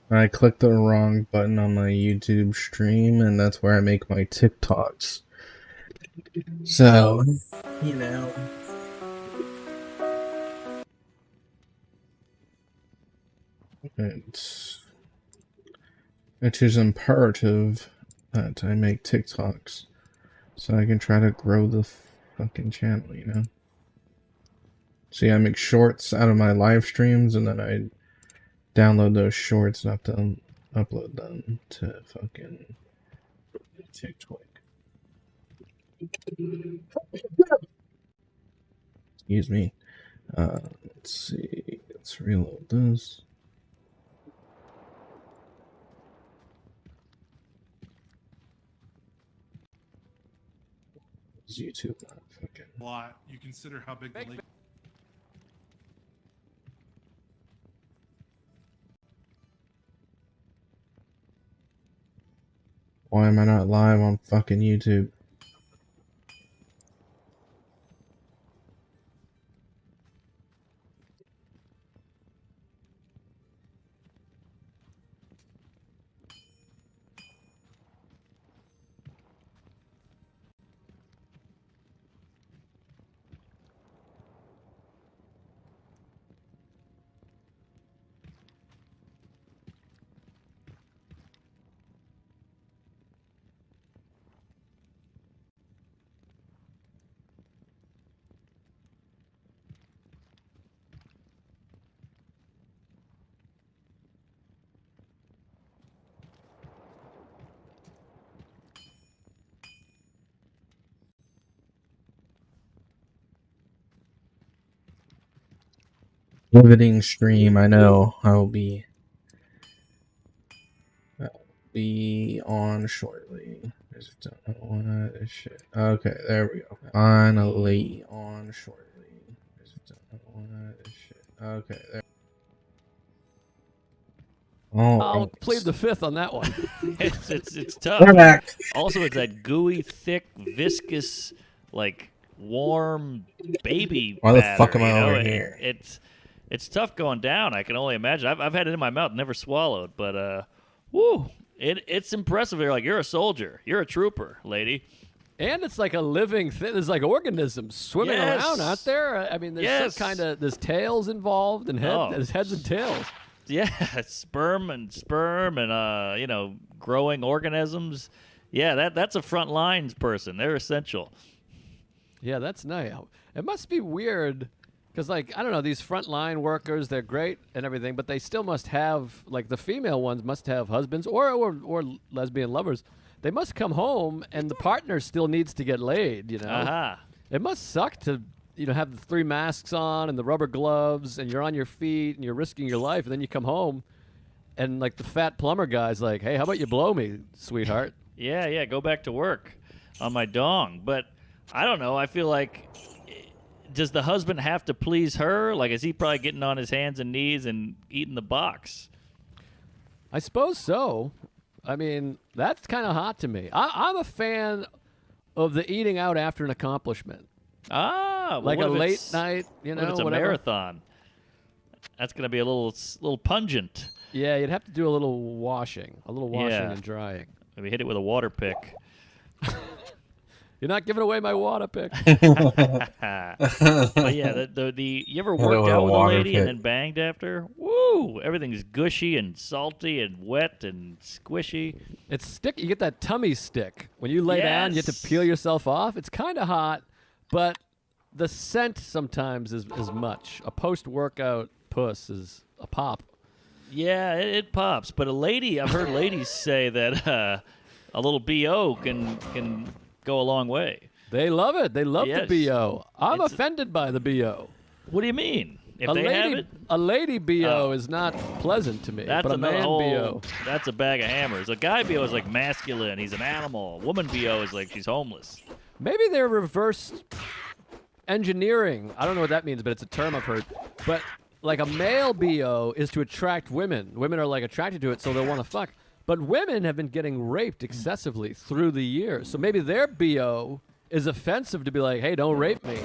I clicked the wrong button on my YouTube stream, and that's where I make my TikToks. So, you know, it's it is imperative that I make TikToks so I can try to grow the fucking channel, you know? See, I make shorts out of my live streams, and then I download those shorts and have to upload them to fucking TikTok. Excuse me. Let's see. Let's reload this. Is YouTube not fucking? A lot. You consider how big the lake. Why am I not live on fucking YouTube? Riveting stream, I know. I'll be on shortly. Just don't know what this shit. Okay, there we go. Finally on shortly. Just don't know what this shit. Okay, there. I'll plead the fifth on that one. it's tough. We're back. Also, it's that gooey, thick, viscous, like warm baby. Why the batter, fuck am I you know? over here? It's tough going down. I can only imagine. I've had it in my mouth, never swallowed, but whoo, it's impressive. You're like, you're a soldier, you're a trooper, lady. And it's like a living thing. There's like organisms swimming around out there. I mean, there's some kind of there's tails involved and there's heads and tails. Yeah, sperm and you know, growing organisms. Yeah, that's a front lines person. They're essential. Yeah, that's nice. It must be weird because, like, I don't know, these frontline workers, they're great and everything, but they still must have, like, the female ones must have husbands or lesbian lovers. They must come home and the partner still needs to get laid, you know? Uh-huh. It must suck to, you know, have the 3 masks on and the rubber gloves and you're on your feet and you're risking your life and then you come home and, like, the fat plumber guy's like, hey, how about you blow me, sweetheart? Yeah, go back to work on my dong. But I don't know. I feel like, does the husband have to please her? Like, is he probably getting on his hands and knees and eating the box? I suppose so. I mean, that's kind of hot to me. I'm a fan of the eating out after an accomplishment. Ah, well, like a late night, you know, what if it's a whatever. marathon? That's going to be a little pungent. Yeah, you'd have to do a little washing and drying. Maybe hit it with a water pick. You're not giving away my water pick. But yeah, you ever worked out with a lady and then banged after? Woo! Everything's gushy and salty and wet and squishy. It's sticky. You get that tummy stick when you lay down. You have to peel yourself off. It's kind of hot, but the scent sometimes is much. A post-workout puss is a pop. Yeah, it pops. But I've heard ladies say that a little BO can go a long way. They love it. They love the BO. I'm offended by the BO. What do you mean? If they have it? A lady BO is not pleasant to me, but a man BO. That's a bag of hammers. A guy BO is like masculine. He's an animal. Woman BO is like she's homeless. Maybe they're reverse engineering. I don't know what that means, but it's a term I've heard. But like a male BO is to attract women. Women are like attracted to it, so they'll want to fuck. But women have been getting raped excessively through the years. So maybe their BO is offensive to be like, hey, don't rape me.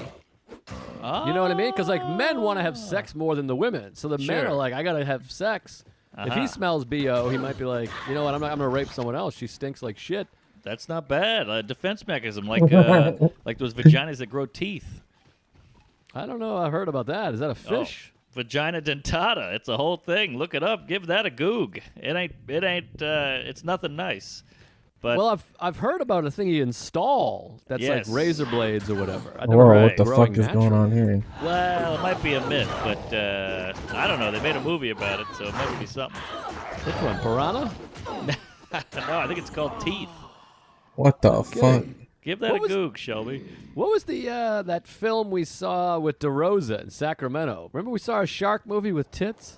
You know what I mean? Because like men want to have sex more than the women. So the men are like, I got to have sex. If he smells BO, he might be like, you know what, I'm gonna rape someone else. She stinks like shit. That's not bad. A defense mechanism, like those vaginas that grow teeth. I don't know. I've heard about that. Is that a fish? Vagina dentata. It's a whole thing. Look it up. Give that a goog. It ain't. It's nothing nice. But Well, I've heard about a thing you install that's Yes. like razor blades or whatever. I Whoa, never what the growing fuck is going on here? well, it might be a myth, but I don't know. They made a movie about it, so it might be something. Which one? Piranha? No, I think it's called Teeth. What the fuck? Give that What a was- goog, Shelby. What was the that film we saw with DeRosa in Sacramento? Remember we saw a shark movie with tits?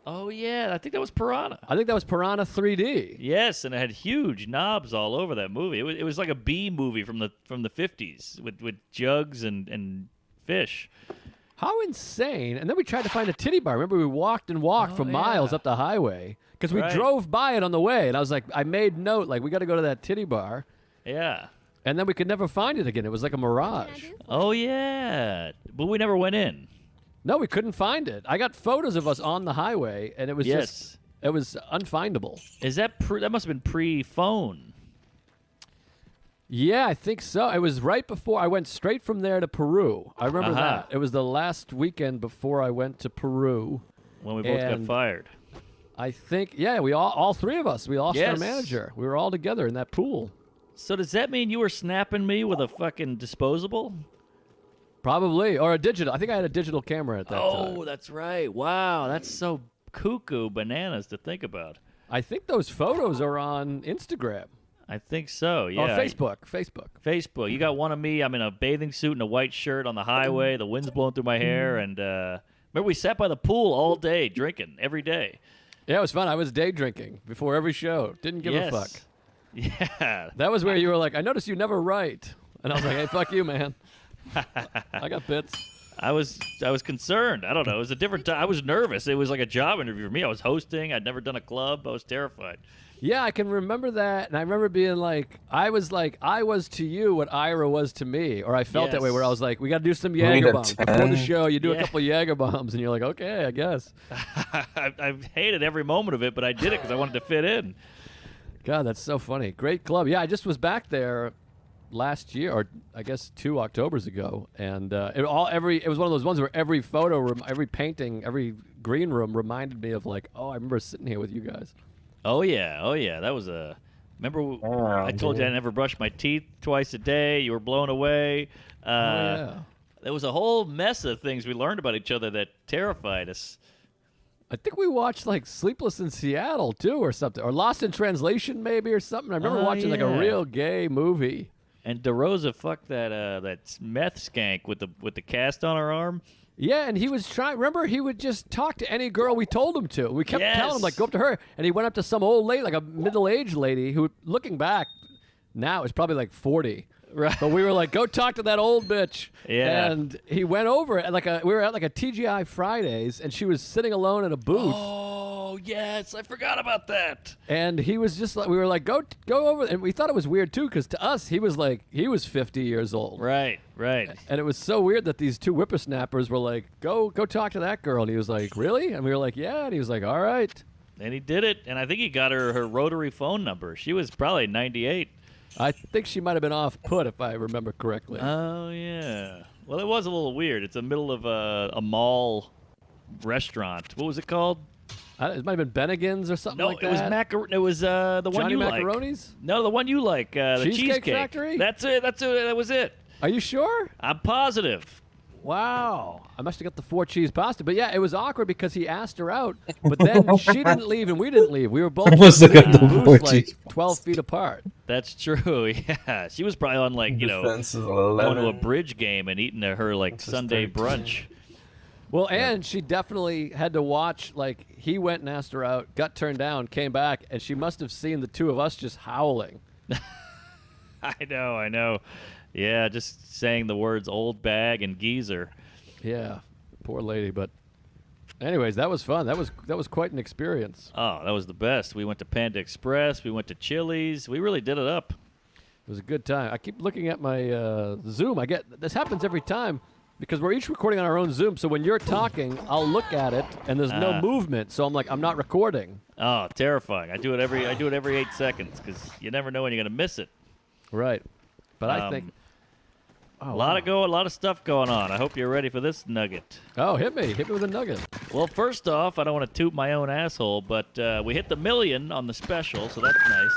Oh yeah, I think that was Piranha. I think that was Piranha 3D. Yes, and it had huge knobs all over that movie. It was like a B movie from the 50s with jugs and fish. How insane! And then we tried to find a titty bar. Remember, we walked and walked for miles yeah. up the highway because we Right. drove by it on the way. And I was like, I made note, like, we got to go to that titty bar. Yeah. And then we could never find it again. It was like a mirage. Oh yeah, but we never went in. No, we couldn't find it. I got photos of us on the highway, and it was just, it was unfindable. Is that that must have been pre-phone? Yeah, I think so. It was right before I went straight from there to Peru. I remember Uh-huh. that. It was the last weekend before I went to Peru. When we both got And- fired. I think, yeah, we all three of us, we lost our Yes. manager. We were all together in that pool. So does that mean you were snapping me with a fucking disposable? Probably, or a digital. I think I had a digital camera at that time. Oh, that's right. Wow, that's so cuckoo bananas to think about. I think those photos are on Instagram. I think so, yeah. Or Facebook. Facebook. You got one of me. I'm in a bathing suit and a white shirt on the highway. The wind's blowing through my hair. And remember, we sat by the pool all day drinking, every day. Yeah, it was fun. I was day drinking before every show. Didn't give a fuck. Yeah. That was where you were like, I noticed you never write. And I was like, hey, fuck you, man. I got bits. I was concerned. I don't know. It was a different time. I was nervous. It was like a job interview for me. I was hosting. I'd never done a club. I was terrified. Yeah, I can remember that. And I remember being like, I was to you what Ira was to me. Or I felt that way, Yes. where I was like, we got to do some need Jager a bombs. 10? Before the show, you do a Yeah. couple Jager bombs. And you're like, okay, I guess. I hated every moment of it, but I did it because I wanted to fit in. God, that's so funny. Great club. Yeah, I just was back there last year, or I guess 2 Octobers ago, and it was one of those ones where every photo room, every painting, every green room reminded me of like, oh, I remember sitting here with you guys. Oh yeah. That was a. Remember, I told you I never brushed my teeth twice a day. You were blown away. Yeah. There was a whole mess of things we learned about each other that terrified us. I think we watched like Sleepless in Seattle too, or something, or Lost in Translation maybe, or something. I remember Oh, watching like a yeah. real gay movie. And DeRosa fucked that meth skank with the cast on her arm. Yeah, and he was trying. Remember, he would just talk to any girl we told him to. We kept telling him Yes. like, go up to her, and he went up to some old lady, like a middle-aged lady, who, looking back, now is probably like 40. Right. But we were like, go talk to that old bitch. Yeah. And he went over at we were at like a TGI Fridays, and she was sitting alone in a booth. Oh yes, I forgot about that. And he was just like, we were like, go over. And we thought it was weird too, because to us, he was 50 years old. Right. And it was so weird that these two whippersnappers were like, go talk to that girl. And he was like, really? And we were like, yeah. And he was like, all right. And he did it, and I think he got her rotary phone number. She was probably 98. I think she might have been off put, if I remember correctly. Oh yeah. Well, it was a little weird. It's the middle of a mall restaurant. What was it called? It might have been Bennigan's or something No, like it was that. It was the one Johnny you like. Macaroni's? No, the one you like. The Cheesecake Factory? That's it. That was it. Are you sure? I'm positive. Wow. I must have got the 4 cheese pasta. But yeah, it was awkward because he asked her out, but then she didn't leave and we didn't leave. We were both I must have sitting got in the booths 4 like cheese 12 feet apart. That's true. Yeah, she was probably on like Defense is going to a 11. bridge game and eating her like This is Sunday 13. brunch. Well, and she definitely had to watch, like, he went and asked her out, got turned down, came back, and she must have seen the two of us just howling. I know. Yeah, just saying the words old bag and geezer. Yeah, poor lady. But anyways, that was fun. That was quite an experience. Oh, that was the best. We went to Panda Express. We went to Chili's. We really did it up. It was a good time. I keep looking at my Zoom. This happens every time. because we're each recording on our own Zoom. So when you're talking, I'll look at it, and there's no movement. So I'm like, I'm not recording. Oh, terrifying! I do it every 8 seconds because you never know when you're gonna miss it. Right. But I think a lot of stuff going on. I hope you're ready for this nugget. Oh, hit me with a nugget. Well, first off, I don't want to toot my own asshole, but we hit the 1 million on the special, so that's nice.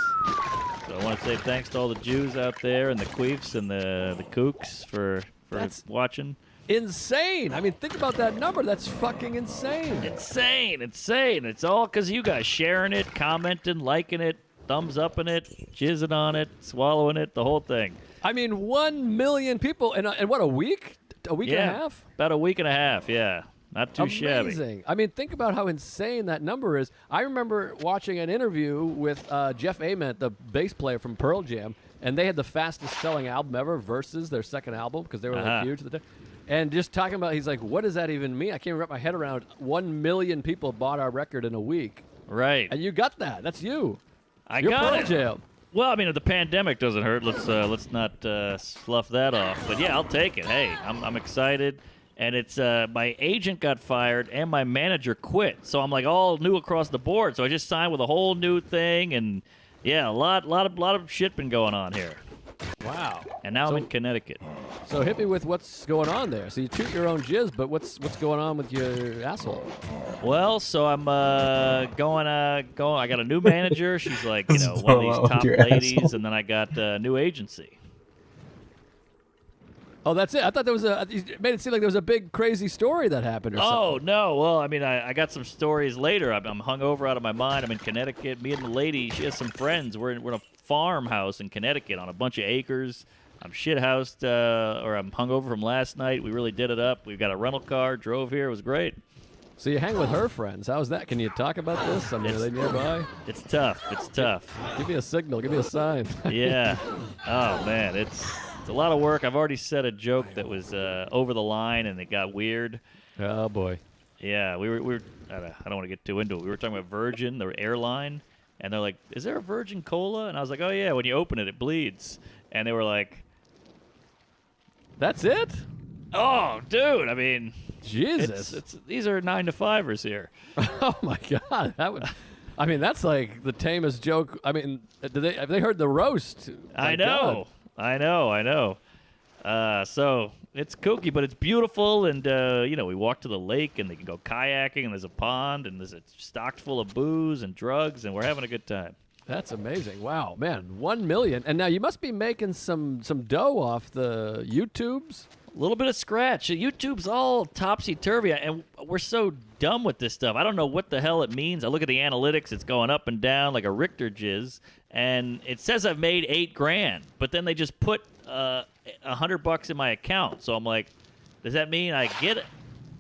So I want to say thanks to all the Jews out there and the queefs and the kooks for watching. Insane. I mean, think about that number. That's fucking insane. Insane. It's all because you guys sharing it, commenting, liking it, thumbs upping it, jizzing on it, swallowing it, the whole thing. I mean, 1 million people in what, a week? A week and a half? About a week and a half, yeah. Not too shabby. Amazing. I mean, think about how insane that number is. I remember watching an interview with Jeff Ament, the bass player from Pearl Jam, and they had the fastest selling album ever versus their second album because they were like huge at the time. And just talking about, he's like, what does that even mean? I can't wrap my head around 1 million people bought our record in a week. Right. And you got that. That's you. You're got Pearl it. Jam. Well, I mean, if the pandemic doesn't hurt, let's not slough that off. But yeah, I'll take it. Hey, I'm excited, and it's my agent got fired and my manager quit, so I'm like all new across the board. So I just signed with a whole new thing, and yeah, a lot of shit been going on here. Wow. And now I'm in Connecticut. So hit me with what's going on there. So you toot your own jizz, but what's going on with your asshole? Well, so I'm going. I got a new manager. She's like, one of these top ladies, asshole. and then I got a new agency. Oh, that's it. I thought there was you made it seem like there was a big crazy story that happened or something. Oh no! Well, I mean, I got some stories later. I'm hungover out of my mind. I'm in Connecticut. Me and the lady, she has some friends. We're in a farmhouse in Connecticut on a bunch of acres. I'm shithoused, or I'm hungover from last night. We really did it up. We got a rental car, drove here. It was great. So you hang with her friends. How's that? Can you talk about this? I mean, are they nearby? It's tough. It's tough. Give me a signal. Give me a sign. Yeah. Oh man, it's a lot of work. I've already said a joke that was over the line, and it got weird. Oh boy. Yeah, we were. I don't want to get too into it. We were talking about Virgin, the airline, and they're like, "Is there a Virgin Cola?" And I was like, "Oh yeah, when you open it, it bleeds." And they were like, That's it? "Oh, dude, I mean, Jesus. these are 9-to-5ers here." Oh my God. That would. I mean, that's like the tamest joke. I mean, have they heard the roast? I My God. know. So it's kooky, but it's beautiful, and we walk to the lake, and they can go kayaking, and there's a pond, and it's stocked full of booze and drugs, and we're having a good time. That's amazing. Wow, man. 1 million. And now you must be making some dough off the YouTubes. A little bit of scratch. YouTube's all topsy-turvy, and we're so dumb with this stuff. I don't know what the hell it means. I look at the analytics. It's going up and down like a Richter jizz, and it says I've made $8,000, but then they just put $100 in my account. So I'm like, does that mean I get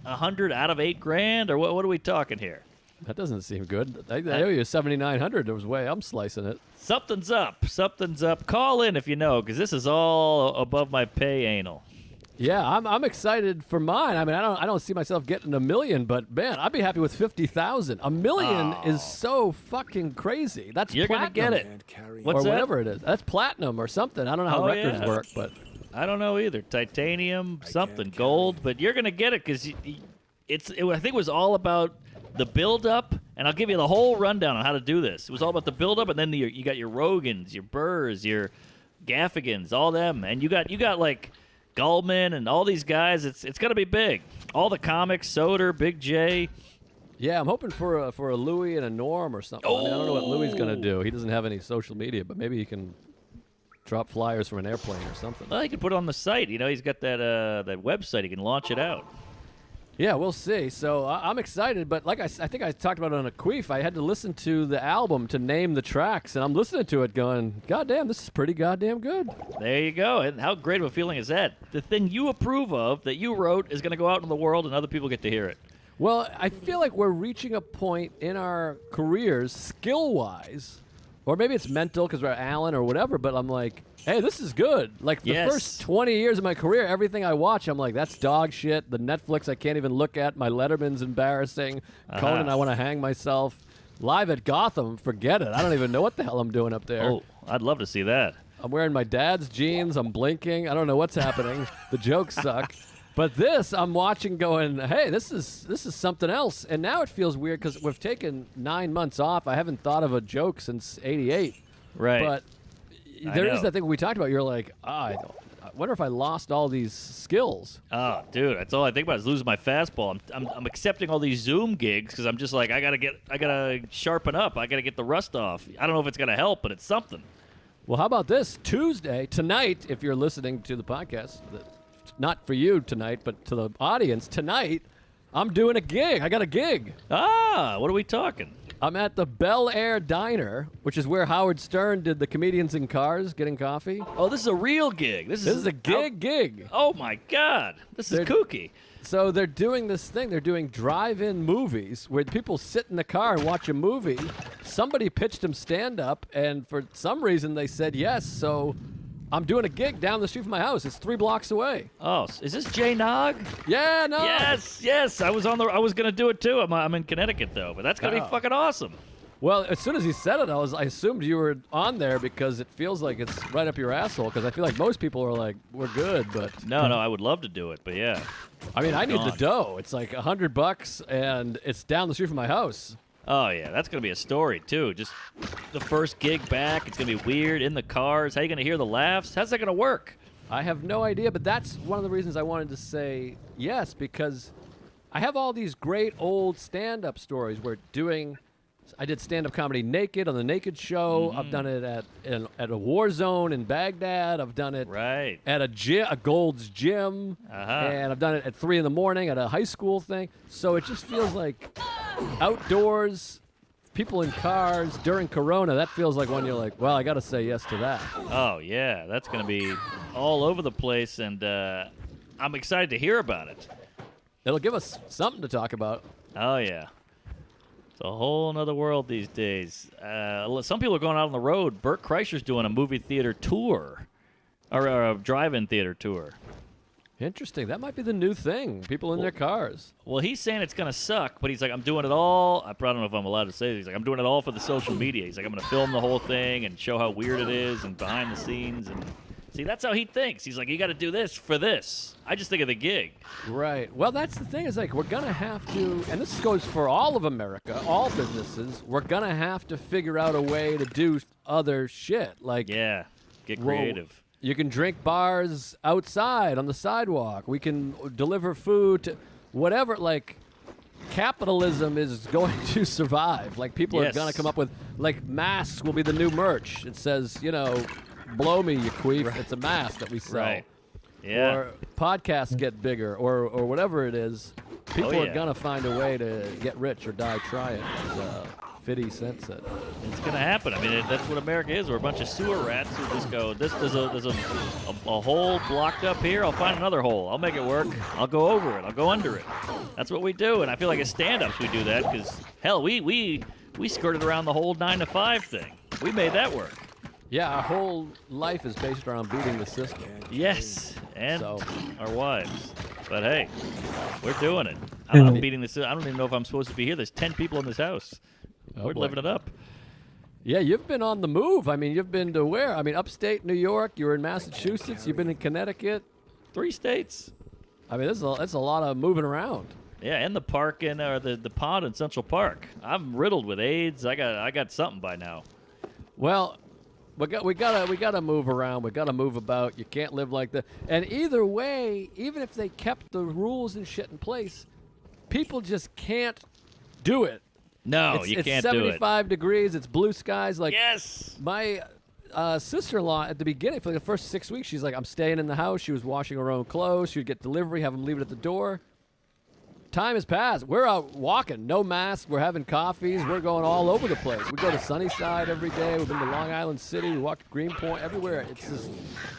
100 out of $8,000, or what are we talking here? That doesn't seem good. I owe you 7,900. There was the way I'm slicing it. Something's up. Something's up. Call in if you know, because this is all above my pay anal. Yeah, I'm excited for mine. I mean, I don't see myself getting 1 million, but man, I'd be happy with 50,000. 1 million is so fucking crazy. That's You're platinum. gonna get it. What's or that? whatever it is. That's platinum or something. I don't know how records yeah. work, but I don't know either. Titanium, something, gold, but you're gonna get it because I think it was all about the build-up, and I'll give you the whole rundown on how to do this. It was all about the build-up, and then you got your Rogans, your Burrs, your Gaffigans, all them, and you got like Gullman and all these guys. It's gonna be big. All the comics, Soder, Big J. yeah, I'm hoping for a Louis and a Norm or something. I mean, I don't know what Louis is gonna do. He doesn't have any social media, but maybe he can drop flyers from an airplane or something. Well, he can put it on the site. He's got that website. He can launch it out. Yeah, we'll see. So I'm excited, but like I think I talked about it on a queef, I had to listen to the album to name the tracks, and I'm listening to it going, God damn, this is pretty goddamn good. There you go. And how great of a feeling is that? The thing you approve of that you wrote is going to go out in the world, and other people get to hear it. Well, I feel like we're reaching a point in our careers, skill-wise, or maybe it's mental because we're Alan or whatever, but I'm like, hey, this is good. Like, the Yes. first 20 years of my career, everything I watch, I'm like, that's dog shit. The Netflix I can't even look at. My Letterman's embarrassing. Conan, I want to hang myself. Live at Gotham, forget it. I don't even know what the hell I'm doing up there. Oh, I'd love to see that. I'm wearing my dad's jeans. I'm blinking. I don't know what's happening. The jokes suck. But this, I'm watching going, hey, this is something else. And now it feels weird because we've taken 9 months off. I haven't thought of a joke since '88. Right. But there is that thing we talked about. You're like, I wonder if I lost all these skills. Oh, dude, that's all I think about is losing my fastball. I'm accepting all these Zoom gigs because I'm just like, I gotta sharpen up. I gotta get the rust off. I don't know if it's gonna help, but it's something. Well, how about this? Tuesday, tonight, if you're listening to the podcast, not for you tonight, but to the audience, tonight, I'm doing a gig. I got a gig. Ah, what are we talking? I'm at the Bel Air Diner, which is where Howard Stern did the Comedians in Cars getting coffee. Oh, this is a real gig. This This is a gig. Oh my God, this is kooky. So they're doing this thing. They're doing drive-in movies where people sit in the car and watch a movie. Somebody pitched them stand-up, and for some reason they said yes. So I'm doing a gig down the street from my house. It's 3 blocks away. Oh, is this Jay Nog? Yeah, no. Yes. I was gonna do it too. I'm in Connecticut though, but that's gonna be fucking awesome. Well, as soon as he said it, I assumed you were on there because it feels like it's right up your asshole. Because I feel like most people are like, we're good, but No, I would love to do it, but yeah. I mean, I need the dough. It's like $100, and it's down the street from my house. Oh yeah, that's gonna be a story too. Just the first gig back, it's gonna be weird in the cars. How you gonna hear the laughs? How's that gonna work? I have no idea, but that's one of the reasons I wanted to say yes, because I have all these great old stand-up stories where I did stand-up comedy naked on the Naked Show. I've done it at a war zone in Baghdad. I've done it Right. at a Gold's Gym, and I've done it at 3 a.m. at a high school thing. So it just feels like outdoors, people in cars during Corona. That feels like when you're like, well, I got to say yes to that. Oh yeah, that's gonna be all over the place, and I'm excited to hear about it. It'll give us something to talk about. Oh yeah. It's a whole nother world these days. Some people are going out on the road. Bert Kreischer's doing a movie theater tour, or a drive-in theater tour. Interesting. That might be the new thing. People in their cars. Well, he's saying it's going to suck, but he's like, I'm doing it all. I don't know if I'm allowed to say this. He's like, I'm doing it all for the social media. He's like, I'm going to film the whole thing and show how weird it is and behind the scenes. And see, that's how he thinks. He's like, you got to do this for this. I just think of the gig. Right. Well, that's the thing is like we're going to have to, and this goes for all of America, all businesses, we're going to have to figure out a way to do other shit. Like, Yeah, get creative. you can drink bars outside on the sidewalk. We can deliver food to whatever. Like, capitalism is going to survive. Like, people are Yes. going to come up with, like, masks will be the new merch. It says, blow me, you queef. Right. It's a mask that we sell. Right. Yeah. Or podcasts get bigger, or whatever it is. People are yeah. going to find a way to get rich or die trying, as Fiddy said. It's gonna happen. I mean, that's what America is. We're a bunch of sewer rats who just go. There's a hole blocked up here. I'll find another hole. I'll make it work. I'll go over it. I'll go under it. That's what we do. And I feel like as stand-ups we do that because hell, we skirted around the whole 9 to 5 thing. We made that work. Yeah, our whole life is based around beating the system. Yes, and So- our wives. But hey, we're doing it. I'm beating this. I don't even know if I'm supposed to be here. There's 10 people in this house. We're boy. living it up. Yeah, you've been on the move. I mean, you've been to where? I mean, upstate New York. You were in Massachusetts. You've been in Connecticut. 3 states. I mean, that's a lot of moving around. Yeah, and the park or the pond in Central Park. I'm riddled with AIDS. I got something by now. Well, we gotta move around. We gotta move about. You can't live like that. And either way, even if they kept the rules and shit in place, people just can't do it. No, you It's can't do it. 75 degrees. It's blue skies. Like Yes. my sister-in-law at the beginning, for the first 6 weeks, she's like, I'm staying in the house. She was washing her own clothes. She would get delivery, have them leave it at the door. Time has passed. We're out walking, no mask. We're having coffees. We're going all over the place. We go to Sunnyside every day. We've been to Long Island City. We walk to Greenpoint. Everywhere. It's just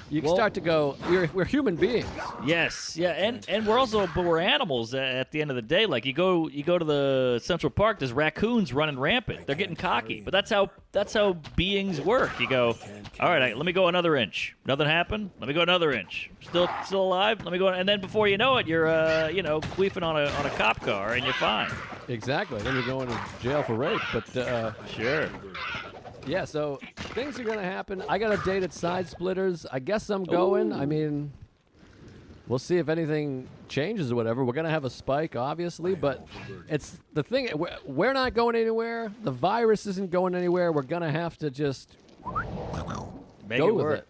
you can start to go. We're human beings. Yes, yeah, and we're animals at the end of the day. Like you go to the Central Park, there's raccoons running rampant. They're getting cocky, but that's how beings work. You go, all right, let me go another inch. Nothing happened. Let me go another inch. Still alive. Let me go, and then before you know it, you're queefing on a cop car, and you're fine. Exactly. Then you're going to jail for rape. But Sure. yeah, so things are gonna happen. I got a date at Side Splitters. I guess I'm going. Ooh. I mean, We'll see if anything changes or whatever. We're gonna have a spike, obviously, but it's the thing. We're not going anywhere. The virus isn't going anywhere. We're gonna have to just Make go it with work. it.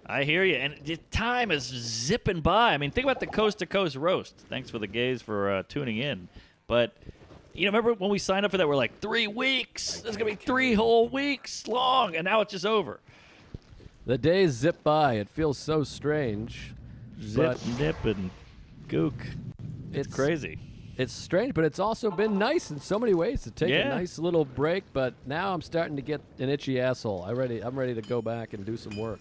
I hear you, and the time is zipping by. I mean, think about the Coast to Coast roast. Thanks for the gays for tuning in. But remember when we signed up for that? We're like 3 weeks. This is gonna be 3 whole weeks long, and now it's just over. The days zip by. It feels so strange. Zip, But nip, and gook. It's crazy. It's strange, but it's also been nice in so many ways to take a nice little break. But now I'm starting to get an itchy asshole. I'm ready to go back and do some work.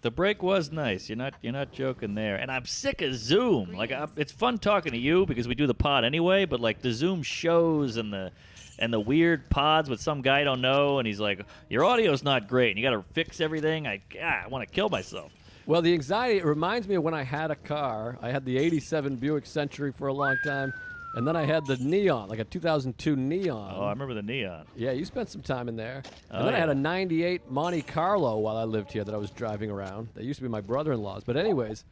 The break was nice. You're not joking there. And I'm sick of Zoom. Like it's fun talking to you because we do the pod anyway. But like the Zoom shows and the weird pods with some guy I don't know, and he's like, your audio's not great, and you got to fix everything. I want to kill myself. Well, the anxiety, it reminds me of when I had a car. I had the 87 Buick Century for a long time, and then I had the Neon, like a 2002 Neon. Oh, I remember the Neon. Yeah, you spent some time in there. Oh, And then I had yeah. a 98 Monte Carlo while I lived here that I was driving around. That used to be my brother-in-law's. But anyways,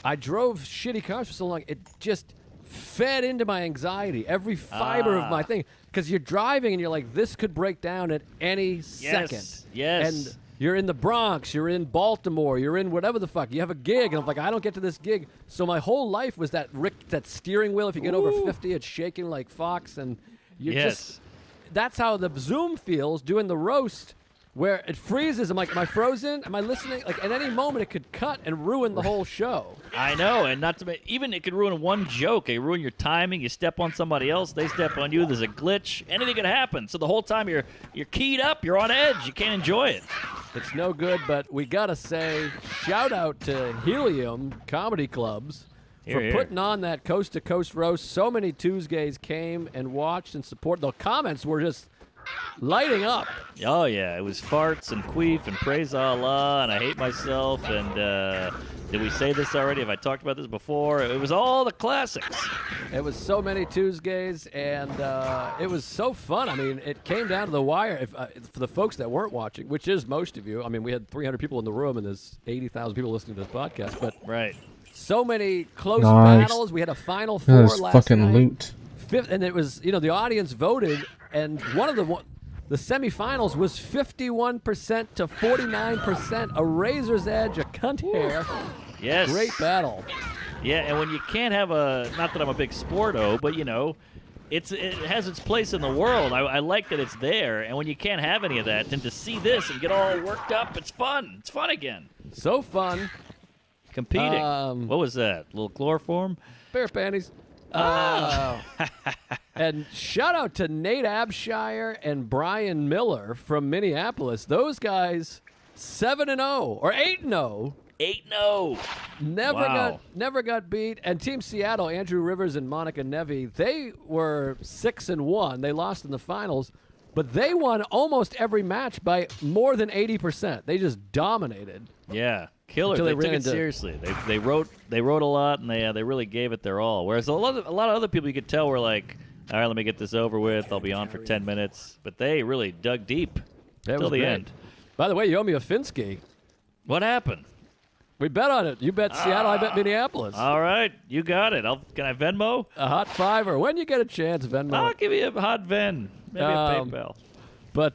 I drove shitty cars for so long, it just fed into my anxiety, every fiber of my thing. Because you're driving and you're like, this could break down at any second. Yes. And you're in the Bronx, you're in Baltimore, you're in whatever the fuck. You have a gig, and I'm like, I don't get to this gig. So my whole life was that steering wheel. If you get over 50, it's shaking like Fox, and you just. That's how the Zoom feels doing the roast, where it freezes. I'm like, am I frozen? Am I listening? Like at any moment, it could cut and ruin the whole show. I know, and not to even it could ruin one joke. It could ruin your timing. You step on somebody else, they step on you. There's a glitch. Anything could happen. So the whole time you're keyed up. You're on edge. You can't enjoy it. It's no good, but we gotta say, shout out to Helium Comedy Clubs for Here. putting on that Coast to Coast roast. So many Tuesdays came and watched and supported. The comments were just lighting up. Oh yeah, it was farts and queef and praise Allah and I hate myself and did we say this already? Have I talked about this before? It was all the classics. It was so many Tuesdays, and it was so fun. I mean, it came down to the wire. For the folks that weren't watching, which is most of you, I mean, we had 300 people in the room, and there's 80,000 people listening to this podcast. But Right. so many close Nice. battles. We had a Final Four That is last fucking night. loot. And it was, the audience voted, and one of the semifinals was 51% to 49%, a razor's edge, a cunt hair. Yes. Great battle. Yeah, and when you can't have not that I'm a big sporto, but it has its place in the world. I like that it's there, and when you can't have any of that, then to see this and get all worked up, it's fun. It's fun again. So fun. Competing. What was that? A little chloroform? Bear panties. And shout out to Nate Abshire and Brian Miller from Minneapolis. Those guys, 7-0 or 8-0. 8-0. Never got beat. And Team Seattle, Andrew Rivers and Monica Nevi, they were 6-1. They lost in the finals, but they won almost every match by more than 80%. They just dominated. Yeah, killer. Until They they took ran it into- seriously. They wrote a lot, and they really gave it their all. Whereas a lot of other people you could tell were like, all right, let me get this over with. I'll be on for 10 minutes. But they really dug deep That till was the great. end. By the way, you owe me a Finsky. What happened? We bet on it. You bet Seattle, I bet Minneapolis. All right, you got it. Can I Venmo? A hot fiver. When you get a chance, Venmo. I'll give you a hot Ven. Maybe a PayPal. But,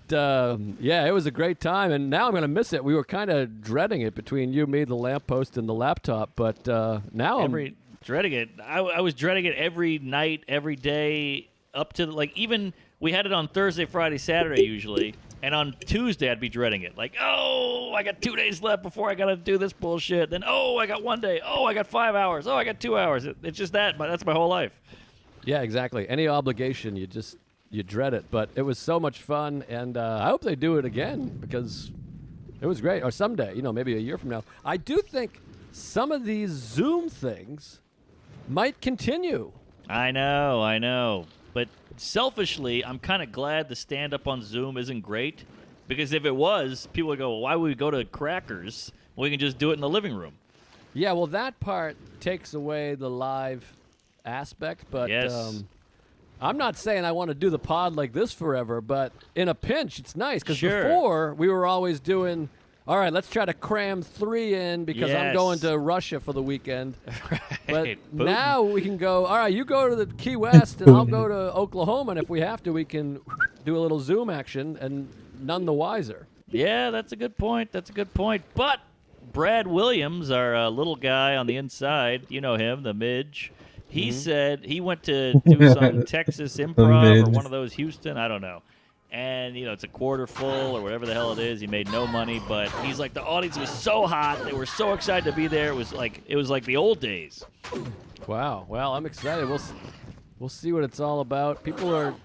yeah, it was a great time, and now I'm going to miss it. We were kind of dreading it between you, me, the lamppost, and the laptop, but now I'm... Dreading it. I was dreading it every night, every day, up to, even, we had it on Thursday, Friday, Saturday usually, and on Tuesday I'd be dreading it. Like, oh, I got 2 days left before I got to do this bullshit. Then, oh, I got 1 day. Oh, I got 5 hours. Oh, I got 2 hours. It's just that. That's my whole life. Yeah, exactly. Any obligation, you dread it. But it was so much fun, and I hope they do it again because it was great. Or someday, maybe a year from now. I do think some of these Zoom things might continue. I know. But selfishly, I'm kind of glad the stand-up on Zoom isn't great because if it was, people would go, well, why would we go to Crackers? We can just do it in the living room. Yeah, well, that part takes away the live aspect, but Yes. I'm not saying I want to do the pod like this forever, but in a pinch, it's nice because Sure. before we were always doing All right, let's try to cram 3 in because I'm Yes. going to Russia for the weekend. But Putin. now we can go, all right, you go to the Key West and I'll go to Oklahoma. And if we have to, we can do a little Zoom action and none the wiser. Yeah, that's a good point. That's a good point. But Brad Williams, our little guy on the inside, you know him, the midge. He said he went to do some Texas improv or midge. one of those Houston, I don't know. And, it's a quarter full or whatever the hell it is. He made no money, but he's like, the audience was so hot. They were so excited to be there. It was like the old days. Wow. Well, I'm excited. We'll see what it's all about. People are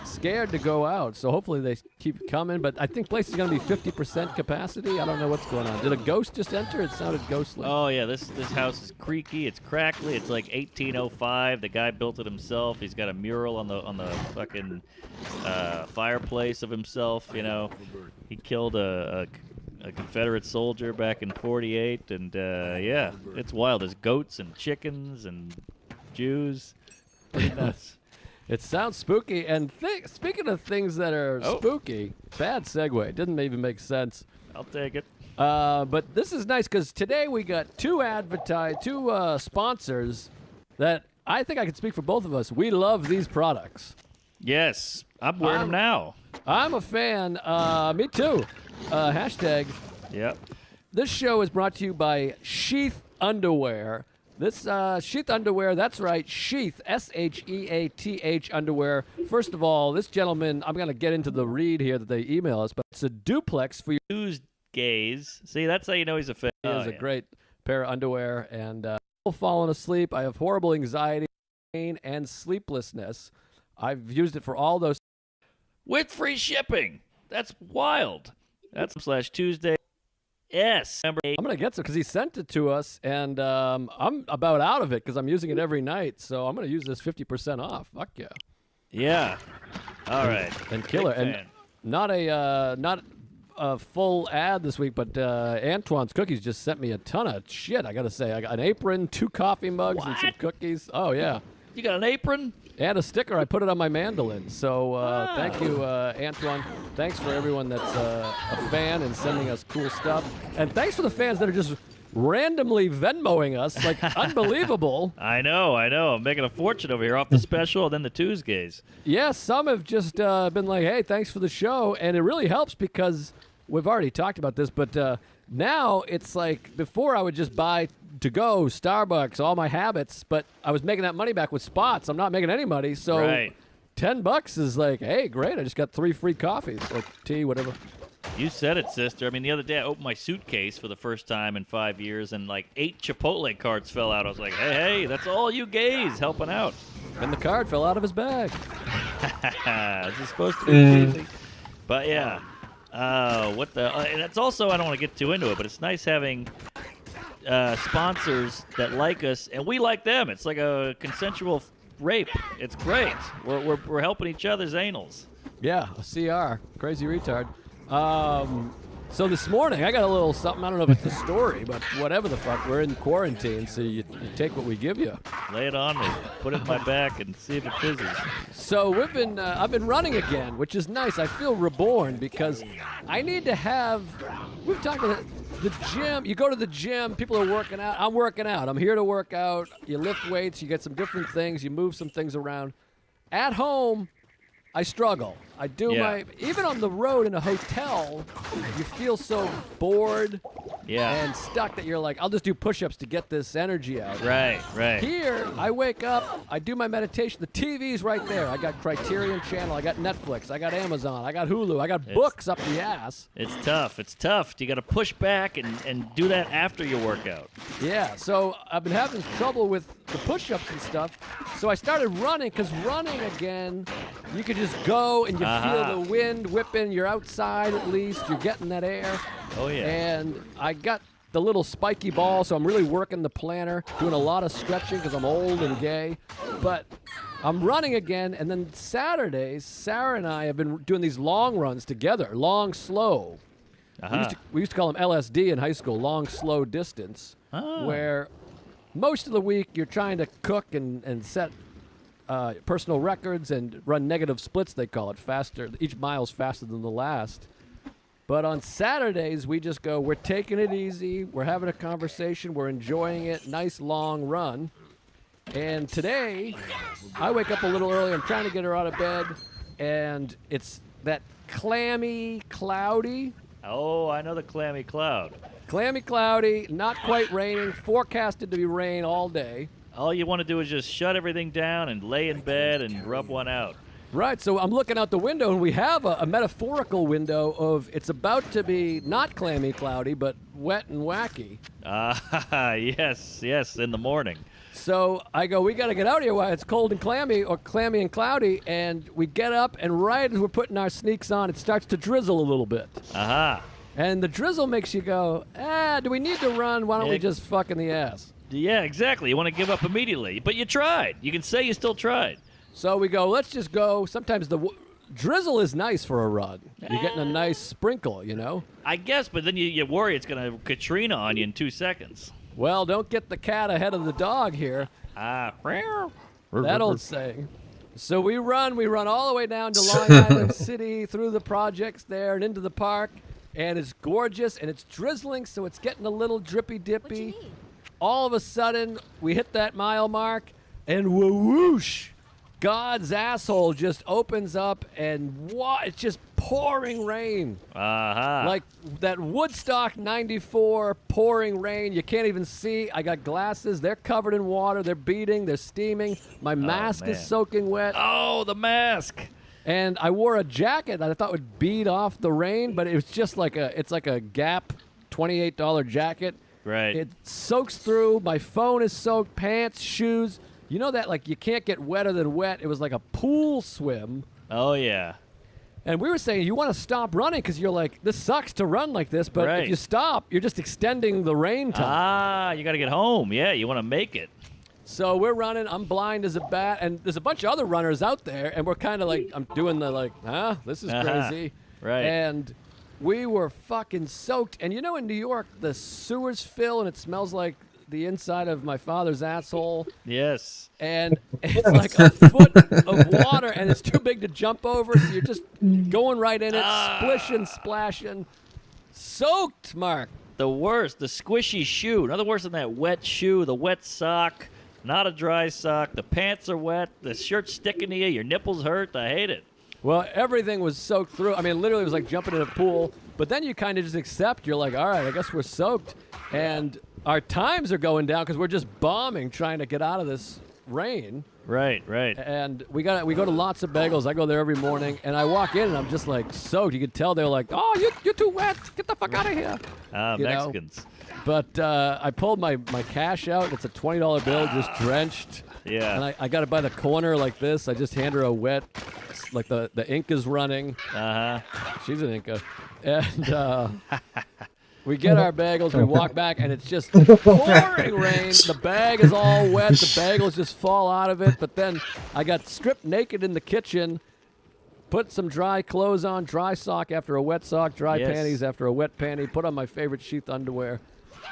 scared to go out, so hopefully they keep coming. But I think place is going to be 50% capacity. I don't know what's going on. Did a ghost just enter? It sounded ghostly. Oh, yeah, this house is creaky. It's crackly. It's like 1805. The guy built it himself. He's got a mural on the fucking fireplace of himself, He killed a Confederate soldier back in 48, and, yeah, it's wild. There's goats and chickens and Jews. Pretty nuts. It sounds spooky. And speaking of things that are spooky, bad segue. Didn't even make sense. I'll take it. But this is nice because today we got two sponsors that I think I can speak for both of us. We love these products. Yes, I'm wearing them now. I'm a fan. Me too. Hashtag. Yep. This show is brought to you by Sheath Underwear. This Sheath Underwear, that's right, Sheath, S-H-E-A-T-H underwear. First of all, this gentleman, I'm going to get into the read here that they email us, but it's a duplex for your... News gaze. See, that's how you know he's a fan. He has a great pair of underwear, and falling asleep. I have horrible anxiety, pain, and sleeplessness. I've used it for all those... With free shipping. That's wild. That's /Tuesday. Yes. I'm going to get some because he sent it to us, and I'm about out of it because I'm using it every night. So I'm going to use this 50% off. Fuck yeah. Yeah. All right. And killer. Big And fan. not a full ad this week, but Antoine's Cookies just sent me a ton of shit, I got to say. I got an apron, 2 coffee mugs, and some What? cookies. Oh, yeah. You got an apron? And a sticker. I put it on my mandolin. So thank you, Antoine. Thanks for everyone that's a fan and sending us cool stuff. And thanks for the fans that are just randomly Venmoing us. Like, unbelievable. I know. I'm making a fortune over here off the special and then the Tuesdays. Yeah, some have just been like, hey, thanks for the show. And it really helps because we've already talked about this, but now it's like before I would just buy to go Starbucks, all my habits, but I was making that money back with spots. I'm not making any money, so Right. $10 is like, hey, great, I just got 3 free coffees, like tea, whatever. You said it, sister. I mean, the other day I opened my suitcase for the first time in 5 years, and like 8 Chipotle cards fell out. I was like, hey, that's all you gays helping out. And the card fell out of his bag. This is supposed to be easy. But yeah. What the? And it's also, I don't want to get too into it, but it's nice having sponsors that like us, and we like them. It's like a consensual rape. It's great. We're helping each other's anals. Yeah, a CR, crazy retard. So this morning, I got a little something, I don't know if it's a story, but whatever the fuck, we're in quarantine, so you take what we give you. Lay it on me. Put it in my back and see if it fizzes. So I've been running again, which is nice. I feel reborn because I need to have, we've talked about the gym. You go to the gym, people are working out. I'm working out. I'm here to work out. You lift weights, you get some different things, you move some things around. At home, I struggle. I do Yeah. even on the road in a hotel, you feel so bored Yeah. and stuck that you're like, I'll just do push-ups to get this energy out. Right. Here, I wake up, I do my meditation. The TV's right there. I got Criterion Channel, I got Netflix, I got Amazon, I got Hulu, I got books up the ass. It's tough. You got to push back and do that after your workout. Yeah, so I've been having trouble with the push-ups and stuff. So I started running, because running again, you could just go and you feel the wind whipping. You're outside at least. You're getting that air. Oh, yeah. And I got the little spiky ball, so I'm really working the plantar, doing a lot of stretching because I'm old and gay. But I'm running again, and then Saturdays, Sarah and I have been doing these long runs together, long, slow. We used to call them LSD in high school, long, slow distance, where most of the week you're trying to cook and set personal records and run negative splits, they call it, faster. Each mile's faster than the last. But on Saturdays, we just go, we're taking it easy. We're having a conversation. We're enjoying it. Nice long run. And today, I wake up a little early. I'm trying to get her out of bed. And it's that clammy, cloudy. Oh, I know the clammy cloud. Clammy, cloudy, not quite raining. Forecasted to be rain all day. All you want to do is just shut everything down and lay in bed and rub one out. Right, so I'm looking out the window, and we have a metaphorical window of it's about to be not clammy, cloudy, but wet and wacky. Yes, in the morning. So I go, we got to get out of here while it's cold and clammy, or clammy and cloudy, and we get up, and right as we're putting our sneaks on, it starts to drizzle a little bit. Aha. And the drizzle makes you go, do we need to run? Why don't we just fuck in the ass? Yeah, exactly. You want to give up immediately, but you tried. You can say you still tried. So we go, let's just go. Sometimes the drizzle is nice for a run. You're getting a nice sprinkle, you know? I guess, but then you worry it's going to Katrina on you in 2 seconds. Well, don't get the cat ahead of the dog here. That old saying. So we run all the way down to Long Island City, through the projects there and into the park. And it's gorgeous, and it's drizzling, so it's getting a little drippy-dippy. All of a sudden, we hit that mile mark, and whoosh! God's asshole just opens up, and it's just pouring rain. Like that Woodstock 94 pouring rain. You can't even see. I got glasses. They're covered in water. They're beating. They're steaming. My mask is soaking wet. Oh, the mask. And I wore a jacket that I thought would beat off the rain, but it was just like it's like a Gap $28 jacket. Right. It soaks through. My phone is soaked. Pants, shoes. You know that like you can't get wetter than wet. It was like a pool swim. Oh, yeah. And we were saying you want to stop running because you're like, this sucks to run like this, but if you stop, you're just extending the rain time. You got to get home. Yeah, you want to make it. So we're running. I'm blind as a bat, and there's a bunch of other runners out there, and we're kind of like, I'm doing the like, this is crazy. Right. And we were fucking soaked. And you know in New York, the sewers fill, and it smells like the inside of my father's asshole. Yes. And it's like a foot of water, and it's too big to jump over, so you're just going right in it, splishing, splashing. Soaked, Mark. The worst, the squishy shoe. Nothing worse than that wet shoe, the wet sock. Not a dry sock. The pants are wet. The shirt's sticking to you. Your nipples hurt. I hate it. Well, everything was soaked through. I mean, literally it was like jumping in a pool. But then you kind of just accept. You're like, all right, I guess we're soaked. And our times are going down because we're just bombing trying to get out of this rain. Right. And we go to Lots of Bagels. I go there every morning. And I walk in and I'm just like soaked. You could tell they're like, oh, you're too wet. Get the fuck out of here. Mexicans. Know? But I pulled my cash out. It's a $20 bill just drenched. Yeah. And I got it by the corner like this. I just hand her a wet, like the ink is running. She's an Inca. And we get our bagels. We walk back, and it's just pouring rain. The bag is all wet. The bagels just fall out of it. But then I got stripped naked in the kitchen, put some dry clothes on, dry sock after a wet sock, dry panties after a wet panty, put on my favorite sheath underwear,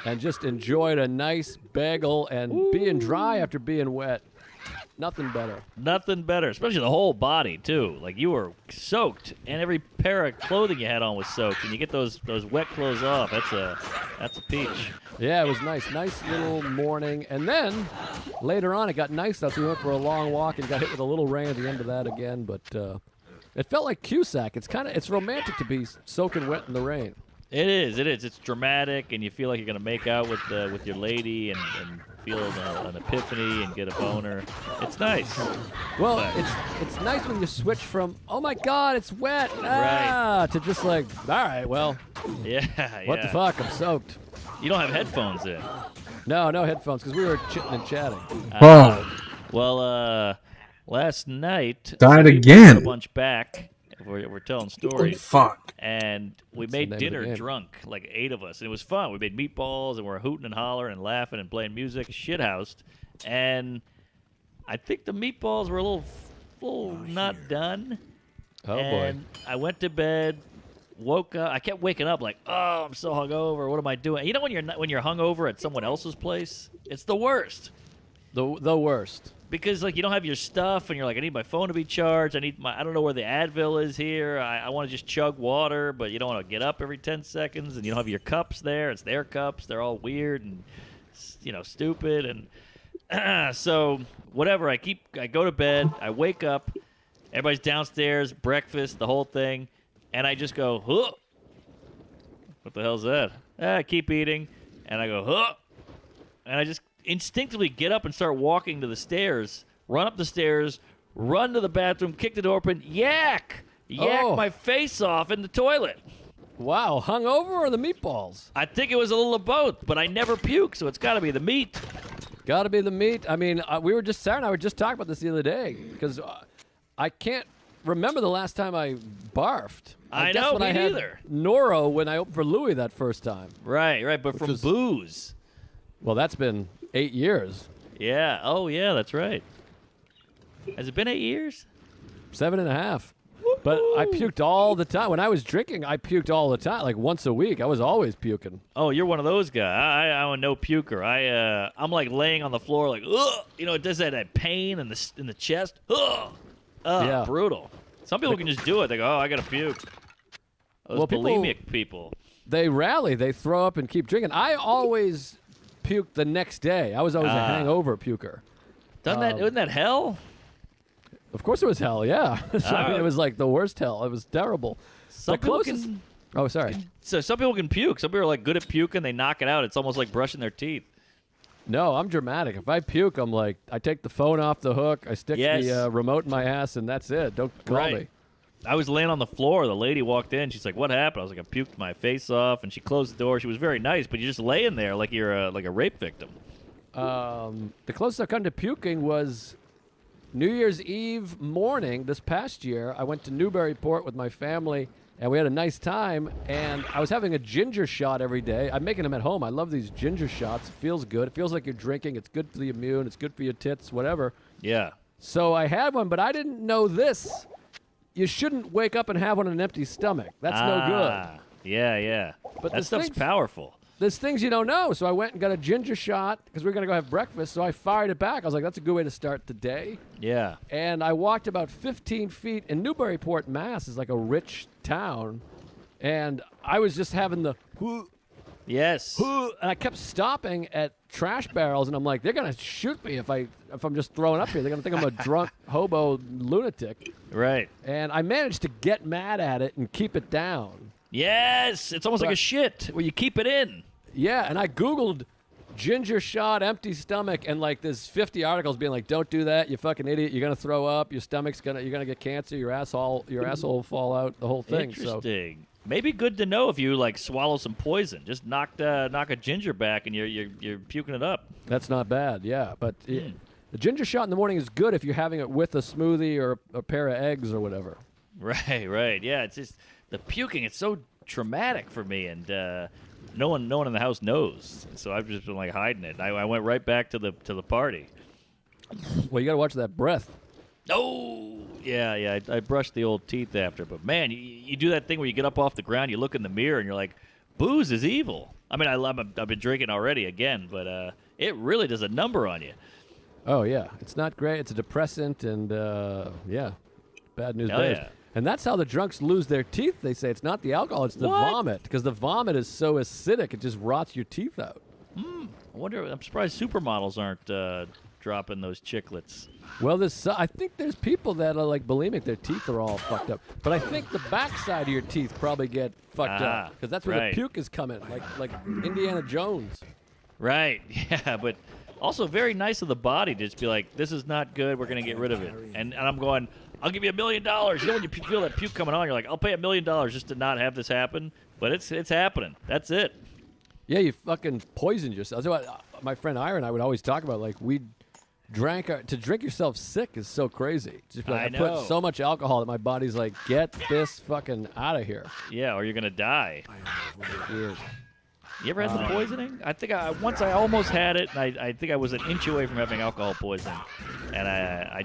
and just enjoyed a nice bagel and being dry after being wet. Nothing better. Nothing better, especially the whole body, too. Like, you were soaked, and every pair of clothing you had on was soaked, and you get those wet clothes off. That's a peach. Yeah, it was nice. Nice little morning. And then, later on, it got nice out, so we went for a long walk and got hit with a little rain at the end of that again, but it felt like Cusack. It's romantic to be soaking wet in the rain. It is. It's dramatic, and you feel like you're going to make out with your lady and feel an epiphany and get a boner. It's nice. Well, it's nice when you switch from, oh, my God, it's wet, to just like, all right, well, what the fuck, I'm soaked. You don't have headphones in. No headphones, because we were chitting and chatting. Well, last night, died we again. put a bunch back. We're telling stories. Fuck. And we made dinner drunk, like 8 of us. And it was fun. We made meatballs, and we're hooting and hollering and laughing and playing music, shithoused. And I think the meatballs were a little not done. Oh, and boy. I went to bed, woke up. I kept waking up like, oh, I'm so hungover. What am I doing? You know when you're hungover at someone else's place? It's the worst. The worst. Because like you don't have your stuff, and you're like, I need my phone to be charged. I don't know where the Advil is here. I want to just chug water, but you don't want to get up every 10 seconds, and you don't have your cups there. It's their cups. They're all weird and stupid, and so whatever. I go to bed. I wake up. Everybody's downstairs, breakfast, the whole thing, and I just go, huh? What the hell's that? I keep eating, and I go, huh? And I just instinctively get up and start walking to the stairs, run up the stairs, run to the bathroom, kick the door open, yak my face off in the toilet. Wow, hungover or the meatballs? I think it was a little of both, but I never puke, so it's got to be the meat. Got to be the meat. I mean, Sarah and I were just talking about this the other day because I can't remember the last time I barfed. I guess know, when me I had neither. Noro when I opened for Louis that first time. Right, but from booze. Well, that's been 8 years. Yeah, oh yeah, that's right. Has it been 8 years? 7.5. But I puked all the time. When I was drinking, I puked all the time, like once a week. I was always puking. Oh, you're one of those guys. I'm a no puker. I'm like laying on the floor, like, ugh. It does that pain in the chest. Ugh. Yeah. Brutal. Some people can just do it. They go, oh, I gotta puke. Those bulimic people. They rally. They throw up and keep drinking. I always puked the next day. I was always a hangover puker. Isn't that hell? Of course it was hell, yeah. I mean, it was like the worst hell. It was terrible. Some people can. Oh, sorry. So some people can puke. Some people are like good at puking. They knock it out. It's almost like brushing their teeth. No, I'm dramatic. If I puke, I'm like, I take the phone off the hook, I stick the remote in my ass, and that's it. Don't call me. I was laying on the floor. The lady walked in. She's like, "What happened?" I was like, "I puked my face off," and she closed the door. She was very nice, but you're just laying there like you're like a rape victim. The closest I've come to puking was New Year's Eve morning this past year. I went to Newburyport with my family, and we had a nice time, and I was having a ginger shot every day. I'm making them at home. I love these ginger shots. It feels good. It feels like you're drinking. It's good for the immune. It's good for your tits, whatever. Yeah. So I had one, but I didn't know this. You shouldn't wake up and have one on an empty stomach. That's no good. Yeah. But that stuff's powerful. There's things you don't know. So I went and got a ginger shot because we were going to go have breakfast. So I fired it back. I was like, that's a good way to start the day. Yeah. And I walked about 15 feet. And Newburyport, Mass. is like a rich town. And I was just having the... Yes. And I kept stopping at trash barrels. And I'm like, they're going to shoot me if I'm just throwing up here. They're going to think I'm a drunk hobo lunatic. Right. And I managed to get mad at it and keep it down. Yes. It's almost like a shit where you keep it in. Yeah, and I Googled ginger shot, empty stomach, and like there's 50 articles being like, don't do that, you fucking idiot, you're gonna throw up, you're gonna get cancer, your asshole will fall out, the whole thing. Interesting. So, maybe good to know if you like swallow some poison. Just knock a ginger back and you're puking it up. That's not bad, yeah. But the ginger shot in the morning is good if you're having it with a smoothie or a pair of eggs or whatever. Right. Yeah, it's just the puking. It's so traumatic for me, and no one in the house knows. So I've just been like hiding it. I went right back to the party. Well, you got to watch that breath. Oh, yeah. I brushed the old teeth after, but man, you do that thing where you get up off the ground, you look in the mirror, and you're like, booze is evil. I mean, I've been drinking already again, but it really does a number on you. Oh yeah, it's not great. It's a depressant, and bad news bears. Yeah. And that's how the drunks lose their teeth, they say. It's not the alcohol, it's the vomit. Because the vomit is so acidic, it just rots your teeth out. I wonder, I'm surprised supermodels aren't dropping those chiclets. Well, I think there's people that are like bulimic, their teeth are all fucked up. But I think the backside of your teeth probably get fucked up. Because that's where the puke is coming, like Indiana Jones. Right, yeah, but also very nice of the body to just be like, this is not good, we're going to get rid of it. And I'm going, I'll give you $1 million. You know when you feel that puke coming on, you're like, I'll pay $1 million just to not have this happen. But it's happening. That's it. Yeah, you fucking poisoned yourself. That's what my friend Ira and I would always talk about. Like, to drink yourself sick is so crazy. Just be like, I put so much alcohol that my body's like, get this fucking out of here. Yeah, or you're going to die. Weird. You ever had the poisoning? I think once I almost had it, and I think I was an inch away from having alcohol poisoning. And I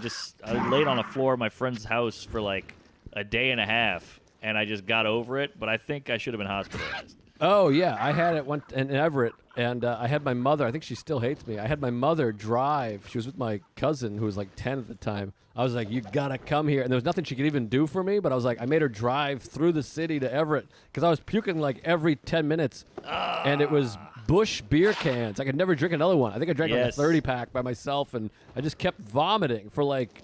laid on the floor of my friend's house for like a day and a half, and I just got over it, but I think I should have been hospitalized. Oh yeah, I had it in Everett, and I had my mother. I think she still hates me. I had my mother drive. She was with my cousin, who was like 10 at the time. I was like, "You gotta come here," and there was nothing she could even do for me. But I was like, I made her drive through the city to Everett because I was puking like every 10 minutes, and it was Busch beer cans. I could never drink another one. I think I drank like a Yes. 30-pack by myself, and I just kept vomiting for like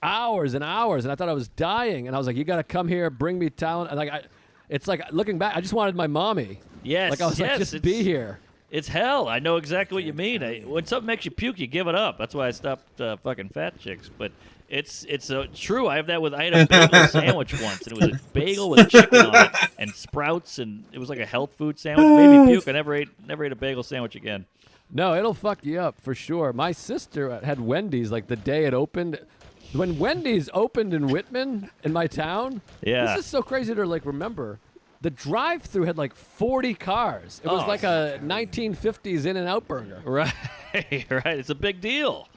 hours and hours, and I thought I was dying. And I was like, "You gotta come here, bring me talent." And like it's like looking back, I just wanted my mommy. Yes, Like I was like, yes, just it's- be here. It's hell. I know exactly what you mean. When something makes you puke, you give it up. That's why I stopped fucking fat chicks. But it's true. I had a bagel sandwich once, and it was a bagel with chicken on it and sprouts, and it was like a health food sandwich. It made me puke. I never ate a bagel sandwich again. No, it'll fuck you up for sure. My sister had Wendy's like the day it opened. When Wendy's opened in Whitman, in my town, Yeah. this is so crazy to like remember. The drive-through had like 40 cars. It was Oh. like a 1950s In-N-Out burger. Right, right. It's a big deal.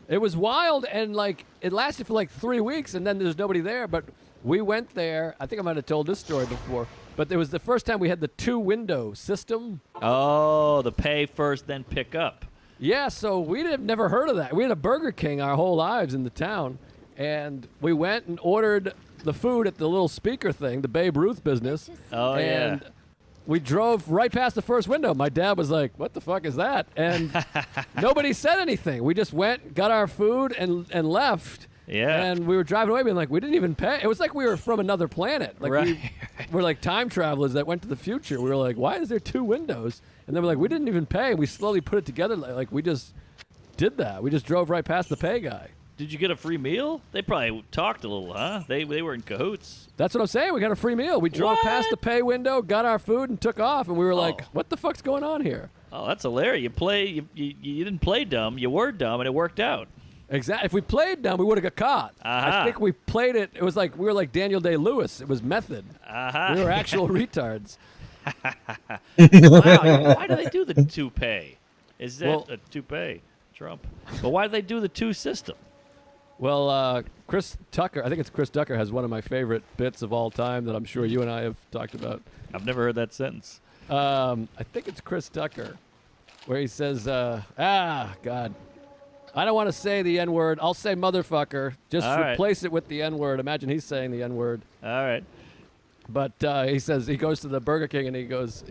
It was wild, and like it lasted for like 3 weeks, and then there's nobody there. But we went there. I think I might have told this story before, but it was the first time we had the 2-window system. Oh, the pay first, then pick up. Yeah, so we had never heard of that. We had a Burger King our whole lives in the town, and we went and ordered the food at the little speaker thing, the Babe Ruth business. Oh, yeah. And we drove right past the first window. My dad was like, "What the fuck is that?" And nobody said anything. We just went, got our food, and left. Yeah. And we were driving away being like, we didn't even pay. It was like we were from another planet. Like Right. we're like time travelers that went to the future. We were like, why is there 2 windows? And then we're like, we didn't even pay. We slowly put it together. Like we just did that. We just drove right past the pay guy. Did you get a free meal? They probably talked a little, huh? They were in cahoots. That's what I'm saying. We got a free meal. We drove What? past the pay window, got our food, and took off. And we were like, Oh. what the fuck's going on here? Oh, that's hilarious. You didn't play dumb. You were dumb, and it worked out. Exactly. If we played dumb, we would have got caught. Uh-huh. I think we played it. It was like we were like Daniel Day-Lewis. It was method. Uh-huh. We were actual retards. Wow. Why do they do the two-pay? Is that Well- a two-pay? Trump. But why do they do the two system? Well, Chris Tucker, I think it's Chris Tucker, has one of my favorite bits of all time that I'm sure you and I have talked about. I've never heard that sentence. I think it's Chris Tucker, where he says, God, I don't want to say the N-word. I'll say motherfucker. Just All right. replace it with the N-word. Imagine he's saying the N-word. All right. But he says, he goes to the Burger King and he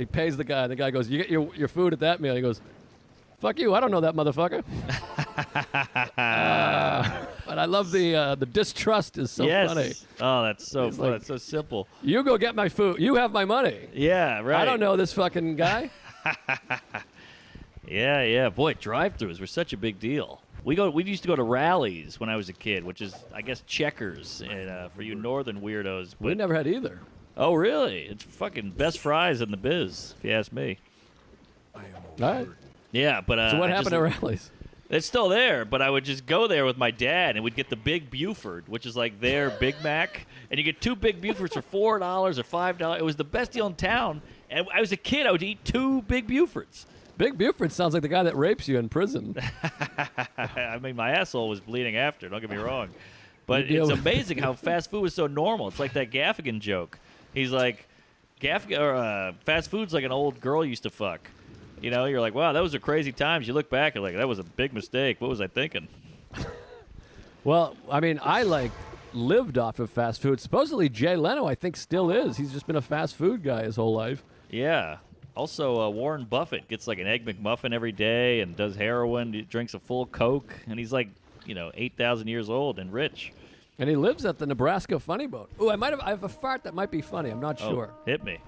pays the guy. And the guy goes, you get your food at that meal. He goes, fuck you. I don't know that motherfucker. But I love the distrust is so yes. funny. Oh, that's so It's fun. like- That's so simple. You go get my food. You have my money. Yeah, right. I don't know this fucking guy. Yeah, yeah. Boy, drive-throughs were such a big deal. We used to go to rallies when I was a kid, which is, I guess, Checkers and, for you northern weirdos. We But, never had either. oh, really? It's fucking best fries in the biz, if you ask me. All right. Yeah, but So what I happened just- at rallies? It's still there, but I would just go there with my dad, and we'd get the Big Buford, which is like their Big Mac, and you get 2 Big Bufords for $4 or $5. It was the best deal in town, and I was a kid. I would eat 2 Big Bufords. Big Buford sounds like the guy that rapes you in prison. I mean, my asshole was bleeding after. Don't get me wrong, but You deal it's with- amazing how fast food is so normal. It's like that Gaffigan joke. He's like, fast food's like an old girl used to fuck. You know, you're like, wow, those are crazy times. You look back and like, that was a big mistake. What was I thinking? Well, I mean, I lived off of fast food. Supposedly Jay Leno, I think, still is. He's just been a fast food guy his whole life. Yeah. Also, Warren Buffett gets like an Egg McMuffin every day and does heroin. He drinks a full Coke, and he's like, 8,000 years old and rich. And he lives at the Nebraska Funny Boat. Ooh, I have a fart that might be funny. I'm not Oh, sure. hit me.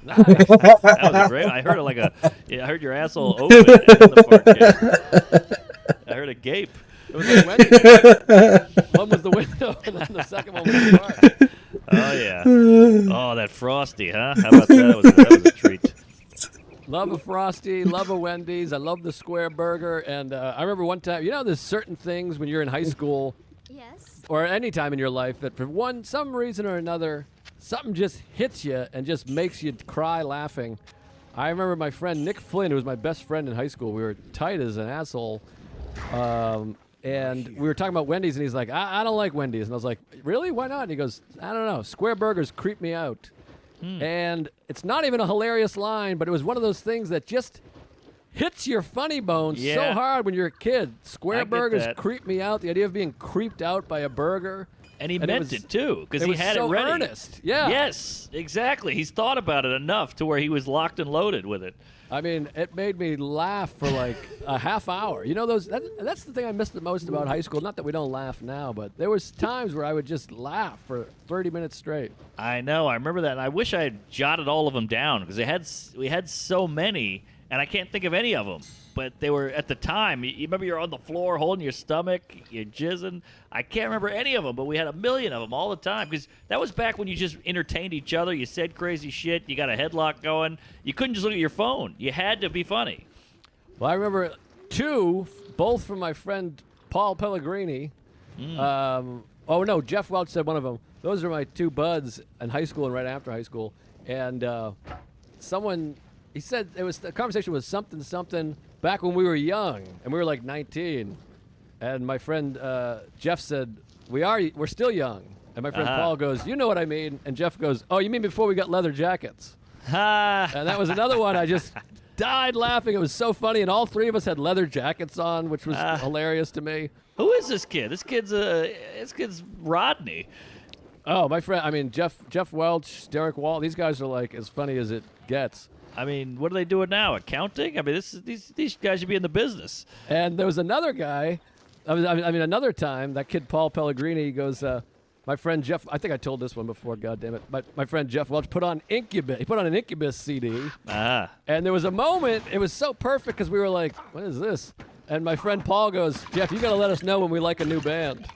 Nice. That was a great. I heard I heard your asshole open and the fart came. I heard a gape. It was like Wendy's. One was the window, and then the second one was the fart. Oh yeah. Oh, that Frosty, huh? How about that? That was a treat. Love a Frosty, love a Wendy's. I love the square burger. And I remember one time, there's certain things when you're in high school Yes. or any time in your life that for some reason or another, something just hits you and just makes you cry laughing. I remember my friend Nick Flynn, who was my best friend in high school. We were tight as an asshole. and we were talking about Wendy's, and he's like, I don't like Wendy's. And I was like, really? Why not? And he goes, I don't know. Square burgers creep me out. And it's not even a hilarious line, but it was one of those things that just hits your funny bone so hard when you're a kid. Square burgers creep me out. The idea of being creeped out by a burger. And he meant it too, because he had so it ready. Earnest. Yeah. Yes, exactly. He's thought about it enough to where he was locked and loaded with it. I mean, it made me laugh for like a half hour. You know, that's the thing I missed the most about high school. Not that we don't laugh now, but there was times where I would just laugh for 30 minutes straight. I know. I remember that, and I wish I had jotted all of them down because we had so many, and I can't think of any of them. But they were at the time. You remember you're on the floor holding your stomach, you're jizzing. I can't remember any of them, but we had a million of them all the time because that was back when you just entertained each other. You said crazy shit. You got a headlock going. You couldn't just look at your phone. You had to be funny. Well, I remember two, both from my friend Paul Pellegrini. Oh, no, Jeff Welch said one of them. Those are my two buds in high school and right after high school. And someone, he said the conversation was something back when we were young, and we were like 19. And my friend Jeff said, we're still young. And my friend Paul goes, you know what I mean? And Jeff goes, oh, you mean before we got leather jackets? And that was another one. I just died laughing. It was so funny. And all three of us had leather jackets on, which was hilarious to me. Who is this kid? This kid's Rodney. Oh, my friend. I mean, Jeff Welch, Derek Wall. These guys are like as funny as it gets. I mean, what are they doing now? Accounting? I mean, these guys should be in the business. And there was another guy. I mean, another time, that kid Paul Pellegrini goes, my friend Jeff, I think I told this one before, God damn it. My friend Jeff Welch put on Incubus. He put on an Incubus CD. And there was a moment, it was so perfect because we were like, what is this? And my friend Paul goes, Jeff, you got to let us know when we like a new band.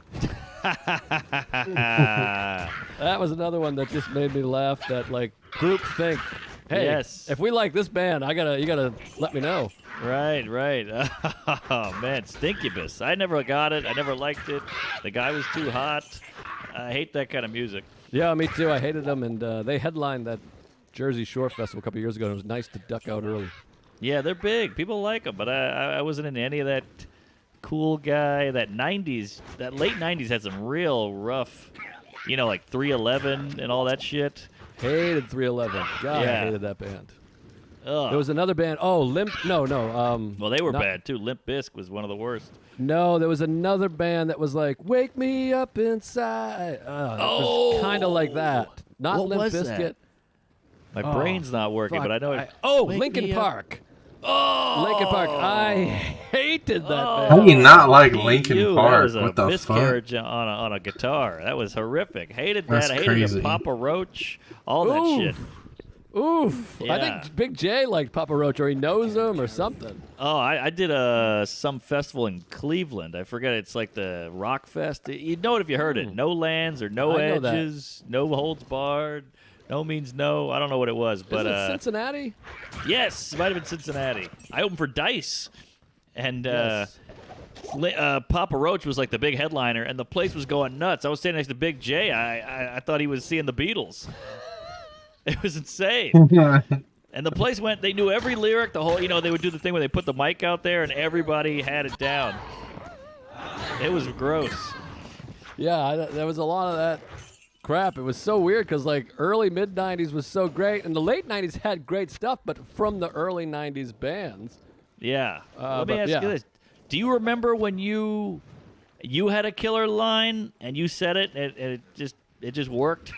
That was another one that just made me laugh, that like group think. Hey, if we like this band, you gotta let me know. Right. Oh, man, Stinkubus. I never got it. I never liked it. The guy was too hot. I hate that kind of music. Yeah, me too. I hated them, and they headlined that Jersey Shore Festival a couple years ago, and it was nice to duck out early. Yeah, they're big. People like them, but I wasn't into any of that cool guy. That late 90s had some real rough, like 311 and all that shit. Hated 311. God, Yeah. I hated that band. Ugh. There was another band. Oh, No. Well, they were bad, too. Limp Bizkit was one of the worst. No, there was another band that was like, "Wake me up inside." It was kind of like that. Not What Limp was Bizkit. that? My brain's not working, but I know it. Wake Linkin me up. Park. Oh, Linkin Park. I hated that band. How do you not like Linkin Park? That was a What the fuck? miscarriage on a guitar. That was horrific. Hated that. That's I hated crazy. Papa Roach. All that shit. Oof. Yeah. I think Big J liked Papa Roach, or he knows him or something. Oh, I did some festival in Cleveland. I forget. It's like the Rock Fest. You'd know it if you heard it. No lands or no I know that. edges. No holds barred. No means no. I don't know what it was, but Is it Cincinnati? yes, it might have been Cincinnati. I opened for Dice, and Yes. Papa Roach was like the big headliner, and the place was going nuts. I was standing next to Big J. I thought he was seeing the Beatles. It was insane. And the place went, they knew every lyric, the whole, they would do the thing where they put the mic out there and everybody had it down. It was gross. Yeah, there was a lot of that crap. It was so weird because like early mid-90s was so great, and the late 90s had great stuff, but from the early 90s bands. Yeah. Let me but ask yeah. you this. Do you remember when you had a killer line and you said it and it just worked?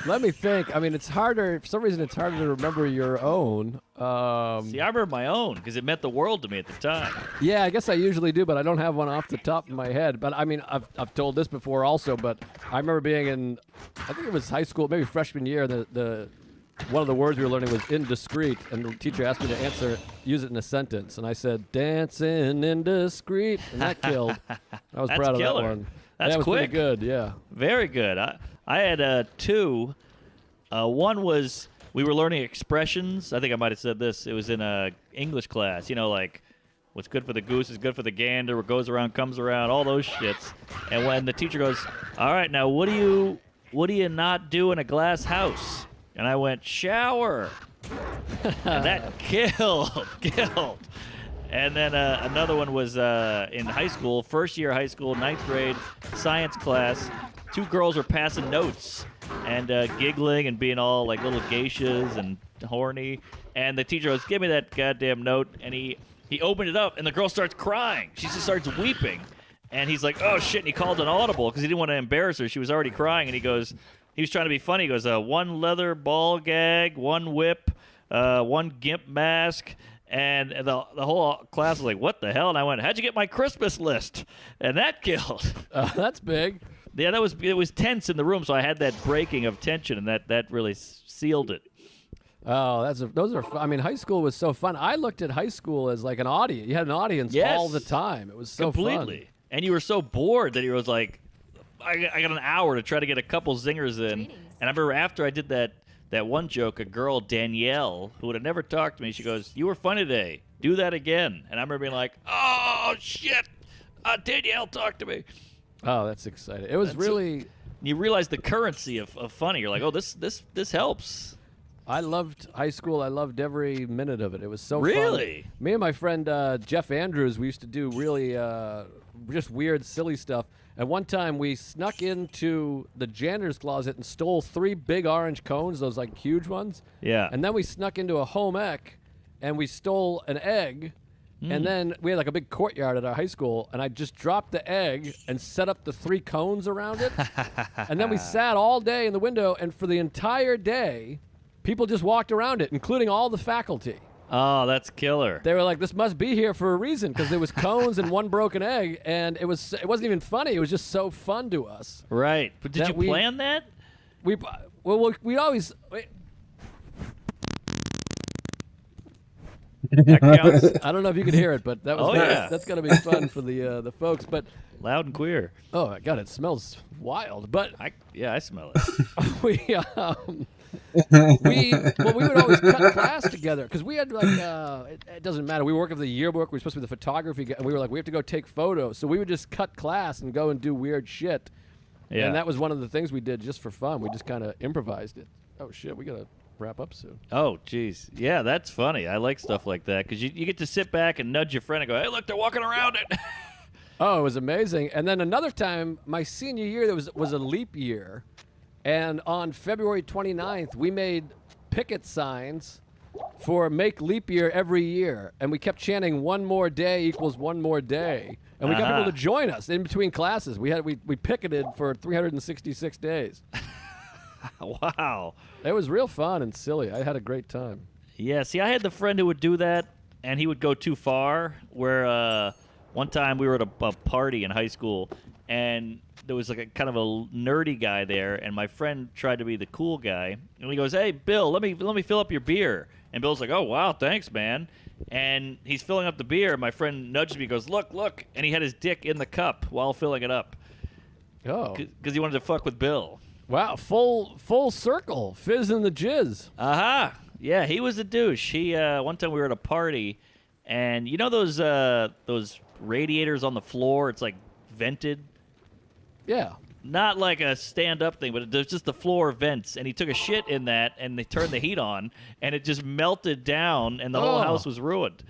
Let me think. I mean, it's harder. For some reason, it's harder to remember your own. See, I remember my own because it meant the world to me at the time. Yeah, I guess I usually do, but I don't have one off the top of my head. But I mean, I've told this before also, but I remember being in, I think it was high school, maybe freshman year. The one of the words we were learning was indiscreet, and the teacher asked me to use it in a sentence, and I said dancing indiscreet, and that killed. I was That's proud of killer. that one. That's that was quick. pretty good. Yeah. Very good. I had two. One was we were learning expressions. I think I might have said this. It was in a English class. Like what's good for the goose is good for the gander. What goes around comes around. All those shits. And when the teacher goes, "All right, now what do you not do in a glass house?" And I went, "Shower." And that killed. And then another one was in high school, first year of high school, 9th grade, science class. 2 girls were passing notes and giggling and being all like little geishas and horny. And the teacher goes, "Give me that goddamn note." And he opened it up, and the girl starts crying. She just starts weeping. And he's like, "Oh, shit." And he called an audible because he didn't want to embarrass her. She was already crying. And he was trying to be funny. He goes, 1 leather ball gag, 1 whip, 1 gimp mask. And the whole class was like, "What the hell?" And I went, "How'd you get my Christmas list?" And that killed. That's big. Yeah, it was tense in the room, so I had that breaking of tension, and that really sealed it. Oh, those are. I mean, high school was so fun. I looked at high school as like an audience. You had an audience Yes. all the time. It was so Completely. fun. And you were so bored that you was like, I got an hour to try to get a couple zingers in. And I remember after I did that one joke, a girl, Danielle, who would have never talked to me, she goes, "You were funny today. Do that again." And I remember being like, "Oh, shit. Danielle, talk to me." Oh, that's exciting. It was really. You realize the currency of funny. You're like, "Oh, this helps." I loved high school. I loved every minute of it. It was so Really? fun. Me and my friend Jeff Andrews, we used to do really just weird, silly stuff. And one time we snuck into the janitor's closet and stole 3 big orange cones, those like huge ones. Yeah. And then we snuck into a home ec and we stole an egg. And then we had like a big courtyard at our high school, and I just dropped the egg and set up the 3 cones around it. And then we sat all day in the window, and for the entire day, people just walked around it, including all the faculty. Oh, that's killer. They were like, "This must be here for a reason," because there was cones and 1 broken egg, and it wasn't even funny. It was just so fun to us. Right. But did That you we- plan that? We always. That counts. I don't know if you could hear it, but that was Oh, yeah. that's gonna be fun for the folks. But Loud and queer. oh my god, it smells wild. But I smell it. we we would always cut class together because we had like it doesn't matter. We work with the yearbook. We were supposed to be the photography guy, and we were like, we have to go take photos. So we would just cut class and go and do weird shit. Yeah. And that was one of the things we did just for fun. We just kind of improvised it. Oh shit, we gotta wrap up soon. Oh, jeez. Yeah, that's funny. I like stuff like that because you get to sit back and nudge your friend and go, "Hey, look, they're walking around it." Oh, it was amazing. And then another time, my senior year, there was a leap year. And on February 29th, we made picket signs for make leap year every year. And we kept chanting 1 more day equals 1 more day. And we got people to join us in between classes. We picketed for 366 days. Wow. It was real fun and silly. I had a great time. Yeah, see, I had the friend who would do that, and he would go too far, where one time we were at a party in high school, and there was like a kind of a nerdy guy there, and my friend tried to be the cool guy, and he goes, "Hey, Bill, let me fill up your beer." And Bill's like, "Oh, wow, thanks, man." And he's filling up the beer, and my friend nudged me, goes, "Look," and he had his dick in the cup while filling it up, Oh. because he wanted to fuck with Bill. Wow, full circle. Fizz in the jizz. Aha! Yeah, he was a douche. He one time we were at a party, and you know those radiators on the floor? It's like vented, Yeah. not like a stand-up thing, but there's just the floor vents. And he took a shit in that, and they turned the heat on, and it just melted down, and the whole Oh. house was ruined.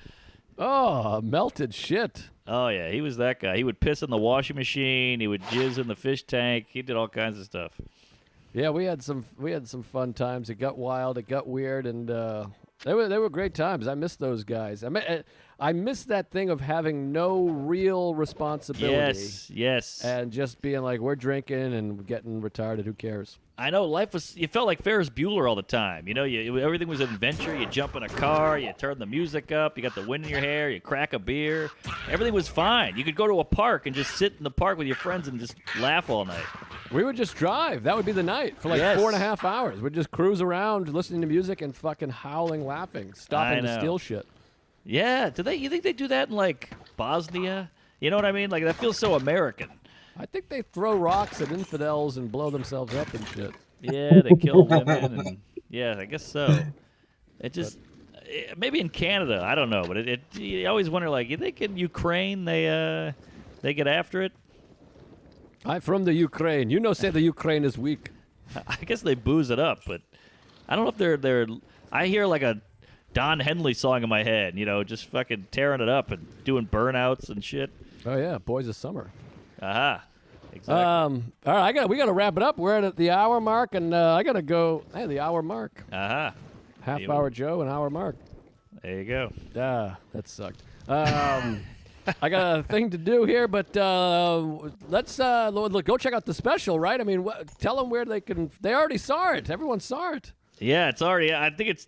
Oh, melted shit. Oh yeah, he was that guy. He would piss in the washing machine. He would jizz in the fish tank. He did all kinds of stuff. Yeah, we had some fun times. It got wild, it got weird, and they were great times. I miss those guys. I miss that thing of having no real responsibility. Yes. And just being like, we're drinking and getting retarded. Who cares? I know life was. You felt like Ferris Bueller all the time. You know, everything was an adventure. You jump in a car, you turn the music up, you got the wind in your hair, you crack a beer. Everything was fine. You could go to a park and just sit in the park with your friends and just laugh all night. We would just drive. That would be the night for like Yes. 4.5 hours. We'd just cruise around, listening to music and fucking howling, laughing, stopping I to know. steal shit. Yeah, you think they do that in like Bosnia? You know what I mean? Like that feels so American. I think they throw rocks at infidels and blow themselves up and shit. Yeah, they kill women, and yeah, I guess so. It just maybe in Canada, I don't know, but you always wonder, like, you think in Ukraine they get after it? I'm from the Ukraine. You know, say the Ukraine is weak. I guess they booze it up, but I don't know if they're. I hear like a Don Henley song in my head. You know, just fucking tearing it up and doing burnouts and shit. Oh yeah, Boys of Summer. Aha. Exactly. All right, we gotta wrap it up. We're at the hour mark, and I gotta go. Hey, the hour mark. Aha. Half hour Joe, an hour mark. There you go. That sucked. I got a thing to do here, but let's go check out the special, right? I mean, tell them where they can. They already saw it. Everyone saw it. Yeah, it's already. I think it's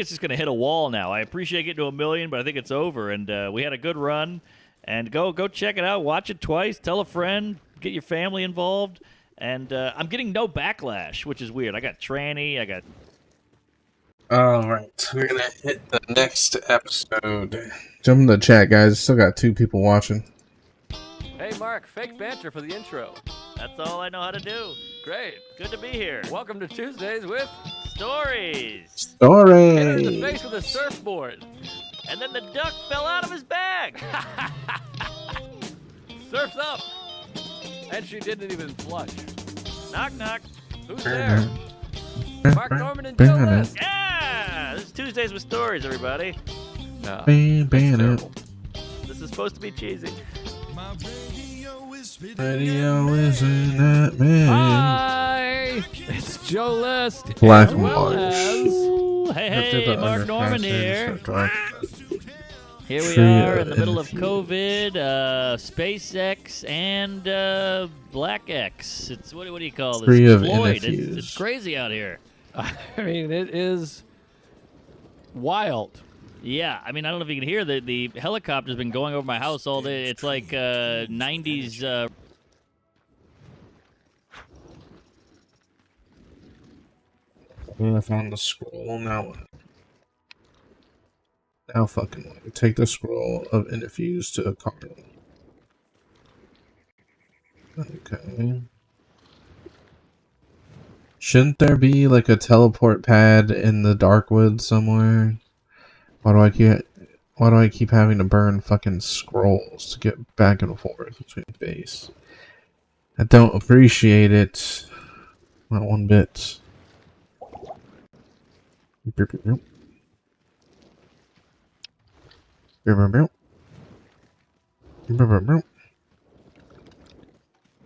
just gonna hit a wall now. I appreciate getting to 1 million, but I think it's over. And we had a good run. And go check it out. Watch it twice. Tell a friend. Get your family involved. And I'm getting no backlash, which is weird. I got tranny. I got. All right, we're gonna hit the next episode. Jump in the chat, guys. Still got 2 people watching. Hey, Mark, fake banter for the intro. That's all I know how to do. Great. Good to be here. Welcome to Tuesdays with Stories. Hit her in the Story. face with a surfboard. And then the duck fell out of his bag. Surf's up. And she didn't even flush. Knock, knock. Who's there? Mark Norman and Joe List. Yeah! This is Tuesdays with Stories, everybody. Terrible. This is supposed to be cheesy. Radio isn't that man. Hi! It's Joe List. Black as well March. as- Ooh, hey, Mark Norman here. Here we Tree are of in the middle of interviews. COVID, SpaceX, and Black X. It's what do you call this? Tree of Floyd. interviews. It's crazy out here. I mean, it is wild. Yeah, I mean, I don't know if you can hear the helicopter's been going over my house all day. It's like 90s. I found the scroll. Now what? Now fucking what? Take the scroll of interviews to a card. Okay. Shouldn't there be like a teleport pad in the dark woods somewhere? Why do I keep having to burn fucking scrolls to get back and forth between base? I don't appreciate it. Not one bit.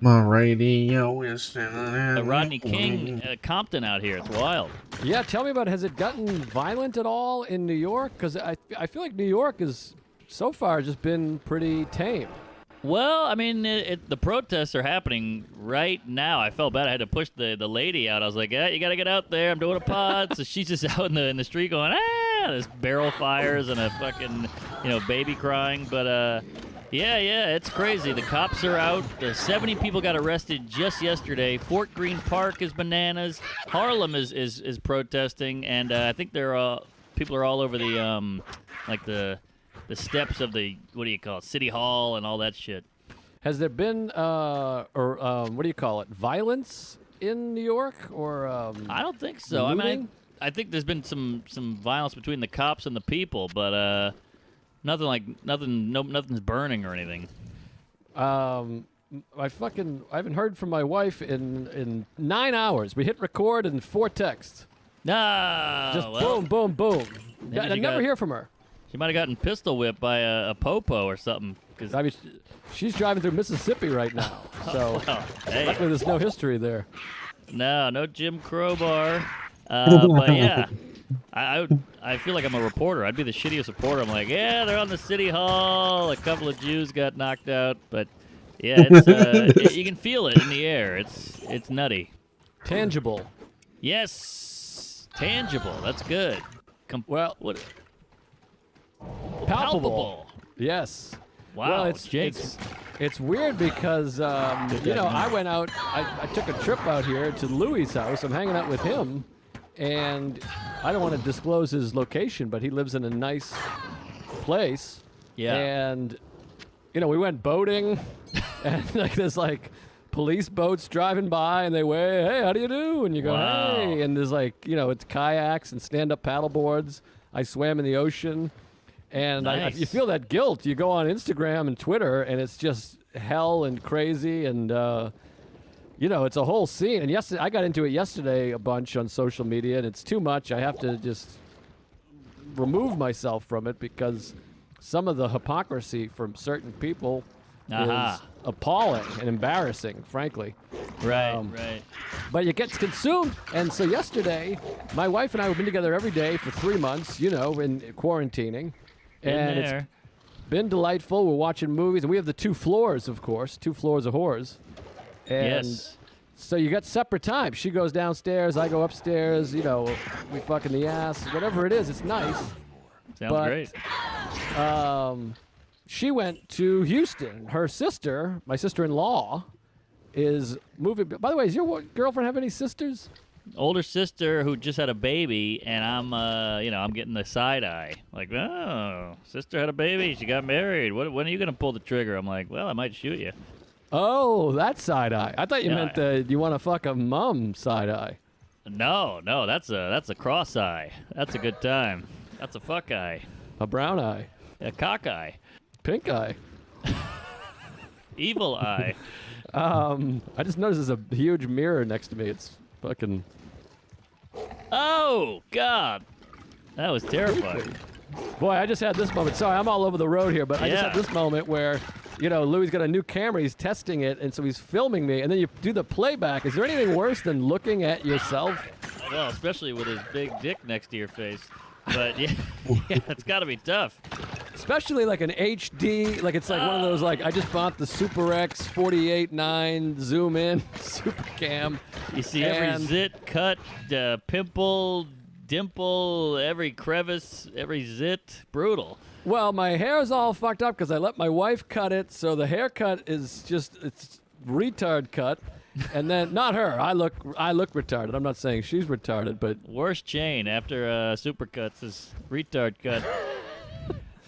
My radio is Rodney King, Compton out here. It's wild. Yeah, tell me about it. Has it gotten violent at all in New York? Because I feel like New York has so far just been pretty tame. Well, I mean, the protests are happening right now. I felt bad. I had to push the lady out. I was like, yeah, you got to get out there. I'm doing a pod. So she's just out in the street going, ah, there's barrel fires and a fucking, baby crying. But, yeah, it's crazy. The cops are out. 70 people got arrested just yesterday. Fort Greene Park is bananas. Harlem is protesting. And I think people are all over the steps of the, what do you call it, City Hall and all that shit. Has there been, what do you call it, violence in New York? Or I don't think so. I mean, looting? I think there's been some violence between the cops and the people, but nothing's burning or anything. I haven't heard from my wife in 9 hours. We hit record and 4 texts. No, Just well, boom, boom, boom. maybe I she never got- hear from her. She might have gotten pistol whipped by a popo or something. 'Cause, I mean, she's driving through Mississippi right now. So well, hey, luckily there's no history there. no Jim Crowbar. But yeah, I feel like I'm a reporter. I'd be the shittiest reporter. I'm like, yeah, they're on the City Hall. A couple of Jews got knocked out, but yeah, it's you can feel it in the air. It's nutty. Tangible. Yes, tangible. That's good. Well, What? palpable. Yes. Wow, Well, it's weird because I went out. I took a trip out here to Louie's house. I'm hanging out with him, and I don't want to disclose his location, but he lives in a nice place. Yeah. And we went boating, and there's police boats driving by, and they wave, "Hey, how do you do?" And you go, Wow. "Hey," and there's it's kayaks and stand-up paddle boards. I swam in the ocean. And Nice. you feel that guilt. You go on Instagram and Twitter, and it's just hell and crazy, and it's a whole scene. And yesterday, I got into it yesterday a bunch on social media, and it's too much. I have to just remove myself from it because some of the hypocrisy from certain people Aha. is appalling and embarrassing, frankly. Right, Um, right. But it gets consumed. And so yesterday, my wife and I have been together every day for 3 months, in quarantining. And In it's there. been delightful. We're watching movies. And we have the 2 floors, of course, 2 floors of whores. And Yes. so you got separate time. She goes downstairs, I go upstairs, we fuck in the ass, whatever it is, it's nice. Sounds but- great. She went to Houston. Her sister, my sister-in-law, is moving. By the way, does your girlfriend have any sisters? Older sister who just had a baby, and I'm getting the side eye. Like, oh, sister had a baby. She got married. When are you gonna pull the trigger? I'm like, well, I might shoot you. Oh, that side eye. I thought you Yeah. meant you want to fuck a mum side eye. No, that's a cross eye. That's a good time. That's a fuck eye. A brown eye. A cock eye. Pink eye. Evil eye. I just noticed there's a huge mirror next to me. It's fucking... Oh God, that was terrifying. Boy, I just had this moment. Sorry, I'm all over the road here, but I just Yeah. had this moment where, Louis got a new camera. He's testing it, and so he's filming me. And then you do the playback. Is there anything worse than looking at yourself? Well, especially with his big dick next to your face. But yeah, it's got to be tough. Especially like an HD, like it's like one of those, like, I just bought the Super X 48.9 zoom in super cam. You see every And- zit, cut, pimple, dimple, every crevice, every zit. Brutal. Well, my hair's all fucked up because I let my wife cut it, so the haircut is it's retard cut. And then, not her, I look retarded. I'm not saying she's retarded, but Worst chain after Supercuts is retard cut.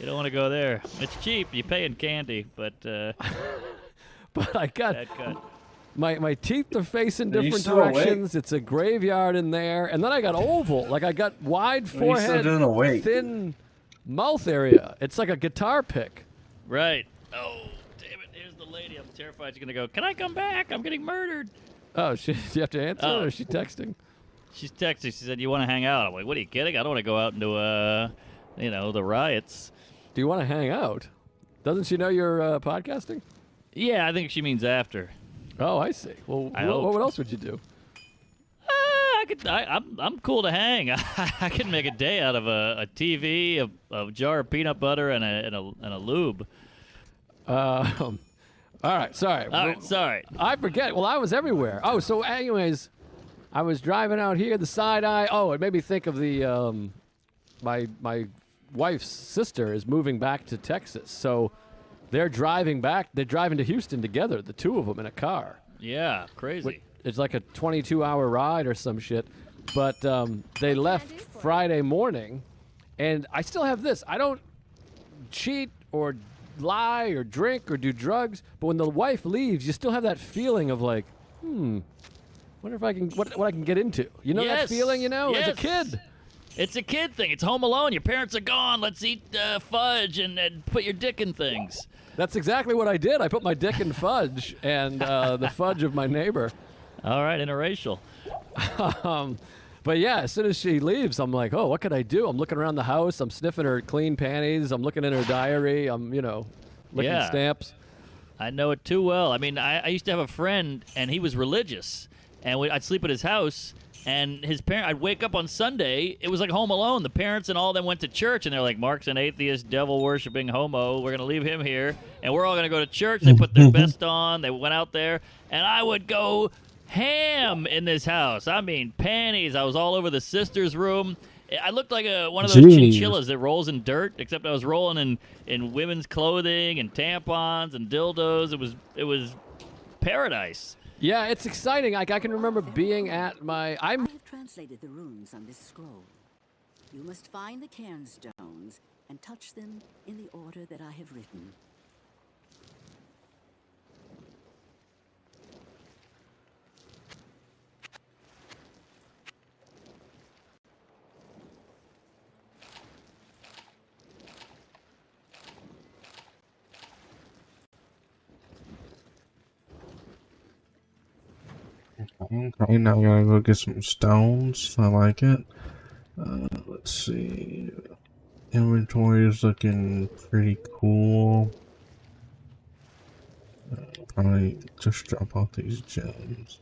You don't want to go there. It's cheap. You pay in candy, but I got bad cut. my teeth are facing Are you different still awake? directions. It's a graveyard in there. And then I got oval. Like I got wide Are you still forehead, doing awake? thin mouth area. It's like a guitar pick. Right. Oh, damn it. Here's the lady. I'm terrified she's going to go, can I come back? I'm getting murdered. Oh, do you have to answer Oh. it, or is she texting? She's texting. She said, you want to hang out? I'm like, what are you kidding? I don't want to go out into, the riots. Do you want to hang out? Doesn't she know you're podcasting? Yeah, I think she means after. Oh, I see. Well, I hope. what else would you do? I'm cool to hang. I can make a day out of a TV, a jar of peanut butter, and a lube. All right, sorry. All right, sorry. I forget. Well, I was everywhere. Oh, so anyways, I was driving out here, the side eye. Oh, it made me think of the my wife's sister is moving back to Texas, so they're driving back. They're driving to Houston together, the two of them in a car. Yeah, crazy. It's like a 22-hour ride or some shit. But they left Friday morning, and I still have this. I don't cheat or lie or drink or do drugs, but when the wife leaves, you still have that feeling of like, wonder if I can what I can get into. You know that Yes, feeling, as a yes. kid. It's a kid thing. It's Home Alone. Your parents are gone. Let's eat fudge and put your dick in things. That's exactly what I did. I put my dick in fudge and the fudge of my neighbor. All right, interracial. But yeah, as soon as she leaves, I'm like, oh, what could I do? I'm looking around the house. I'm sniffing her clean panties. I'm looking in her diary. I'm, licking Yeah. stamps. I know it too well. I mean, I used to have a friend, and he was religious, and I'd sleep at his house, and his parent. I'd wake up on Sunday. It was like Home Alone. The parents and all of them went to church, and they're like, "Mark's an atheist, devil-worshipping homo. We're gonna leave him here, and we're all gonna go to church." They put their best on. They went out there, and I would go ham in this house. I mean, panties. I was all over the sister's room. I looked like one of those Jeez. chinchillas that rolls in dirt, except I was rolling in women's clothing and tampons and dildos. It was paradise. Yeah, it's exciting. I can remember being at my. I have translated the runes on this scroll. You must find the cairn stones and touch them in the order that I have written. Okay, now I gotta go get some stones. I like it. Let's see. inventory is looking pretty cool. Probably just drop off these gems.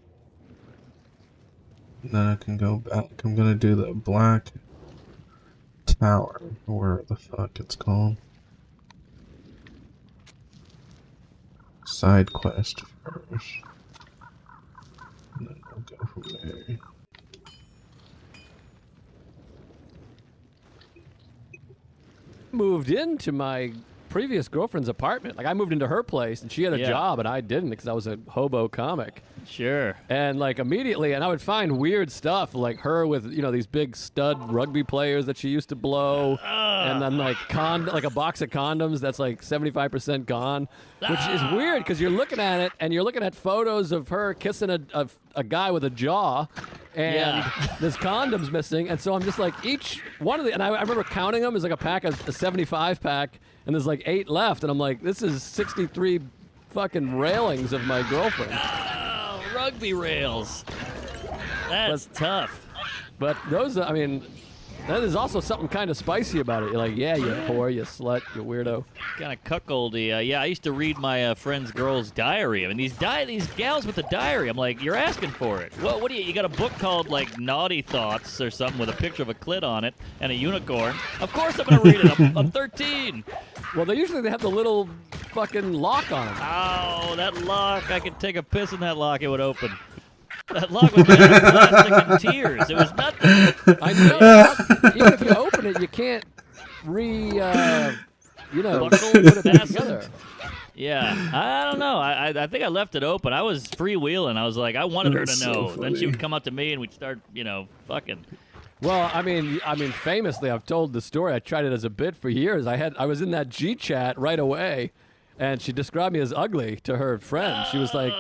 Then I can go back. I'm gonna do the black tower, or the fuck it's called. Side quest first. And then we'll go from there. Moved into my previous girlfriend's apartment. Like, I moved into her place, and she had a Yeah. job, and I didn't because I was a hobo comic. Sure. And like immediately, and I would find weird stuff, like her with these big stud rugby players that she used to blow, and then like like a box of condoms that's like 75% gone, which is weird because you're looking at it and you're looking at photos of her kissing a guy with a jaw, and there's condoms missing, and so I'm just like each one of and I remember counting them as like a pack of a 75 pack, and there's like 8 left, and I'm like, this is 63 fucking railings of my girlfriend. Rugby rails. That's tough. But those, I mean, there's also something kind of spicy about it. You're like, yeah, you whore, you slut, you weirdo. Kind of cuckoldy. Yeah, I used to read my friend's girl's diary. I mean, these gals with the diary, I'm like, you're asking for it. Well, what do you got a book called, like, Naughty Thoughts or something with a picture of a clit on it and a unicorn. Of course I'm going to read it. I'm 13. Well, they have the little fucking lock on them. Oh, that lock. I could take a piss in that lock. It would open. That lock was made of plastic and tears. It was nothing. I know. Even if you open it, you can't Buckle put it back fasten. together. Yeah, I don't know. I think I left it open. I was freewheeling. I was like, I wanted her to That's know. so Then she funny. would come up to me and we'd start, fucking. Well, I mean, famously, I've told the story. I tried it as a bit for years. I was in that G chat right away, and she described me as ugly to her friend. She was like,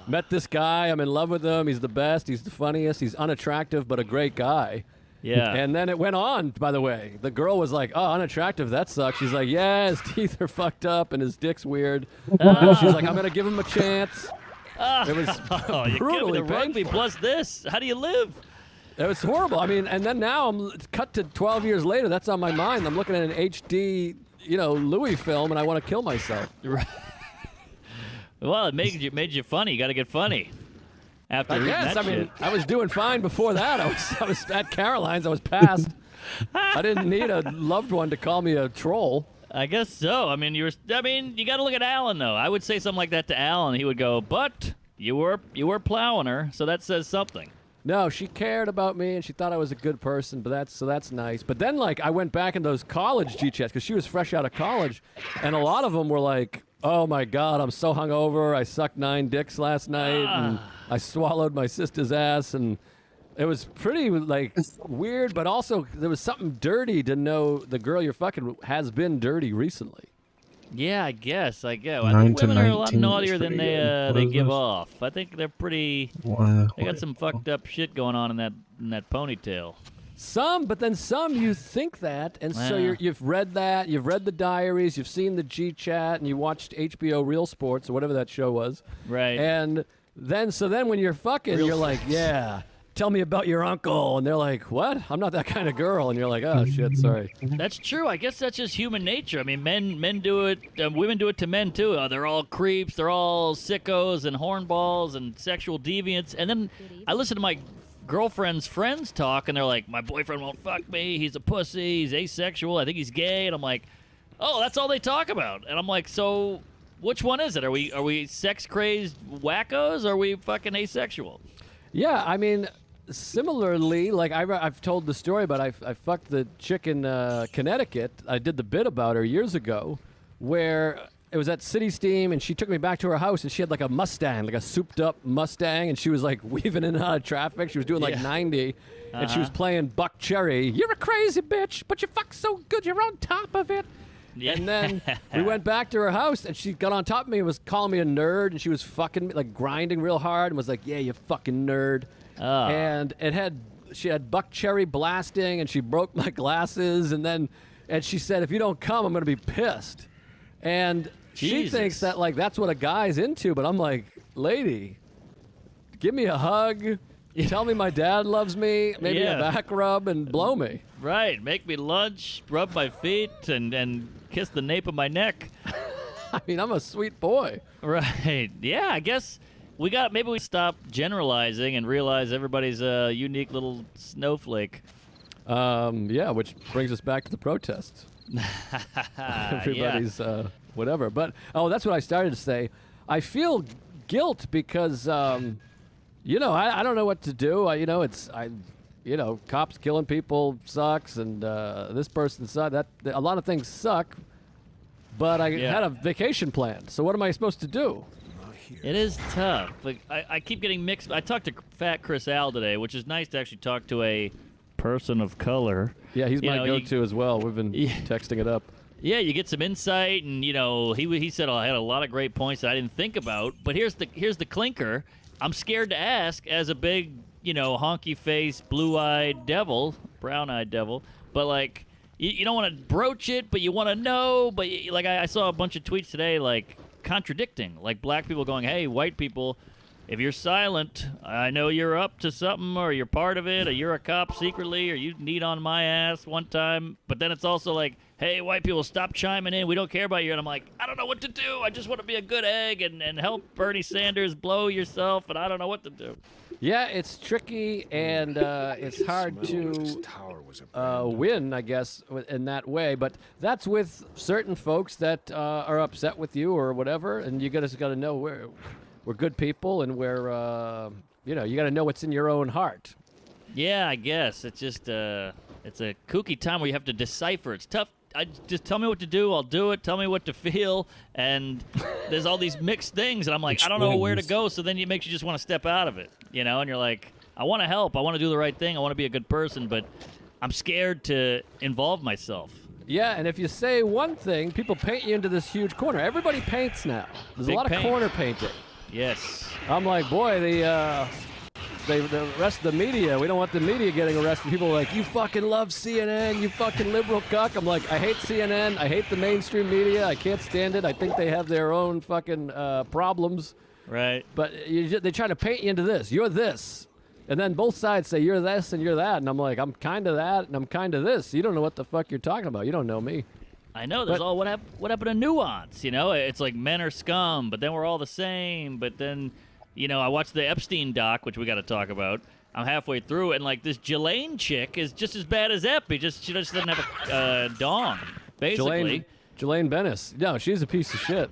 met this guy. I'm in love with him. He's the best. He's the funniest. He's unattractive, but a great guy. Yeah. And then it went on, by the way. The girl was like, oh, unattractive, that sucks. She's like, yeah, his teeth are fucked up and his dick's weird. And she's like, I'm going to give him a chance. It was Oh, you give me brutally the rugby painful. plus this. How do you live? It was horrible. I mean, and then now I'm cut to 12 years later. That's on my mind. I'm looking at an HD, Louis film, and I want to kill myself. Well, it made you funny. You got to get funny. After reading Yes, that I mean, shit. I was doing fine before that. I was at Caroline's. I was passed. I didn't need a loved one to call me a troll. I guess so. I mean, you got to look at Alan though. I would say something like that to Alan. He would go, "But you were plowing her, so that says something." No, she cared about me and she thought I was a good person, but that's nice. But then, like, I went back in those college G chats because she was fresh out of college, and a lot of them were like, "Oh my God, I'm so hungover. I sucked 9 dicks last night, and I swallowed my sister's ass," and it was pretty like weird. But also, there was something dirty to know the girl you're fucking has been dirty recently. Yeah, I guess. I 9 think to women are a lot 19 is naughtier than pretty good. What they is give this? off. I think they're pretty. They got some fucked up shit going on in that ponytail. Some, but then some you think that, and so Yeah. you've read that, you've read the diaries, you've seen the G chat, and you watched HBO Real Sports or whatever that show was. Right. And then when you're fucking, you're like, yeah, tell me about your uncle, and they're like, what? I'm not that kind of girl, and you're like, oh shit, sorry. That's true. I guess that's just human nature. I mean, men do it. Women do it to men too. They're all creeps. They're all sickos and hornballs and sexual deviants. And then I listen to my girlfriend's friends talk, and they're like, "My boyfriend won't fuck me. He's a pussy. He's asexual. I think he's gay." And I'm like, "Oh, that's all they talk about." And I'm like, "So, which one is it? Are we sex crazed wackos? Or are we fucking asexual?" Yeah, I mean, similarly, like I've told the story, but I fucked the chick in Connecticut. I did the bit about her years ago, where it was at City Steam, and she took me back to her house, and she had like a Mustang, like a souped-up Mustang, and she was like weaving in and out of traffic. She was doing like Yeah. 90, and she was playing Buck Cherry. You're a crazy bitch, but you fuck so good, you're on top of it. Yeah. And then we went back to her house, and she got on top of me and was calling me a nerd, and she was fucking me, like grinding real hard, and was like, "Yeah, you fucking nerd." Oh. And she had Buck Cherry blasting, and she broke my glasses, and she said, "If you don't come, I'm gonna be pissed." And she Jesus. thinks that like that's what a guy's into, but I'm like, lady, give me a hug, Tell me my dad loves me, maybe Yeah. a back rub, and blow me. Right. Make me lunch, rub my feet, and kiss the nape of my neck. I mean, I'm a sweet boy. Right. Yeah, I guess maybe we stop generalizing and realize everybody's a unique little snowflake. Yeah, which brings us back to the protests. Everybody's whatever. But, that's what I started to say. I feel guilt because, I don't know what to do. Cops killing people sucks, and this person sucks. A lot of things suck, but I had a vacation planned. So what am I supposed to do? It is tough. Like I keep getting mixed. I talked to Fat Chris Al today, which is nice to actually talk to a person of color. Yeah, he's my go-to as well. We've been texting it up. Yeah, you get some insight, and he said I had a lot of great points that I didn't think about. But here's the clinker. I'm scared to ask as a big honky face, blue-eyed devil, brown-eyed devil. But like you don't want to broach it, but you want to know. But I saw a bunch of tweets today like contradicting, like black people going, "Hey, white people, if you're silent, I know you're up to something, or you're part of it, or you're a cop secretly, or you need on my ass one time." But then it's also like, "Hey, white people, stop chiming in. We don't care about you." And I'm like, I don't know what to do. I just want to be a good egg and help Bernie Sanders blow yourself, and I don't know what to do. Yeah, it's tricky, and it's hard to win, I guess, in that way. But that's with certain folks that are upset with you or whatever, and you just got to know we're good people, and we're you got to know what's in your own heart. Yeah, I guess it's just it's a kooky time where you have to decipher. It's tough. Just tell me what to do, I'll do it. Tell me what to feel, and there's all these mixed things, and I'm like, I don't know where to go. So then it makes you just want to step out of it, and you're like, I want to help, I want to do the right thing, I want to be a good person, but I'm scared to involve myself. Yeah, and if you say one thing, people paint you into this huge corner. Everybody paints now. There's Big a lot paint. of corner painting. Yes. I'm like, boy, the rest of the media, we don't want the media getting arrested. People are like, you fucking love CNN, you fucking liberal cuck. I'm like, I hate CNN, I hate the mainstream media, I can't stand it. I think they have their own fucking problems. Right. But they try to paint you into this. You're this. And then both sides say you're this and you're that. And I'm like, I'm kind of that and I'm kind of this. You don't know what the fuck you're talking about. You don't know me. I know. There's all what happened to nuance. It's like men are scum, but then we're all the same. But then, I watched the Epstein doc, which we got to talk about. I'm halfway through it, and like this Jelaine chick is just as bad as Ep. She just doesn't have a dong, basically. Jelaine Bennis. No, she's a piece of shit.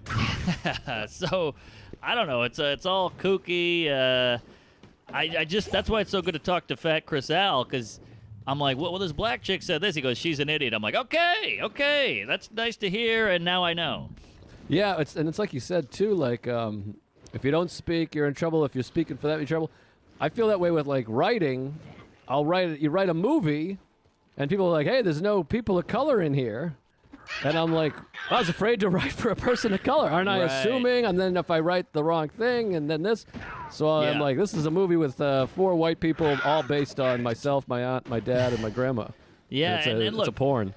So, I don't know. It's all kooky. That's why it's so good to talk to Fat Chris Al, because I'm like, well, this black chick said this. He goes, she's an idiot. I'm like, okay, that's nice to hear, and now I know. Yeah, it's like you said too. Like, if you don't speak, you're in trouble. If you're speaking for that, you're in trouble. I feel that way with like writing. You write a movie, and people are like, hey, there's no people of color in here. And I'm like, I was afraid to write for a person of color. Aren't I assuming? And then if I write the wrong thing, and then this. So I'm like, this is a movie with 4 white people, all based on myself, my aunt, my dad, and my grandma. Yeah, and look, it's a porn.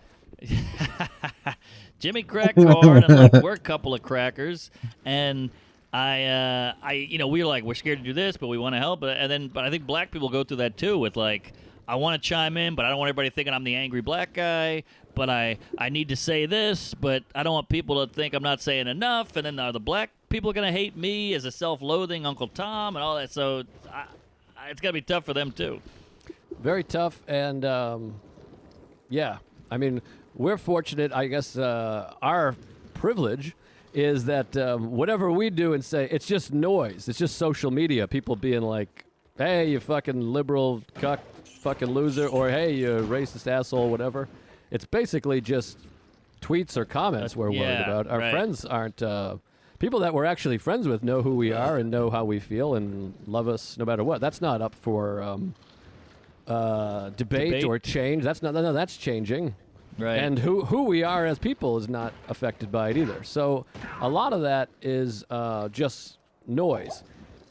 Jimmy cracked corn, and like we're a couple of crackers, and we're scared to do this, but we want to help. But I think black people go through that too, with like, I want to chime in, but I don't want everybody thinking I'm the angry black guy. But I need to say this, but I don't want people to think I'm not saying enough. And then are the black people going to hate me as a self-loathing Uncle Tom and all that? So it's going to be tough for them too. Very tough. And, yeah, I mean, we're fortunate, I guess, our privilege is that whatever we do and say, it's just noise. It's just social media. People being like, hey, you fucking liberal cuck, fucking loser, or hey, you racist asshole, whatever. It's basically just tweets or comments we're worried about. Our friends aren't... people that we're actually friends with know who we are and know how we feel and love us no matter what. That's not up for debate or change. That's changing. Right. And who we are as people is not affected by it either. So a lot of that is just noise.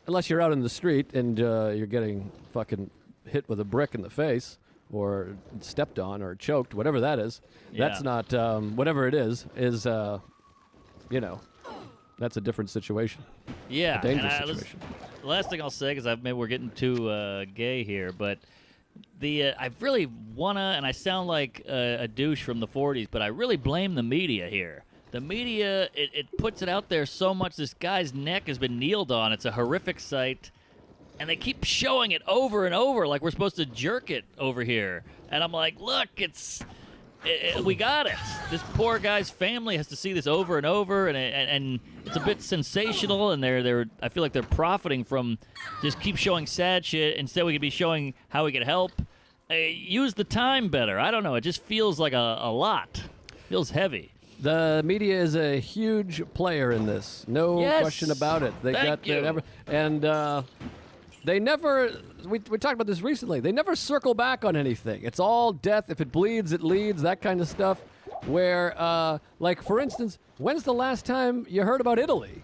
Unless you're out in the street and you're getting fucking hit with a brick in the face, or stepped on, or choked, whatever that is. Yeah. That's not, whatever it is, that's a different situation. Yeah. A dangerous situation. the last thing I'll say, because maybe we're getting too gay here, but I really wanna, and I sound like a douche from the '40s, but I really blame the media here. The media, it puts it out there so much. This guy's neck has been kneeled on. It's a horrific sight. And they keep showing it over and over like we're supposed to jerk it over here. And I'm like, look, we got it. This poor guy's family has to see this over and over, and it's a bit sensational, and I feel like they're profiting from just keep showing sad shit. Instead, we could be showing how we could help. Use the time better. I don't know. It just feels like a lot. Feels heavy. The media is a huge player in this. No question about it. They They never, we talked about this recently, they never circle back on anything. It's all death. If it bleeds, it leads, that kind of stuff. Where, like, for instance, when's the last time you heard about Italy?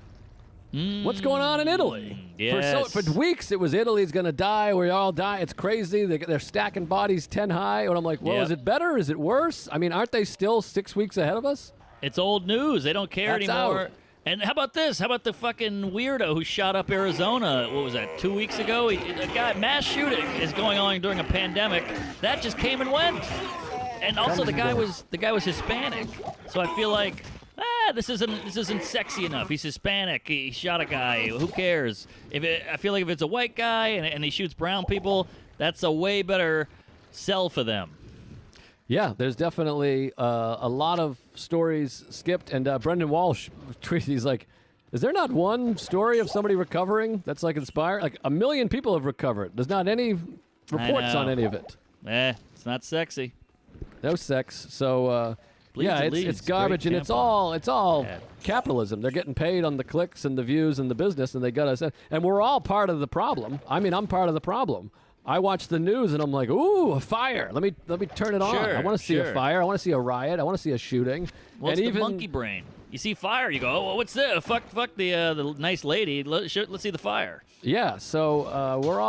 What's going on in Italy? Yes. For weeks, it was Italy's going to die. We all die. It's crazy. They're stacking bodies 10 high. And I'm like, well, Yep. Is it better? Is it worse? I mean, aren't they still 6 weeks ahead of us? It's old news. They don't care That's anymore. out. And how about this? How about the fucking weirdo who shot up Arizona? What was that? 2 weeks ago? Mass shooting is going on during a pandemic. That just came and went. And also, the guy was Hispanic. So I feel like, this isn't sexy enough. He's Hispanic. He shot a guy. Who cares? I feel like if it's a white guy and he shoots brown people, that's a way better sell for them. Yeah, there's definitely a lot of stories skipped. And Brendan Walsh tweeted, he's like, is there not one story of somebody recovering that's like inspired? Like 1 million people have recovered. There's not any reports on any of it. It's not sexy. No sex. So, Bleeds and it's leads. garbage, Great and it's tampon. all Yeah. capitalism. They're getting paid on the clicks and the views and the business, and they got us. And we're all part of the problem. I mean, I'm part of the problem. I watch the news and I'm like, ooh, a fire. Let me turn it on. Sure, I want to see a fire. I want to see a riot. I want to see a shooting. Well, and it's even the monkey brain. You see fire, you go, oh, well, what's this? Fuck the nice lady. Let's see the fire. yeah. So we're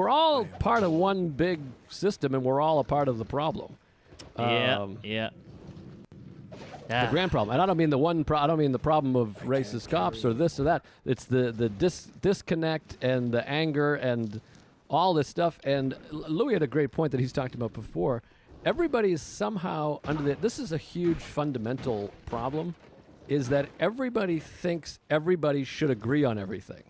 all part of one big system, and we're all a part of the problem. Yeah. The grand problem, and I don't mean I don't mean the problem of racist cops or this or that. It's the disconnect and the anger and all this stuff. And Louis had a great point that he's talked about before. Everybody is somehow this is a huge fundamental problem, is that everybody thinks everybody should agree on everything.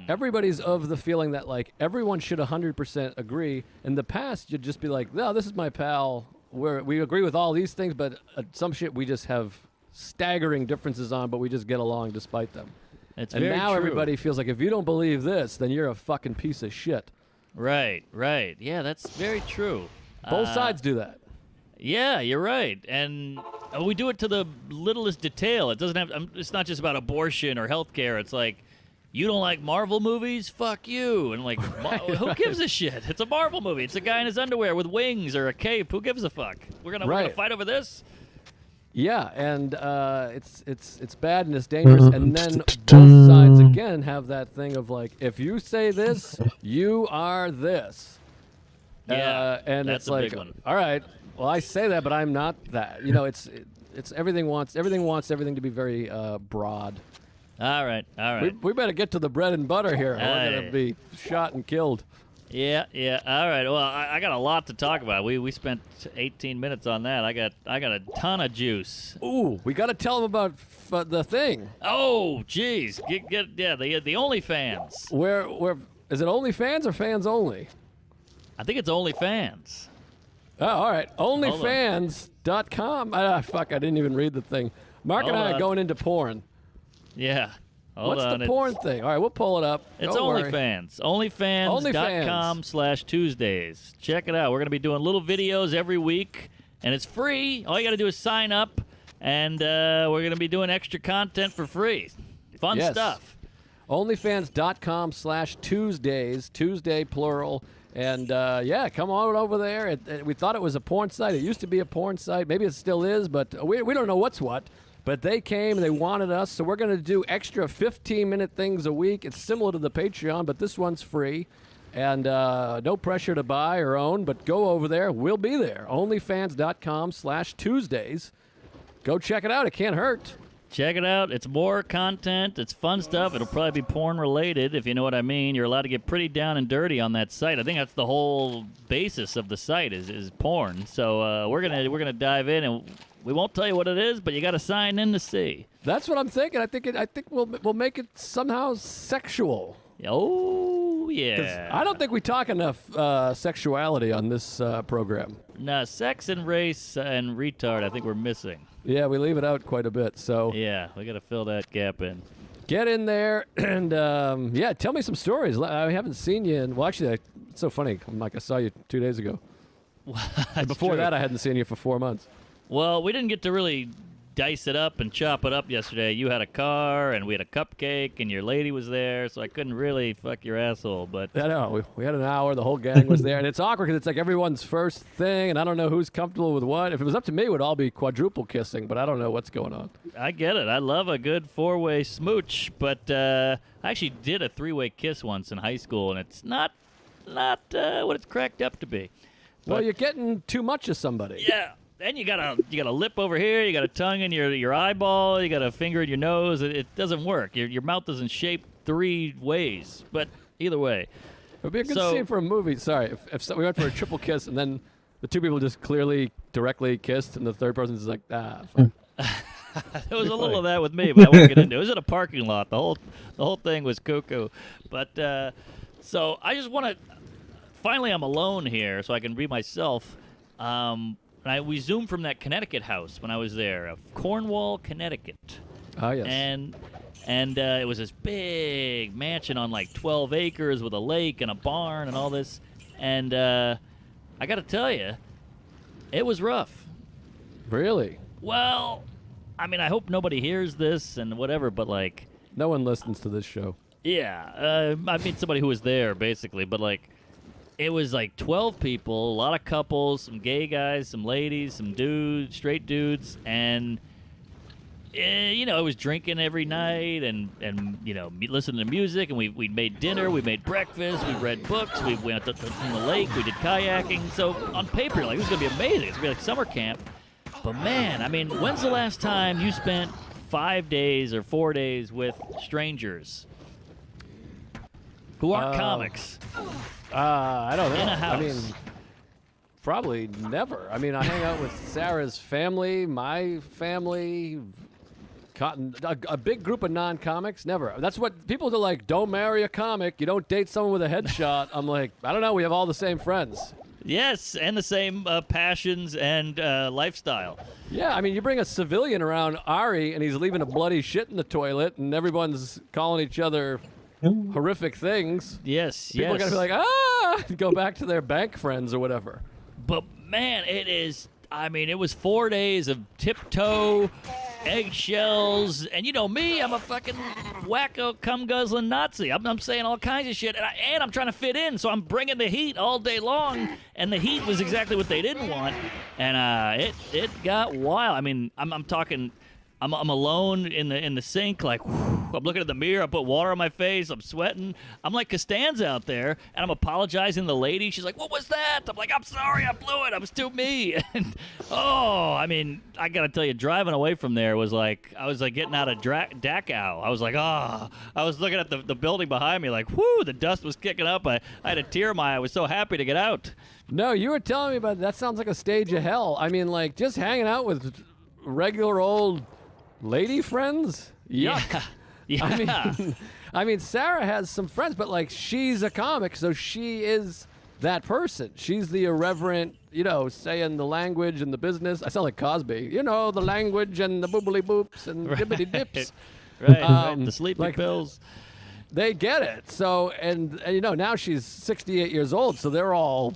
Everybody's of the feeling that, like, everyone should 100% agree. In the past, you'd just be like, no, this is my pal. We agree with all these things, but some shit we just have staggering differences on, but we just get along despite them. It's And very now true. everybody feels like if you don't believe this, then you're a fucking piece of shit. Right. Yeah, that's very true. Both sides do that. Yeah, you're right, and we do it to the littlest detail. It doesn't have. It's not just about abortion or healthcare. It's like, you don't like Marvel movies? Fuck you! And like, who gives a shit? It's a Marvel movie. It's a guy in his underwear with wings or a cape. Who gives a fuck? We're gonna fight over this? Yeah, and it's bad and it's dangerous. And then both sides again have that thing of like, if you say this, you are this. Yeah, and that's it's a like, big one. all right, well, I say that, but I'm not that. You know, it's everything wants everything to be very broad. All right. We better get to the bread and butter here. We're gonna be shot and killed. Yeah. All right. Well, I got a lot to talk about. We spent 18 minutes on that. I got a ton of juice. Ooh, we got to tell them about the thing. Oh, jeez. Get the OnlyFans. Where is it? OnlyFans or fans only? I think it's OnlyFans. Oh, all right. OnlyFans.com. Fuck, I didn't even read the thing. Mark and Hold I are on. going into porn. Yeah. Hold What's on. the porn thing? All right, we'll pull it up. It's Don't worry. OnlyFans. OnlyFans.com/Tuesdays. Check it out. We're going to be doing little videos every week, and it's free. All you got to do is sign up, and we're going to be doing extra content for free. Fun stuff. OnlyFans.com/Tuesdays. Tuesday, plural. And, come on over there. We thought it was a porn site. It used to be a porn site. Maybe it still is, but we don't know what's what. But they came and they wanted us, so we're going to do extra 15-minute things a week. It's similar to the Patreon, but this one's free. And no pressure to buy or own, but go over there. We'll be there. OnlyFans.com/Tuesdays. Go check it out. It can't hurt. Check it out. It's more content. It's fun stuff. It'll probably be porn related, if you know what I mean. You're allowed to get pretty down and dirty on that site. I think that's the whole basis of the site is porn. So we're gonna dive in, and we won't tell you what it is, but you got to sign in to see. That's what I'm thinking. I think we'll make it somehow sexual. Oh 'Cause yeah. I don't think we talk enough sexuality on this program. Nah, sex and race and retard. I think we're missing. Yeah, we leave it out quite a bit. So Yeah, we got to fill that gap in. get in there and yeah, tell me some stories. I haven't seen you, and well, actually, it's so funny. I'm like, I saw you 2 days ago. And before true. that, I hadn't seen you for 4 months. Well, we didn't get to really dice it up and chop it up yesterday. You had a car, and we had a cupcake, and your lady was there, so I couldn't really fuck your asshole. But I know. We had an hour. The whole gang was there. And it's awkward because it's like everyone's first thing, and I don't know who's comfortable with what. If it was up to me, it would all be quadruple kissing, but I don't know what's going on. I get it. I love a good four-way smooch, but I actually did a three-way kiss once in high school, and it's not what it's cracked up to be. Well, But- you're getting too much of somebody. Yeah. Then you got a lip over here, you got a tongue in your eyeball, you got a finger in your nose. It doesn't work. Your mouth doesn't shape three ways. But either way, It would be a good So- scene for a movie. Sorry. If we went for a triple kiss and then the two people just clearly, directly kissed, and the third person's just like, fuck. there was a little funny. of that with me, but I won't get into it. It was in a parking lot. The whole thing was cuckoo. But so I just want to. Finally, I'm alone here, so I can be myself. We zoomed from that Connecticut house when I was there, of Cornwall, Connecticut. Oh, yes. And it was this big mansion on like 12 acres with a lake and a barn and all this. And I got to tell you, it was rough. Really? Well, I mean, I hope nobody hears this and whatever, but like, No one listens to this show. yeah, I mean somebody who was there basically, but like, it was like 12 people, a lot of couples, some gay guys, some ladies, some dudes, straight dudes, and it was drinking every night and listening to music, and we made dinner, we made breakfast, we read books, we went to the lake, we did kayaking. So on paper, you're like, this is gonna be amazing. It's gonna be like summer camp. But man, I mean, when's the last time you spent 5 days or 4 days with strangers who aren't comics? I don't know. In a house. I mean, probably never. I mean, I hang out with Sarah's family, my family, a big group of non-comics. Never. That's what people are like. Don't marry a comic. You don't date someone with a headshot. I'm like, I don't know. We have all the same friends. Yes, and the same passions and lifestyle. Yeah, I mean, you bring a civilian around Ari, and he's leaving a bloody shit in the toilet, and everyone's calling each other horrific things. Yes, People are yes. gonna be like, go back to their bank friends or whatever. But man, it is. I mean, it was 4 days of tiptoe, eggshells, and you know me, I'm a fucking wacko, cum guzzling Nazi. I'm saying all kinds of shit, and I'm trying to fit in, so I'm bringing the heat all day long. And the heat was exactly what they didn't want, and it got wild. I mean, I'm talking. I'm alone in the sink, like, whew, I'm looking at the mirror, I put water on my face, I'm sweating. I'm like Costanza out there, and I'm apologizing to the lady. She's like, what was that? I'm like, I'm sorry, I blew it, I was too me. And, I mean, I gotta tell you, driving away from there was like, I was like getting out of Dachau. I was like, I was looking at the building behind me, like, whoo, the dust was kicking up. I had a tear in my eye. I was so happy to get out. No, you were telling me about that. Sounds like a stage of hell. I mean, like, just hanging out with regular old lady friends? Yuck. Yeah. I mean, Sarah has some friends, but like, she's a comic, so she is that person. She's the irreverent, saying the language and the business. I sound like Cosby. The language and the boobly boops and dippity dips. Right, the sleeping like- pills. They get it. So, and now she's 68 years old, so they're all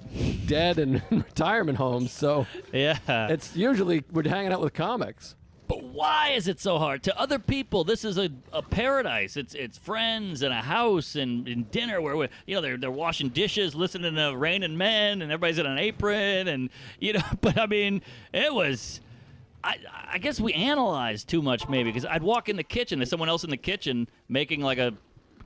dead and in retirement homes. So Yeah. it's usually we're hanging out with comics. But why is it so hard? To other people, this is a paradise. It's friends and a house and dinner where they're washing dishes, listening to Rain and Men, and everybody's in an apron, and But I mean, it was. I guess we analyzed too much maybe, because I'd walk in the kitchen, there's someone else in the kitchen making like a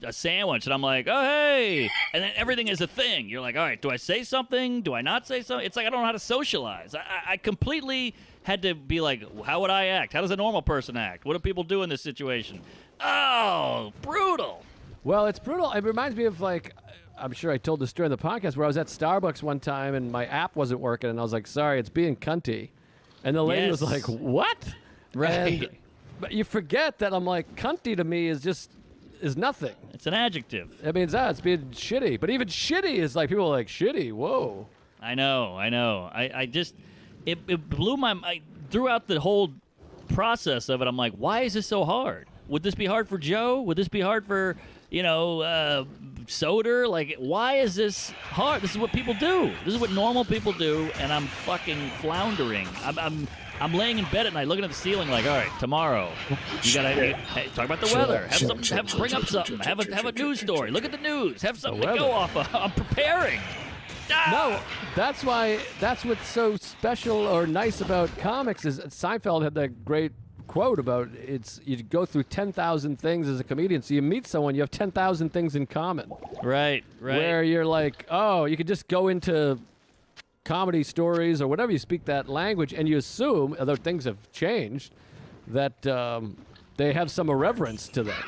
a sandwich, and I'm like, oh, hey. And then everything is a thing. You're like, all right, do I say something? Do I not say something? It's like I don't know how to socialize. I completely had to be like, how would I act? How does a normal person act? What do people do in this situation? Oh, brutal. Well, it's brutal. It reminds me of, like, I'm sure I told this during the podcast, where I was at Starbucks one time and my app wasn't working, and I was like, sorry, it's being cunty. And the lady was like, what? Right. But you forget that I'm like, cunty to me is nothing. It's an adjective. It means that it's being shitty. But even shitty is like, people are like, shitty, whoa. I know. I just, it blew my mind. Throughout the whole process of it, I'm like, why is this so hard? Would this be hard for Joe? Would this be hard for, Soder? Like, why is this hard? This is what people do. This is what normal people do, and I'm fucking floundering. I'm laying in bed at night looking at the ceiling like, all right, tomorrow you gotta talk about the weather. Have something. Bring up something. Have a news story. Look at the news. Have something to go off of. I'm preparing. No, that's what's so special or nice about comics is Seinfeld had that great quote about you go through 10,000 things as a comedian. So you meet someone, you have 10,000 things in common. Right. Where you're like, oh, you could just go into comedy stories or whatever, you speak that language, and you assume, although things have changed, that they have some irreverence to them.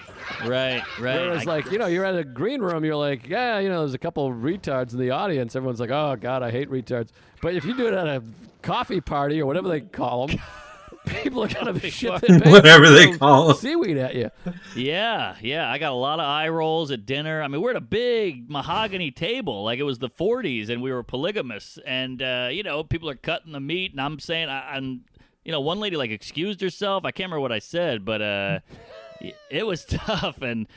Right. Whereas, you're at a green room, you're like, yeah, there's a couple of retards in the audience. Everyone's like, oh, God, I hate retards. But if you do it at a coffee party or whatever they call them, people are going to shit their pants. Whatever they call it. Seaweed at you. Yeah. I got a lot of eye rolls at dinner. I mean, we're at a big mahogany table, like it was the 40s, and we were polygamous. And, people are cutting the meat, and I'm saying, one lady, like, excused herself. I can't remember what I said, but it was tough. And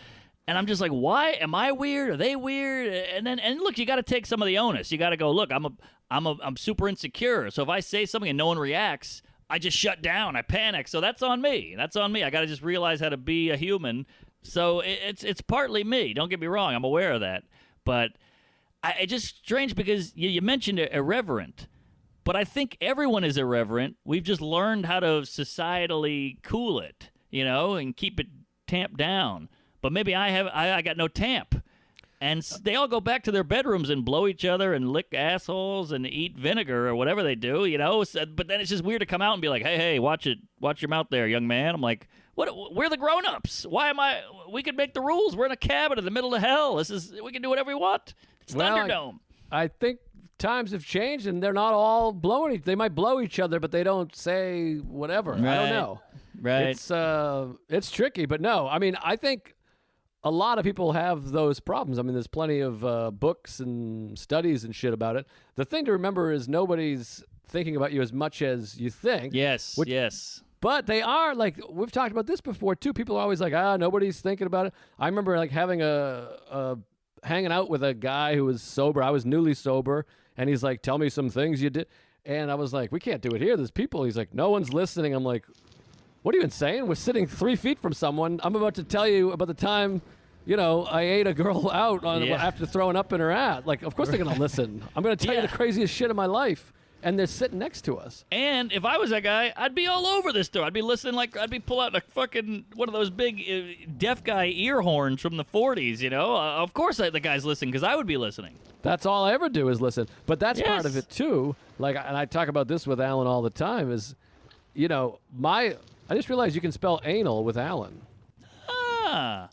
I'm just like, why? Am I weird? Are they weird? And look, you got to take some of the onus. You got to go, look, I'm super insecure. So if I say something and no one reacts, I just shut down. I panic. So that's on me. I got to just realize how to be a human. So it's partly me. Don't get me wrong. I'm aware of that. But it's just strange because you mentioned irreverent. But I think everyone is irreverent. We've just learned how to societally cool it, and keep it tamped down. But maybe I got no tamp. And they all go back to their bedrooms and blow each other and lick assholes and eat vinegar or whatever they do, But then it's just weird to come out and be like, hey, watch your mouth there, young man. I'm like, what? We're the grown-ups. Why am I? We could make the rules. We're in a cabin in the middle of hell. We can do whatever we want. It's Thunderdome. I think times have changed, and they're not all blowing. They might blow each other, but they don't say whatever. Right. I don't know. Right. It's tricky, but no. I mean, I think a lot of people have those problems. I mean, there's plenty of books and studies and shit about it. The thing to remember is nobody's thinking about you as much as you think. Yes. But they are, like, we've talked about this before, too. People are always like, nobody's thinking about it. I remember, like, having hanging out with a guy who was sober. I was newly sober, and he's like, tell me some things you did. And I was like, we can't do it here. There's people. He's like, no one's listening. I'm like, what are you even saying? We're sitting 3 feet from someone. I'm about to tell you about the time, I ate a girl out after throwing up in her ass. Like, of course they're going to listen. I'm going to tell you the craziest shit of my life. And they're sitting next to us. And if I was that guy, I'd be all over this door. I'd be listening I'd be pulling out a fucking one of those big deaf guy ear horns from the 40s, Of course the guy's listening because I would be listening. That's all I ever do is listen. But that's part of it, too. Like, and I talk about this with Alan all the time is, I just realized you can spell anal with Alan. Ah.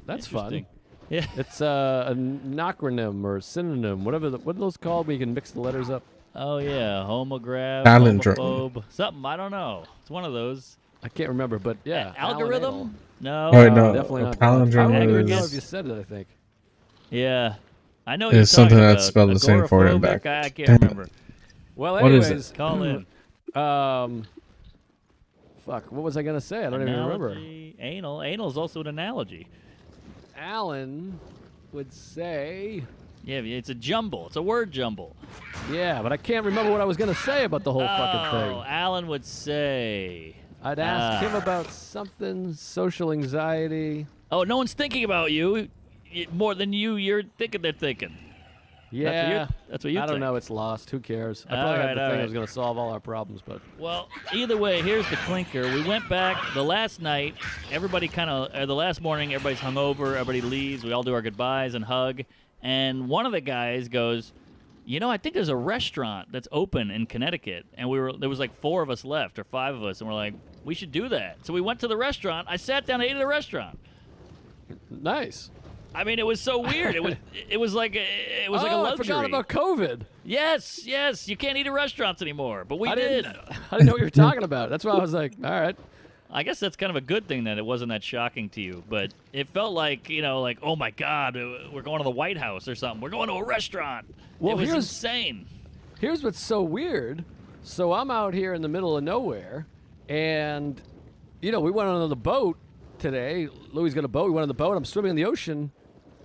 That's fun. Yeah. It's an acronym or synonym, what are those called when you can mix the letters up? Oh, yeah. Homograph, Palindrome. homophobe, something. I don't know. It's one of those. I can't remember, but yeah. Algorithm? No. Oh, wait, no. Definitely not. Palindrome I don't even know is- if you said it, I think. Yeah. I know It's you're something talking that's about. spelled the same forward and Agoraphobic? back. I can't remember. Well, What is anyways, Call in. fuck, what was I going to say? I don't even remember. Analogy. Anal. Anal is also an analogy. Alan would say... Yeah, it's a jumble. It's a word jumble. Yeah, but I can't remember what I was going to say about the whole fucking thing. Alan would say. I'd ask him about something, social anxiety. Oh, no one's thinking about you more than you're thinking they're thinking. Yeah, that's what you I don't think. know. It's lost. Who cares? I All probably right, had the all thing that right. was going to solve all our problems, but Well, either way, here's the clinker. We went back the last night. Everybody the last morning, everybody's hungover. Everybody leaves. We all do our goodbyes and hug. And one of the guys goes, I think there's a restaurant that's open in Connecticut. And there was like 4 of us left or 5 of us. And we're like, we should do that. So we went to the restaurant. I sat down and ate at the restaurant. nice. I mean, it was so weird. It was like a luxury. I forgot about COVID. Yes. You can't eat at restaurants anymore, but we I did. didn't know what you were talking about. That's why I was like, all right. I guess that's kind of a good thing that it wasn't that shocking to you, but it felt like, like, oh my God, we're going to the White House or something. We're going to a restaurant. Well, it was here's- insane. Here's what's so weird. So I'm out here in the middle of nowhere, and, we went on the boat today. Louis got a boat. We went on the boat. I'm swimming in the ocean.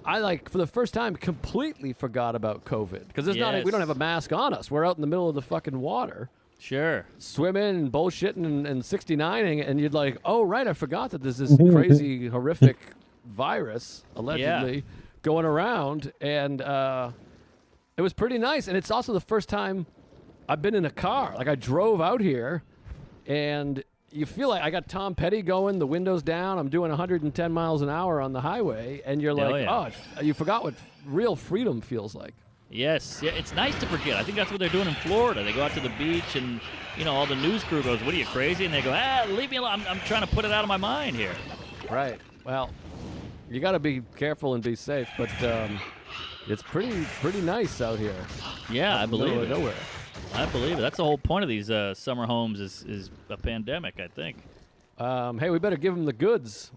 I, for the first time, completely forgot about COVID. Because we don't have a mask on us. We're out in the middle of the fucking water. Sure. Swimming and bullshitting and 69ing, and you'd like, oh, right, I forgot that there's this crazy, horrific virus, allegedly, going around. And it was pretty nice. And it's also the first time I've been in a car. Like, I drove out here, and you feel like I got Tom Petty going, the windows down, I'm doing 110 miles an hour on the highway, and you're Hell like, yeah. you forgot what real freedom feels like. Yes. Yeah, it's nice to forget. I think that's what they're doing in Florida. They go out to the beach and, all the news crew goes, what are you, crazy? And they go, leave me alone. I'm trying to put it out of my mind here. Right. Well, you got to be careful and be safe, but it's pretty nice out here. Yeah, I believe Middle it. of nowhere. I believe it. That's the whole point of these summer homes is a pandemic, I think. Hey, we better give them the goods.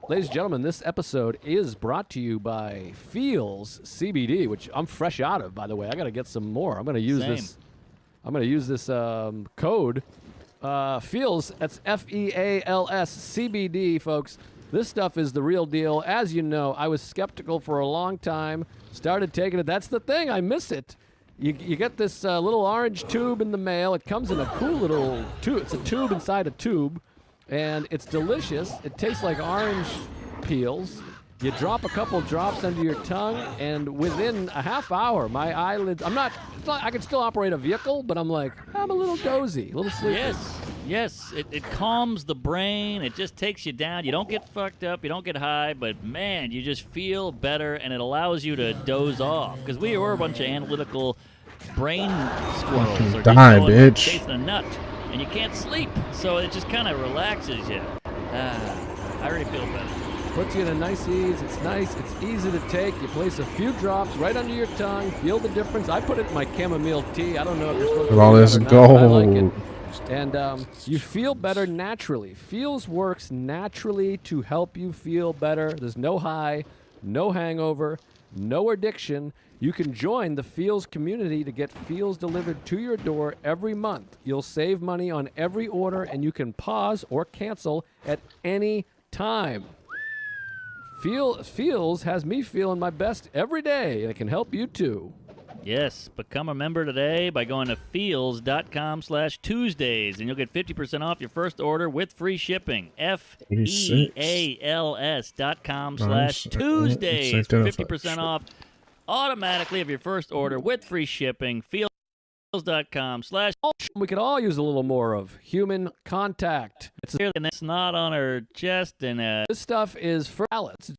Ladies and gentlemen, this episode is brought to you by Feels CBD, which I'm fresh out of, by the way. I got to get some more. I'm going to use Same. this. I'm going to use this code. Feels. That's FEALS CBD, folks. This stuff is the real deal. As you know, I was skeptical for a long time. Started taking it. That's the thing. I miss it. You get this little orange tube in the mail. It comes in a cool little tube. It's a tube inside a tube, and it's delicious. It tastes like orange peels. You drop a couple drops under your tongue, and within a half hour, my eyelids. I can still operate a vehicle, but I'm a little dozy, a little sleepy. Yes. It calms the brain. It just takes you down. You don't get fucked up. You don't get high, but man, you just feel better, and it allows you to doze off. Because we were a bunch of analytical brain squirrels. Or Die, just bitch. chasing a nut, and you can't sleep. So it just kind of relaxes you. I already feel better. Puts you in a nice ease. It's nice. It's easy to take. You place a few drops right under your tongue. Feel the difference. I put it in my chamomile tea. I don't know if you're supposed to. Look at all do this that or not, but I like it. gold. And you feel better naturally. Feels works naturally to help you feel better. There's no high, no hangover, no addiction. You can join the Feels community to get Feels delivered to your door every month. You'll save money on every order, and you can pause or cancel at any time. Feels has me feeling my best every day, and it can help you too. Yes, become a member today by going to feels.com/Tuesdays, and you'll get 50% off your first order with free shipping. FEALS.com/Tuesdays for 50% off automatically of your first order with free shipping. Feels.com/ We could all use a little more of human contact. and it's not on her chest and This stuff is for Alice.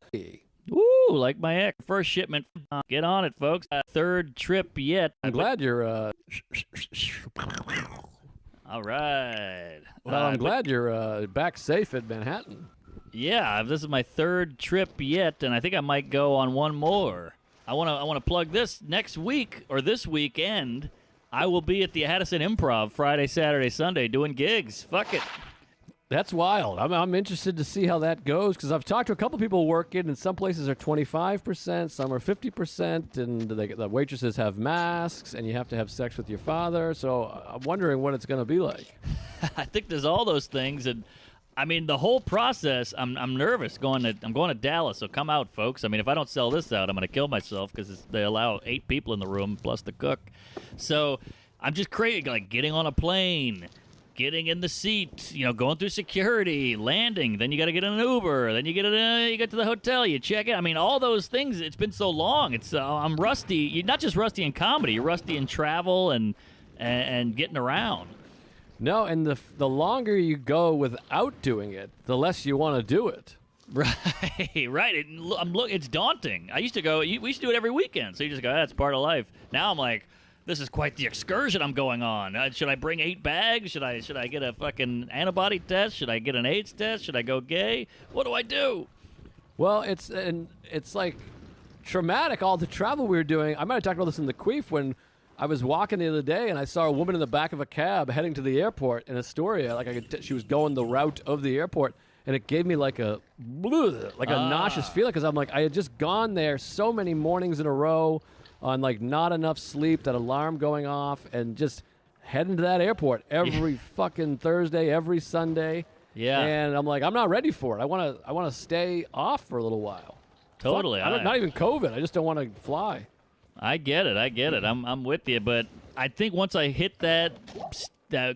Woo, like my ex. First shipment. Get on it, folks. Third trip yet. I'm glad you're. All right. Well, I'm glad you're back safe at Manhattan. Yeah, this is my third trip yet, and I think I might go on one more. I want to plug this next week or this weekend. I will be at the Addison Improv Friday, Saturday, Sunday doing gigs. Fuck it. That's wild. I'm interested to see how that goes because I've talked to a couple people working, and some places are 25%, some are 50%, and the waitresses have masks, and you have to have sex with your father. So I'm wondering what it's going to be like. I think there's all those things, and I mean the whole process. I'm nervous going to Dallas, so come out, folks. I mean, if I don't sell this out, I'm going to kill myself because they allow 8 people in the room plus the cook. So I'm just crazy, like getting on a plane, getting in the seat, going through security, landing. Then you got to get in an Uber. Then you get to the hotel. You check in. I mean, all those things. It's been so long. It's I'm rusty. You're not just rusty in comedy. You're rusty in travel and getting around. No, and the longer you go without doing it, the less you want to do it. Right. It's daunting. I used to go. We used to do it every weekend. So you just go, that's part of life. Now I'm like, this is quite the excursion I'm going on. Should I bring 8 bags? Should I get a fucking antibody test? Should I get an AIDS test? Should I go gay? What do I do? Well, it's like traumatic, all the travel we were doing. I might have talked about this in the Queef when I was walking the other day and I saw a woman in the back of a cab heading to the airport in Astoria. Like she was going the route of the airport. And it gave me like a nauseous feeling because I'm like, I had just gone there so many mornings in a row on like not enough sleep, that alarm going off, and just heading to that airport every fucking Thursday, every Sunday. Yeah. And I'm like, I'm not ready for it. I want to stay off for a little while. Totally. Not even COVID. I just don't want to fly. I get it. I'm with you, but I think once I hit that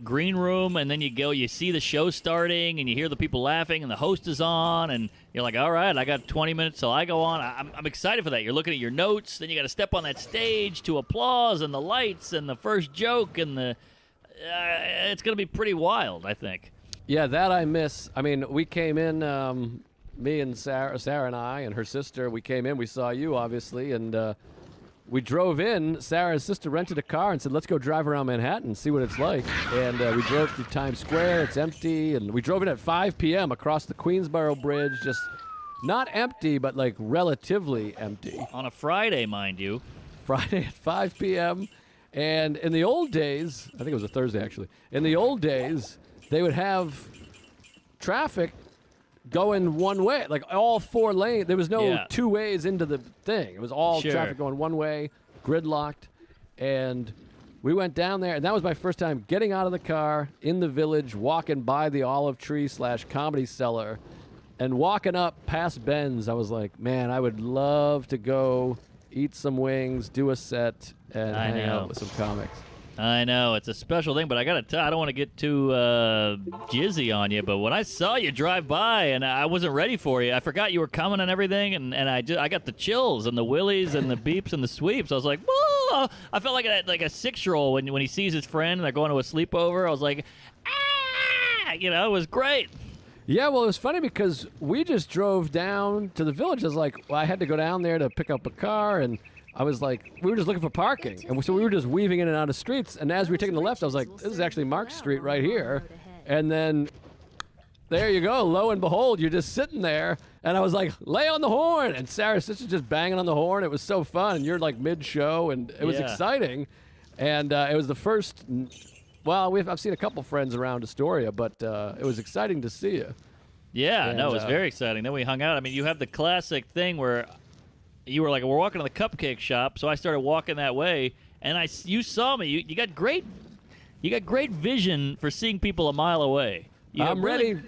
green room, and then you see the show starting, and you hear the people laughing, and the host is on, and you're like, all right, I got 20 minutes till I go on. I'm excited for that. You're looking at your notes, then you got to step on that stage to applause, and the lights, and the first joke, and it's going to be pretty wild, I think. Yeah, that I miss. I mean, we came in, me and Sarah and I, and her sister, we came in, we saw you, obviously, and we drove in. Sarah's sister rented a car and said, let's go drive around Manhattan and see what it's like. And we drove through Times Square. It's empty. And we drove in at 5 p.m. across the Queensboro Bridge. Just not empty, but like relatively empty. On a Friday, mind you. Friday at 5 p.m. And in the old days, I think it was a Thursday actually, in the old days, they would have traffic going one way, like all 4 lanes. There was no 2 ways into the thing. It was all traffic going one way, gridlocked. And we went down there, and that was my first time getting out of the car in the Village, walking by the Olive Tree / Comedy Cellar, and walking up past Ben's. I was like, man, I would love to go eat some wings, do a set, and hang out with some comics. I know, it's a special thing, but I gotta tell you, I don't want to get too jizzy on you, but when I saw you drive by and I wasn't ready for you, I forgot you were coming and everything, and I got the chills and the willies and the beeps and the sweeps. I was like, whoa! I felt like a 6-year-old when he sees his friend and they're going to a sleepover. I was like, ah! It was great. Yeah, well, it was funny because we just drove down to the Village. I was like, well, I had to go down there to pick up a car, and I was like, we were just looking for parking. And so we were just weaving in and out of streets. And as we were taking the left, I was like, this is actually Mark Street right here. And then there you go. Lo and behold, you're just sitting there. And I was like, lay on the horn. And Sarah's sister just banging on the horn. It was so fun. And you're like mid-show. And it was exciting. And it was the first, well, I've seen a couple friends around Astoria, but it was exciting to see you. Yeah, and, no, it was very exciting. Then we hung out. I mean, you have the classic thing where you were like, we're walking to the cupcake shop, so I started walking that way, and you saw me. You got great vision for seeing people a mile away. I'm ready.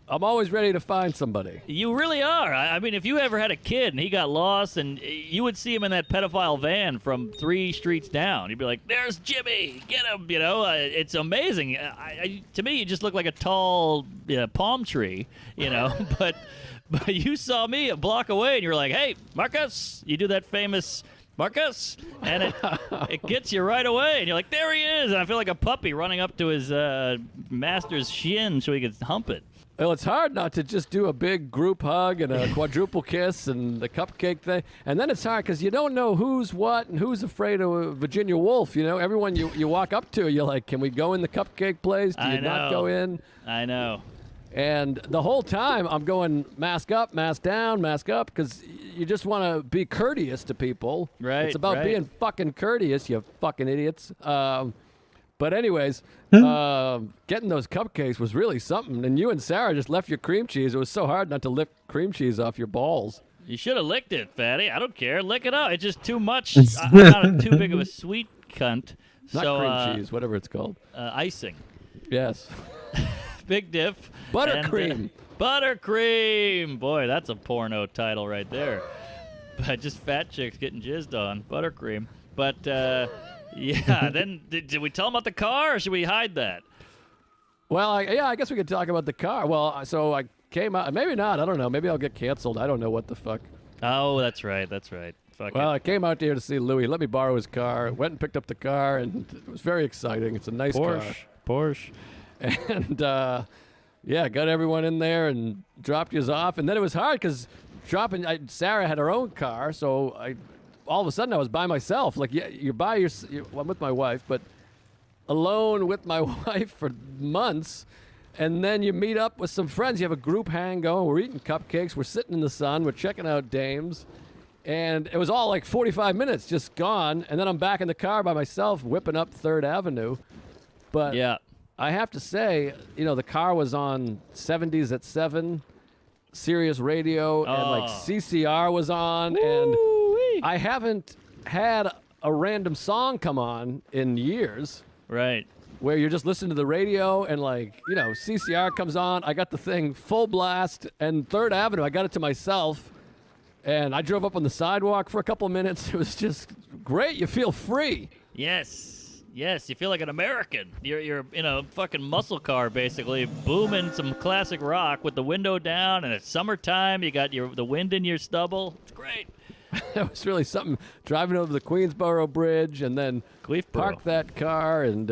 I'm always ready to find somebody. You really are. I mean, if you ever had a kid and he got lost, and you would see him in that pedophile van from 3 streets down, you'd be like, "There's Jimmy, get him!" It's amazing. To me, you just look like a tall palm tree, but. But you saw me a block away, and you were like, "Hey, Marcus!" You do that famous Marcus, and it gets you right away. And you're like, "There he is!" And I feel like a puppy running up to his master's shin so he can hump it. Well, it's hard not to just do a big group hug and a quadruple kiss and the cupcake thing. And then it's hard because you don't know who's what and who's afraid of Virginia Woolf. Everyone you walk up to, you're like, "Can we go in the cupcake place? Do you not go in?" I know. And the whole time I'm going mask up, mask down, mask up, because you just want to be courteous to people. Right. It's about being fucking courteous, you fucking idiots. But anyways, getting those cupcakes was really something. And you and Sarah just left your cream cheese. It was so hard not to lift cream cheese off your balls. You should have licked it, fatty. I don't care. Lick it up. It's just too much. I'm not too big of a sweet cunt. Not cream cheese, whatever it's called. Icing. Yes. Big diff. Buttercream. Buttercream. Boy, that's a porno title right there. But just fat chicks getting jizzed on. Buttercream. But, yeah, then did we tell them about the car, or should we hide that? Well, I guess we could talk about the car. Well, so I came out. Maybe not. I don't know. Maybe I'll get canceled. I don't know what the fuck. Oh, that's right. That's right. Fuck Well, it. I came out here to see Louis. Let me borrow his car. Went and picked up the car, and it was very exciting. It's a nice car. Porsche. And yeah, got everyone in there and dropped yous off. And then it was hard because Sarah had her own car, so all of a sudden I was by myself. Like, yeah, I'm with my wife, but alone with my wife for months. And then you meet up with some friends. You have a group hang going. We're eating cupcakes. We're sitting in the sun. We're checking out dames. And it was all like 45 minutes just gone. And then I'm back in the car by myself whipping up 3rd Avenue. But Yeah. I have to say, the car was on 70s at 7, Sirius Radio, and like CCR was on. And I haven't had a random song come on in years. Right. Where you're just listening to the radio and CCR comes on. I got the thing full blast, and 3rd Avenue, I got it to myself, and I drove up on the sidewalk for a couple minutes. It was just great. You feel free. Yes. You feel like an American. You're in a fucking muscle car, basically, booming some classic rock with the window down, and it's summertime. You got the wind in your stubble. It's great. It was really something. Driving over the Queensboro Bridge and then parked that car, and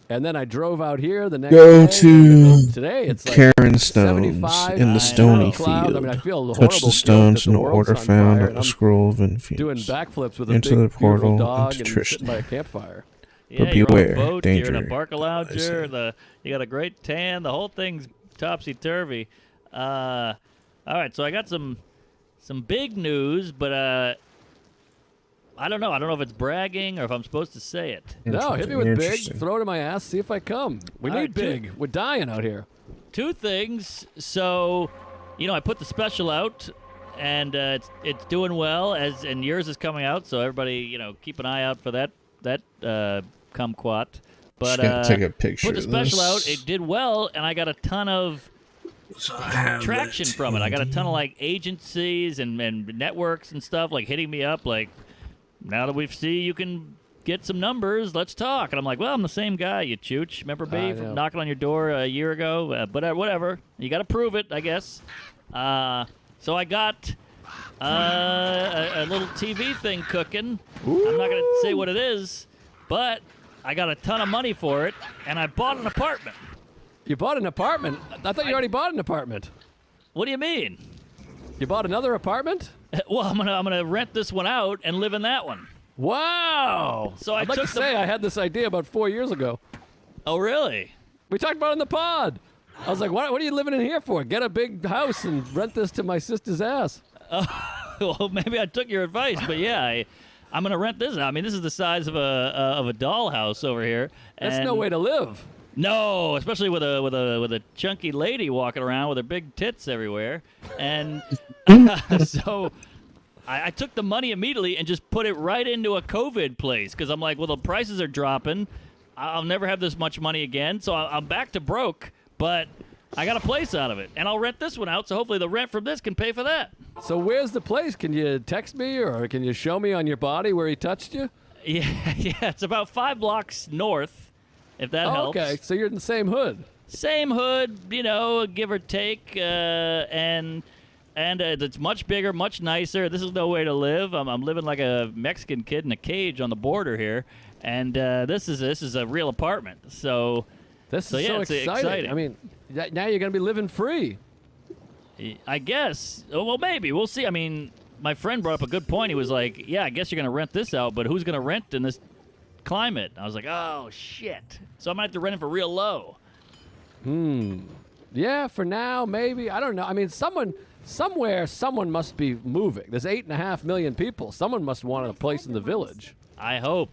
then I drove out here the next Go day. to Today it's like Karen Stones 75 in the stony clouds. field. I mean, I feel Touch horrible the stones guilt in that the world's order on found fire, on and the I'm scroll of influence. doing backflips with a Into big, the portal, beautiful dog into and Tristan. sitting by a campfire. Yeah, But you're beware, on a boat, danger, you're in a barca I lounger, say. you got a great tan, the whole thing's topsy-turvy. All right, so I got some big news, but I don't know. I don't know if it's bragging or if I'm supposed to say it. No, hit me with big, Interesting. throw it in my ass, see if I come. We All need right, big. We're dying out here. 2 things. So, I put the special out, and it's doing well, and yours is coming out, so everybody, keep an eye out for that kumquat. But Just gonna take a picture put the of special this. out. It did well, and I got a ton of So I have traction that. from it. I got a ton of like agencies and networks and stuff like hitting me up like, now that we've seen you can get some numbers, let's talk. And I'm like, well, I'm the same guy, you chooch. Remember I me know. from knocking on your door a year ago? But whatever. You got to prove it, I guess. So I got a little TV thing cooking. I'm not going to say what it is, but I got a ton of money for it, and I bought an apartment. You bought an apartment? I thought you already bought an apartment. What do you mean? You bought another apartment? Well, I'm gonna rent this one out and live in that one. Wow. So I I'd like to took the- say I had this idea about 4 years ago. Oh, really? We talked about it in the pod. I was like, what are you living in here for? Get a big house and rent this to my sister's ass. Well, maybe I took your advice, but yeah, I'm gonna rent this out. I mean, this is the size of a dollhouse over here. That's and no way to live. No, especially with a chunky lady walking around with her big tits everywhere, and so I took the money immediately and just put it right into a COVID place because I'm like, well, the prices are dropping. I'll never have this much money again, so I'm back to broke, but I got a place out of it, and I'll rent this one out, so hopefully the rent from this can pay for that. So where's the place? Can you text me or can you show me on your body where he touched you? Yeah, it's about 5 blocks north, if that helps. Okay, so you're in the same hood. Same hood, give or take, and it's much bigger, much nicer. This is no way to live. I'm living like a Mexican kid in a cage on the border here, and this is a real apartment. So This So, is yeah, so it's exciting. exciting. I mean, now you're going to be living free. I guess. Well, maybe we'll see. I mean, my friend brought up a good point. He was like, "Yeah, I guess you're going to rent this out, but who's going to rent in this climate?" I was like, "Oh shit!" So I might have to rent it for real low. Yeah, for now, maybe. I don't know. I mean, somewhere, someone must be moving. There's 8.5 million people. Someone must want a place in the village. I hope,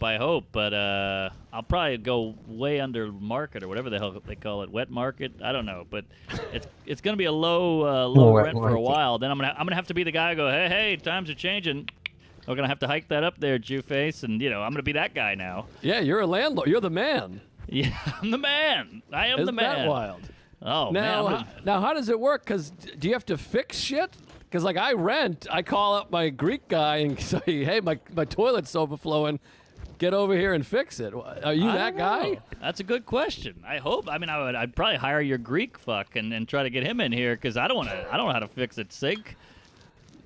but I'll probably go way under market or whatever the hell they call it, wet market. I don't know, but it's gonna be a low Wet rent for a market. while. Then I'm gonna have to be the guy who go, hey, times are changing. We're gonna have to hike that up there, Jew face, and I'm gonna be that guy now. Yeah, you're a landlord. You're the man. Yeah, I'm the man. I am Isn't the man. that wild? Oh Now, man, now, how does it work? Because do you have to fix shit? Because I rent, I call up my Greek guy and say, hey, my toilet's overflowing. get over here and fix it. Are you I that don't guy? know. That's a good question. I hope. I mean, I'd probably hire your Greek fuck and try to get him in here because I don't know how to fix it sink.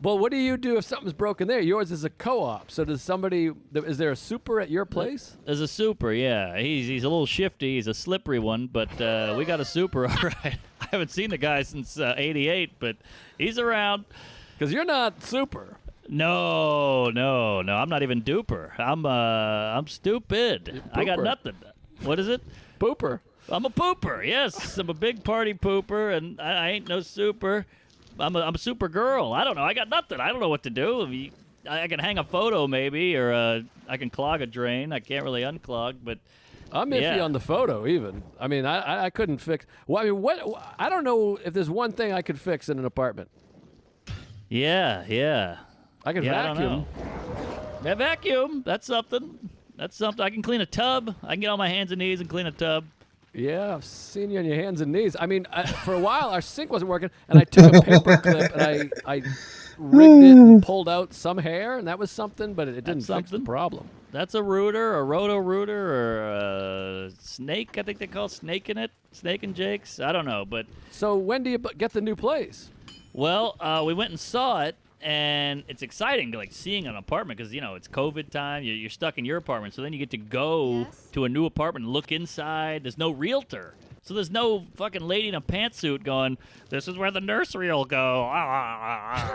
Well, what do you do if something's broken there? Yours is a co-op. So does somebody? Is there a super at your place? There's a super, yeah. He's a little shifty. He's a slippery one, but we got a super, all right. I haven't seen the guy since '88, but he's around. Because you're not super. No. I'm not even duper. I'm stupid. I got pooper. nothing. What is it? Pooper. I'm a pooper. Yes, I'm a big party pooper, and I ain't no super. I'm a super girl. I don't know. I got nothing. I don't know what to do. I can hang a photo maybe, or I can clog a drain. I can't really unclog, but I'm iffy yeah. on the photo even. I mean, I couldn't fix. Well, I mean, I don't know if there's one thing I could fix in an apartment. Yeah. I could Yeah, I don't vacuum. know. A vacuum. That's something. I can clean a tub. I can get on my hands and knees and clean a tub. Yeah, I've seen you on your hands and knees. I mean, for a while our sink wasn't working, and I took a paper clip and I rigged it and pulled out some hair, and that was something, but it didn't fix the something. problem. That's a rooter, a roto rooter, or a snake. I think they call snake in it. Snake and Jake's. I don't know, but So when do you get the new place? well, we went and saw it, and it's exciting, like seeing an apartment because it's COVID time. You're stuck in your apartment, so then you get to go Yes? to a new apartment, and look inside. There's no realtor, so there's no fucking lady in a pantsuit going, "This is where the nursery will go."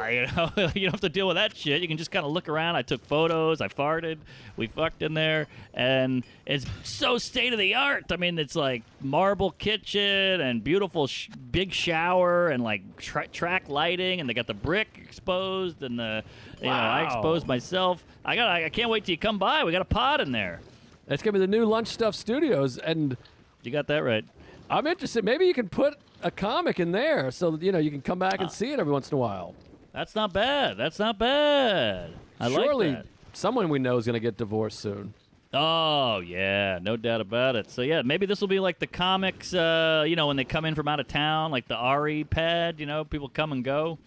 You don't have to deal with that shit. You can just kind of look around. I took photos. I farted. We fucked in there, and it's so state of the art. I mean, it's like marble kitchen and beautiful big shower and like track lighting, and they got the brick exposed, and I exposed myself. I can't wait till you come by. We got a pod in there. It's gonna be the new Lunch Stuff Studios, and You got that right. I'm interested. Maybe you can put a comic in there, so that, you can come back and see it every once in a while. That's not bad. I Surely like that. someone we know is gonna get divorced soon. Oh, yeah, no doubt about it. So, yeah, maybe this will be like the comics, when they come in from out of town, like the RE pad, people come and go.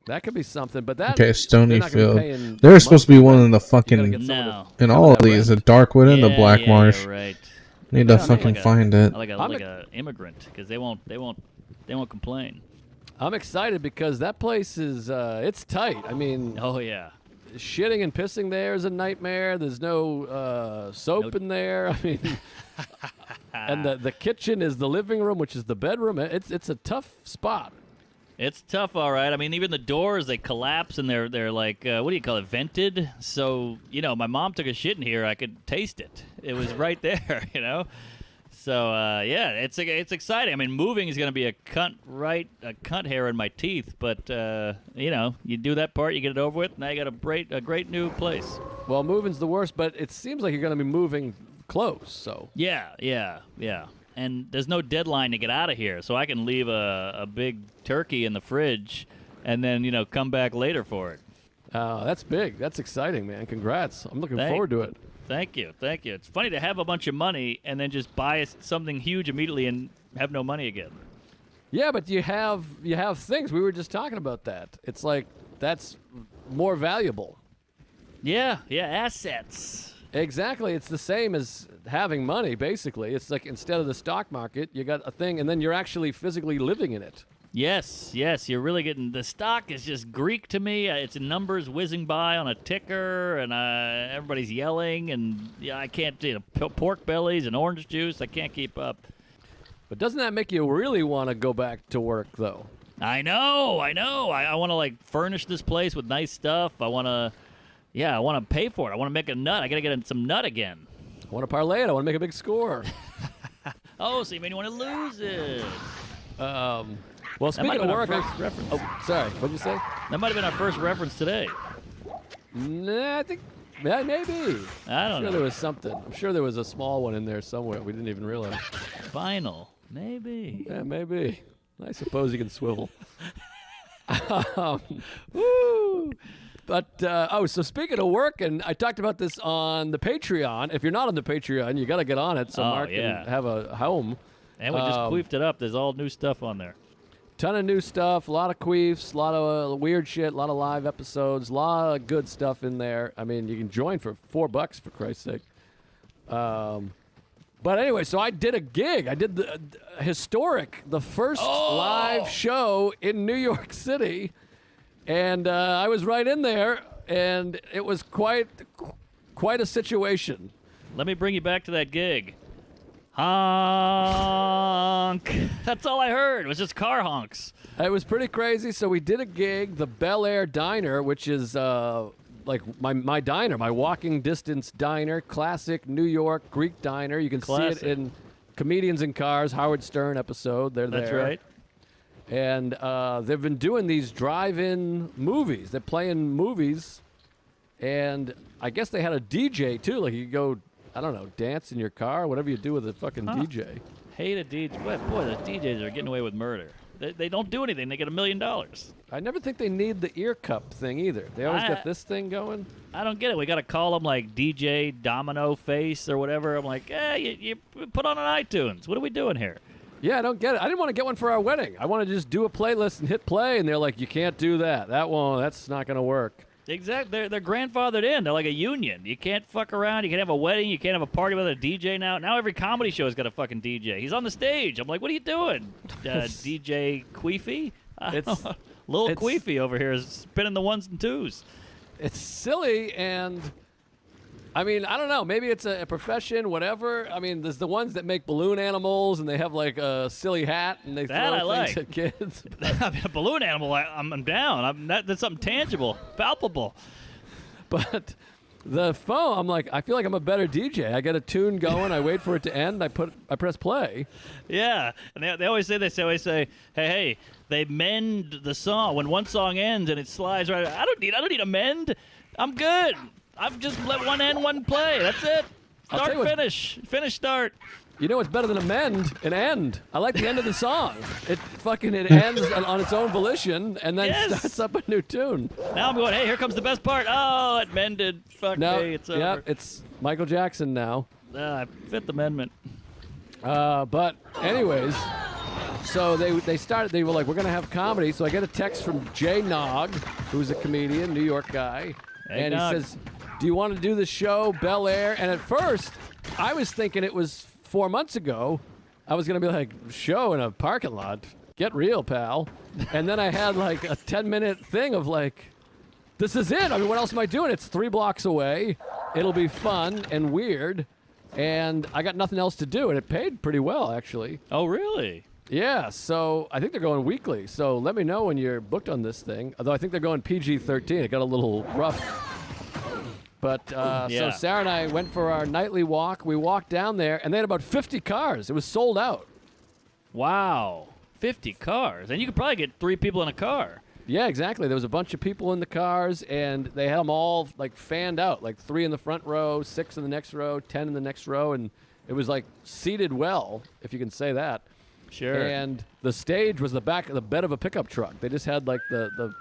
That could be something, but that Okay, Stony they're not gonna be Field. paying There's supposed to be monthly one rent. in the You gotta fucking get someone to No. in cover all of that these, the rent. Darkwood and the Black Marsh. You're right. Need to Yeah, fucking like find it. Like I'm a immigrant, because they won't complain. I'm excited because that place is it's tight. I mean, Oh, yeah. shitting and pissing there is a nightmare. There's no soap in there. I mean, and the kitchen is the living room, which is the bedroom. It's a tough spot. It's tough, all right. I mean, even the doors, they collapse, and they're like, what do you call it, vented? So, my mom took a shit in here. I could taste it. It was right there, So, yeah, it's exciting. I mean, moving is going to be a cunt hair in my teeth. But, you do that part, you get it over with, now you got a great new place. Well, moving's the worst, but it seems like you're going to be moving close. So Yeah. And there's no deadline to get out of here, so I can leave a big turkey in the fridge and then, come back later for it. that's big. That's exciting, man. Congrats. I'm looking Thank- forward to it. Thank you. It's funny to have a bunch of money and then just buy something huge immediately and have no money again. Yeah, but you have things. We were just talking about that. It's like that's more valuable. Yeah, assets. Exactly. It's the same as having money, basically. It's like instead of the stock market, you got a thing, and then you're actually physically living in it. Yes, you're really getting the stock is just Greek to me. It's numbers whizzing by on a ticker, and everybody's yelling, and I can't pork bellies and orange juice. I can't keep up. But doesn't that make you really want to go back to work, though? I know. I want to furnish this place with nice stuff. I want to pay for it. I want to make a nut. I got to get some nut again. I want to parlay it. I want to make a big score. Oh, so you made me want to lose it. Well, That might speaking have of been work, our first reference. oh, sorry. What did you say? That might have been our first reference today. Nah, I think maybe. I I'm don't sure know. there was something. I'm sure there was a small one in there somewhere. We didn't even realize. Vinyl, maybe. Yeah, maybe. I suppose you can swivel. Woo! But, so speaking of work, and I talked about this on the Patreon. If you're not on the Patreon, you got to get on it so Oh, Mark yeah. can have a home. And we just queefed it up. There's all new stuff on there. Ton of new stuff, a lot of queefs, a lot of weird shit, a lot of live episodes, a lot of good stuff in there. I mean, you can join for $4, for Christ's sake. But anyway, so I did a gig. I did the the first live show in New York City, and I was right in there, and it was quite a situation. Let me bring you back to that gig. Honk. That's all I heard. It was just car honks. It was pretty crazy. So we did a gig, the Bel Air Diner, which is like my diner, my walking distance diner, classic New York Greek diner. You can see it in Comedians in Cars, Howard Stern episode. They're there. That's right. And they've been doing these drive-in movies. They're playing movies, and I guess they had a DJ too. Like you could go, I don't know, dance in your car, whatever you do with a fucking DJ. Hate a DJ. Boy, the DJs are getting away with murder. They don't do anything. They get $1 million. I never think they need the ear cup thing either. They always got this thing going. I don't get it. We got to call them like DJ Domino Face or whatever. I'm like, you put on an iTunes. What are we doing here? Yeah, I don't get it. I didn't want to get one for our wedding. I wanted to just do a playlist and hit play, and they're like, you can't do that. That's not going to work. Exactly. They're grandfathered in. They're like a union. You can't fuck around. You can't have a wedding. You can't have a party without a DJ now. Now every comedy show has got a fucking DJ. He's on the stage. I'm like, what are you doing? DJ Queefy? Little Queefy over here is spinning the ones and twos. It's silly, and I mean, I don't know. Maybe it's a profession, whatever. I mean, there's the ones that make balloon animals, and they have like a silly hat, and they throw things at kids. I mean, a balloon animal, I'm down. That's something tangible, palpable. But the phone, I'm like, I feel like I'm a better DJ. I get a tune going, I wait for it to end, I press play. Yeah, and they always say, hey, they mend the song when one song ends and it slides right. I don't need a mend. I'm good. I've just let one end, one play. That's it. Start, finish. Finish, start. You know what's better than an end? I like the end of the song. It ends on its own volition and then starts up a new tune. Now I'm going, hey, here comes the best part. Oh, it mended. Fuck me, it's over. Yeah, it's Michael Jackson now. Fifth Amendment. But anyways, so they were like, we're going to have comedy. So I get a text from Jay Nog, who's a comedian, New York guy. Hey, and Nog. he says, do you want to do the show, Bel Air? And at first, I was thinking it was 4 months ago. I was going to be like, show in a parking lot. Get real, pal. And then I had like a 10-minute thing of like, this is it. I mean, what else am I doing? It's 3 blocks away. It'll be fun and weird. And I got nothing else to do. And it paid pretty well, actually. Oh, really? Yeah, so I think they're going weekly. So let me know when you're booked on this thing. Although I think they're going PG-13. It got a little rough. But so Sarah and I went for our nightly walk. We walked down there, and they had about 50 cars. It was sold out. Wow. 50 cars. And you could probably get 3 people in a car. Yeah, exactly. There was a bunch of people in the cars, and they had them all like fanned out, like 3 in the front row, 6 in the next row, 10 in the next row, and it was like seated well, if you can say that. Sure. And the stage was the bed of a pickup truck. They just had like the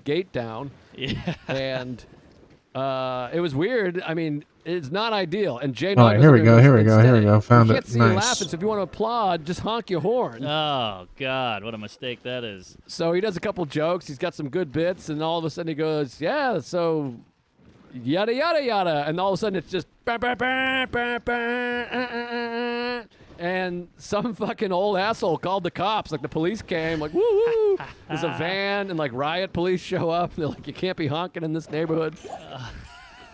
gate down. Yeah. And it was weird. I mean, it's not ideal. And Jay All right, here we go. Found you it. can't see you Nice. laughing, so if you want to applaud, just honk your horn. Oh, God, what a mistake that is. So he does a couple jokes. He's got some good bits, and all of a sudden he goes, yeah, so yada, yada, yada. And all of a sudden it's just bah, bah, bah, bah, bah, and some fucking old asshole called the cops. Like the police came, like, woo woo. There's a van, and like riot police show up. And they're like, you can't be honking in this neighborhood.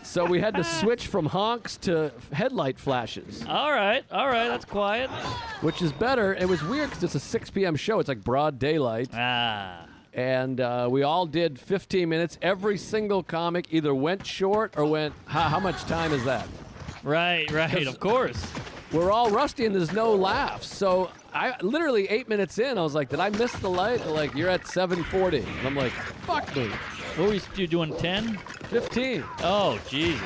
So we had to switch from honks to headlight flashes. All right, that's quiet. Which is better. It was weird because it's a 6 p.m. show. It's like broad daylight. Ah. And we all did 15 minutes. Every single comic either went short or went, how much time is that? Right, of course. We're all rusty and there's no laughs. So I literally 8 minutes in, I was like, did I miss the light? They're like, you're at 7:40. And I'm like, fuck me. What were you doing, 10? 15. Oh, Jesus.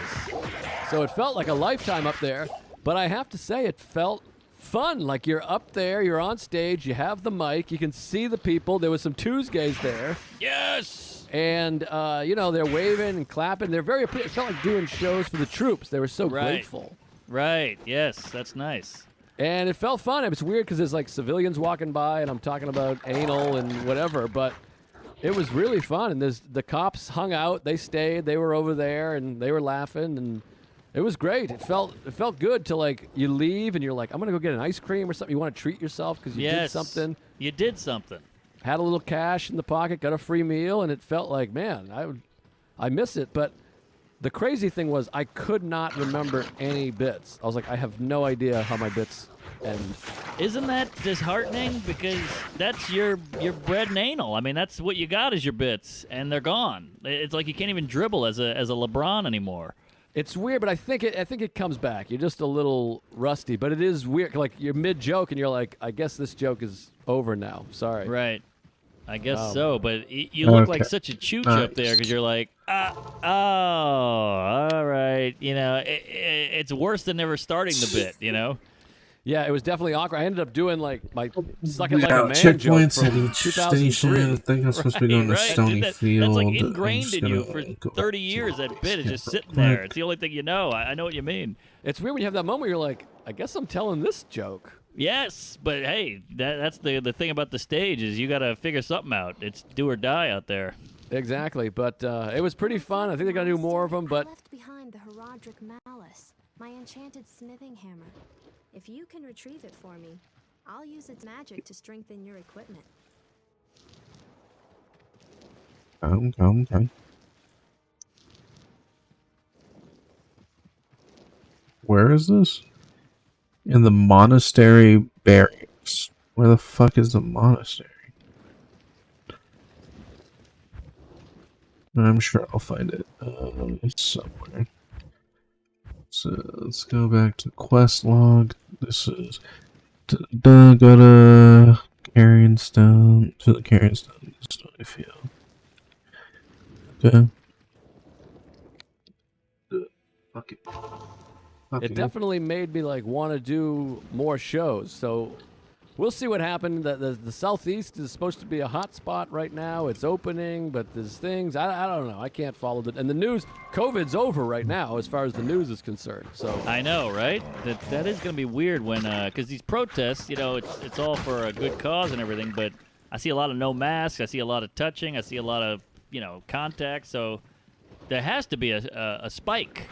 So it felt like a lifetime up there. But I have to say, it felt fun. Like you're up there, you're on stage, you have the mic, you can see the people. There was some Tuesdays there. Yes. And, they're waving and clapping. They're it felt like doing shows for the troops. They were so grateful. Right, yes, that's nice. And it felt fun. It's weird because there's like civilians walking by and I'm talking about anal and whatever, but it was really fun. And the cops hung out, they stayed, they were over there and they were laughing and It was great. It felt good to like you leave and you're like, I'm gonna go get an ice cream or something. You want to treat yourself because you did something. You did something. Had a little cash in the pocket, got a free meal, and it felt like, man, I miss it. But the crazy thing was I could not remember any bits. I was like, I have no idea how my bits end. Isn't that disheartening? Because that's your bread and anal. I mean, that's what you got is your bits, and they're gone. It's like you can't even dribble as a LeBron anymore. It's weird, but I think it comes back. You're just a little rusty, but it is weird. Like you're mid joke, and you're like, I guess this joke is over now. Sorry. Right. I guess so, but you look like such a chooch up there because you're like, oh, all right. You know, it's worse than never starting the bit, you know? Yeah, it was definitely awkward. I ended up doing like my suck it like a man checkpoints joke from at each 2003. station. I think I'm supposed to be going to Stony Field. That's like I'm ingrained just in you gonna for go 30 back years. to That bit is just real sitting quick. there. It's the only thing you know. I know what you mean. It's weird when you have that moment where you're like, I guess I'm telling this joke. Yes, but hey, that's the thing about the stage is you got to figure something out. It's do or die out there. Exactly, but it was pretty fun. I think they're gonna do more of them, but I left behind the Herodric Malice, my enchanted smithing hammer. If you can retrieve it for me, I'll use its magic to strengthen your equipment. Okay. Where is this? In the monastery barracks. Where the fuck is the monastery? I'm sure I'll find it. It's somewhere. So let's go back to quest log. This is go to Carrion Stone to the Carrion Stone Stony Field. Okay. Fuck it. it definitely made me like want to do more shows. So we'll see what happened. The Southeast is supposed to be a hot spot right now. It's opening, but there's things I don't know. I can't follow it. And the news, COVID's over right now as far as the news is concerned. So I know, right? That is going to be weird when because these protests, you know, it's all for a good cause and everything, but I see a lot of no masks. I see a lot of touching. I see a lot of contact. So there has to be a spike.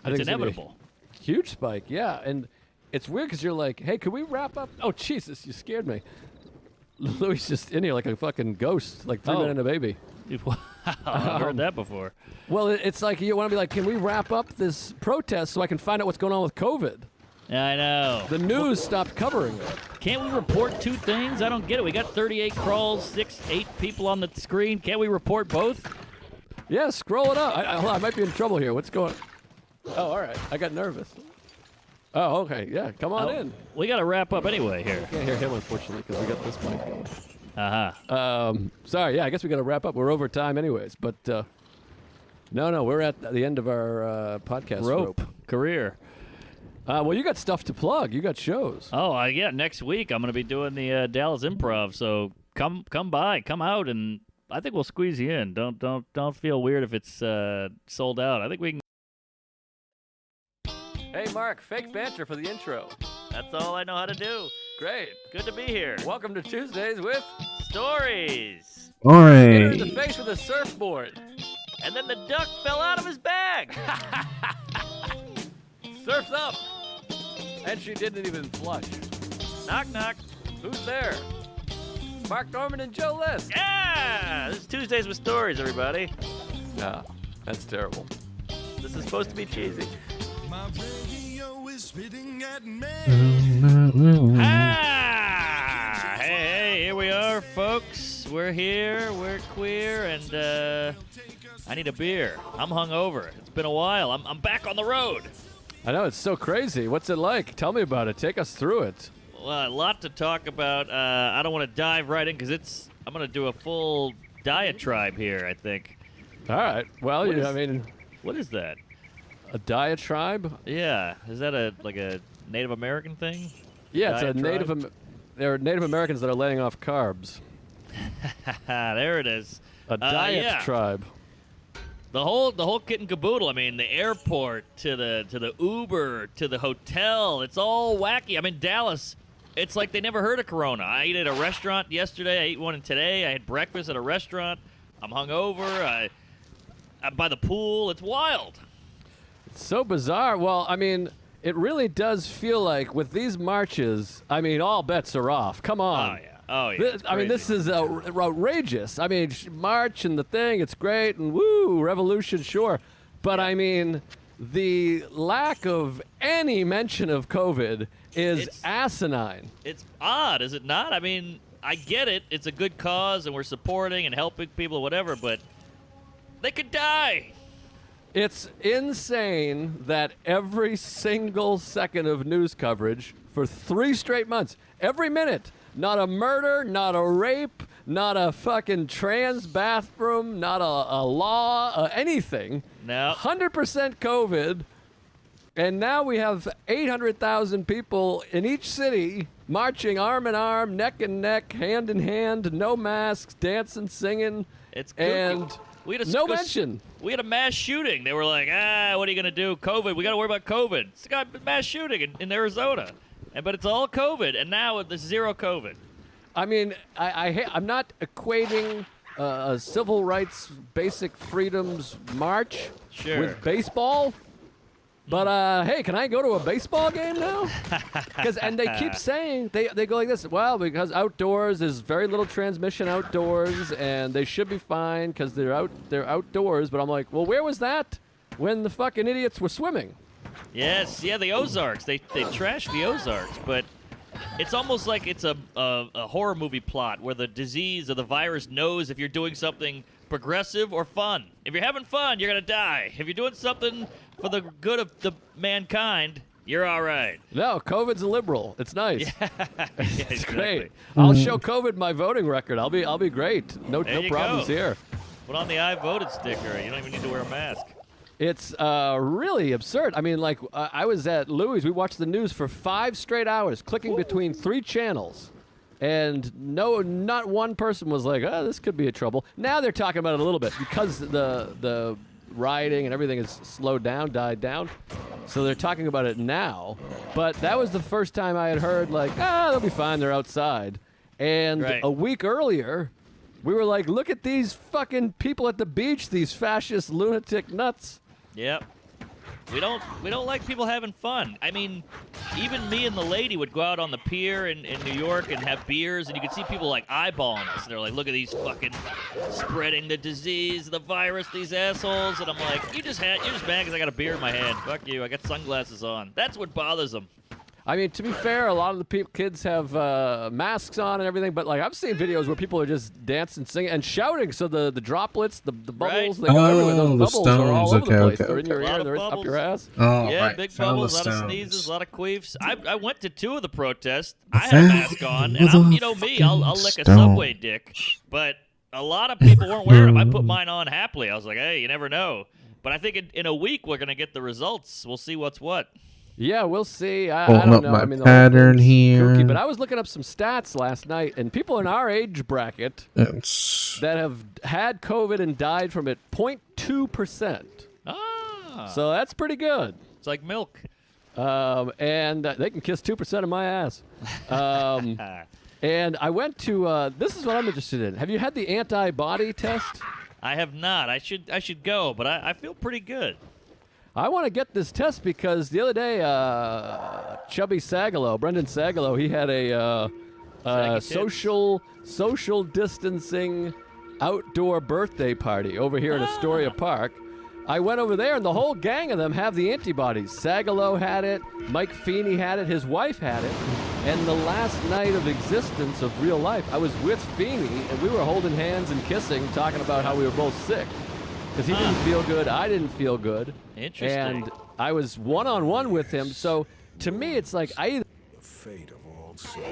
I It's think gonna be a inevitable. huge spike, yeah. And it's weird because you're like, hey, can we wrap up? Oh, Jesus, you scared me. Louis just in here like a fucking ghost, like 3 Men and a Baby. Wow, I've heard that before. Well, it's like you want to be like, can we wrap up this protest so I can find out what's going on with COVID? Yeah, I know. The news stopped covering it. Can't we report two things? I don't get it. We got 38 crawls, 8 people on the screen. Can't we report both? Yeah, scroll it up. Hold on, I might be in trouble here. What's going on? Oh, all right. I got nervous. Oh, okay. Yeah, come on in. We got to wrap up anyway here. Can't hear him, unfortunately, because we got this mic going. Uh-huh. Sorry, yeah, I guess we got to wrap up. We're over time anyways, but no, we're at the end of our podcast rope. Career. Well, you got stuff to plug. You got shows. Oh, yeah, next week I'm going to be doing the Dallas Improv, so come by, come out, and I think we'll squeeze you in. Don't feel weird if it's sold out. I think we can. Hey, Mark, fake banter for the intro. That's all I know how to do. Great. Good to be here. Welcome to Tuesdays with Stories. Hit her in Alright. the face with a surfboard. And then the duck fell out of his bag. Surf's up. And she didn't even flush. Knock, knock. Who's there? Mark Norman and Joe List. Yeah! This is Tuesdays with Stories, everybody. Nah, that's terrible. This is supposed to be cheesy. My radio is spitting at me. Ah! Hey, here we are, folks. We're here, we're queer, and I need a beer. I'm hungover. It's been a while. I'm back on the road. I know, it's so crazy. What's it like? Tell me about it. Take us through it. Well, a lot to talk about. I don't want to dive right in because I'm going to do a full diatribe here, I think. All right. Well, What is- I mean, What is that? a diatribe? Yeah. Is that a Native American thing? Yeah, it's a Diatribe? there are Native Americans that are laying off carbs. There it is. A diet yeah. tribe. The whole kit and caboodle. I mean, the airport to the Uber to the hotel. It's all wacky. I'm in Dallas. It's like they never heard of Corona. I ate at a restaurant yesterday. I ate one today. I had breakfast at a restaurant. I'm hungover. I'm by the pool. It's wild. So bizarre. Well, I mean, it really does feel like with these marches, I mean, all bets are off. Come on. Oh yeah. Oh yeah. it's I mean, this crazy. is outrageous. I mean, March and the thing, it's great, and woo, revolution, sure. But I mean, the lack of any mention of COVID is It's- asinine. It's odd, is it not? I mean, I get it. It's a good cause, and we're supporting and helping people, whatever. But they could die. It's insane that every single second of news coverage for 3 straight months, every minute, not a murder, not a rape, not a fucking trans bathroom, not a law, anything. No. 100% COVID. And now we have 800,000 people in each city marching arm in arm, neck and neck, hand in hand, no masks, dancing, singing. It's kooky. And We had a no mention. We had a mass shooting. They were like, what are you going to do? COVID. We got to worry about COVID. It's got a mass shooting in Arizona. But it's all COVID. And now there's zero COVID. I mean, I'm not equating a civil rights, basic freedoms march Sure. with baseball. But hey, can I go to a baseball game now? And they keep saying they go like this. Well, because outdoors there's very little transmission outdoors, and they should be fine because they're outdoors. But I'm like, well, where was that when the fucking idiots were swimming? Yes, yeah, the Ozarks. They trashed the Ozarks, but it's almost like it's a horror movie plot where the disease or the virus knows if you're doing something progressive or fun. If you're having fun, you're gonna die. If you're doing something for the good of the mankind, you're all right. No, COVID's a liberal. It's nice. Yeah, It's exactly. great. I'll show COVID my voting record. I'll be great. No There you problems go. here. Put on the I voted sticker. You don't even need to wear a mask. It's really absurd. I mean, like, I was at Louis. We watched the news for 5 straight hours, clicking between 3 channels. And not one person was like, oh, this could be a trouble. Now they're talking about it a little bit because the rioting and everything is slowed down, died down. So they're talking about it now. But that was the first time I had heard, like, they'll be fine. They're outside. And Right. a week earlier, we were like, look at these fucking people at the beach, these fascist lunatic nuts. Yep. We don't like people having fun. I mean, even me and the lady would go out on the pier in New York and have beers, and you could see people like eyeballing us. And they're like, look at these fucking spreading the disease, the virus, these assholes. And I'm like, you're just mad because I got a beer in my hand. Fuck you. I got sunglasses on. That's what bothers them. I mean, to be fair, a lot of the kids have masks on and everything, but like I've seen videos where people are just dancing, singing, and shouting. So the droplets, the bubbles, they go everywhere. Those the bubbles are all stones. over the Okay, place. okay, They're in your okay. ear, Lot of they're up bubbles. your ass. Oh, Yeah, right. big Found bubbles, a the lot of stones. sneezes, a lot of queefs. I went to 2 of the protests. I had a mask on, and I'm, you know me, I'll lick a Stone. subway dick. But a lot of people weren't wearing them. I put mine on happily. I was like, hey, you never know. But I think in a week we're gonna get the results. We'll see what's what. Yeah, we'll see. I Pulling don't up know. my I mean, the pattern whole thing's here. kooky, but I was looking up some stats last night, and people in our age bracket It's that have had COVID and died from it, 0.2%. Ah, So that's pretty good. it's like milk. And they can kiss 2% of my ass. And I went to, this is what I'm interested in. Have you had the antibody test? I have not. I should go, but I feel pretty good. I want to get this test because the other day, Chubby Sagalow, Brendan Sagalow, he had a Saggy social distancing outdoor birthday party over here in Astoria Park. I went over there, and the whole gang of them have the antibodies. Sagalow had it, Mike Feeney had it, his wife had it, and the last night of existence of real life, I was with Feeney, and we were holding hands and kissing, talking about how we were both sick. Because he didn't feel good, I didn't feel good. Interesting. And I was one-on-one with him, so to me, it's like I either Fate of all souls.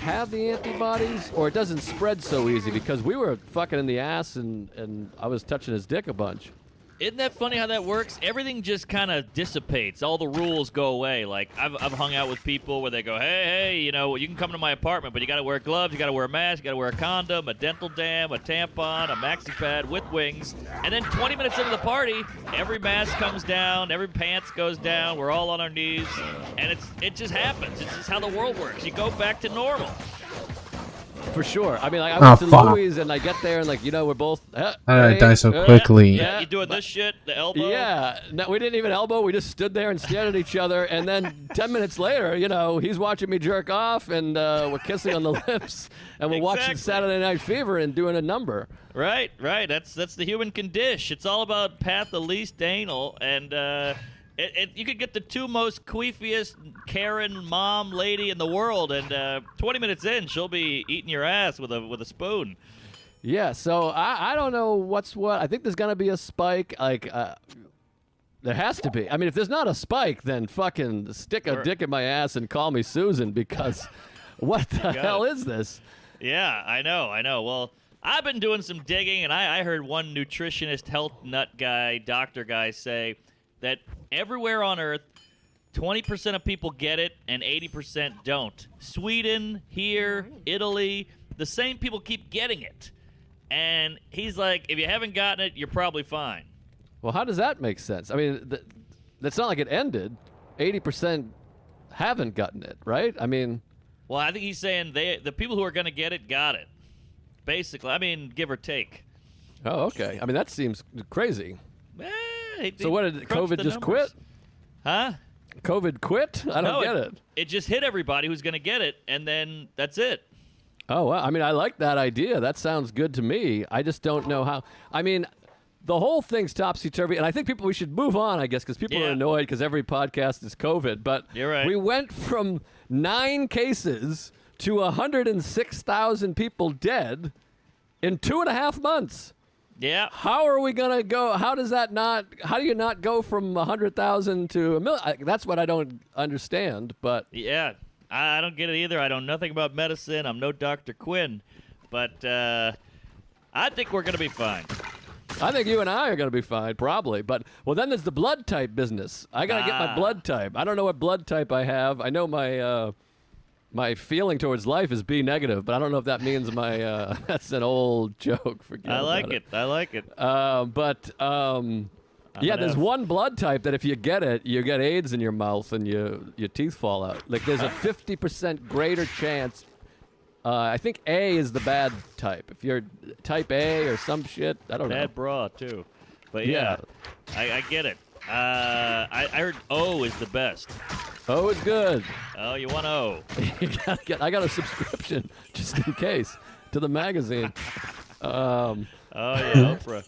have the antibodies or it doesn't spread so easy because we were fucking in the ass and I was touching his dick a bunch. Isn't that funny how that works? Everything just kind of dissipates. All the rules go away. Like, I've hung out with people where they go, hey, you know, you can come to my apartment, but you got to wear gloves, you got to wear a mask, you got to wear a condom, a dental dam, a tampon, a maxi pad with wings. And then 20 minutes into the party, every mask comes down, every pants goes down, we're all on our knees, and it just happens. It's just how the world works. You go back to normal. For sure. I mean, like, I Oh, went to fuck. Louis, and I get there, and like, we're both. I die so hey, quickly. Yeah, you doing this shit? The elbow? Yeah, no, we didn't even elbow. We just stood there and stared at each other, and then 10 minutes later, he's watching me jerk off, and we're kissing on the lips, and we're watching Exactly. Saturday Night Fever and doing a number. Right. That's the human condition. It's all about path of least anal, and you could get the two most queefiest Karen mom lady in the world, and 20 minutes in, she'll be eating your ass with a spoon. Yeah, so I don't know what's what. I think there's gonna be a spike. Like, there has to be. I mean, if there's not a spike, then fucking stick a dick in my ass and call me Susan, because what the hell is this? Yeah, I know. Well, I've been doing some digging, and I heard one nutritionist, health nut guy, doctor guy say that everywhere on Earth, 20% of people get it and 80% don't. Sweden, here, Italy, the same people keep getting it. And he's like, if you haven't gotten it, you're probably fine. Well, how does that make sense? I mean, that's not like it ended. 80% haven't gotten it, right? I mean, Well, I think he's saying the people who are going to get it got it. Basically, I mean, give or take. oh, okay. I mean, that seems crazy. So what did crunched COVID the just numbers. quit? Huh? COVID quit? I don't get it. It just hit everybody who's going to get it, and then that's it. Oh, well, I mean, I like that idea. That sounds good to me. I just don't know how. I mean, the whole thing's topsy-turvy, and I think we should move on, I guess, because people are Yeah. annoyed because every podcast is COVID. But You're right. we went from 9 cases to 106,000 people dead in 2.5 months. Yeah. How are we going to go? How do you not go from 100,000 to 1 million? That's what I don't understand, but Yeah. I don't get it either. I know nothing about medicine. I'm no Dr. Quinn. But I think we're going to be fine. I think you and I are going to be fine, probably. But, well, then there's the blood type business. I got to get my blood type. I don't know what blood type I have. I know my feeling towards life is B negative, but I don't know if that means my that's an old joke. Forget I like about it. I like it. Yeah, an there's F. one blood type that if you get it, you get AIDS in your mouth and your teeth fall out. Like, there's a 50% greater chance. I think A is the bad type. If you're type A or some shit, I don't know. Bad bra, too. But yeah, I get it. I heard O is the best. Oh, it's good. Oh, you want O? I got a subscription just in case to the magazine. Oh, yeah, Oprah.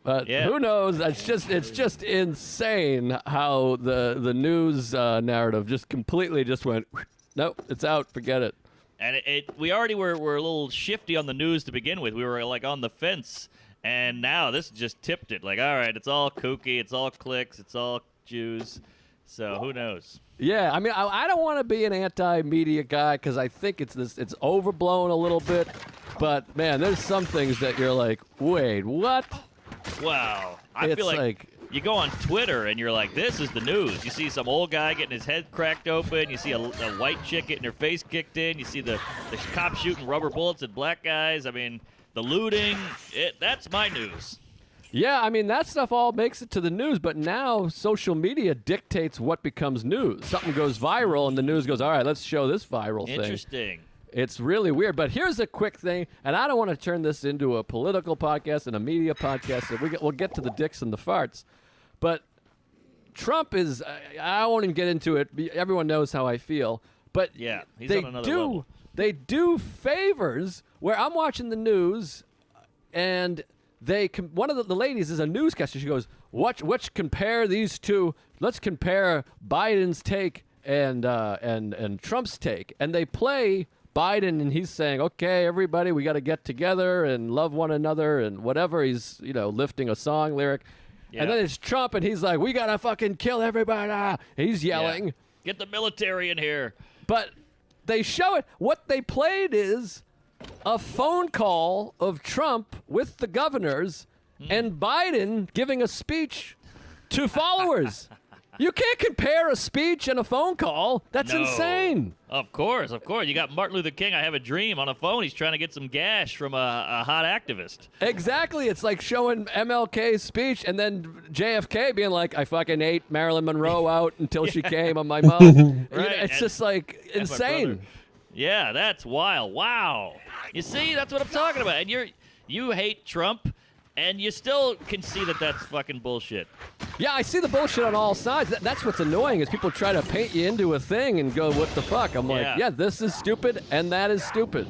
But Yeah. who knows? It's just insane how the news narrative just completely just went. Nope, it's out. Forget it. And we already were a little shifty on the news to begin with. We were like on the fence, and now this just tipped it. Like, all right, it's all kooky, it's all clicks, it's all Jews. So who knows? Yeah, I mean, I don't want to be an anti-media guy because I think it's overblown a little bit. But man, there's some things that you're like, wait, what? Wow. I It's feel like like- you go on Twitter and you're like, this is the news. You see some old guy getting his head cracked open. You see a white chick getting her face kicked in. You see the cops shooting rubber bullets at black guys. I mean, the looting. That's my news. Yeah, I mean, that stuff all makes it to the news, but now social media dictates what becomes news. Something goes viral, and the news goes, all right, let's show this viral thing. Interesting. It's really weird. But here's a quick thing, and I don't want to turn this into a political podcast and a media podcast. So we'll get to the dicks and the farts. But Trump is, I won't even get into it. Everyone knows how I feel. But Yeah, he's they on another level. They do favors where I'm watching the news, and one of the ladies is a newscaster. She goes, "Let's compare these two. Let's compare Biden's take and Trump's take." And they play Biden, and he's saying, "Okay, everybody, we got to get together and love one another," and whatever. He's lifting a song lyric. Yeah. And then it's Trump, and he's like, "We got to fucking kill everybody." And he's yelling. Yeah. Get the military in here. But they show it. What they played is a phone call of Trump with the governors and Biden giving a speech to followers. You can't compare a speech and a phone call. That's No. insane. Of course. You got Martin Luther King, I Have a Dream, on a phone. He's trying to get some gash from a hot activist. Exactly. It's like showing MLK's speech and then JFK being like, "I fucking ate Marilyn Monroe out until she came on my mouth." Right, It's and- just like and my brother. insane. Yeah, that's wild. Wow. You see, that's what I'm talking about. And you hate Trump, and you still can see that that's fucking bullshit. Yeah, I see the bullshit on all sides. That's what's annoying is people try to paint you into a thing and go, what the fuck? I'm like, Yeah. yeah, this is stupid, and that is stupid.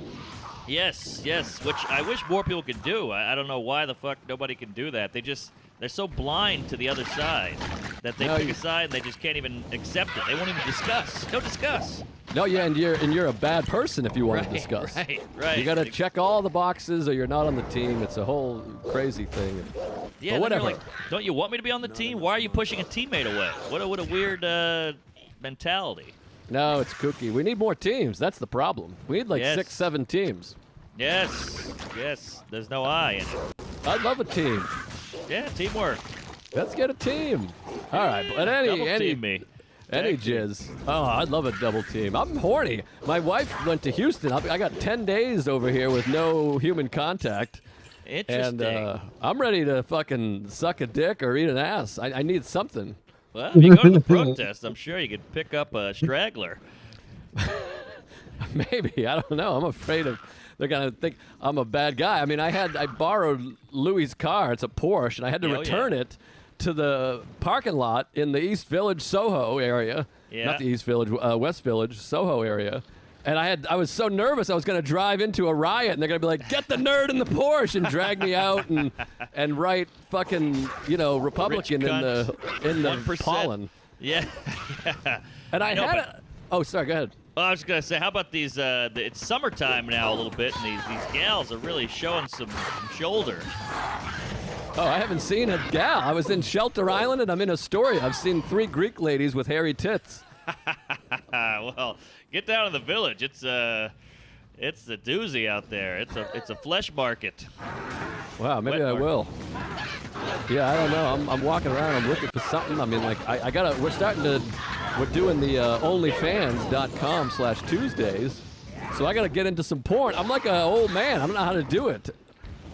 Yes, which I wish more people could do. I don't know why the fuck nobody can do that. They're so blind to the other side that they pick a side and they just can't even accept it. They won't even discuss. Don't discuss. No, yeah, and you're a bad person if you want to discuss. Right. You got to check all the boxes, or you're not on the team. It's a whole crazy thing. Yeah, but whatever. Like, don't you want me to be on the team? Why are you pushing a teammate away? What a weird mentality. No, it's kooky. We need more teams. That's the problem. We need like Yes. 6, 7 teams. Yes. There's no I in it. I'd love a team. Yeah, teamwork. Let's get a team. All right, but Double any team me. Any jizz. Oh, I'd love a double team. I'm horny. My wife went to Houston. I got 10 days over here with no human contact. Interesting. And I'm ready to fucking suck a dick or eat an ass. I need something. Well, if you go to the protest, I'm sure you could pick up a straggler. Maybe. I don't know. I'm afraid they're going to think I'm a bad guy. I mean, I borrowed Louis' car. It's a Porsche, and I had to return it to the parking lot in the East Village, Soho area. Yeah. Not the East Village, West Village, Soho area. And I was so nervous I was going to drive into a riot, and they're going to be like, get the nerd in the Porsche, and drag me out and write fucking, Republican in the 1%. pollen. Yeah. And I know, had oh, sorry, go ahead. Well, I was going to say, how about these, it's summertime now a little bit, and these gals are really showing some shoulder. Oh, I haven't seen a gal. I was in Shelter Island, and I'm in Astoria. I've seen 3 Greek ladies with hairy tits. Well, get down to the village. It's a doozy out there. It's a flesh market. Wow, maybe Wet I market. will. Yeah, I don't know. I'm walking around. I'm looking for something. I mean, like, we're doing the onlyfans.com/Tuesdays. So I got to get into some porn. I'm like an old man. I don't know how to do it.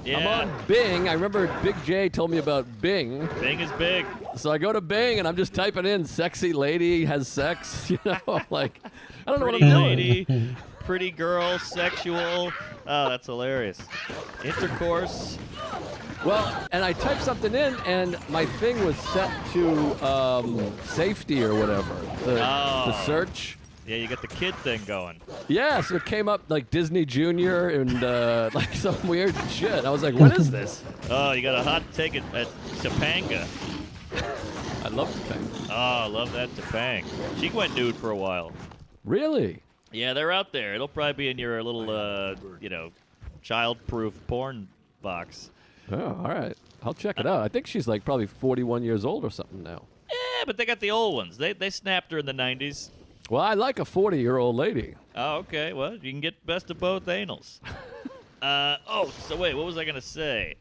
Yeah. I'm on Bing. I remember Big J told me about Bing. Bing is big. So I go to Bing, and I'm just typing in sexy lady has sex. I'm like, I don't know what I'm Pretty doing. lady, pretty girl, sexual. Oh, that's hilarious. Intercourse. Well, and I typed something in, and my thing was set to safety or whatever. The search. Yeah, you got the kid thing going. Yeah, so it came up like Disney Junior and like some weird shit. I was like, what is this? Oh, you got a hot take at Topanga. I love Topanga. Oh, I love that Topanga. She went nude for a while. Really? Yeah, they're out there. It'll probably be in your little, child-proof porn box. Oh, all right. I'll check it out. I think she's like probably 41 years old or something now. Yeah, but they got the old ones. They snapped her in the 90s. Well, I like a 40-year-old lady. Oh, okay. Well, you can get best of both anals. So wait, what was I going to say?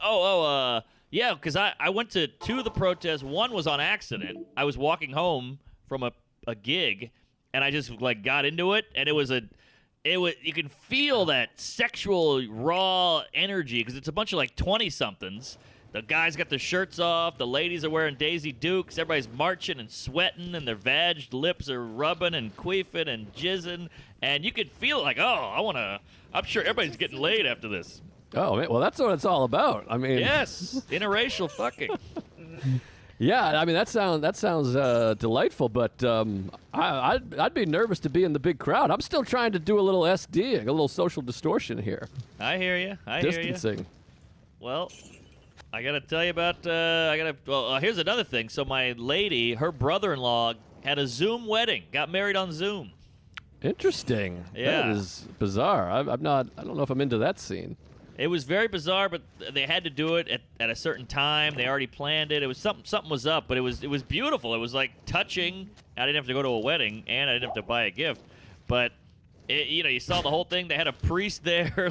Yeah, because I went to 2 of the protests. One was on accident. I was walking home from a gig, and I just, got into it, and you can feel that sexual, raw energy, because it's a bunch of, 20-somethings. The guys got their shirts off. The ladies are wearing Daisy Dukes. Everybody's marching and sweating, and their vag lips are rubbing and queefing and jizzing. And you could feel I'm sure everybody's getting laid after this. Oh, man, well, that's what it's all about. I mean, Yes, interracial fucking. yeah, I mean that sounds delightful, but I'd be nervous to be in the big crowd. I'm still trying to do a little SD, a little social distortion here. I hear you. Distancing. Well, I got to tell you about, here's another thing. So my lady, her brother-in-law had a Zoom wedding, got married on Zoom. Interesting. Yeah. That is bizarre. I don't know if I'm into that scene. It was very bizarre, but they had to do it at a certain time. They already planned it. It was something was up, but it was beautiful. It was touching. I didn't have to go to a wedding, and I didn't have to buy a gift. But you saw the whole thing. They had a priest there,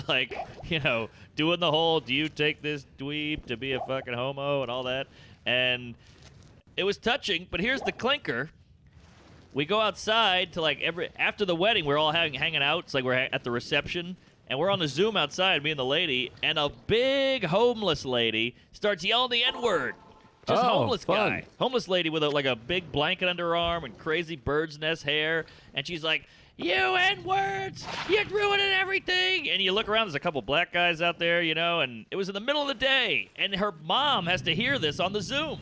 doing the whole "Do you take this dweeb to be a fucking homo?" and all that. And it was touching. But here's the clinker. We go outside to after the wedding. We're all hanging out. It's like we're at the reception. And we're on the Zoom outside, me and the lady, and a big homeless lady starts yelling the N-word. Just Oh, homeless fun. guy. Homeless lady with like a big blanket under her arm and crazy bird's nest hair. And she's like, "You N-words! You're ruining everything!" And you look around, there's a couple black guys out there, and it was in the middle of the day. And her mom has to hear this on the Zoom.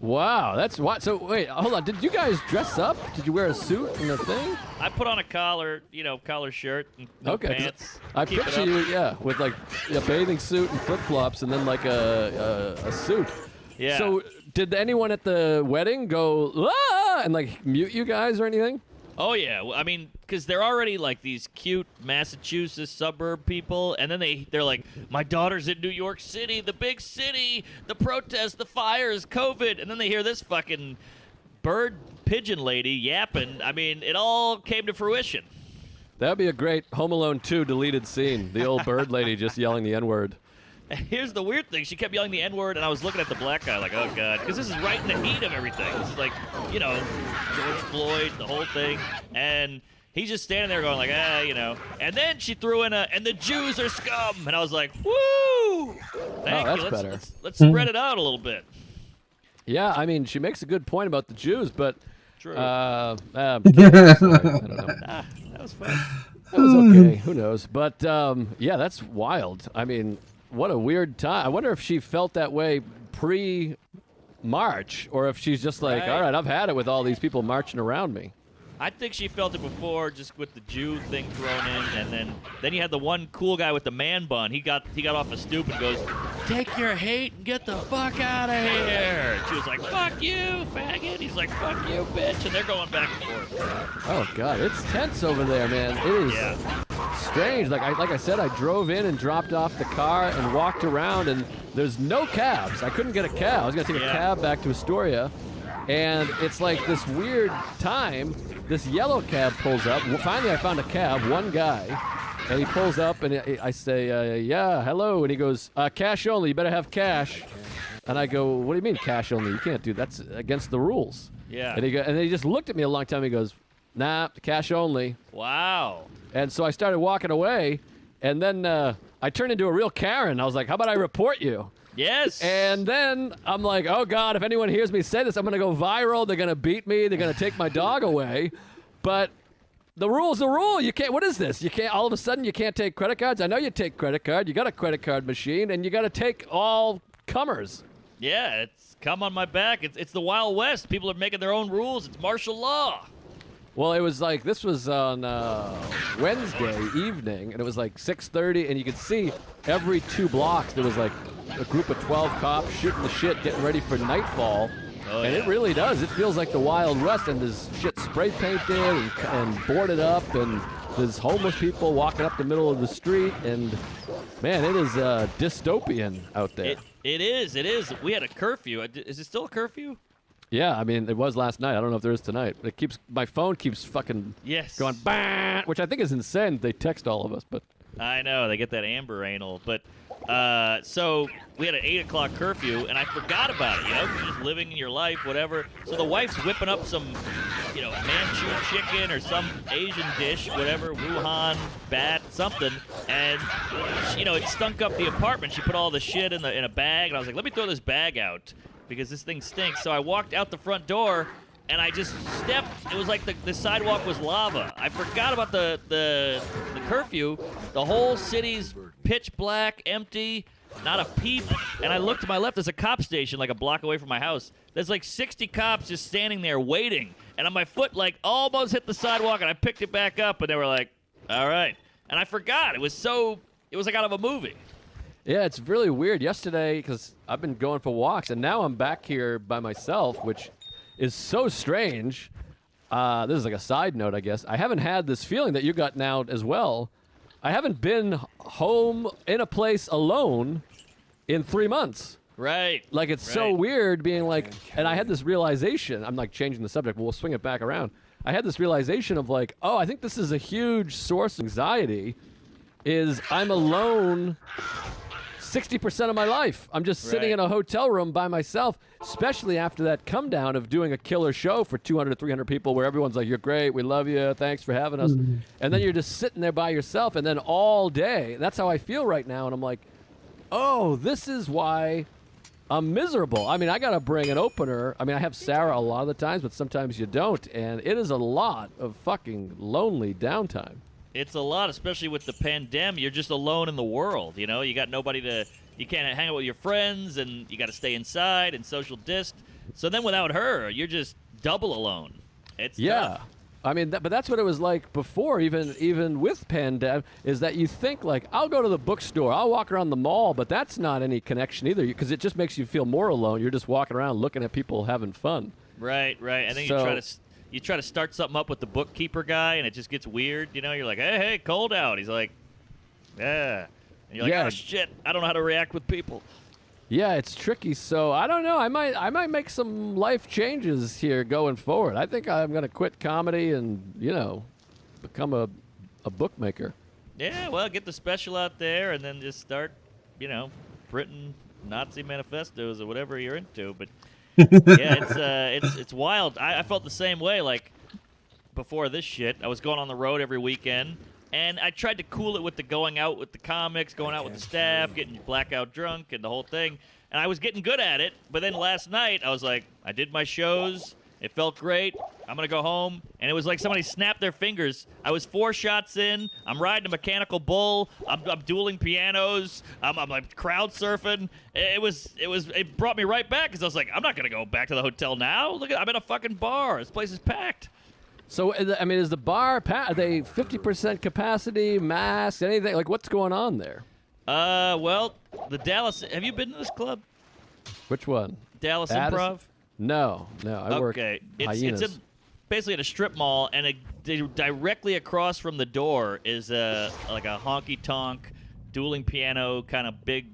Wow, that's what. So wait, hold on. Did you guys dress up? Did you wear a suit and a thing? I put on a collar, collar shirt and no Okay, 'cause pants. I Keep it picture up. you, yeah, with like a bathing suit and flip flops, and then like a suit. Yeah. So did anyone at the wedding go ah and like mute you guys or anything? Oh, yeah. Well, I mean, because they're already like these cute Massachusetts suburb people, and then they're like, "My daughter's in New York City, the big city, the protests, the fires, COVID," and then they hear this fucking bird pigeon lady yapping. I mean, it all came to fruition. That would be a great Home Alone 2 deleted scene. The old bird lady just yelling the N-word. And here's the weird thing. She kept yelling the N-word, and I was looking at the black guy like, oh, God. Because this is right in the heat of everything. This is like, George Floyd, the whole thing. And he's just standing there going like, And then she threw in and the Jews are scum. And I was like, woo! Thank that's you. better. Let's spread it out a little bit. Yeah, I mean, she makes a good point about the Jews, but True. I'm kidding. Sorry, I don't know. That was fun. That was okay. Who knows? But yeah, that's wild. I mean, what a weird time. I wonder if she felt that way pre-March, or if she's just like, Right. all right, I've had it with all these people marching around me. I think she felt it before, just with the Jew thing thrown in, and then you had the one cool guy with the man bun. He got off a stoop and goes, "Take your hate and get the fuck out of here." And she was like, "Fuck you, faggot." He's like, "Fuck you, bitch," and they're going back and forth. Oh God, it's tense over there, man. It is Yeah. strange. Like I said, I drove in and dropped off the car and walked around, and there's no cabs. I couldn't get a cab. I was gonna take a Yeah. cab back to Astoria, and it's like this weird time. This yellow cab pulls up. Finally, I found a cab, one guy, and he pulls up, and I say, yeah, hello, and he goes, cash only. You better have cash. And I go, what do you mean cash only? You can't do that's against the rules. Yeah. And then he just looked at me a long time. He goes, nah, cash only. Wow. And so I started walking away, and then I turned into a real Karen. I was like, how about I report you? Yes. And then I'm like, oh, God, if anyone hears me say this, I'm going to go viral. They're going to beat me. They're going to take my dog away. But the rule's the rule. You can't. What is this? You can't. All of a sudden, you can't take credit cards. I know you take credit card. You got a credit card machine, and you got to take all comers. Yeah, it's come on my back. It's the Wild West. People are making their own rules. It's martial law. Well, it was like, this was on Wednesday evening, and it was like 6:30, and you could see every 2 blocks there was like a group of 12 cops shooting the shit, getting ready for nightfall. Oh, And yeah. it really does. It feels like the Wild West, and there's shit spray painted and boarded up, and there's homeless people walking up the middle of the street, and man, it is dystopian out there. It is. We had a curfew. Is it still a curfew? Yeah, I mean, it was last night. I don't know if there is tonight. But my phone keeps fucking Yes. going, bah, which I think is insane. They text all of us, but I know, they get that amber anal. But so we had an 8 o'clock curfew, and I forgot about it, you're just living in your life, whatever. So the wife's whipping up some, Manchu chicken or some Asian dish, whatever, Wuhan, bat, something. And, it stunk up the apartment. She put all the shit in a bag, and I was like, let me throw this bag out because this thing stinks. So I walked out the front door, and I just stepped. It was like the sidewalk was lava. I forgot about the curfew. The whole city's pitch black, empty, not a peep. And I looked to my left. There's a cop station like a block away from my house. There's like 60 cops just standing there waiting. And on my foot like almost hit the sidewalk, and I picked it back up, and they were like, all right. And I forgot. It was like out of a movie. yeah, it's really weird. Yesterday, because I've been going for walks, and now I'm back here by myself, which is so strange. This is like a side note, I guess. I haven't had this feeling that you got now as well. I haven't been home in a place alone in 3 months. Right. Like, it's so Right. weird being like, and I had this realization. I'm like changing the subject, but we'll swing it back around. I had this realization of like, oh, I think this is a huge source of anxiety, is I'm alone 60% of my life. I'm just sitting Right. in a hotel room by myself, especially after that come down of doing a killer show for 200, 300 people where everyone's like, you're great, we love you, thanks for having us. And then you're just sitting there by yourself, and then all day. That's how I feel right now. And I'm like, oh, this is why I'm miserable. I mean, I got to bring an opener. I mean, I have Sarah a lot of the times, but sometimes you don't. And it is a lot of fucking lonely downtime. It's a lot, especially with the pandemic. You're just alone in the world, you know? You got nobody to... You can't hang out with your friends, and you got to stay inside and social distance. So then without her, you're just double alone. It's tough. I mean, but that's what it was like before, even with pandemic, is that you think, like, I'll go to the bookstore, I'll walk around the mall, but that's not any connection either, because it just makes you feel more alone. You're just walking around looking at people having fun. Right. And then you try to start something up with the bookkeeper guy, and it just gets weird. You know, you're like, hey, cold out. He's like, yeah. And you're like, oh, shit, I don't know how to react with people. Yeah, it's tricky. So I don't know. I might make some life changes here going forward. I think I'm gonna quit comedy and become a bookmaker. Yeah, well, get the special out there and then just start, printing Nazi manifestos or whatever you're into. But yeah, it's wild. I felt the same way. Like before this shit, I was going on the road every weekend. And I tried to cool it with the going out with the comics, going out with the staff, getting blackout drunk, and the whole thing. And I was getting good at it. But then last night, I was like, I did my shows. It felt great. I'm going to go home. And it was like somebody snapped their fingers. I was 4 shots in. I'm riding a mechanical bull. I'm dueling pianos. I'm like crowd surfing. It brought me right back because I was like, I'm not going to go back to the hotel now. Look, I'm in a fucking bar. This place is packed. So, I mean, is the bar, are they 50% capacity, masks, anything? Like, what's going on there? Well, the Dallas, have you been to this club? Which one? Dallas Improv? No, I work Hyenas. It's basically at a strip mall, and directly across from the door is like a honky-tonk, dueling piano, kind of big,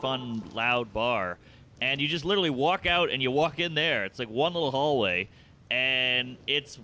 fun, loud bar. And you just literally walk out, and you walk in there. It's like one little hallway, and it's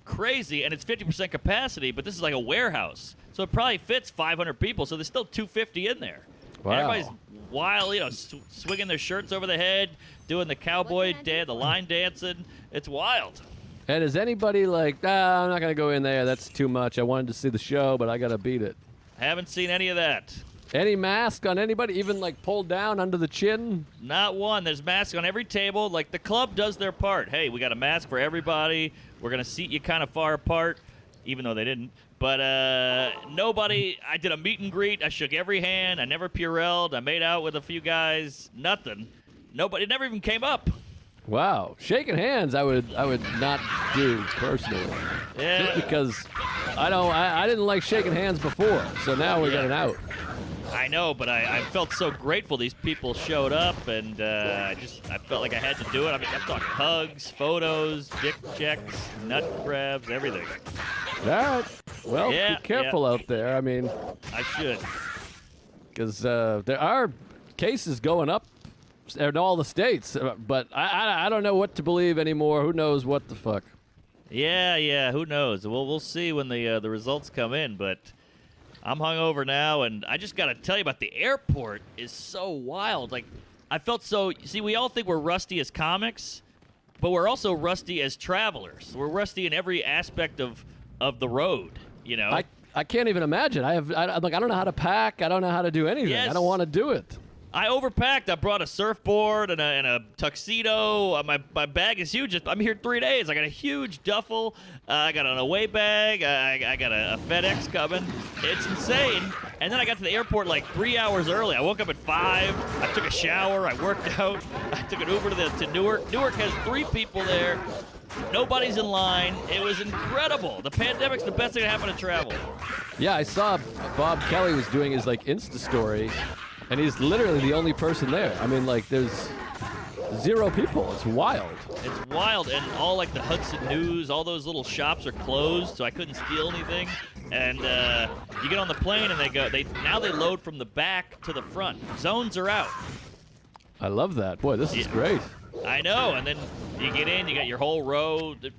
crazy, and it's 50% capacity, but this is like a warehouse, so it probably fits 500 people, so there's still 250 in there. Wow. And everybody's wild, swinging their shirts over the head, doing the cowboy dance, the line dancing. It's wild. And is anybody like, I'm not going to go in there, that's too much, I wanted to see the show, but I got to beat it? Haven't seen any of that. Any mask on anybody, even like pulled down under the chin? Not one. There's masks on every table. Like, the club does their part. Hey, we got a mask for everybody. We're going to seat you kind of far apart, even though they didn't. But nobody, I did a meet and greet. I shook every hand. I never Purelled. I made out with a few guys. Nothing. Nobody, it never even came up. Wow. Shaking hands, I would not do personally. Yeah. Just because I didn't like shaking hands before, so now we got it out. I know, but I felt so grateful these people showed up, and I felt like I had to do it. I mean, I'm talking hugs, photos, dick checks, nut grabs, everything. All right. Well, Yeah, be careful out there. I mean, I should. because there are cases going up in all the states, but I don't know what to believe anymore. Who knows what the fuck? Yeah, who knows? We'll see when the results come in, but I'm hungover now, and I just got to tell you about the airport is so wild. Like, I felt so... See, we all think we're rusty as comics, but we're also rusty as travelers. We're rusty in every aspect of the road, you know? I can't even imagine. I don't know how to pack. I don't know how to do anything. Yes. I don't want to do it. I overpacked. I brought a surfboard and a tuxedo. My bag is huge. I'm here 3 days. I got a huge duffel. I got an away bag. I got a FedEx coming. It's insane. And then I got to the airport like 3 hours early. I woke up at 5. I took a shower. I worked out. I took an Uber to Newark. Newark has 3 people there. Nobody's in line. It was incredible. The pandemic's the best thing that happened to travel. Yeah, I saw Bob Kelly was doing his like Insta story, and he's literally the only person there. I mean, like, there's 0 people. It's wild. It's wild, and all like the Hudson News, all those little shops are closed, so I couldn't steal anything. And you get on the plane, and now they load from the back to the front. Zones are out. I love that. Boy, this is great. I know, and then you get in, you got your whole row. The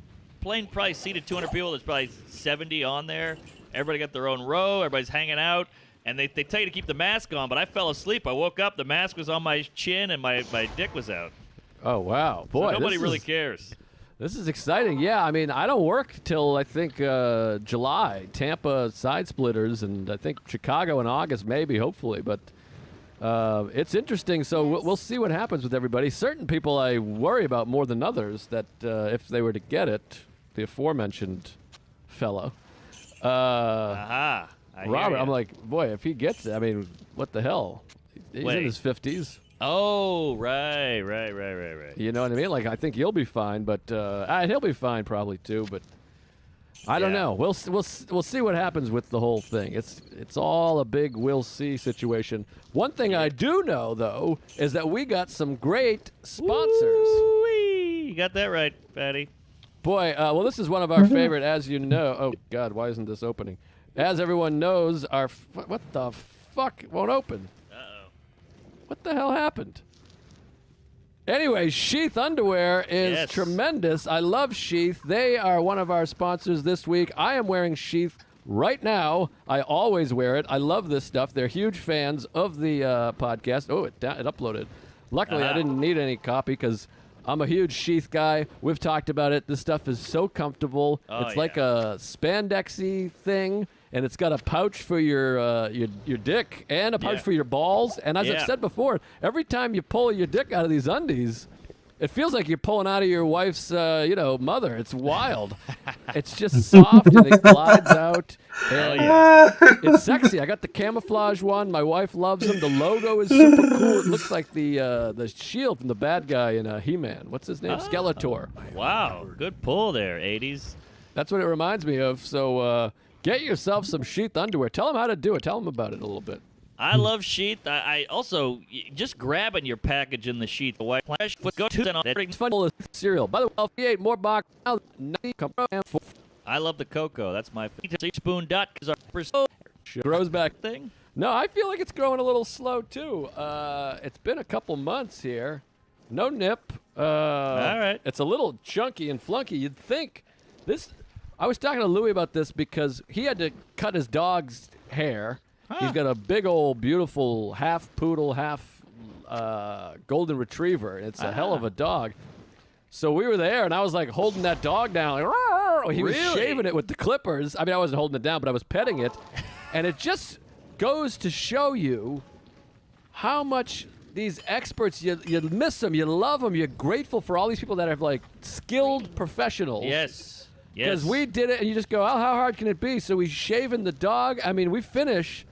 plane probably seated 200 people. There's probably 70 on there. Everybody got their own row. Everybody's hanging out. And they tell you to keep the mask on, but I fell asleep. I woke up, the mask was on my chin, and my dick was out. Oh, wow. Boy, so nobody really cares. This is exciting. Yeah, I mean, I don't work till, I think, July. Tampa side splitters, and I think Chicago in August, maybe, hopefully. But It's interesting. So we'll see what happens with everybody. Certain people I worry about more than others. That if they were to get it, the aforementioned fellow, Aha. I hear Robert. ya. I'm like, boy, if he gets it, I mean, what the hell? He's Wait. in his 50s. Oh, right. You know what I mean? Like, I think you'll be fine, but he'll be fine probably too. But I don't Yeah. know. We'll see what happens with the whole thing. It's all a big we'll see situation. One thing I do know though is that we got some great sponsors. Woo-wee. You got that right, Fatty. Boy, well, this is one of our favorite, as you know. Oh God, why isn't this opening? As everyone knows, what the fuck won't open? Uh-oh. What the hell happened? Anyway, Sheath Underwear is Yes. tremendous. I love Sheath. They are one of our sponsors this week. I am wearing Sheath right now. I always wear it. I love this stuff. They're huge fans of the podcast. Oh, it uploaded. Luckily, I didn't need any copy because I'm a huge Sheath guy. We've talked about it. This stuff is so comfortable. Oh, It's like a spandexy thing, and it's got a pouch for your dick and a pouch Yeah. for your balls. And as I've Yeah. said before, every time you pull your dick out of these undies, it feels like you're pulling out of your wife's, mother. It's wild. It's just soft and it glides out. And it's sexy. I got the camouflage one. My wife loves them. The logo is super cool. It looks like the shield from the bad guy in He-Man. What's his name? Skeletor. Wow. Good pull there, 80s. That's what it reminds me of. So get yourself some Sheath underwear. Tell them how to do it. Tell them about it a little bit. I love Sheath. I also just grabbing your package in the Sheath. Go to It's fun to cereal. By the way, if you ate more box now, I love the cocoa. That's my spoon. grows back. Thing. No, I feel like it's growing a little slow too. It's been a couple months here. No nip. All right. It's a little chunky and flunky. You'd think this. I was talking to Louie about this because he had to cut his dog's hair. He's got a big old beautiful half poodle, half golden retriever. It's a hell of a dog. So we were there, and I was like holding that dog down. Like, "Rawr." He was Really? shaving it with the clippers. I mean, I wasn't holding it down, but I was petting it. And it just goes to show you how much these experts, you miss them, you love them, you're grateful for all these people that are like skilled professionals. Yes. Because Yes. we did it, and you just go, oh, how hard can it be? So we shaving the dog. I mean, we finish.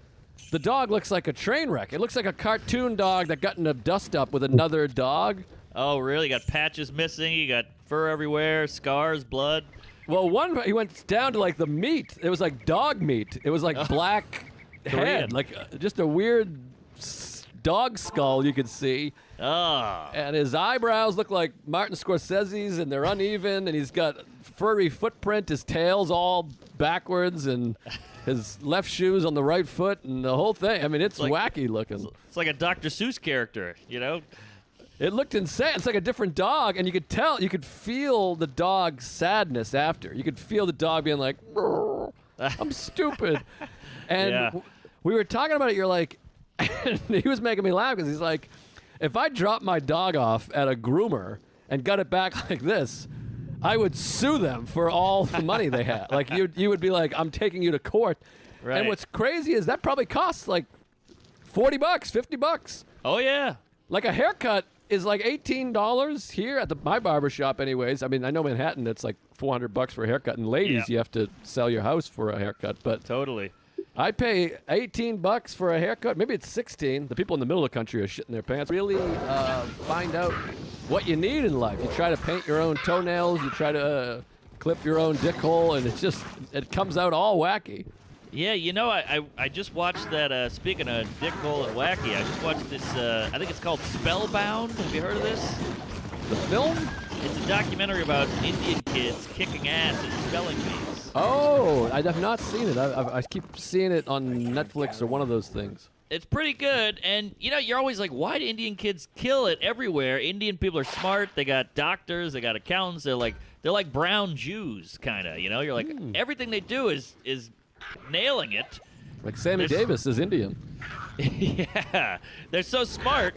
The dog looks like a train wreck. It looks like a cartoon dog that got in a dust-up with another dog. Oh, really? You got patches missing. You got fur everywhere, scars, blood. Well, he went down to like the meat. It was like dog meat. It was like black Korean. head, like just a weird dog skull you could see. Ah. And his eyebrows look like Martin Scorsese's, and they're uneven, and he's got furry footprint. His tail's all backwards, and his left shoe's on the right foot, and the whole thing. I mean, it's like- wacky looking. It's like a Dr. Seuss character, you know? It looked insane. It's like a different dog, and you could feel the dog's sadness after. You could feel the dog being like, "Brr, I'm stupid. And Yeah. we were talking about it. You're like, and he was making me laugh because he's like, if I dropped my dog off at a groomer and got it back like this, I would sue them for all the money they had. Like you would be like, I'm taking you to court. Right. And what's crazy is that probably costs like $40, $50. Oh, yeah. Like a haircut is like $18 here at my barber shop anyways. I mean, I know Manhattan it's like $400 for a haircut, and ladies Yeah. you have to sell your house for a haircut, but Totally. I pay $18 for a haircut. Maybe it's 16. The people in the middle of the country are shitting their pants. Really find out what you need in life. You try to paint your own toenails, you try to clip your own dick hole, and it comes out all wacky. Yeah, you know, I just watched that, speaking of dick hole and wacky, I just watched this, I think it's called Spellbound. Have you heard of this? The film? It's a documentary about Indian kids kicking ass at spelling bees. Oh, I have not seen it. I keep seeing it on Netflix or one of those things. It's pretty good, and you know, you're always like, why do Indian kids kill it everywhere? Indian people are smart. They got doctors. They got accountants. They're like brown Jews, kind of. You know, you're like everything they do is nailing it. Like Sammy There's- Davis is Indian. Yeah, they're so smart,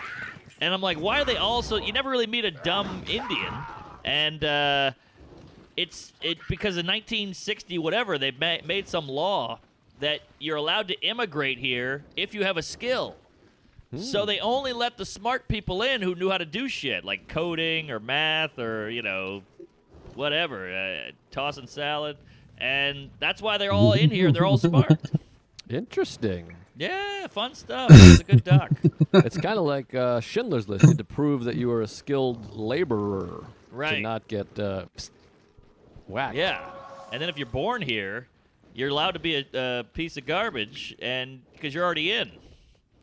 and I'm like, why are they all so? You never really meet a dumb Indian, and it's because in 1960 whatever they made some law that you're allowed to immigrate here if you have a skill. So they only let the smart people in who knew how to do shit, like coding or math or, whatever, tossing salad. And that's why they're all in here and they're all smart. Interesting. Yeah, fun stuff. It's a good doc. It's kind of like Schindler's List. You had to prove that you were a skilled laborer to Right. not get whacked. Yeah. And then if you're born here, you're allowed to be a piece of garbage and because you're already in.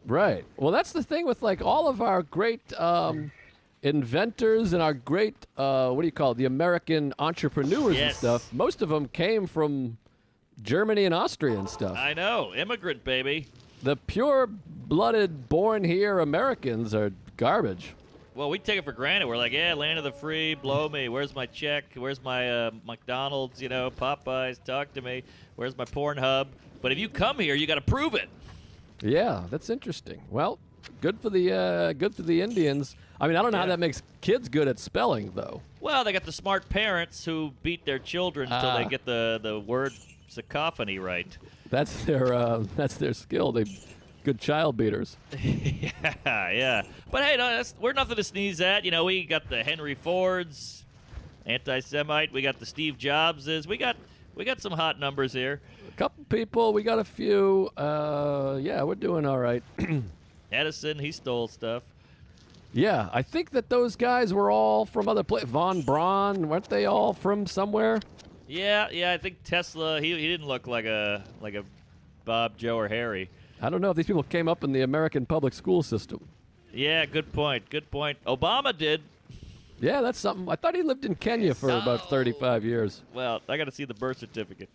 Right. Well, that's the thing with like all of our great inventors and our great what do you call it? The American entrepreneurs and Yes. stuff. Most of them came from Germany and Austria and stuff. I know. Immigrant, baby. The pure-blooded, born here Americans are garbage. Well, we take it for granted. We're like, yeah, land of the free, blow me. Where's my check? Where's my McDonald's, Popeyes, talk to me. Where's my Pornhub? But if you come here, you got to prove it. Yeah, that's interesting. Well, good for the Indians. I mean, I don't know how Yeah. that makes kids good at spelling, though. Well, they got the smart parents who beat their children until they get the word cacophony right. That's their skill. They good child beaters. yeah. But hey, no, we're nothing to sneeze at. We got the Henry Fords, anti-Semite. We got the Steve Jobses. We got some hot numbers here. A couple people. We got a few. Yeah, we're doing all right. Edison, he stole stuff. Yeah, I think that those guys were all from other places. Von Braun, weren't they all from somewhere? Yeah. I think Tesla. He didn't look like a Bob, Joe, or Harry. I don't know if these people came up in the American public school system. Yeah, good point. Obama did. Yeah, that's something. I thought he lived in Kenya for about 35 years. Well, I got to see the birth certificate.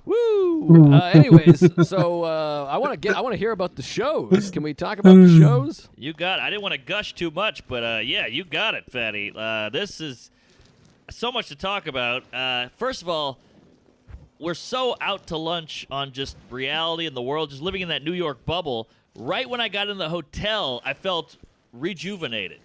Woo! Anyways, so I want to hear about the shows. Can we talk about the shows? You got it. I didn't want to gush too much, but yeah, you got it, Fatty. This is so much to talk about. First of all, we're so out to lunch on just reality in the world, just living in that New York bubble. Right when I got in the hotel, I felt rejuvenated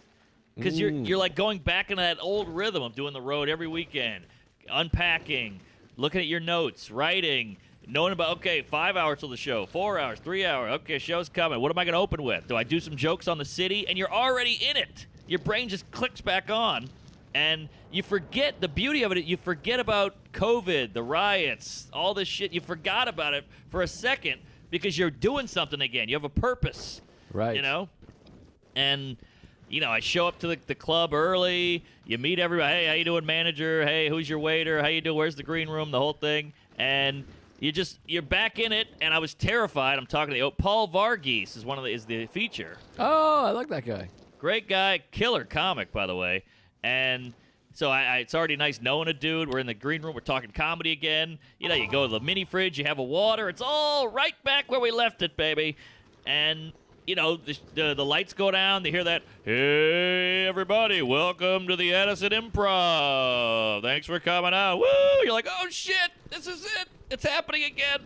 because you're like going back into that old rhythm of doing the road every weekend, unpacking, looking at your notes, writing, knowing about, okay, 5 hours till the show, 4 hours, 3 hours, okay, show's coming. What am I going to open with? Do I do some jokes on the city? And you're already in it. Your brain just clicks back on, and you forget the beauty of it. You forget about COVID, the riots, all this shit. You forgot about it for a second because you're doing something again. You have a purpose. Right. And I show up to the club early. You meet everybody. Hey, how you doing, manager? Hey, who's your waiter? How you doing? Where's the green room? The whole thing. And you're back in it. And I was terrified. I'm talking to Paul Varghese is the feature. Oh, I like that guy. Great guy, killer comic, by the way. And so it's already nice knowing a dude. We're in the green room. We're talking comedy again. You go to the mini fridge. You have a water. It's all right back where we left it, baby. And the lights go down. They hear that, hey, everybody, welcome to the Edison Improv. Thanks for coming out. Woo! You're like, oh, shit, this is it. It's happening again.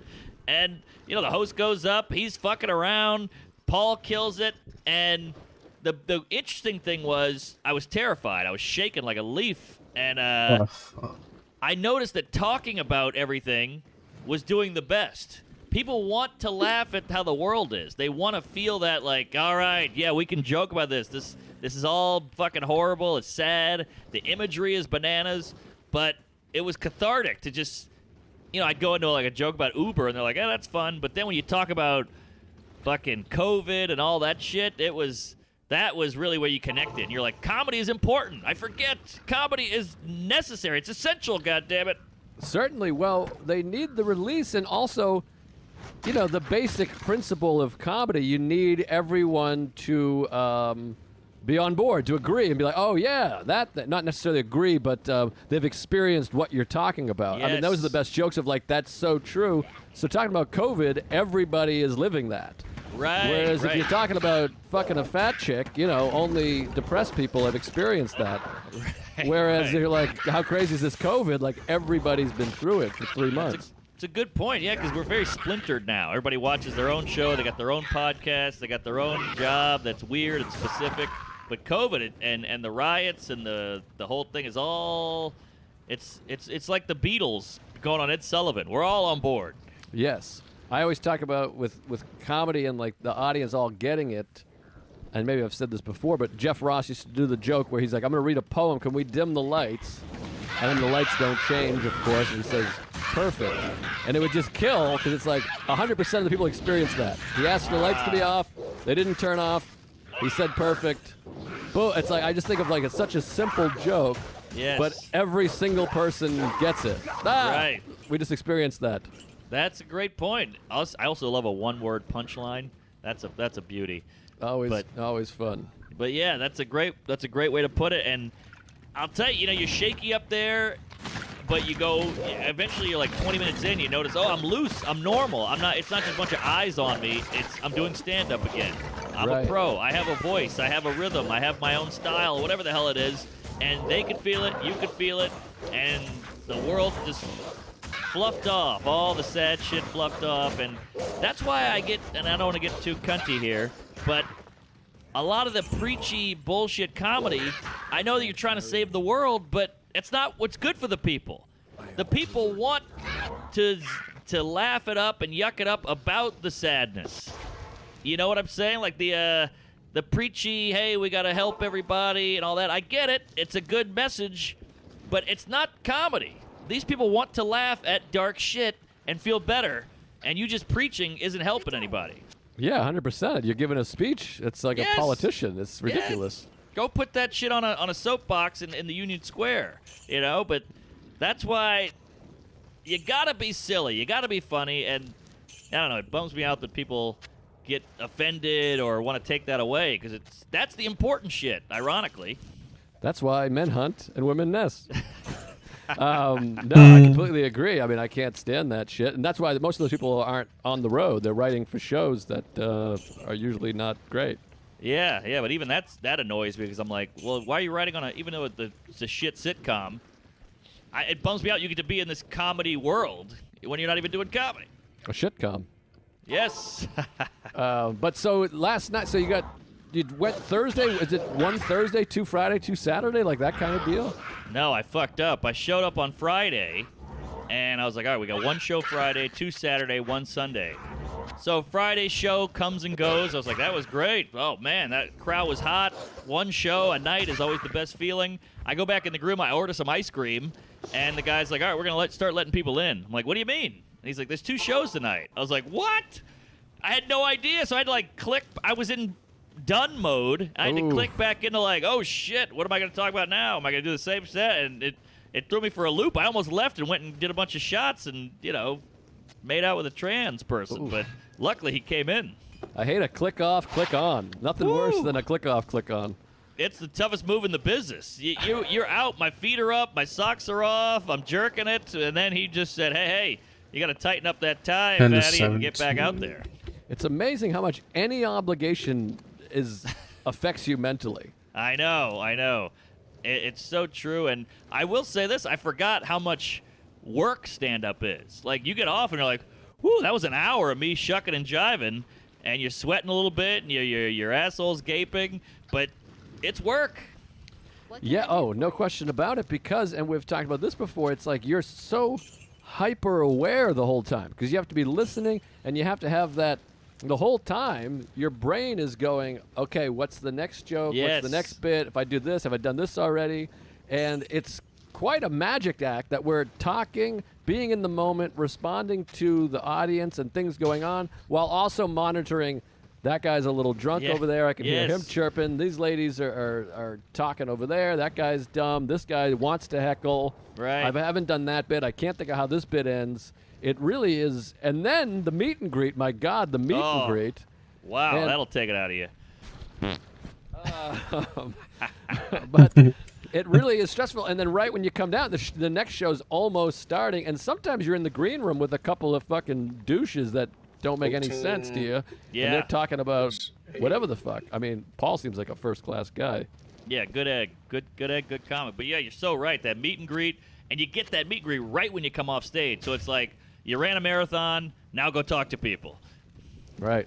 And, the host goes up. He's fucking around. Paul kills it. And the interesting thing was I was terrified. I was shaking like a leaf. And I noticed that talking about everything was doing the best. People want to laugh at how the world is. They want to feel that, like, all right, yeah, we can joke about this. This is all fucking horrible. It's sad. The imagery is bananas. But it was cathartic to just, I'd go into like a joke about Uber, and they're like, that's fun. But then when you talk about fucking COVID and all that shit, that was really where you connected. And you're like, comedy is important. I forget. Comedy is necessary. It's essential, goddammit. Certainly. Well, they need the release, and also, the basic principle of comedy, you need everyone to be on board, to agree, and be like, oh, yeah, that not necessarily agree, but they've experienced what you're talking about. Yes. I mean, those are the best jokes of, like, that's so true. So talking about COVID, everybody is living that. Right. Whereas if you're talking about fucking a fat chick, only depressed people have experienced that. Right, Whereas right. you're like, how crazy is this COVID? Like, everybody's been through it for 3 months. It's a good point, yeah, because we're very splintered now. Everybody watches their own show. They got their own podcast. They got their own job that's weird and specific. But COVID and the riots and the whole thing is all it's like the Beatles going on Ed Sullivan. We're all on board. Yes. I always talk about with comedy and like the audience all getting it. And maybe I've said this before, but Jeff Ross used to do the joke where he's like, I'm going to read a poem. Can we dim the lights? And then the lights don't change, of course. And he says, perfect. And it would just kill because it's like 100% of the people experience that. He asked for the lights to be off. They didn't turn off. He said perfect. Boom. It's like, I just think of like, it's such a simple joke. Yes. But every single person gets it. Right. We just experienced that. That's a great point. I also love a one-word punchline. That's a beauty. Always fun. But yeah, that's a great way to put it. And I'll tell you, you're shaky up there, but you go. Eventually, you're like 20 minutes in, you notice, oh, I'm loose, I'm normal. I'm not. It's not just a bunch of eyes on me. I'm doing stand-up again. I'm a pro. I have a voice. I have a rhythm. I have my own style. Whatever the hell it is, and they can feel it. You can feel it, and the world just fluffed off. All the sad shit fluffed off, and that's why I get. And I don't want to get too cunty here. But a lot of the preachy bullshit comedy, I know that you're trying to save the world, but it's not what's good for the people. The people want to laugh it up and yuck it up about the sadness. You know what I'm saying? Like the preachy, hey, we got to help everybody and all that. I get it. It's a good message, but it's not comedy. These people want to laugh at dark shit and feel better, and you just preaching isn't helping anybody. Yeah, 100%. You're giving a speech. It's like a politician. It's ridiculous. Yeah. Go put that shit on a soapbox in the Union Square, But that's why you gotta be silly. You gotta be funny, and I don't know. It bums me out that people get offended or want to take that away because that's the important shit. Ironically, that's why men hunt and women nest. No, I completely agree. I mean, I can't stand that shit. And that's why most of those people aren't on the road. They're writing for shows that are usually not great. Yeah, but even that annoys me because I'm like, well, why are you writing on even though it's a shit sitcom, it bums me out you get to be in this comedy world when you're not even doing comedy. A shitcom. Yes. But so last night, you went Thursday? Is it one Thursday, 2 Friday, 2 Saturday, like that kind of deal? No, I fucked up. I showed up on Friday, and I was like, all right, we got 1 show Friday, 2 Saturday, 1 Sunday. So Friday's show comes and goes. I was like, that was great. Oh, man, that crowd was hot. 1 show a night is always the best feeling. I go back in the room, I order some ice cream, and the guy's like, all right, we're going to start letting people in. I'm like, what do you mean? And he's like, there's 2 shows tonight. I was like, what? I had no idea, so I had to, click. I was in done mode. I had to click back into oh shit, what am I going to talk about now? Am I going to do the same set? And it threw me for a loop. I almost left and went and did a bunch of shots and made out with a trans person. But luckily he came in. I hate a click off, click on. Nothing worse than a click off, click on. It's the toughest move in the business. You're out. My feet are up. My socks are off. I'm jerking it. And then he just said, hey, you got to tighten up that tie, fatty, and get back out there. It's amazing how much any obligation affects you mentally. I know. It's so true. And I will say this, I forgot how much work stand-up is. Like, you get off and you're like, whoo, that was an hour of me shucking and jiving, and you're sweating a little bit, and your asshole's gaping, but it's work. Yeah, no question about it, because, and we've talked about this before, it's like you're so hyper-aware the whole time, because you have to be listening, and you have to have that. The whole time, your brain is going, okay, what's the next joke? Yes. What's the next bit? If I do this, have I done this already? And it's quite a magic act that we're talking, being in the moment, responding to the audience and things going on, while also monitoring, that guy's a little drunk over there. I can hear him chirping. These ladies are talking over there. That guy's dumb. This guy wants to heckle. Right. I haven't done that bit. I can't think of how this bit ends. It really is. And then the meet and greet. My God, the meet and greet. Wow, and that'll take it out of you. But it really is stressful. And then right when you come down, the next show's almost starting. And sometimes you're in the green room with a couple of fucking douches that don't make any sense to you. Yeah. And they're talking about whatever the fuck. I mean, Paul seems like a first-class guy. Yeah, good egg. Good egg, good comment. But yeah, you're so right. That meet and greet, and you get that meet and greet right when you come off stage. So it's like, you ran a marathon, now go talk to people. Right.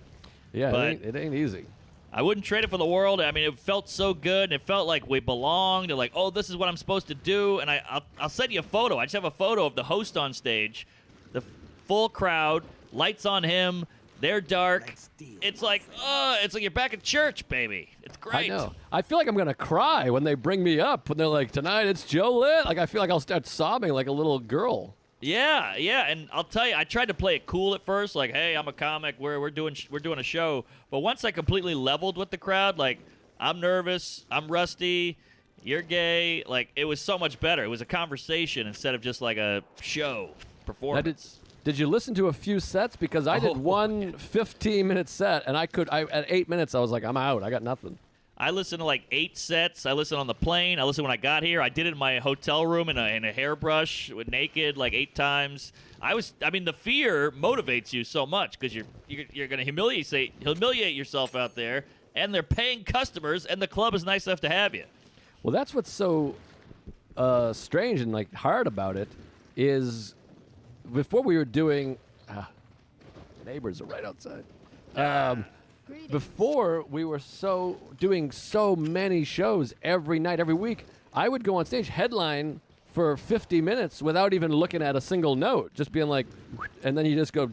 Yeah, but it ain't easy. I wouldn't trade it for the world. I mean, it felt so good, and it felt like we belonged, and like, oh, this is what I'm supposed to do. And I'll send you a photo. I just have a photo of the host on stage, the full crowd, Lights on him. They're dark. It's like you're back at church, baby. It's great. I know. I feel like I'm gonna cry when they bring me up. When they're like, "Tonight it's Joe Lit." Like I feel like I'll start sobbing like a little girl. Yeah, and I'll tell you, I tried to play it cool at first, like, "Hey, I'm a comic. We're doing a show." But once I completely leveled with the crowd, like, I'm nervous, I'm rusty, you're gay. Like, it was so much better. It was a conversation instead of just like a show performance. Did you listen to a few sets? Because I did one 15-minute set, and at 8 minutes I was like, I'm out. I got nothing. I listened to like 8 sets. I listened on the plane. I listened when I got here. I did it in my hotel room in a hairbrush, naked, like 8 times. I mean, the fear motivates you so much because you're going to humiliate yourself out there, and they're paying customers, and the club is nice enough to have you. Well, that's what's so strange and like hard about it is before we were doing. Neighbors are right outside. Before we were doing so many shows every night, every week, I would go on stage, headline for 50 minutes without even looking at a single note, just being like, and then you just go.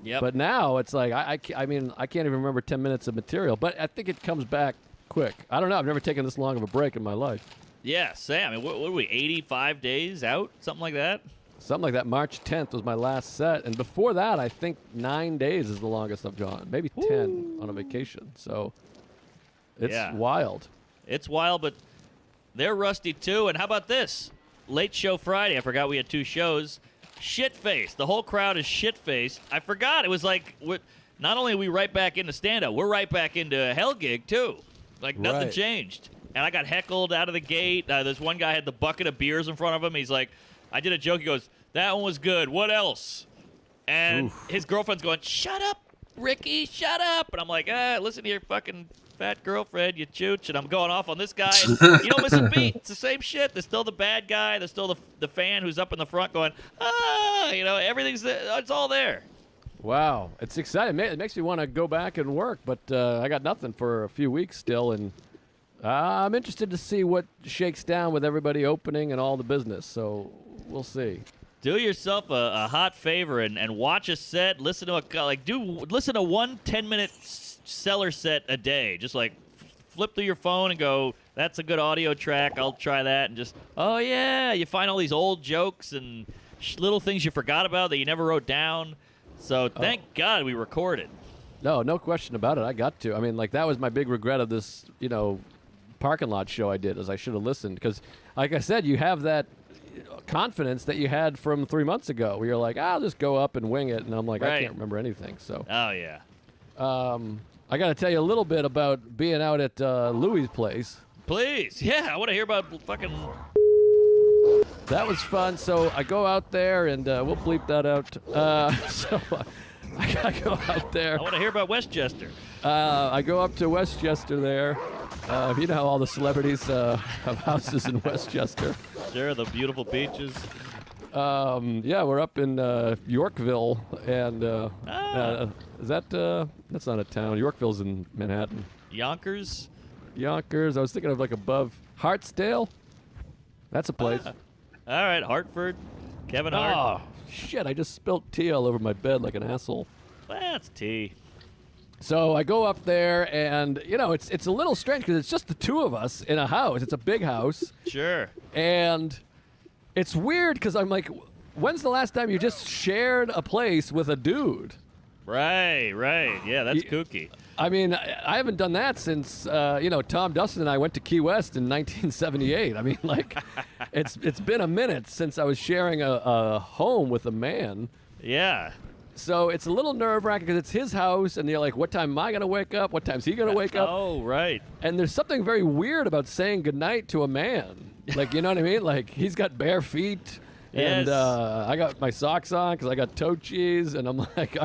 Yep. But now it's like I mean I can't even remember 10 minutes of material, but I think it comes back quick. I don't know. I've never taken this long of a break in my life. Yeah, Sam. I mean, what are we? 85 days out, something like that. Something like that. March 10th was my last set, and before that, I think 9 days is the longest I've gone. Maybe 10 on a vacation. So it's wild. It's wild, but they're rusty too. And how about this? Late Show Friday. I forgot we had 2 shows. Shit-faced. The whole crowd is shit-faced. I forgot. It was like, not only are we right back into stand-up, we're right back into Hell Gig too. Like nothing changed. And I got heckled out of the gate. This one guy had the bucket of beers in front of him. He's like, I did a joke. He goes, "That one was good. What else?" And his girlfriend's going, "Shut up, Ricky. Shut up." And I'm like, listen to your fucking fat girlfriend, you chooch. And I'm going off on this guy. And you don't miss a beat. It's the same shit. There's still the bad guy. There's still the fan who's up in the front going, everything's it's all there. Wow. It's exciting. It makes me want to go back and work, but I got nothing for a few weeks still. And I'm interested to see what shakes down with everybody opening and all the business. So we'll see. Do yourself a hot favor and watch a set. Listen to listen to one 10-minute seller set a day. Just like flip through your phone and go, "That's a good audio track. I'll try that." And just, oh yeah, you find all these old jokes and little things you forgot about that you never wrote down. So thank God we recorded. No question about it. I got to. I mean, like that was my big regret of this, parking lot show I did, is I should have listened because, like I said, you have that confidence that you had from 3 months ago where you're like, I'll just go up and wing it, and I'm like, I can't remember anything. So oh yeah. I got to tell you a little bit about being out at Louie's place. Please. Yeah, I want to hear about fucking. That was fun. So I go out there, and we'll bleep that out. So I go out there. I want to hear about Westchester. I go up to Westchester there. You know how all the celebrities have houses in Westchester. Sure, the beautiful beaches. Yeah, we're up in Yorkville, and is that that's not a town. Yorkville's in Manhattan. Yonkers. I was thinking of like above Hartsdale. That's a place. All right, Hartford. Kevin Hart. Oh shit! I just spilled tea all over my bed like an asshole. That's tea. So I go up there, and it's a little strange because it's just the 2 of us in a house. It's a big house. Sure. And it's weird because I'm like, when's the last time you just shared a place with a dude? Right. Yeah, that's kooky. I mean, I haven't done that since, Tom Dustin and I went to Key West in 1978. I mean, like, it's been a minute since I was sharing a home with a man. Yeah. So it's a little nerve-wracking because it's his house, and you're like, what time am I going to wake up? What time's he going to wake up? Oh, right. And there's something very weird about saying goodnight to a man. Like, you know what I mean? Like, he's got bare feet, and I got my socks on because I got toe cheese, and I'm like,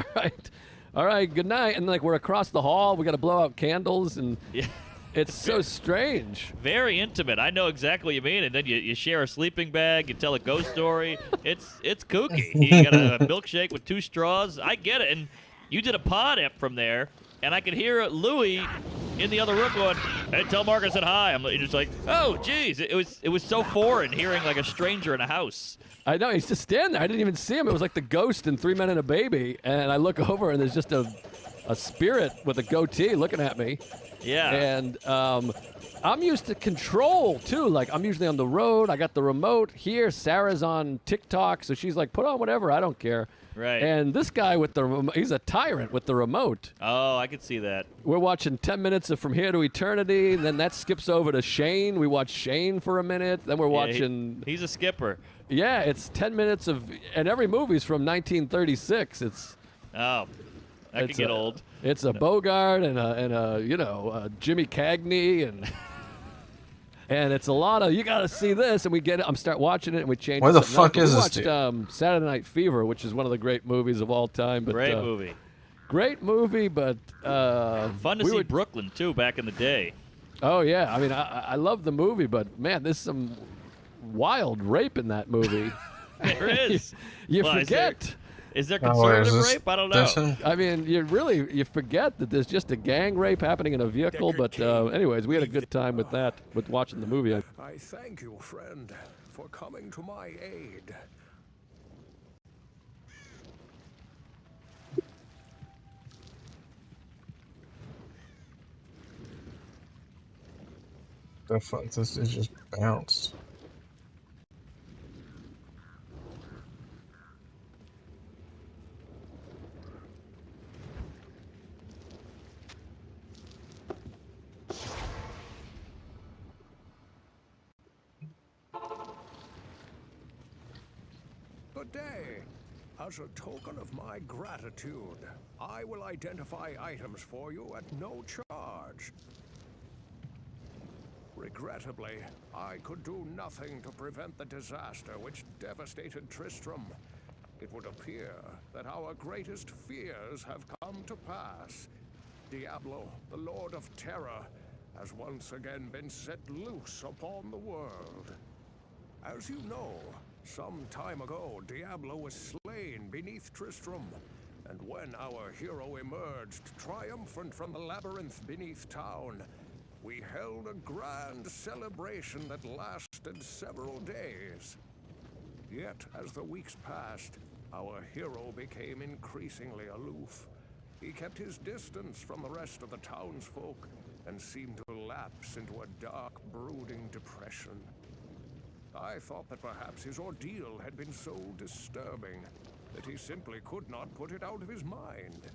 all right, good night. And, like, we're across the hall. We got to blow out candles, and it's so strange. Very intimate. I know exactly what you mean. And then you share a sleeping bag. You tell a ghost story. It's kooky. You got a milkshake with 2 straws. I get it. And you did a pod ep from there, and I could hear Louie in the other room going, Hey, tell Mark I said hi. I'm just like, oh, geez. It was so foreign hearing like a stranger in a house. I know, he's just standing there. I didn't even see him. It was like the ghost in 3 Men and a Baby. And I look over, and there's just a spirit with a goatee looking at me. Yeah. And I'm used to control, too. Like, I'm usually on the road. I got the remote here. Sarah's on TikTok, so she's like, put on whatever. I don't care. Right. And this guy with the remote, he's a tyrant with the remote. Oh, I could see that. We're watching 10 minutes of From Here to Eternity. Then that skips over to Shane. We watch Shane for a minute. Then we're watching... He's a skipper. Yeah, it's 10 minutes of... And every movie's from 1936. It's... Oh, that could get old. It's a Bogart and a Jimmy Cagney and it's a lot of, you got to see this, and we get it. Start watching it, and we change. Where the fuck is this dude? We watched Saturday Night Fever, which is one of the great movies of all time. But, Great movie. Great movie, but fun to see Brooklyn too back in the day. Oh yeah, I mean I love the movie, but man, there's some wild rape in that movie. There is. you forget. Is there conservative rape? I don't know. I mean, you forget that there's just a gang rape happening in a vehicle. But anyways, we had a good time with that, with watching the movie. I thank you, friend, for coming to my aid. The fuck, this is just bounced. Good day. As a token of my gratitude, I will identify items for you at no charge. Regrettably, I could do nothing to prevent the disaster which devastated Tristram. It would appear that our greatest fears have come to pass. Diablo, the Lord of Terror, has once again been set loose upon the world. As you know, some time ago, Diablo was slain beneath Tristram, and when our hero emerged triumphant from the labyrinth beneath town, we held a grand celebration that lasted several days. Yet, as the weeks passed, our hero became increasingly aloof. He kept his distance from the rest of the townsfolk and seemed to lapse into a dark, brooding depression. I thought that perhaps his ordeal had been so disturbing that he simply could not put it out of his mind.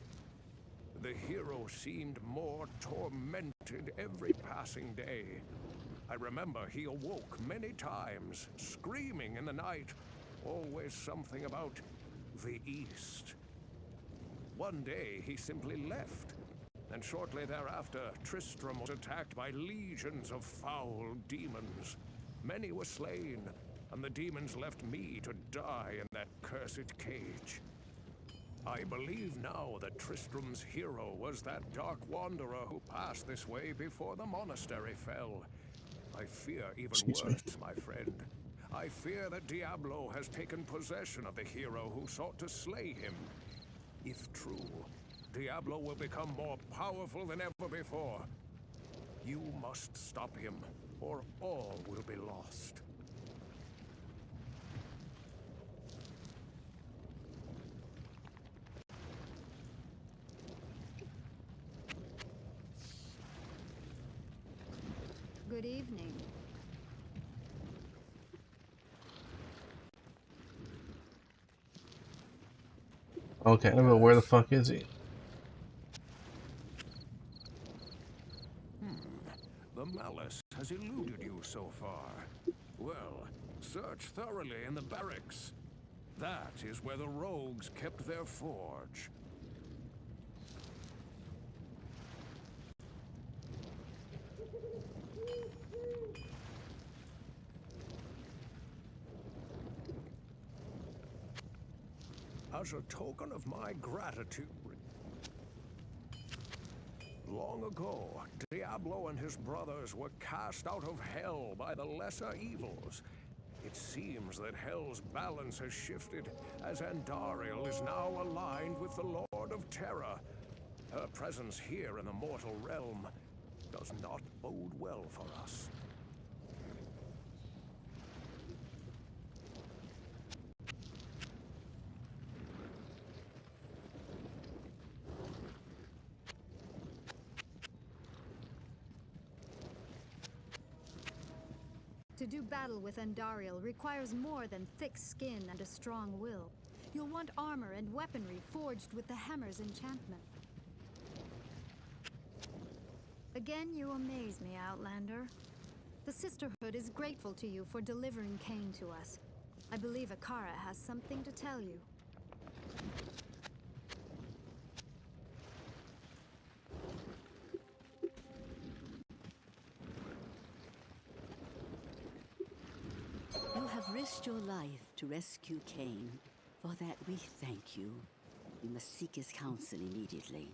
The hero seemed more tormented every passing day. I remember he awoke many times, screaming in the night, always something about the East. One day he simply left, and shortly thereafter Tristram was attacked by legions of foul demons. Many were slain, and the demons left me to die in that cursed cage. I believe now that Tristram's hero was that dark wanderer who passed this way before the monastery fell. I fear even worse, my friend. I fear that Diablo has taken possession of the hero who sought to slay him. If true, Diablo will become more powerful than ever before. You must stop him, or all will be lost. Good evening. Okay, but where the fuck is he? The malice has eluded you so far. Well, search thoroughly in the barracks. That is where the rogues kept their forge. As a token of my gratitude, long ago, Diablo and his brothers were cast out of hell by the lesser evils. It seems that hell's balance has shifted, as Andariel is now aligned with the Lord of Terror. Her presence here in the mortal realm does not bode well for us. To do battle with Andariel requires more than thick skin and a strong will. You'll want armor and weaponry forged with the Hammer's enchantment. Again, you amaze me, Outlander. The Sisterhood is grateful to you for delivering Cain to us. I believe Akara has something to tell you. You have risked your life to rescue Cain. For that we thank you. You must seek his counsel immediately.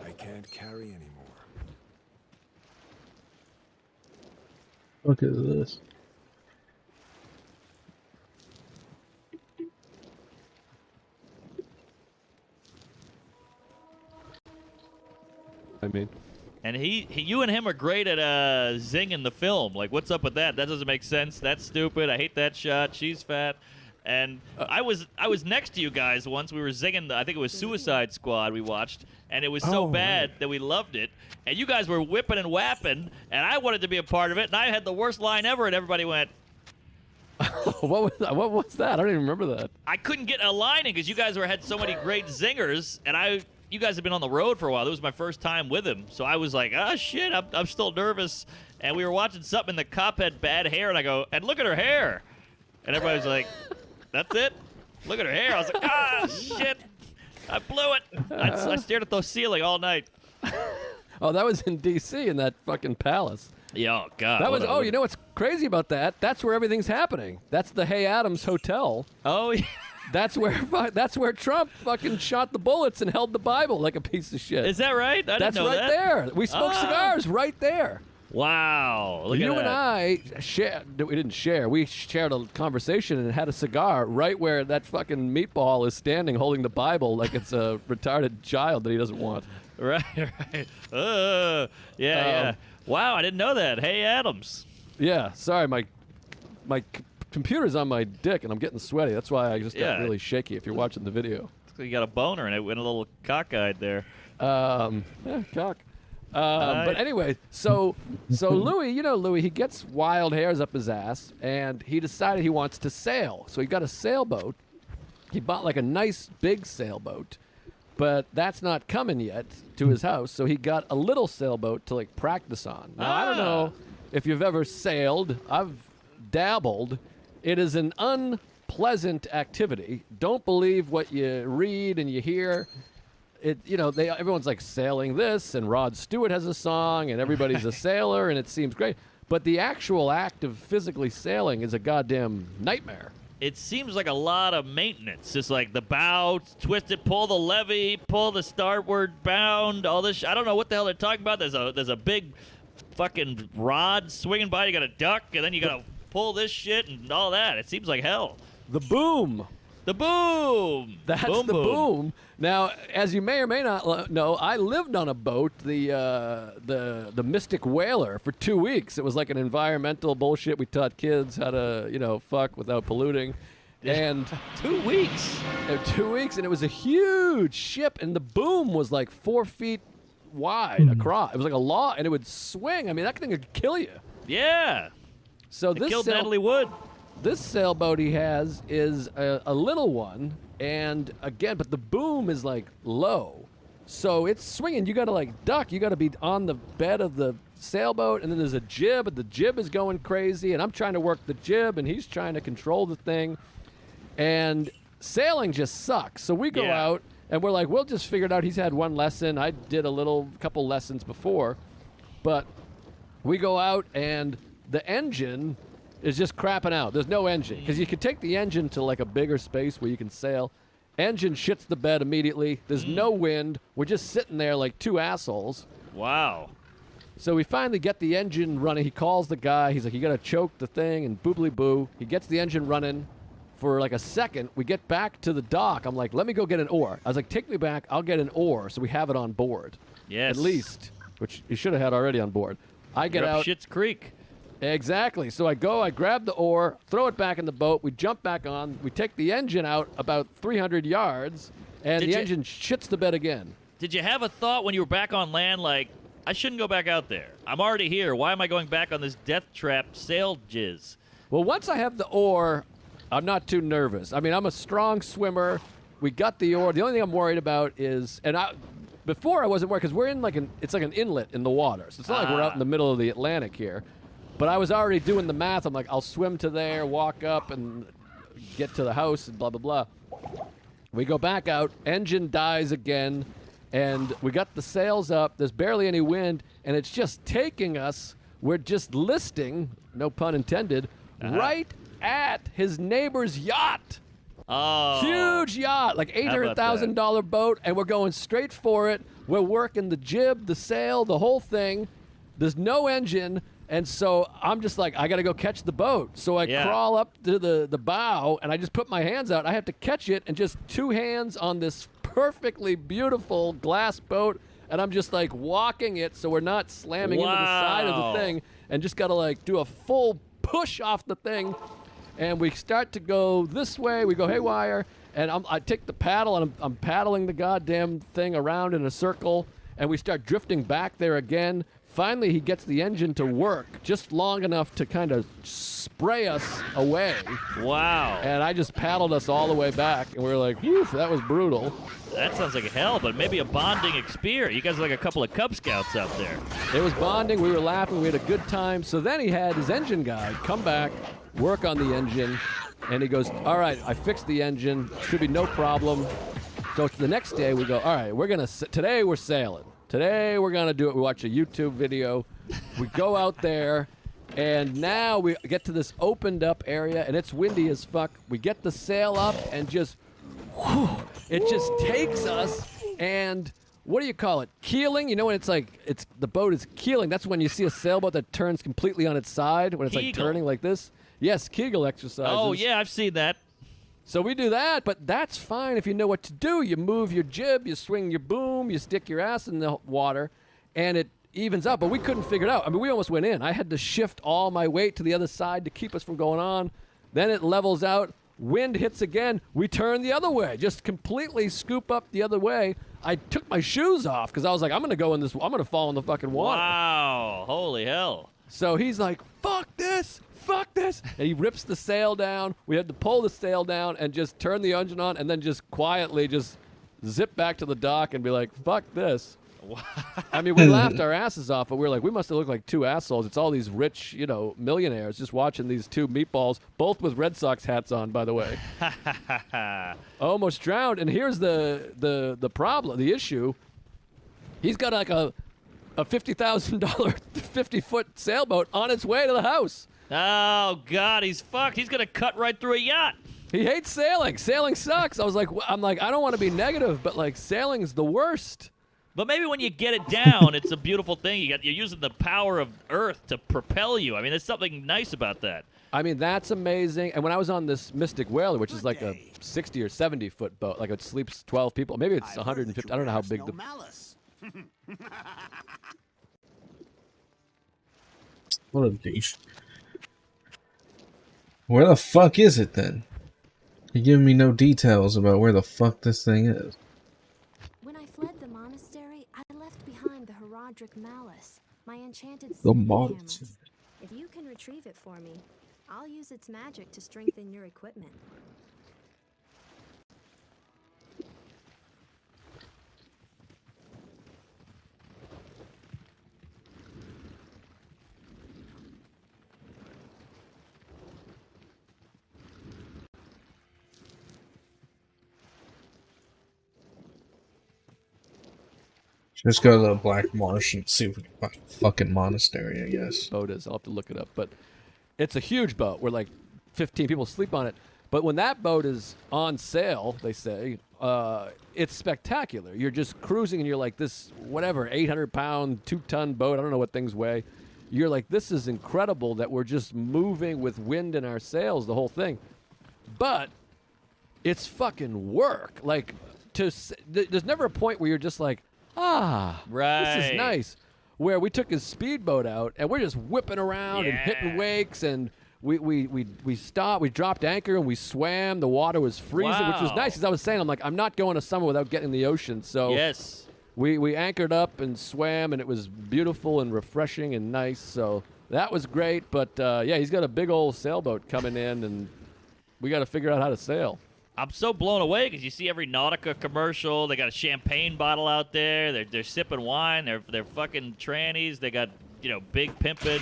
I can't carry anymore. Look at this. I mean, And you and him are great at zinging the film. Like, what's up with that? That doesn't make sense. That's stupid. I hate that shot. She's fat. And I was next to you guys once. We were zinging. I think it was Suicide Squad we watched, and it was so bad that we loved it. And you guys were whipping and whapping, and I wanted to be a part of it. And I had the worst line ever, and everybody went. what was that? I don't even remember that. I couldn't get a line in because you guys had so many great zingers, and you guys have been on the road for a while. It was my first time with him, so I was like, oh shit, I'm still nervous. And we were watching something, and the cop had bad hair, and I go, and look at her hair. And everybody was like, that's it? Look at her hair. I was like, ah, shit. I blew it. I stared at the ceiling all night. Oh, that was in D.C. in that fucking palace. Yeah, oh, God. That was. Oh, you know what's crazy about that? That's where everything's happening. That's the Hay Adams Hotel. Oh, yeah. That's where Trump fucking shot the bullets and held the Bible like a piece of shit. Is that right? I didn't know That's right there. We smoked cigars right there. Wow. Look You at and that. I shared. We didn't share. We shared a conversation and had a cigar right where that fucking meatball is standing, holding the Bible like it's a retarded child that he doesn't want. Right, right. Yeah. Wow, I didn't know that. Hey, Adams. Yeah. Sorry, my computer's on my dick and I'm getting sweaty. That's why I just got really shaky. If you're watching the video, You got a boner and it went a little cockeyed there. Yeah, cock. But anyway, so Louis, Louis, he gets wild hairs up his ass, and he decided he wants to sail. So he got a sailboat. He bought like a nice big sailboat, but that's not coming yet to his house. So he got a little sailboat to like practice on. Now I don't know if you've ever sailed. I've dabbled. It is an unpleasant activity. Don't believe what you read and you hear. Everyone's like sailing this, and Rod Stewart has a song, and everybody's a sailor, and it seems great. But the actual act of physically sailing is a goddamn nightmare. It seems like a lot of maintenance. Just like the bow, twist it, pull the levee, pull the starboard bound, all this. I don't know what the hell they're talking about. There's a big fucking rod swinging by. You got to duck, and then you got to pull this shit and all that. It seems like hell. The boom. The boom. That's the boom. Now, as you may or may not know, I lived on a boat, the Mystic Whaler, for 2 weeks. It was like an environmental bullshit. We taught kids how to, fuck without polluting. And 2 weeks. 2 weeks, and it was a huge ship, and the boom was like 4 feet wide across. It was like a law, and it would swing. I mean, that thing could kill you. Yeah. So It killed Natalie Wood. This sailboat he has is a little one, and again, but the boom is like low. So it's swinging. You got to like duck. You got to be on the bed of the sailboat, and then there's a jib, and the jib is going crazy, and I'm trying to work the jib, and he's trying to control the thing. And sailing just sucks. So we go out, and we're like, we'll just figure it out. He's had one lesson. I did couple lessons before. But we go out, and the engine is just crapping out. There's no engine. Because you could take the engine to like a bigger space where you can sail. Engine shits the bed immediately. There's no wind. We're just sitting there like two assholes. Wow. So we finally get the engine running. He calls the guy. He's like, you got to choke the thing and boobly boo. He gets the engine running. for like a second. We get back to the dock. I'm like, let me go get an oar. I was like, take me back. I'll get an oar so we have it on board. Yes. At least, which you should have had already on board. I get You're up out. Schitt's Creek. Exactly. So I go, I grab the oar, throw it back in the boat. We jump back on. We take the engine out about 300 yards, and Did the you- engine shits the bed again. Did you have a thought when you were back on land, like, I shouldn't go back out there? I'm already here. Why am I going back on this death trap sail jizz? Well, once I have the oar, I'm not too nervous. I mean, I'm a strong swimmer. We got the oar. The only thing I'm worried about is, before I wasn't worried because we're in it's like an inlet in the water. So it's not like we're out in the middle of the Atlantic here. But I was already doing the math. I'm like, I'll swim to there, walk up, and get to the house, and blah, blah, blah. We go back out. Engine dies again. And we got the sails up. There's barely any wind. And it's just taking us. We're just listing, no pun intended, right at his neighbor's yacht. Oh. Huge yacht, like $800,000 boat, and we're going straight for it. We're working the jib, the sail, the whole thing. There's no engine, and so I'm just like, I got to go catch the boat. So I crawl up to the bow, and I just put my hands out. I have to catch it, and just two hands on this perfectly beautiful glass boat, and I'm just like walking it so we're not slamming into the side of the thing, and just got to like do a full push off the thing. And we start to go this way. We go haywire, and I take the paddle, and I'm paddling the goddamn thing around in a circle, and we start drifting back there again. Finally, he gets the engine to work just long enough to kind of spray us away. Wow. And I just paddled us all the way back, and we were like, whew, that was brutal. That sounds like hell, but maybe a bonding experience. You guys are like a couple of Cub Scouts out there. It was bonding. We were laughing. We had a good time. So then he had his engine guy come back, work on the engine, and he goes, all right, I fixed the engine. Should be no problem. So the next day we go, all right, today we're sailing. Today we're going to do it. We watch a YouTube video. We go out there, and now we get to this opened up area, and it's windy as fuck. We get the sail up, and it just takes us, and what do you call it? Keeling? You know when the boat is keeling? That's when you see a sailboat that turns completely on its side, when it's like Kegel. turning like this. Yes, Kegel exercises. Oh, yeah, I've seen that. So we do that, but that's fine if you know what to do. You move your jib, you swing your boom, you stick your ass in the water, and it evens up. But we couldn't figure it out. I mean, we almost went in. I had to shift all my weight to the other side to keep us from going on. Then it levels out. Wind hits again. We turn the other way, just completely scoop up the other way. I took my shoes off because I was like, I'm going to fall in the fucking water. Wow. Holy hell. So he's like, fuck this, and he rips the sail down. We had to pull the sail down and just turn the engine on and then just quietly just zip back to the dock and be like, fuck this. I mean, we laughed our asses off, but we were like, we must have looked like two assholes. It's all these rich, millionaires just watching these two meatballs, both with Red Sox hats on, by the way. Almost drowned. And here's the problem, the issue. He's got like a $50,000, 50-foot sailboat on its way to the house. Oh, God, he's fucked. He's going to cut right through a yacht. He hates sailing. Sailing sucks. I don't want to be negative, but like sailing's the worst. But maybe when you get it down, it's a beautiful thing. You're using the power of Earth to propel you. I mean, there's something nice about that. I mean, that's amazing. And when I was on this Mystic Whaler, which is like a 60 or 70-foot boat, like it sleeps 12 people. Maybe it's 150. I don't know how big the... What a douche. Where the fuck is it then? You're giving me no details about where the fuck this thing is. When I fled the monastery, I left behind the Herodric Malice, my enchanted The smithing hammer. monastery. If you can retrieve it for me, I'll use its magic to strengthen your equipment. Just go to the Black Marsh and see if we can find a fucking monastery, I guess. boat is. I'll have to look it up. But it's a huge boat where like 15 people sleep on it. But when that boat is on sale, they say, it's spectacular. You're just cruising and you're like this, whatever, 800-pound, 2-ton boat. I don't know what things weigh. You're like, this is incredible that we're just moving with wind in our sails, the whole thing. but it's fucking work. Like, there's never a point where you're just like, this is Right. nice. Where we took his speedboat out and we're just whipping around and hitting Yeah. wakes, and we stopped, we dropped anchor and we swam. The water was freezing, which was Wow. nice. As I was saying, I'm like, I'm not going to summer without getting in the ocean. So Yes. we anchored up and swam, and it was beautiful and refreshing and nice. So that was great. But yeah, he's got a big old sailboat coming in, and we got to figure out how to sail. I'm so blown away because you see every Nautica commercial. They got a champagne bottle out there. They're sipping wine. They're fucking trannies. They got big pimping,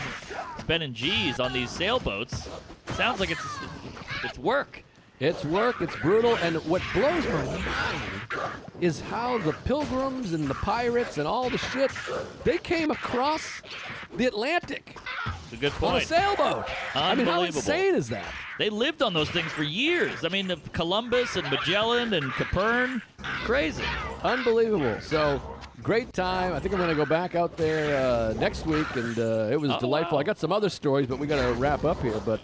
spending G's on these sailboats. Sounds like it's work. It's work, it's brutal, and what blows my mind is how the pilgrims and the pirates and all the shit, they came across the Atlantic It's a good on a point. sailboat. I mean, how Unbelievable. insane is that? They lived on those things for years. I mean, the Columbus and Magellan and Copernicus, crazy. Unbelievable. So, great time. I think I'm going to go back out there next week, and it was delightful. wow. I got some other stories, but we got to wrap up here. But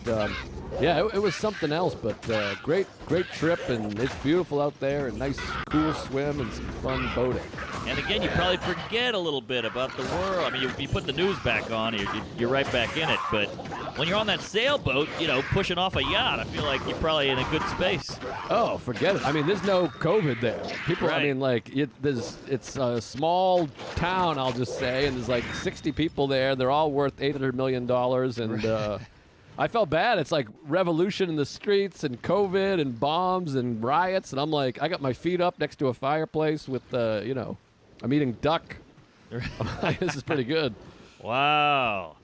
yeah, it was something else. But great trip, and it's beautiful out there, and nice, cool swim, and some fun boating. And again, you probably forget a little bit about the world. I mean, you put the news back on, you're right back in it. But when you're on that sailboat, pushing off a yacht, I feel like you're probably in a good space. Oh, forget it. I mean, there's no COVID there. People, I Right. mean, like, it's a small town, I'll just say, and there's like 60 people there. They're all worth $800 million, and I felt bad. It's like revolution in the streets and COVID and bombs and riots, and I'm like, I got my feet up next to a fireplace with, I'm eating duck. This is pretty good. Wow.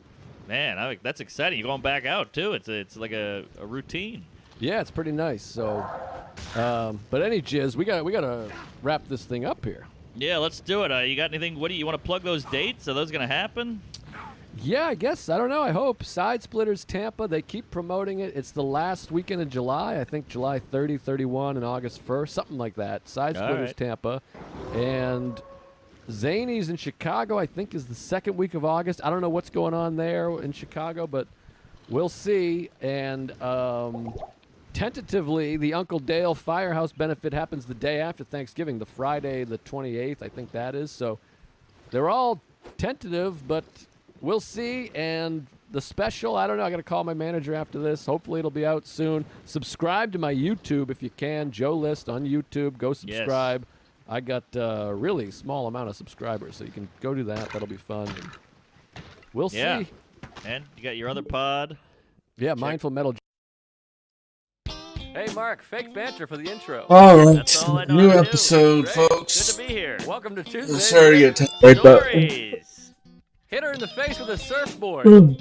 Man, that's exciting. You're going back out, too. It's like a routine. Yeah, it's pretty nice. So, but any jizz, we got to wrap this thing up here. Yeah, let's do it. You got anything? You want to plug those dates? Are those going to happen? Yeah, I guess. I don't know. I hope. Side Splitters Tampa, they keep promoting it. It's the last weekend of July. I think July 30, 31, and August 1st, something like that. Side All Splitters right. Tampa. And Zanies in Chicago, I think, is the second week of August. I don't know what's going on there in Chicago, but we'll see. And tentatively, the Uncle Dale Firehouse benefit happens the day after Thanksgiving, the Friday, the 28th, I think that is. So they're all tentative, but we'll see. And the special, I don't know. I got to call my manager after this. Hopefully it'll be out soon. Subscribe to my YouTube if you can. Joe List on YouTube. Go subscribe. Yes. I got a really small amount of subscribers, so you can go do that. That'll be fun. And we'll Yeah. see. And you got your other pod. Yeah, Mindful Metal. Hey, Mark, fake banter for the intro. All right, That's all I know new how to do. episode, Great. folks. Good to be here. Welcome to Tuesday. Sorry to get right button. Stories. Hit her in the face with a surfboard. And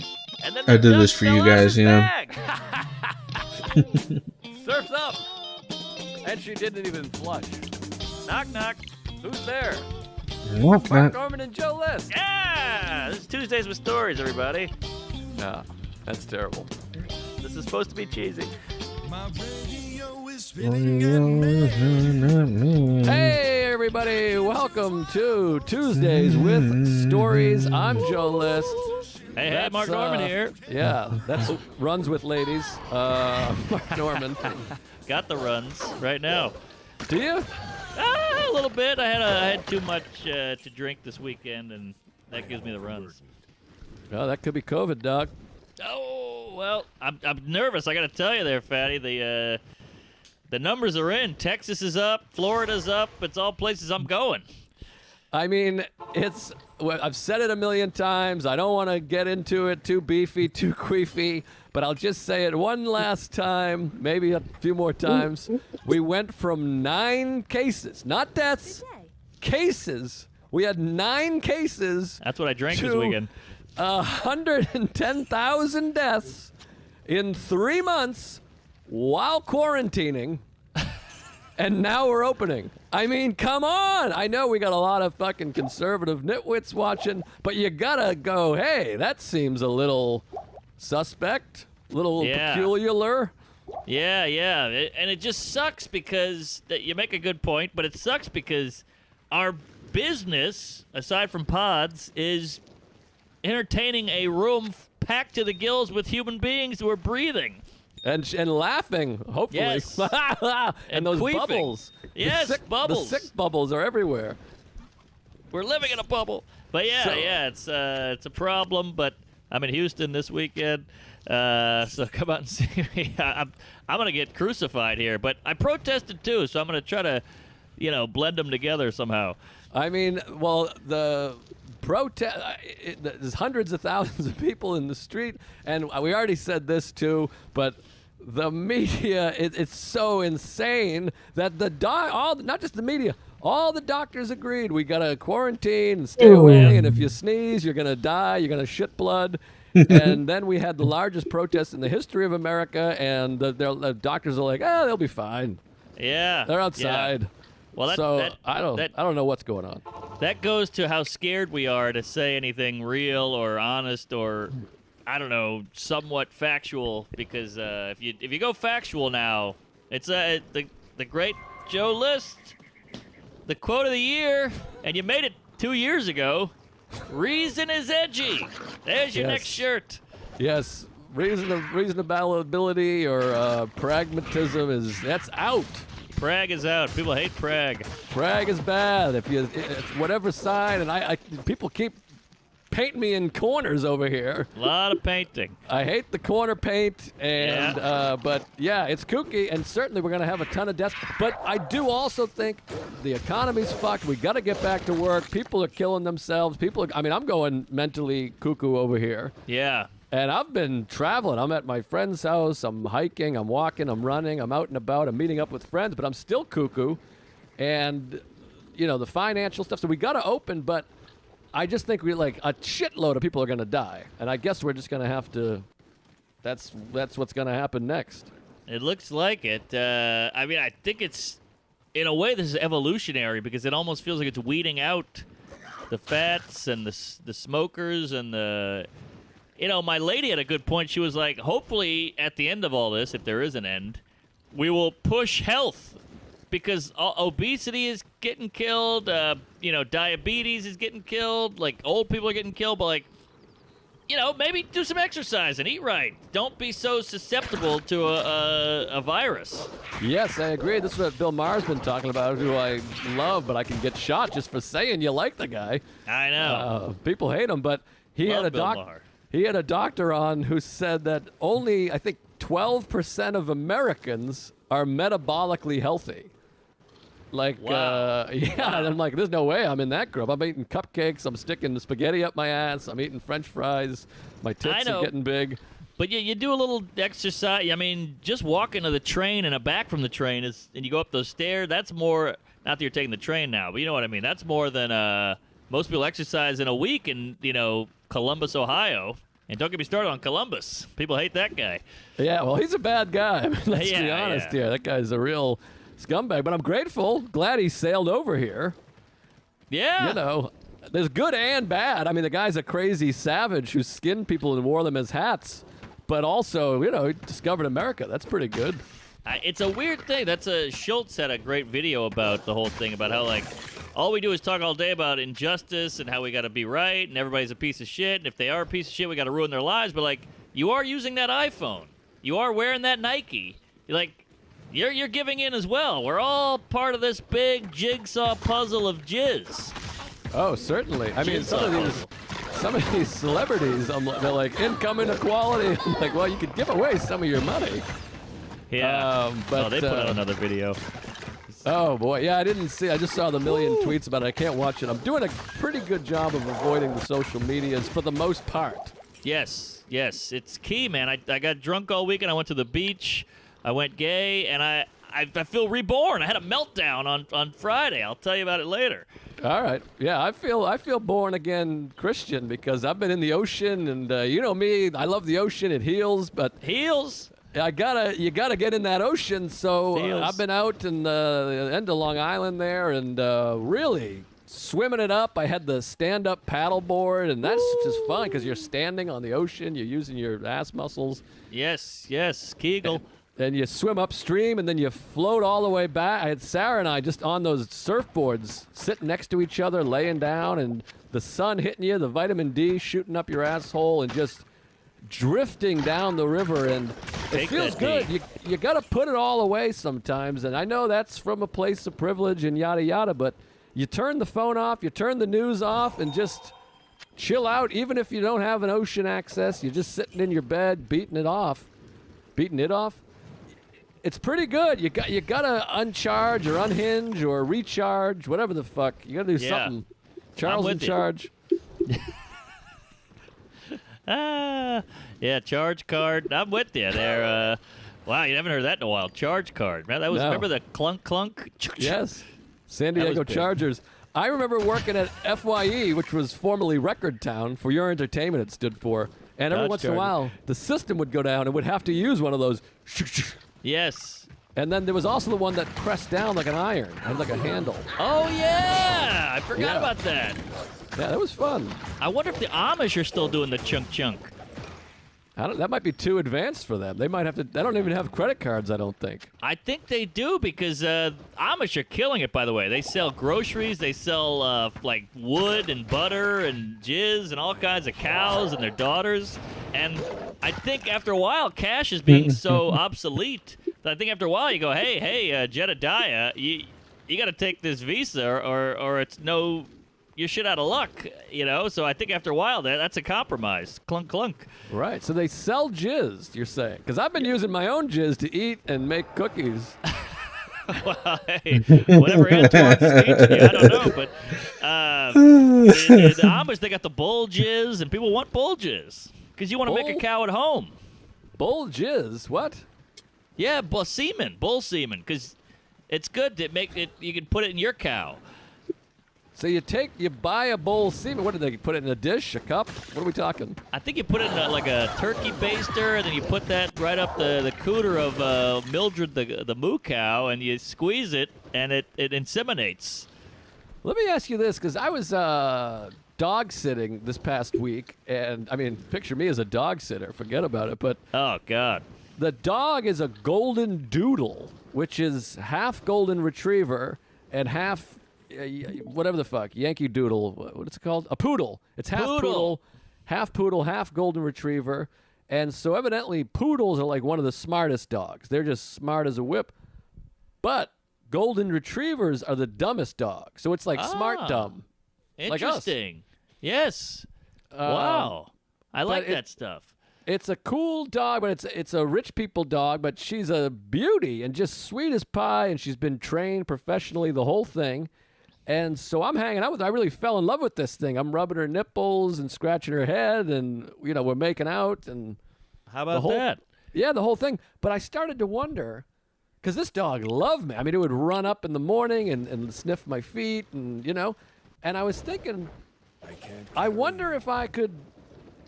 then I the did duck this for you fell out guys, his you know. bag. Surf's up. And she didn't even flush. Knock, knock. Who's there? What? Mark Norman and Joe List. Yeah! This is Tuesdays with Stories, everybody. Nah, that's terrible. This is supposed to be cheesy. Hey, everybody. Welcome to Tuesdays with Stories. I'm Joe List. Hey, That's, Mark Norman here. Yeah, that's Runs with Ladies. Mark Norman. Got the runs right now. Do you? A little bit. I had too much to drink this weekend, and that gives me the runs. Oh, that could be COVID, Doc. Oh well, I'm nervous. I got to tell you, there, Fatty. The numbers are in. Texas is up. Florida's up. It's all places I'm going. I mean, I've said it a million times. I don't want to get into it too beefy, too queefy, but I'll just say it one last time, maybe a few more times. We went from 9 cases, not deaths, cases. We had 9 cases. That's what I drank this to weekend. 110,000 deaths in 3 months while quarantining. And now we're opening. I mean, come on. I know we got a lot of fucking conservative nitwits watching, but you gotta go, hey, that seems a little suspect, little peculiar. Yeah. And it just sucks because you make a good point, but it sucks because our business, aside from pods, is entertaining a room packed to the gills with human beings who are breathing. and laughing, hopefully. Yes. and And those queefing. bubbles. Yes, bubbles. The sick bubbles are everywhere. We're living in a bubble. But yeah, it's a problem. But I'm in Houston this weekend, so come out and see me. I'm gonna get crucified here, but I protested too, so I'm gonna try to, blend them together somehow. I mean, well, the protest. There's hundreds of thousands of people in the street, and we already said this too, but. The media, it's so insane that not just the media, all the doctors agreed. We got to quarantine and stay away, and if you sneeze, you're going to die, you're going to shit blood. And then we had the largest protest in the history of America, and the doctors are like, they'll be fine. Yeah. They're outside. Yeah. Well, I don't know what's going on. That goes to how scared we are to say anything real or honest or, I don't know, somewhat factual. Because if you go factual now, it's the great Joe List, the quote of the year, and you made it 2 years ago. Reason is edgy. There's your next shirt. Yes, reasonability or pragmatism that's out. Prag is out. People hate Prag. Prag is bad. It's whatever side, and people keep painting me in corners over here. A lot of painting. I hate the corner paint, and but yeah, it's kooky, and certainly we're gonna have a ton of deaths. But I do also think the economy's fucked. We got to get back to work. People are killing themselves. I'm going mentally cuckoo over here. Yeah. And I've been traveling. I'm at my friend's house. I'm hiking. I'm walking. I'm running. I'm out and about. I'm meeting up with friends, but I'm still cuckoo. And, the financial stuff. So we got to open, but I just think a shitload of people are going to die. And I guess we're just going to have to, that's what's going to happen next. It looks like it. I think it's, in a way, this is evolutionary because it almost feels like it's weeding out the fats and the smokers and the... my lady had a good point. She was like, hopefully at the end of all this, if there is an end, we will push health because obesity is getting killed. Diabetes is getting killed. Like, old people are getting killed. But, maybe do some exercise and eat right. Don't be so susceptible to a virus. Yes, I agree. This is what Bill Maher's been talking about, who I love, but I can get shot just for saying you like the guy. I know. People hate him, but he Love had a Bill Maher. He had a doctor on who said that only, I think, 12% of Americans are metabolically healthy. Wow. And I'm like, there's no way I'm in that group. I'm eating cupcakes. I'm sticking the spaghetti up my ass. I'm eating French fries. My tits are getting big. But you do a little exercise. I mean, just walking to the train and back from the train and you go up those stairs, that's more, not that you're taking the train now, but you know what I mean. That's more than most people exercise in a week in, Columbus, Ohio. And don't get me started on Columbus. People hate that guy. Yeah, well, he's a bad guy. Let's be honest here. That guy's a real scumbag. But I'm grateful. Glad he sailed over here. Yeah. There's good and bad. I mean, the guy's a crazy savage who skinned people and wore them as hats. But also, he discovered America. That's pretty good. It's a weird thing. Schultz had a great video about the whole thing, about how, all we do is talk all day about injustice and how we got to be right and everybody's a piece of shit. And if they are a piece of shit, we got to ruin their lives. But, you are using that iPhone. You are wearing that Nike. You're giving in as well. We're all part of this big jigsaw puzzle of jizz. Oh, certainly. I mean, some of these celebrities, they're like, income inequality. I'm like, well, you could give away some of your money. Yeah. But they put out another video. Oh, boy. Yeah, I didn't see. I just saw the million tweets about it. I can't watch it. I'm doing a pretty good job of avoiding the social medias for the most part. Yes. It's key, man. I got drunk all weekend. I went to the beach. I went gay, and I feel reborn. I had a meltdown on Friday. I'll tell you about it later. All right. Yeah, I feel born again Christian because I've been in the ocean, and you know me. I love the ocean. It heals, but heals. You gotta get in that ocean. So I've been out in the end of Long Island there, and really swimming it up. I had the stand-up paddleboard, and that's just fun because you're standing on the ocean. You're using your ass muscles. Yes, Kegel. And you swim upstream, and then you float all the way back. I had Sarah and I just on those surfboards, sitting next to each other, laying down, and the sun hitting you, the vitamin D shooting up your asshole, and just drifting down the river, and it Take feels that good. D. You got to put it all away sometimes, and I know that's from a place of privilege and yada yada, but you turn the phone off, you turn the news off, and just chill out. Even if you don't have an ocean access, you're just sitting in your bed beating it off. It's pretty good. You gotta uncharge or unhinge or recharge, whatever the fuck. You gotta do something. Charles in charge. Yeah, charge card. I'm with you there. Wow, you haven't heard that in a while. Charge card. Man, that was, No. remember the clunk clunk? Yes. San That was Diego big. Chargers. I remember working at FYE, which was formerly Record Town, for your entertainment it stood for. And every Dodge once in a Charger. while, the system would go down and would have to use one of those. Yes. And then there was also the one that pressed down like an iron, had like a handle. Oh, yeah. I forgot Yeah. about that. Yeah, that was fun. I wonder if the Amish are still doing the chunk chunk. That might be too advanced for them. They might have to. They don't even have credit cards, I don't think. I think they do because Amish are killing it, by the way. They sell groceries. They sell, like, wood and butter and jizz and all kinds of cows and their daughters. And I think after a while, cash is being so obsolete that I think after a while you go, hey, Jedediah, you got to take this Visa or it's no... You're shit out of luck, you know? So I think after a while, that's a compromise. Clunk, clunk. Right. So they sell jizz, you're saying? Because I've been using my own jizz to eat and make cookies. Well, hey, whatever Antoine's teaching you, I don't know. But the Amish, they got the bull jizz, and people want bull jizz because you want to make a Bull? cow at home. Bull jizz? What? Yeah, bull semen, because it's good to make it. You can put it in your cow. So you buy a bowl of semen. What did they put it in a dish, a cup? What are we talking? I think you put it in like a turkey baster, and then you put that right up the cooter of Mildred, the moo cow, and you squeeze it, and it inseminates. Let me ask you this, because I was dog sitting this past week, and I mean, picture me as a dog sitter. Forget about it. But Oh God. the dog is a golden doodle, which is half golden retriever and half whatever the fuck, Yankee Doodle. What's it called? A poodle. It's half poodle, half golden retriever. And so evidently poodles are like one of the smartest dogs. They're just smart as a whip. But golden retrievers are the dumbest dogs. So it's like smart dumb. Like us. Interesting. Yes. Wow. I like that stuff. It's a cool dog, but it's a rich people dog, but she's a beauty and just sweet as pie, and she's been trained professionally, the whole thing. And so I'm hanging out with her. I really fell in love with this thing. I'm rubbing her nipples and scratching her head, and, you know, we're making out. And How about that? Yeah, the whole thing. But I started to wonder, because this dog loved me. I mean, it would run up in the morning and sniff my feet, and, you know. And I was thinking, I wonder if I could...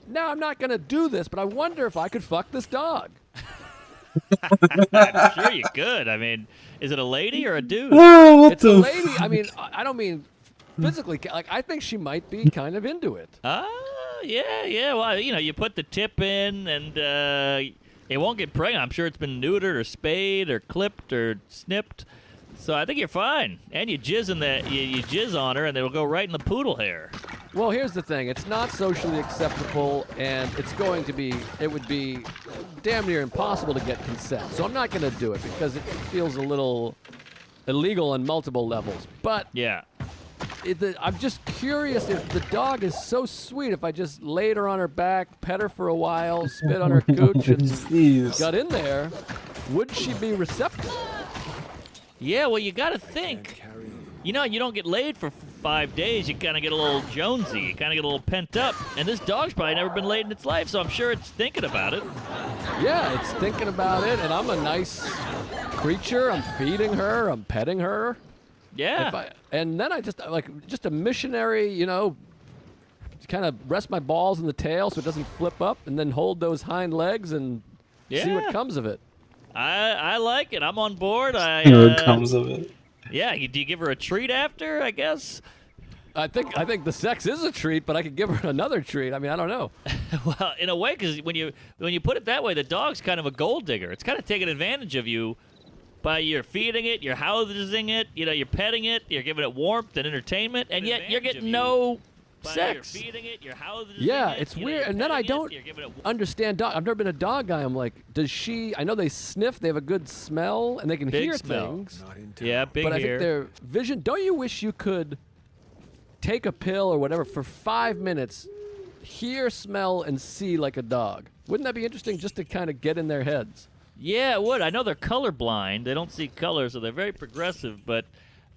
No, I'm not going to do this, but I wonder if I could fuck this dog. I'm sure you could. I mean, is it a lady or a dude? Oh, what It's a the lady. I mean, I don't mean physically. Like, I think she might be kind of into it. Yeah. Well, you know, you put the tip in, and it won't get pregnant. I'm sure it's been neutered or spayed or clipped or snipped. So I think you're fine. And you jizz in that. You jizz on her, and it'll go right in the poodle hair. Well, here's the thing. It's not socially acceptable, and it would be damn near impossible to get consent. So I'm not going to do it because it feels a little illegal on multiple levels. But Yeah. I'm just curious if the dog is so sweet, if I just laid her on her back, pet her for a while, spit on her cooch, and Jeez. got in there, would she be receptive? Yeah, well, you got to think. You know, you don't get laid for 5 days. You kind of get a little jonesy. You kind of get a little pent up. And this dog's probably never been laid in its life, so I'm sure it's thinking about it. Yeah, it's thinking about it, and I'm a nice creature. I'm feeding her. I'm petting her. Yeah. And then I just a missionary, you know, kind of rest my balls in the tail so it doesn't flip up, and then hold those hind legs and see what comes of it. I like it. I'm on board. What comes of it? Yeah, do you give her a treat after, I guess? I think the sex is a treat, but I could give her another treat. I mean, I don't know. Well, in a way, because when you put it that way, the dog's kind of a gold digger. It's kind of taking advantage of you by you're feeding it, you're housing it, you know, you're petting it, you're giving it warmth and entertainment, and yet you're getting no sex. You're feeding it. You're housing Yeah, it. it's you know, weird. you're And then I petting it, don't you're giving it understand dog. I've never been a dog guy. I'm like, does she? I know they sniff. They have a good smell, and they can Big hear smell. things. Not in town. Yeah, big But I hair. think their vision. Don't you wish you could take a pill or whatever for 5 minutes, hear, smell, and see like a dog? Wouldn't that be interesting just to kind of get in their heads? Yeah, it would. I know they're colorblind. They don't see color, so they're very progressive. But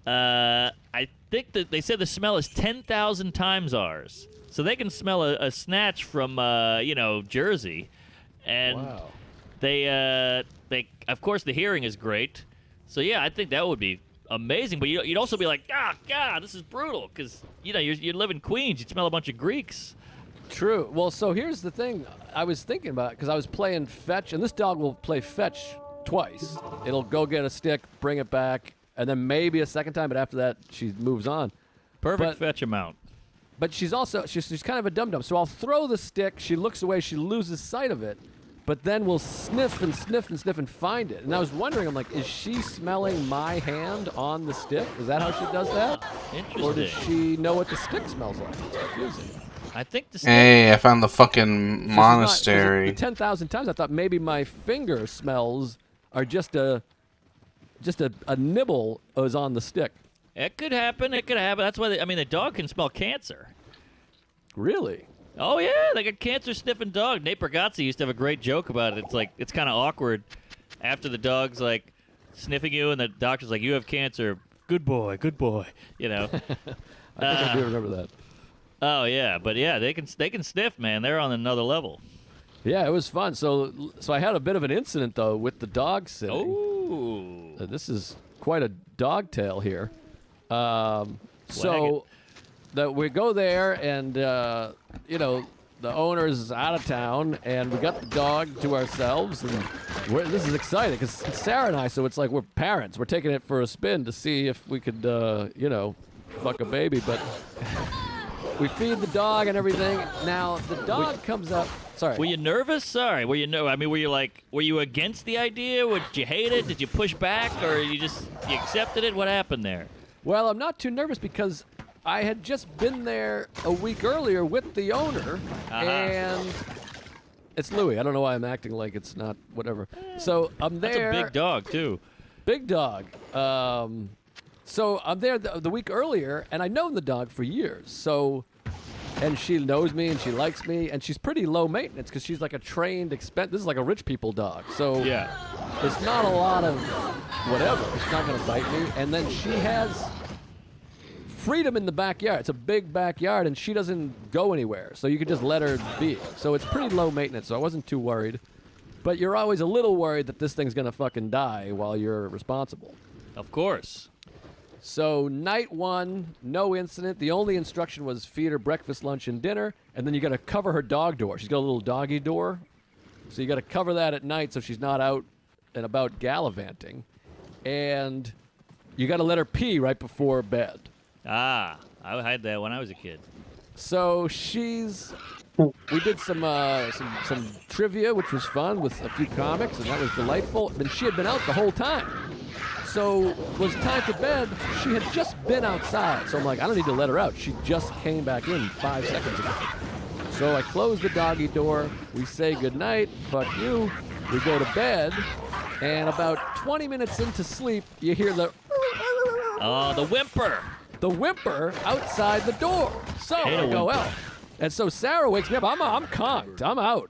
I think that they said the smell is 10,000 times ours. So they can smell a snatch from, Jersey. And Wow. they, of course, the hearing is great. So, yeah, I think that would be amazing. But you'd also be like, God, this is brutal. Because, you live in Queens. You'd smell a bunch of Greeks. True. Well, so here's the thing. I was thinking about because I was playing fetch, and this dog will play fetch twice. It'll go get a stick, bring it back, and then maybe a second time. But after that, she moves on. Perfect But- fetch amount. But she's also she's kind of a dum-dum. So I'll throw the stick. She looks away. She loses sight of it. But then we'll sniff and sniff and sniff and find it. And I was wondering, I'm like, is she smelling my hand on the stick? Is that how she does that? Interesting. Or does she know what the stick smells like? It's confusing. I think the Hey, I found the fucking So she's not- 'cause monastery. the 10,000 times I thought maybe my finger smells are just a nibble is on the stick. It could happen. It could happen. That's why the dog can smell cancer. Really? Oh yeah, like a cancer sniffing dog. Nate Bargatze used to have a great joke about it. It's like it's kind of awkward after the dog's like sniffing you, and the doctor's like, "You have cancer." Good boy, good boy. I think I do remember that. Oh yeah, but yeah, they can sniff, man. They're on another level. Yeah, it was fun. So I had a bit of an incident though with the dog sitting. Ooh. This is quite a dog tale here. So that we go there, and the owner's out of town, and we got the dog to ourselves, and this is exciting because it's Sarah and I. So it's like we're parents. We're taking it for a spin to see if we could, fuck a baby. But we feed the dog and everything. Now the dog comes up. Sorry. Were you nervous? Sorry. Were you against the idea? Did you hate it? Did you push back, or you accepted it? What happened there? Well, I'm not too nervous because I had just been there a week earlier with the owner, and it's Louis. I don't know why I'm acting like it's not whatever. So I'm there. That's a big dog too. Big dog. So I'm there the week earlier, and I've known the dog for years. So, and she knows me, and she likes me, and she's pretty low maintenance because she's like a trained This is like a rich people dog. So Yeah. there's not a lot of whatever. It's not going to bite me. And then she has freedom in the backyard. It's a big backyard, and she doesn't go anywhere. So you could just let her be. So it's pretty low maintenance, so I wasn't too worried. But you're always a little worried that this thing's going to fucking die while you're responsible. Of course. So night one, no incident. The only instruction was feed her breakfast, lunch, and dinner. And then you got to cover her dog door. She's got a little doggy door. So you got to cover that at night so she's not out and about gallivanting. And you got to let her pee right before bed. I had that when I was a kid. So we did some trivia, which was fun, with a few comics, and that was delightful. But she had been out the whole time. So it was time for bed. She had just been outside. So I'm like, I don't need to let her out. She just came back in 5 seconds ago. So I close the doggy door. We say goodnight. Fuck you. We go to bed. And about 20 minutes into sleep, you hear the whimper. The whimper outside the door. So Hate a I go whimper. out. And so Sarah wakes me up. I'm conked. I'm out.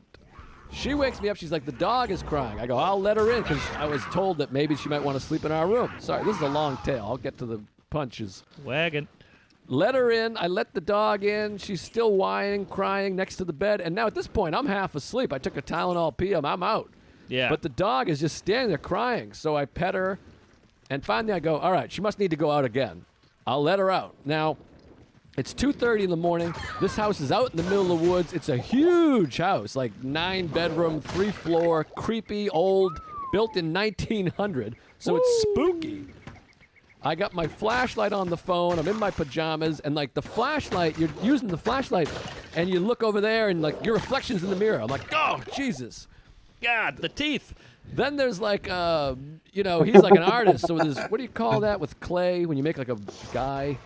She wakes me up. She's like, the dog is crying. I go, I'll let her in because I was told that maybe she might want to sleep in our room. Sorry, this is a long tale. I'll get to the punches. Wagon. Let her in. I let the dog in. She's still whining, crying next to the bed. And now at this point, I'm half asleep. I took a Tylenol PM. I'm out. Yeah. But the dog is just standing there crying. So I pet her. And finally I go, all right, she must need to go out again. I'll let her out. Now, it's 2:30 in the morning. This house is out in the middle of the woods. It's a huge house, like 9-bedroom, 3-floor, creepy, old, built in 1900. So it's spooky. I got my flashlight on the phone. I'm in my pajamas, and like the flashlight, you're using the flashlight, and you look over there, and like your reflection's in the mirror. I'm like, oh, Jesus. God, the teeth. Then there's like, he's like an artist. So there's, what do you call that with clay when you make like a guy?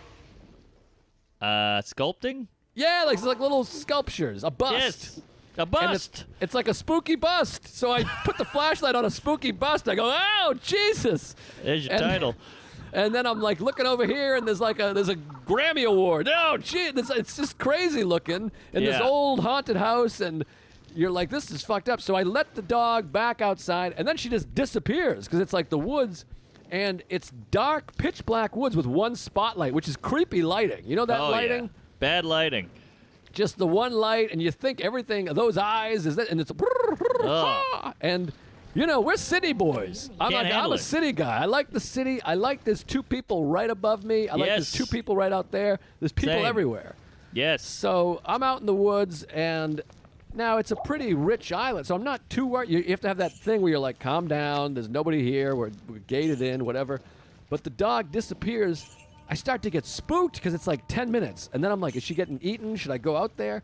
Sculpting? Yeah, like it's like little sculptures, a bust. Yes. A And bust. it's like a spooky bust. So I put the flashlight on a spooky bust. I go, oh Jesus! There's your And- title. And then I'm like looking over here, and there's a Grammy Award. Oh, gee, it's just crazy looking in this Yeah. old haunted house, and you're like, this is fucked up. So I let the dog back outside, and then she just disappears because it's like the woods, and it's dark, pitch black woods with one spotlight, which is creepy lighting. You know that Oh, lighting? yeah. Bad lighting. Just the one light, and you think everything, those eyes, is that, and it's Ugh. and you know, we're city boys. I'm handle a it. city guy. I like the city. I like there's two people right above me. I like there's Yes. two people right out there. There's people Same. everywhere. Yes. So I'm out in the woods, and now it's a pretty rich island, so I'm not too worried. You have to have that thing where you're like, calm down. There's nobody here. We're gated in, whatever. But the dog disappears. I start to get spooked because it's like 10 minutes. And then I'm like, is she getting eaten? Should I go out there?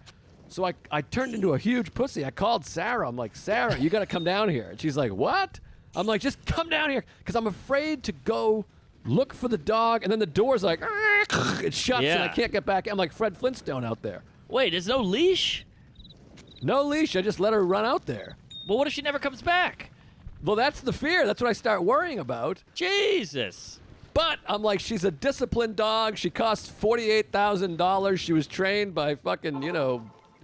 So I turned into a huge pussy. I called Sarah. I'm like, Sarah, you got to come down here. And she's like, what? I'm like, just come down here because I'm afraid to go look for the dog. And then the door's like, it shuts and I Yeah. can't get back. I'm like Fred Flintstone out there. Wait, there's no leash? No leash. I just let her run out there. Well, what if she never comes back? Well, that's the fear. That's what I start worrying about. Jesus. But I'm like, she's a disciplined dog. She costs $48,000. She was trained by fucking,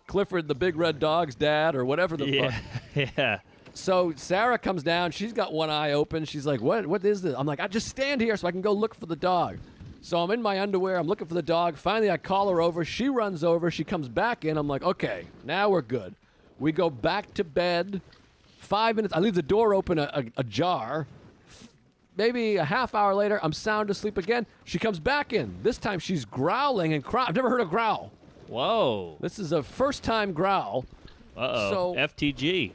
Clifford the Big Red Dog's dad or whatever the Yeah. fuck. Yeah. So Sarah comes down. She's got one eye open. She's like, what is this? I'm like, I just stand here so I can go look for the dog. So I'm in my underwear. I'm looking for the dog. Finally, I call her over. She runs over. She comes back in. I'm like, okay, now we're good. We go back to bed. 5 minutes. I leave the door open ajar. Maybe a half hour later, I'm sound asleep again. She comes back in. This time she's growling and crying. I've never heard a growl. Whoa. This is a first-time growl. Uh-oh. So- FTG.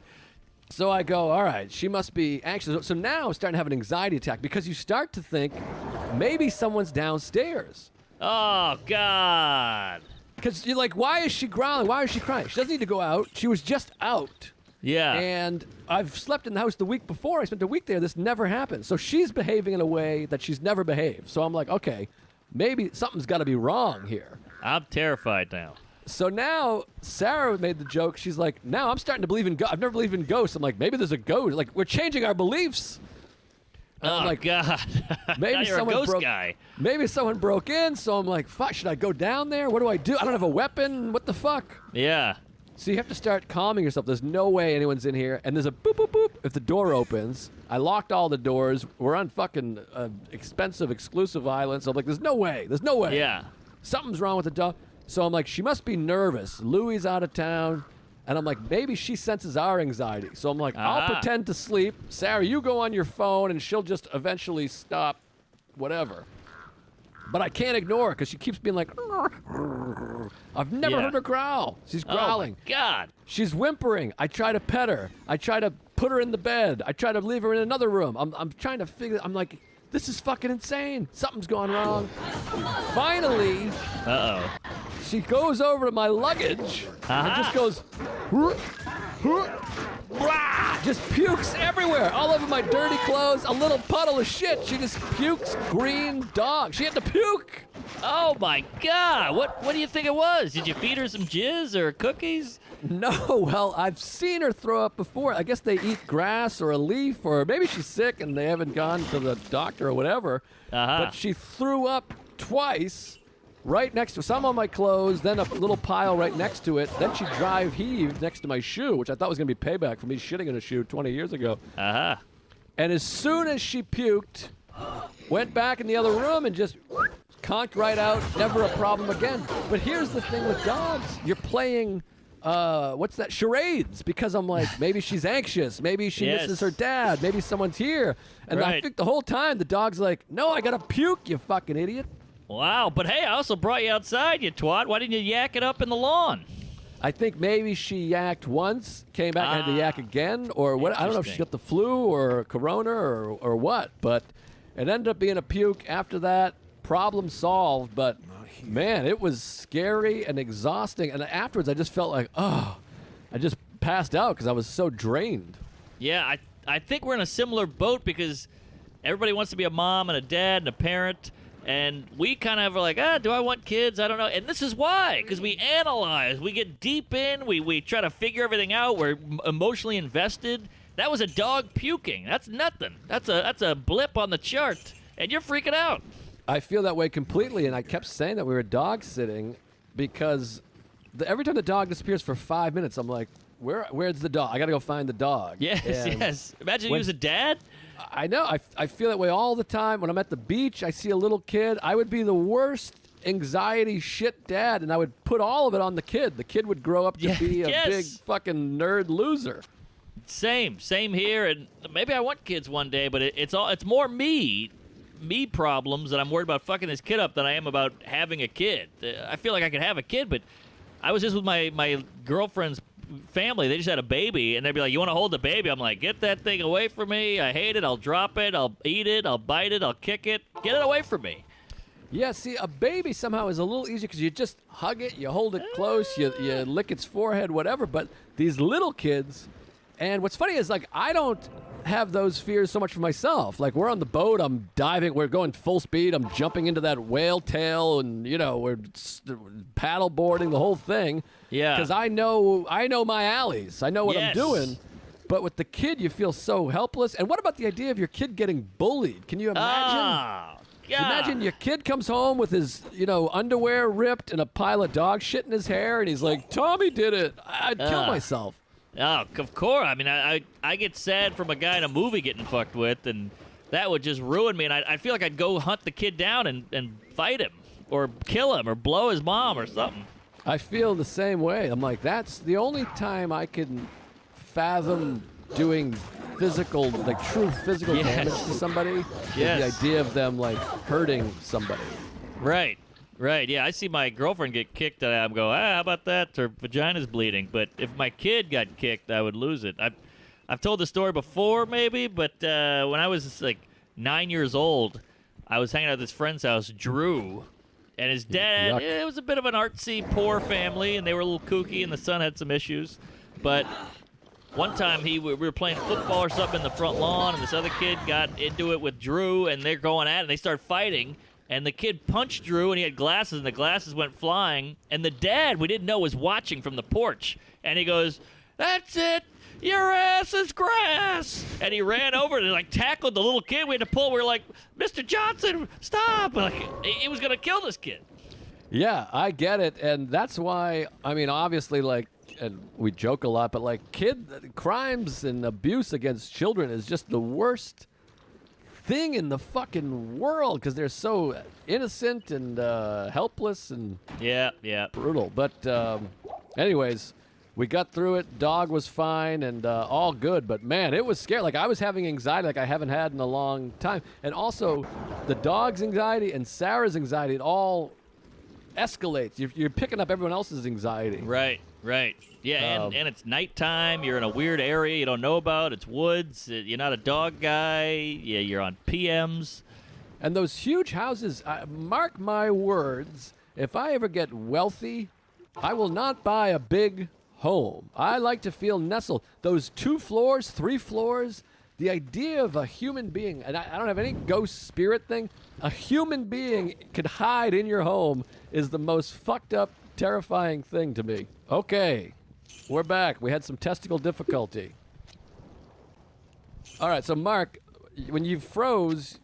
So I go, all right, she must be anxious. So now I'm starting to have an anxiety attack because you start to think maybe someone's downstairs. Oh, God. Because you're like, why is she growling? Why is she crying? She doesn't need to go out. She was just out. Yeah. And I've slept in the house the week before. I spent a week there. This never happened. So she's behaving in a way that she's never behaved. So I'm like, okay, maybe something's got to be wrong here. I'm terrified now. So now Sarah made the joke. She's like, now I'm starting to believe in ghosts. I've never believed in ghosts. I'm like, maybe there's a ghost. Like, we're changing our beliefs. And Oh, I'm like, God. maybe now you're a someone ghost broke- guy. maybe someone broke in. So I'm like, fuck, should I go down there? What do I do? I don't have a weapon. What the fuck? Yeah. So you have to start calming yourself. There's no way anyone's in here. And there's a boop, boop, boop if the door opens. I locked all the doors. We're on fucking expensive, exclusive island. So I'm like, there's no way. There's no way. Yeah. Something's wrong with the dog. So I'm like, she must be nervous. Louie's out of town. And I'm like, maybe she senses our anxiety. So I'm like, I'll Ah. pretend to sleep. Sarah, you go on your phone and she'll just eventually stop whatever. But I can't ignore her because she keeps being like, I've never Yeah. heard her growl. She's growling. Oh, my God. She's whimpering. I try to pet her. I try to put her in the bed. I try to leave her in another room. I'm trying to figure. I'm like, this is fucking insane. Something's gone wrong. Finally, Uh-oh. she goes over to my luggage and just goes, "Rah!" just pukes everywhere, all over my dirty clothes. A little puddle of shit. She just pukes. Green dog. She had to puke. Oh, my God. What do you think it was? Did you feed her some jizz or cookies? No, well, I've seen her throw up before. I guess they eat grass or a leaf, or maybe she's sick and they haven't gone to the doctor or whatever. Uh-huh. But she threw up twice right next to some on my clothes, then a little pile right next to it. Then she heaved next to my shoe, which I thought was going to be payback for me shitting in a shoe 20 years ago. Uh-huh. And as soon as she puked, went back in the other room and just conked right out, never a problem again. But here's the thing with dogs. You're playing, what's that, charades, because I'm like, maybe she's anxious. Maybe she Yes. misses her dad. Maybe someone's here. And I Right. think the whole time the dog's like, no, I got to puke, you fucking idiot. Wow. But, hey, I also brought you outside, you twat. Why didn't you yak it up in the lawn? I think maybe she yacked once, came back and had to yak again, or what? I don't know if she Interesting. got the flu or corona or what, but it ended up being a puke after that. Problem solved, but man, it was scary and exhausting. And afterwards, I just felt like, I just passed out because I was so drained. Yeah, I think we're in a similar boat because everybody wants to be a mom and a dad and a parent. And we kind of were like, do I want kids? I don't know. And this is why, because we analyze. We get deep in. We try to figure everything out. We're emotionally invested. That was a dog puking. That's nothing. That's a blip on the chart. And you're freaking out. I feel that way completely, and I kept saying that we were dog sitting because every time the dog disappears for 5 minutes, I'm like, where's the dog? I got to go find the dog. Yes, And yes. Imagine you as a dad. I know. I feel that way all the time. When I'm at the beach, I see a little kid. I would be the worst anxiety shit dad, and I would put all of it on the kid. The kid would grow up to be a big fucking nerd loser. Same here. And maybe I want kids one day, but it's more me problems that I'm worried about fucking this kid up than I am about having a kid. I feel like I could have a kid, but I was just with my girlfriend's family. They just had a baby, and they'd be like, you want to hold the baby? I'm like, get that thing away from me. I hate it. I'll drop it. I'll eat it. I'll bite it. I'll kick it. Get it away from me. Yeah, see, a baby somehow is a little easier because you just hug it, you hold it close, you lick its forehead, whatever. But these little kids, and what's funny is, like, I don't have those fears so much for myself. Like, we're on the boat, I'm diving, we're going full speed, I'm jumping into that whale tail, and, we're paddle boarding, the whole thing. Yeah. Because I know my alleys. I know what I'm doing. But with the kid, you feel so helpless. And what about the idea of your kid getting bullied? Can you imagine? Yeah. Imagine your kid comes home with his, underwear ripped and a pile of dog shit in his hair, and he's like, Tommy did it. I'd kill myself. Oh, of course. I mean, I get sad from a guy in a movie getting fucked with, and that would just ruin me. And I feel like I'd go hunt the kid down and fight him or kill him or blow his mom or something. I feel the same way. I'm like, that's the only time I can fathom doing physical, like true physical damage to somebody. Yes. The idea of them, like, hurting somebody. Right. Yeah, I see my girlfriend get kicked, and I'm go, how about that? Her vagina's bleeding. But if my kid got kicked, I would lose it. I've told the story before, maybe, but when I was like 9 years old, I was hanging out at this friend's house, Drew, and his dad. It was a bit of an artsy, poor family, and they were a little kooky, and the son had some issues. But one time we were playing football or something in the front lawn, and this other kid got into it with Drew, and they're going at it, and they start fighting. And the kid punched Drew, and he had glasses, and the glasses went flying. And the dad, we didn't know, was watching from the porch. And he goes, that's it. Your ass is grass. And he ran over and, like, tackled the little kid. We had to pull. We were like, Mr. Johnson, stop. Like, he was going to kill this kid. Yeah, I get it. And that's why, I mean, obviously, like, and we joke a lot, but, like, crimes and abuse against children is just the worst thing in the fucking world because they're so innocent and helpless and brutal. But anyways, we got through it. Dog was fine and all good. But man, it was scary. Like, I was having anxiety like I haven't had in a long time. And also, the dog's anxiety and Sarah's anxiety, it all escalates. You're picking up everyone else's anxiety. Right. Yeah, and it's nighttime. You're in a weird area you don't know about. It's woods. You're not a dog guy. Yeah, you're on PMs. And those huge houses, mark my words, if I ever get wealthy, I will not buy a big home. I like to feel nestled. Those 2 floors, 3 floors, the idea of a human being, and I don't have any ghost spirit thing, a human being could hide in your home is the most fucked up, terrifying thing to me. Okay. We're back. We had some testicle difficulty. All right, so Mark, when you froze,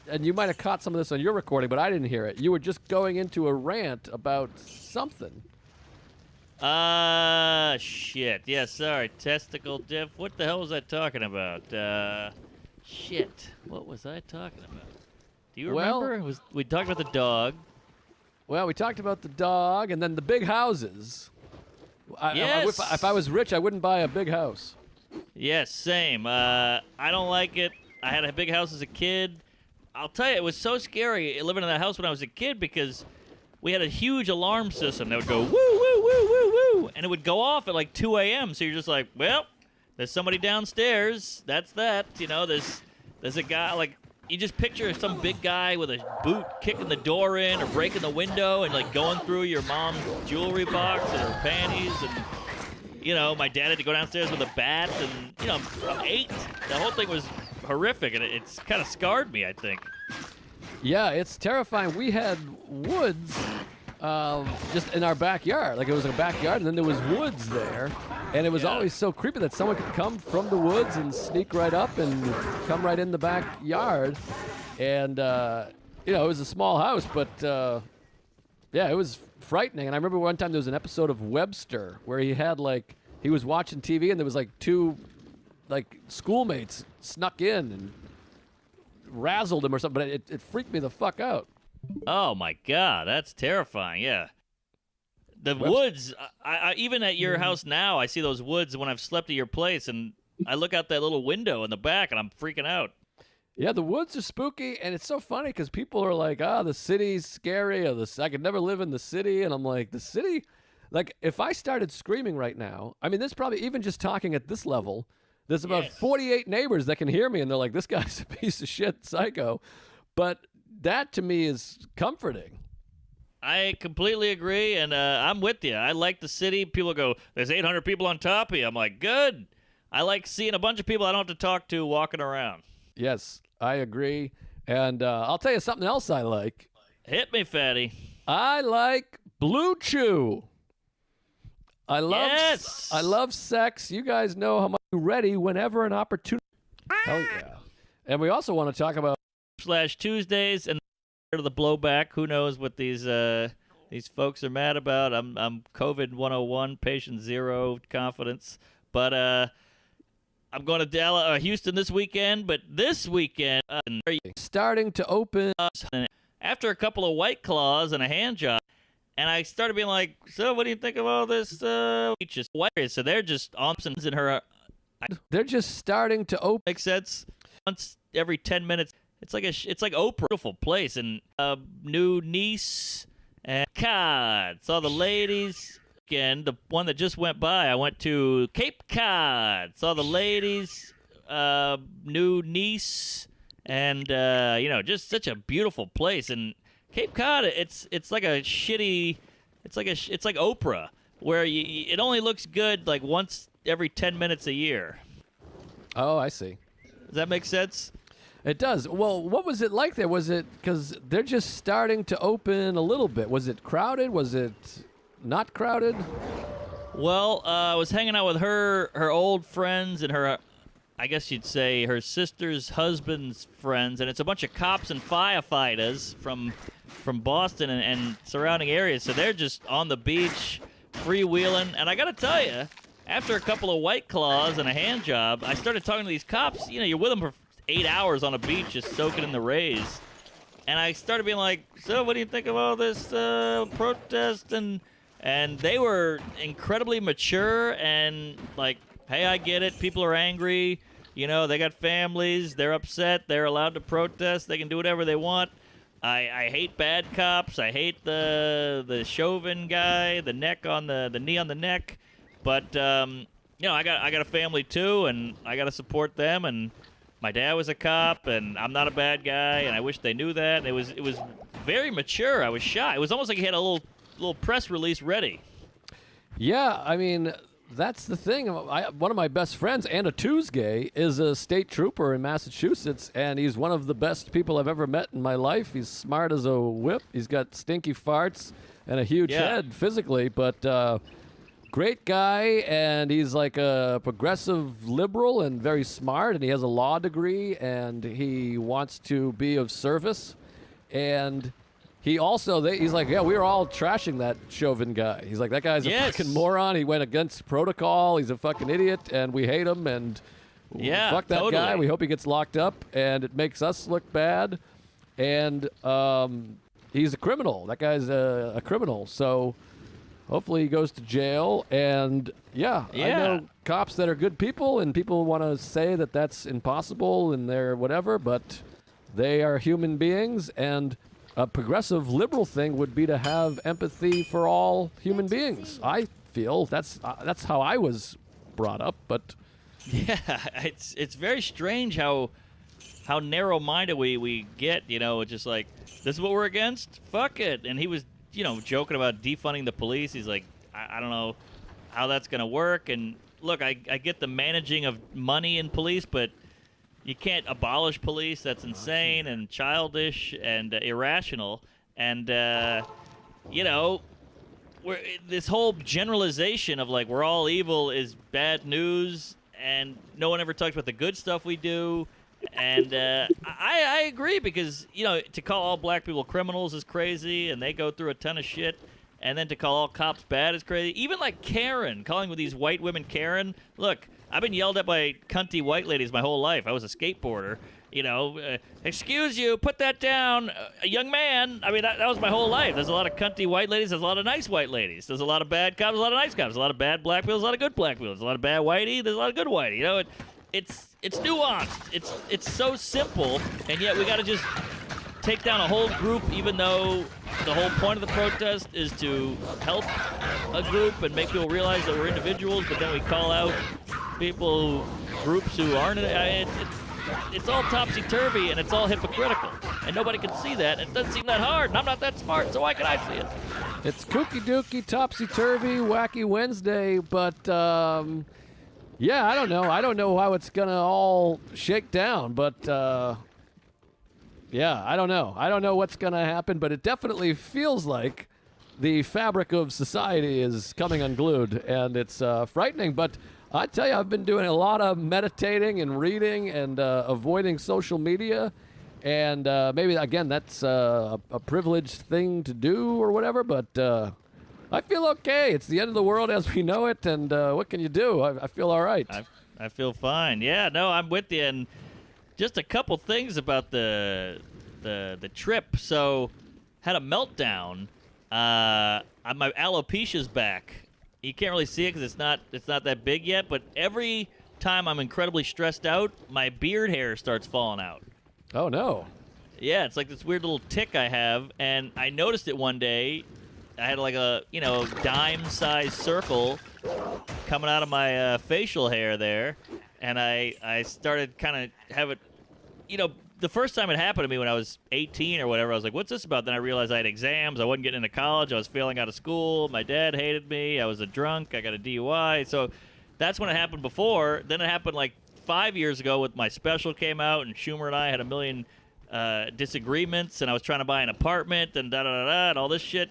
and you might have caught some of this on your recording, but I didn't hear it. You were just going into a rant about something. Shit. Yeah, sorry. Testicle diff. What the hell was I talking about? Shit. What was I talking about? Do you remember? We talked about the dog. Well, we talked about the dog, and then the big houses. Yes. If I was rich, I wouldn't buy a big house. Yes, same. I don't like it. I had a big house as a kid. I'll tell you, it was so scary living in that house when I was a kid because we had a huge alarm system that would go woo, woo, woo, woo, woo, and it would go off at like 2 a.m. So you're just like, well, there's somebody downstairs. That's that. There's a guy, like, you just picture some big guy with a boot kicking the door in or breaking the window and, like, going through your mom's jewelry box and her panties. And, my dad had to go downstairs with a bat. And, I'm 8. The whole thing was horrific, and it's kind of scarred me, I think. Yeah, it's terrifying. We had woods just in our backyard. Like, it was a backyard, and then there was woods there. And it was always so creepy that someone could come from the woods and sneak right up and come right in the backyard. And, you know, it was a small house, but, yeah, it was frightening. And I remember one time there was an episode of Webster where he had, like, he was watching TV, and there was, like, two, like, schoolmates snuck in and razzled him or something, but it freaked me the fuck out. Oh my God, that's terrifying. Yeah. The woods, I even at your house now, I see those woods when I've slept at your place, and I look out that little window in the back, and I'm freaking out. Yeah, the woods are spooky, and it's so funny because people are like, the city's scary, or I could never live in the city, and I'm like, the city? Like, if I started screaming right now, I mean, there's probably, even just talking at this level, there's about 48 neighbors that can hear me, and they're like, this guy's a piece of shit psycho. But that, to me, is comforting. I completely agree, and I'm with you. I like the city. People go, there's 800 people on top of you. I'm like, good. I like seeing a bunch of people I don't have to talk to walking around. Yes, I agree. And I'll tell you something else I like. Hit me, fatty. I like Blue Chew. I love sex. You guys know how much I'm ready whenever an opportunity. Hell yeah. And we also want to talk about /Tuesdays and the blowback. Who knows what these folks are mad about? I'm COVID 101, patient zero confidence. But I'm going to Houston this weekend. But this weekend, starting to open after a couple of White Claws and a hand job. And I started being like, so what do you think of all this? Just so they're just on in her. They're just starting to open. Makes sense. Once every 10 minutes. It's like Oprah. Beautiful place. And new niece and Cod. Saw the ladies. Again, the one that just went by. I went to Cape Cod. Saw the ladies. New niece. And, just such a beautiful place. And Cape Cod, it's like a shitty, it's like Oprah, where it only looks good like once every 10 minutes a year. Oh, I see. Does that make sense? It does. Well, what was it like there? Was it because they're just starting to open a little bit? Was it crowded? Was it not crowded? Well, I was hanging out with her old friends and her, I guess you'd say her sister's husband's friends, and it's a bunch of cops and firefighters from Boston and surrounding areas. So they're just on the beach, freewheeling. And I got to tell you, after a couple of White Claws and a hand job, I started talking to these cops. You know, you're with them for 8 hours on a beach just soaking in the rays. And I started being like, so what do you think of all this protest? And they were incredibly mature and like, hey, I get it. People are angry. You know, they got families. They're upset. They're allowed to protest. They can do whatever they want. I hate bad cops. I hate the Chauvin guy, the knee on the neck. But I got a family too, and I got to support them. And my dad was a cop, and I'm not a bad guy, and I wish they knew that. And it was very mature. I was shocked. It was almost like he had a little press release ready. Yeah, I mean, that's the thing. One of my best friends, Anna Tuesday, is a state trooper in Massachusetts, and he's one of the best people I've ever met in my life. He's smart as a whip. He's got stinky farts and a huge head physically, but great guy, and he's like a progressive liberal and very smart, and he has a law degree, and he wants to be of service. And he also, he's like, yeah, we were all trashing that Chauvin guy. He's like, that guy's a fucking moron. He went against protocol. He's a fucking idiot, and we hate him, and fuck that guy. We hope he gets locked up, and it makes us look bad. And he's a criminal. That guy's a criminal. So hopefully he goes to jail. And, I know cops that are good people, and people want to say that that's impossible and they're whatever, but they are human beings, and a progressive liberal thing would be to have empathy for all human beings. I feel that's how I was brought up, but yeah, it's very strange how narrow-minded we get. You know, it's just like, this is what we're against. Fuck it. And he was, joking about defunding the police. He's like, I don't know how that's gonna work. And look, I get the managing of money in police, but you can't abolish police. That's insane and childish and irrational. And you know, this whole generalization of like we're all evil is bad news, and no one ever talks about the good stuff we do. And I agree, because you know, to call all black people criminals is crazy, and they go through a ton of shit. And then to call all cops bad is crazy. Even like Karen, calling with these white women Karen. Look, I've been yelled at by cunty white ladies my whole life. I was a skateboarder. You know, excuse you, put that down, a young man. I mean, that was my whole life. There's a lot of cunty white ladies. There's a lot of nice white ladies. There's a lot of bad cops. There's a lot of nice cops. There's a lot of bad black people. There's a lot of good black people. There's a lot of bad whitey. There's a lot of good whitey. You know, it's nuanced. It's so simple, and yet we got to just take down a whole group, even though the whole point of the protest is to help a group and make people realize that we're individuals, but then we call out people, groups who aren't. It's all topsy-turvy, and it's all hypocritical, and nobody can see that. It doesn't seem that hard, and I'm not that smart, so why can I see it? It's kooky dooky, topsy-turvy, wacky Wednesday, but yeah, I don't know. I don't know how it's going to all shake down, but yeah, I don't know. I don't know what's going to happen, but it definitely feels like the fabric of society is coming unglued, and it's frightening. But I tell you, I've been doing a lot of meditating and reading and avoiding social media, and maybe, again, that's a privileged thing to do or whatever, but I feel okay. It's the end of the world as we know it, and what can you do? I feel all right. I feel fine. Yeah, no, I'm with you, and just a couple things about the trip. So, had a meltdown. My alopecia's back. You can't really see it because it's not that big yet. But every time I'm incredibly stressed out, my beard hair starts falling out. Oh no! Yeah, it's like this weird little tick I have, and I noticed it one day. I had like a dime-sized circle coming out of my facial hair there. And I started kind of have it, the first time it happened to me when I was 18 or whatever, I was like, what's this about? Then I realized I had exams. I wasn't getting into college. I was failing out of school. My dad hated me. I was a drunk. I got a DUI. So that's when it happened before. Then it happened like 5 years ago with my special came out, and Schumer and I had a million disagreements, and I was trying to buy an apartment and da-da-da-da and all this shit.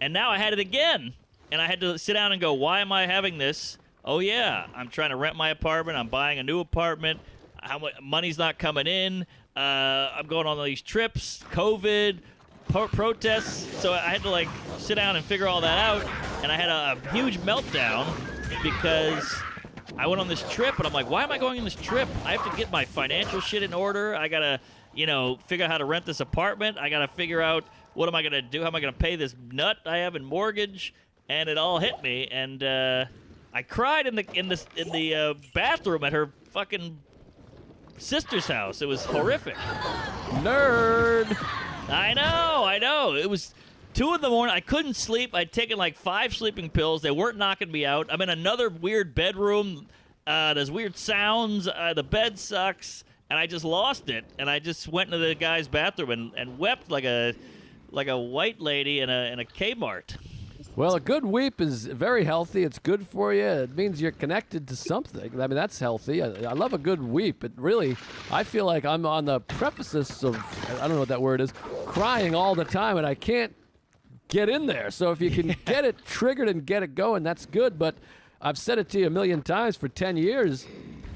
And now I had it again, and I had to sit down and go, why am I having this? Oh, yeah, I'm trying to rent my apartment. I'm buying a new apartment. How much money's not coming in. I'm going on all these trips, COVID, protests. So I had to, like, sit down and figure all that out. And I had a huge meltdown because I went on this trip, and I'm like, why am I going on this trip? I have to get my financial shit in order. I got to, figure out how to rent this apartment. I got to figure out what am I going to do? How am I going to pay this nut I have in mortgage? And it all hit me, and I cried in the bathroom at her fucking sister's house. It was horrific. Nerd. I know. It was 2 in the morning. I couldn't sleep. I'd taken like 5 sleeping pills. They weren't knocking me out. I'm in another weird bedroom. There's weird sounds. The bed sucks, and I just lost it. And I just went into the guy's bathroom and wept like a white lady in a Kmart. Well, a good weep is very healthy. It's good for you. It means you're connected to something. I mean, that's healthy. I love a good weep. It really, I feel like I'm on the precipice of, I don't know what that word is, crying all the time, and I can't get in there. So if you can get it triggered and get it going, that's good. But I've said it to you a million times for 10 years.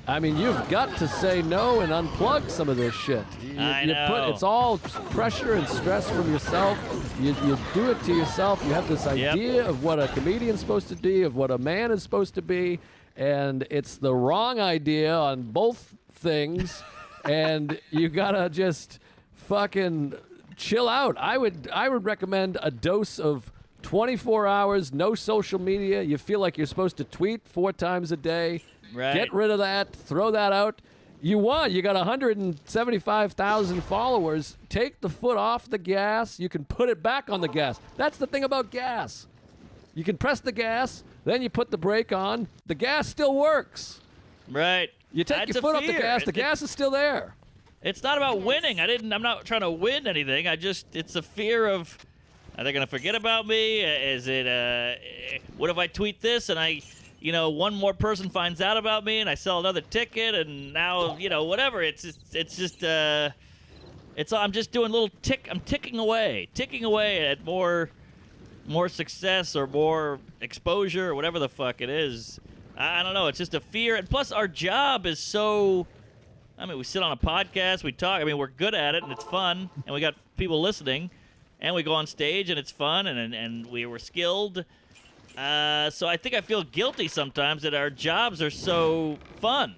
I mean, you've got to say no and unplug some of this shit. I know. It's all pressure and stress from yourself. You do it to yourself. You have this idea of what a comedian's supposed to be, of what a man is supposed to be, and it's the wrong idea on both things, and you gotta just fucking chill out. I would recommend a dose of 24 hours, no social media. You feel like you're supposed to tweet 4 times a day. Right. Get rid of that. Throw that out. You won. You got 175,000 followers. Take the foot off the gas. You can put it back on the gas. That's the thing about gas. You can press the gas, then you put the brake on. The gas still works. Right. You take That's your foot a off the fear. gas. The gas is still there. It's not about winning. I'm not trying to win anything. It's a fear of, are they going to forget about me? Is it, what if I tweet this and I one more person finds out about me and I sell another ticket and now, whatever. I'm just doing I'm ticking away at more success or more exposure or whatever the fuck it is. I don't know. It's just a fear. And plus our job is so, we sit on a podcast, we talk. We're good at it and it's fun and we got people listening and we go on stage and it's fun and we were skilled. So I think I feel guilty sometimes that our jobs are so fun,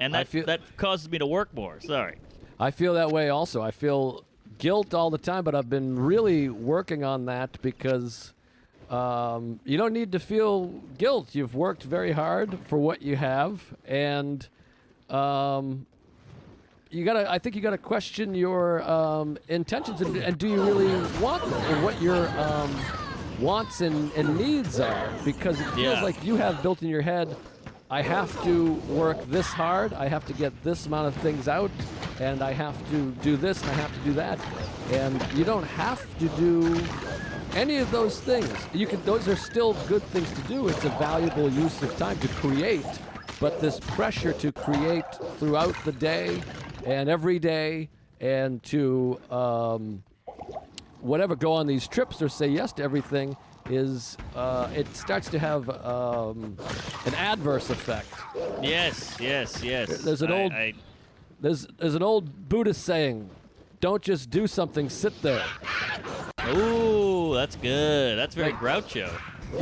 and that causes me to work more. Sorry. I feel that way also. I feel guilt all the time, but I've been really working on that because you don't need to feel guilt. You've worked very hard for what you have, and I think you gotta question your intentions and do you really want them and what your wants and needs are, because it feels like you have built in your head, I have to work this hard, I have to get this amount of things out, and I have to do this and I have to do that, and you don't have to do any of those things. Those are still good things to do. It's a valuable use of time to create, but this pressure to create throughout the day and every day and to whatever, go on these trips or say yes to everything is it starts to have an adverse effect. Yes. There's an old Buddhist saying, "Don't just do something, sit there." Ooh, that's good. That's very Groucho.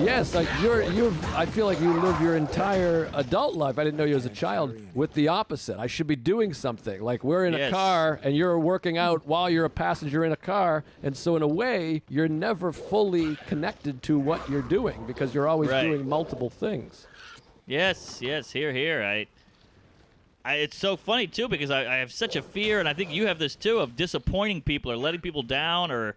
Yes, like I feel like you live your entire adult life. I didn't know you as a child with the opposite. I should be doing something. Like we're in a car and you're working out while you're a passenger in a car, and so in a way you're never fully connected to what you're doing because you're always doing multiple things. Yes, here. It's so funny too because I have such a fear, and I think you have this too, of disappointing people or letting people down or,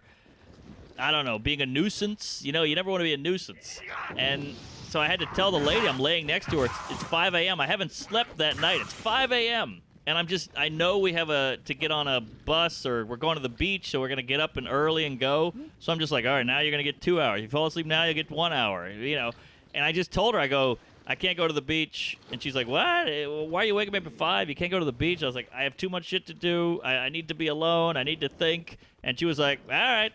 I don't know, being a nuisance. You never want to be a nuisance. And so I had to tell the lady, I'm laying next to her, it's 5 a.m. I haven't slept that night. It's 5 a.m. And I know we have to get on a bus or we're going to the beach, so we're going to get up and early and go. So I'm just like, all right, now you're going to get 2 hours. You fall asleep now, you get 1 hour, And I just told her, I go, I can't go to the beach. And she's like, what? Why are you waking me up at 5? You can't go to the beach? I was like, I have too much shit to do. I need to be alone. I need to think. And she was like, all right.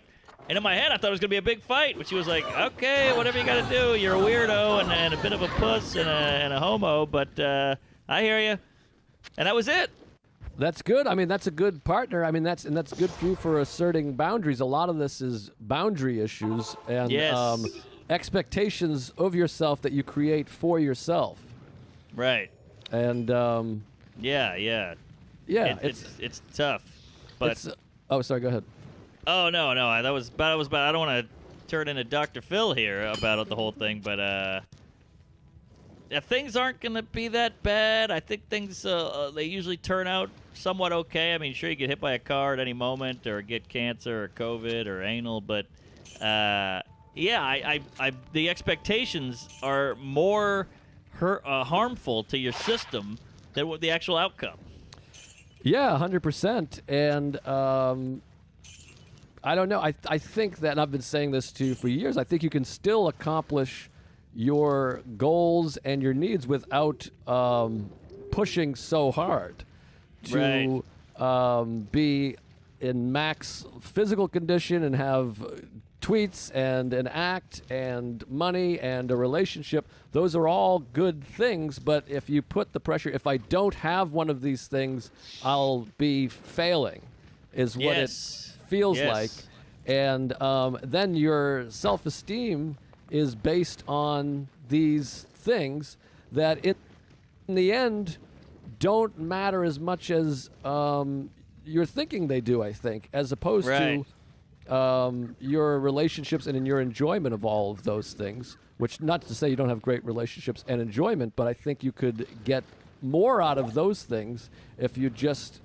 And in my head, I thought it was going to be a big fight. But she was like, okay, whatever you got to do. You're a weirdo and a bit of a puss and a homo. But I hear you. And that was it. That's good. That's a good partner. That's good for you for asserting boundaries. A lot of this is boundary issues and expectations of yourself that you create for yourself. Right. And yeah. It's tough. But oh, sorry. Go ahead. Oh no, that was bad. I don't want to turn into Dr. Phil here about the whole thing, but things aren't gonna be that bad. I think things they usually turn out somewhat okay. Sure, you get hit by a car at any moment, or get cancer, or COVID, or anal, but the expectations are more harmful to your system than what the actual outcome. Yeah, 100%. And I don't know. I think that, and I've been saying this to you for years, I think you can still accomplish your goals and your needs without pushing so hard to be in max physical condition and have tweets and an act and money and a relationship. Those are all good things, but if you put the pressure, if I don't have one of these things, I'll be failing, is what it feels like. And then your self-esteem is based on these things that in the end don't matter as much as you're thinking they do, I think, as opposed to your relationships and in your enjoyment of all of those things, which not to say you don't have great relationships and enjoyment, but I think you could get more out of those things if you just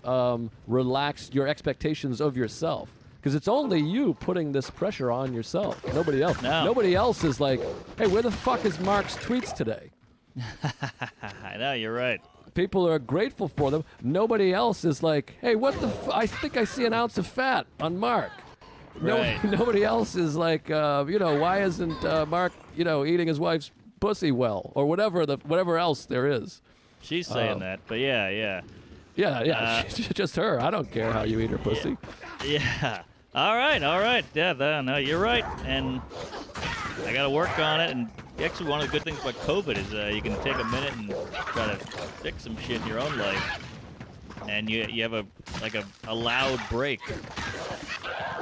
relax your expectations of yourself. Because it's only you putting this pressure on yourself. Nobody else. No. Nobody else is like, hey, where the fuck is Mark's tweets today? I know, you're right. People are grateful for them. Nobody else is like, hey, what the I think I see an ounce of fat on Mark. Right. Nobody else is like, why isn't Mark, eating his wife's pussy well, or whatever else there is. She's saying that, but yeah. Yeah, just her. I don't care how you eat her pussy. Yeah. All right. Yeah, no, you're right. And I got to work on it. And actually, one of the good things about COVID is you can take a minute and try to fix some shit in your own life. And you have a loud break.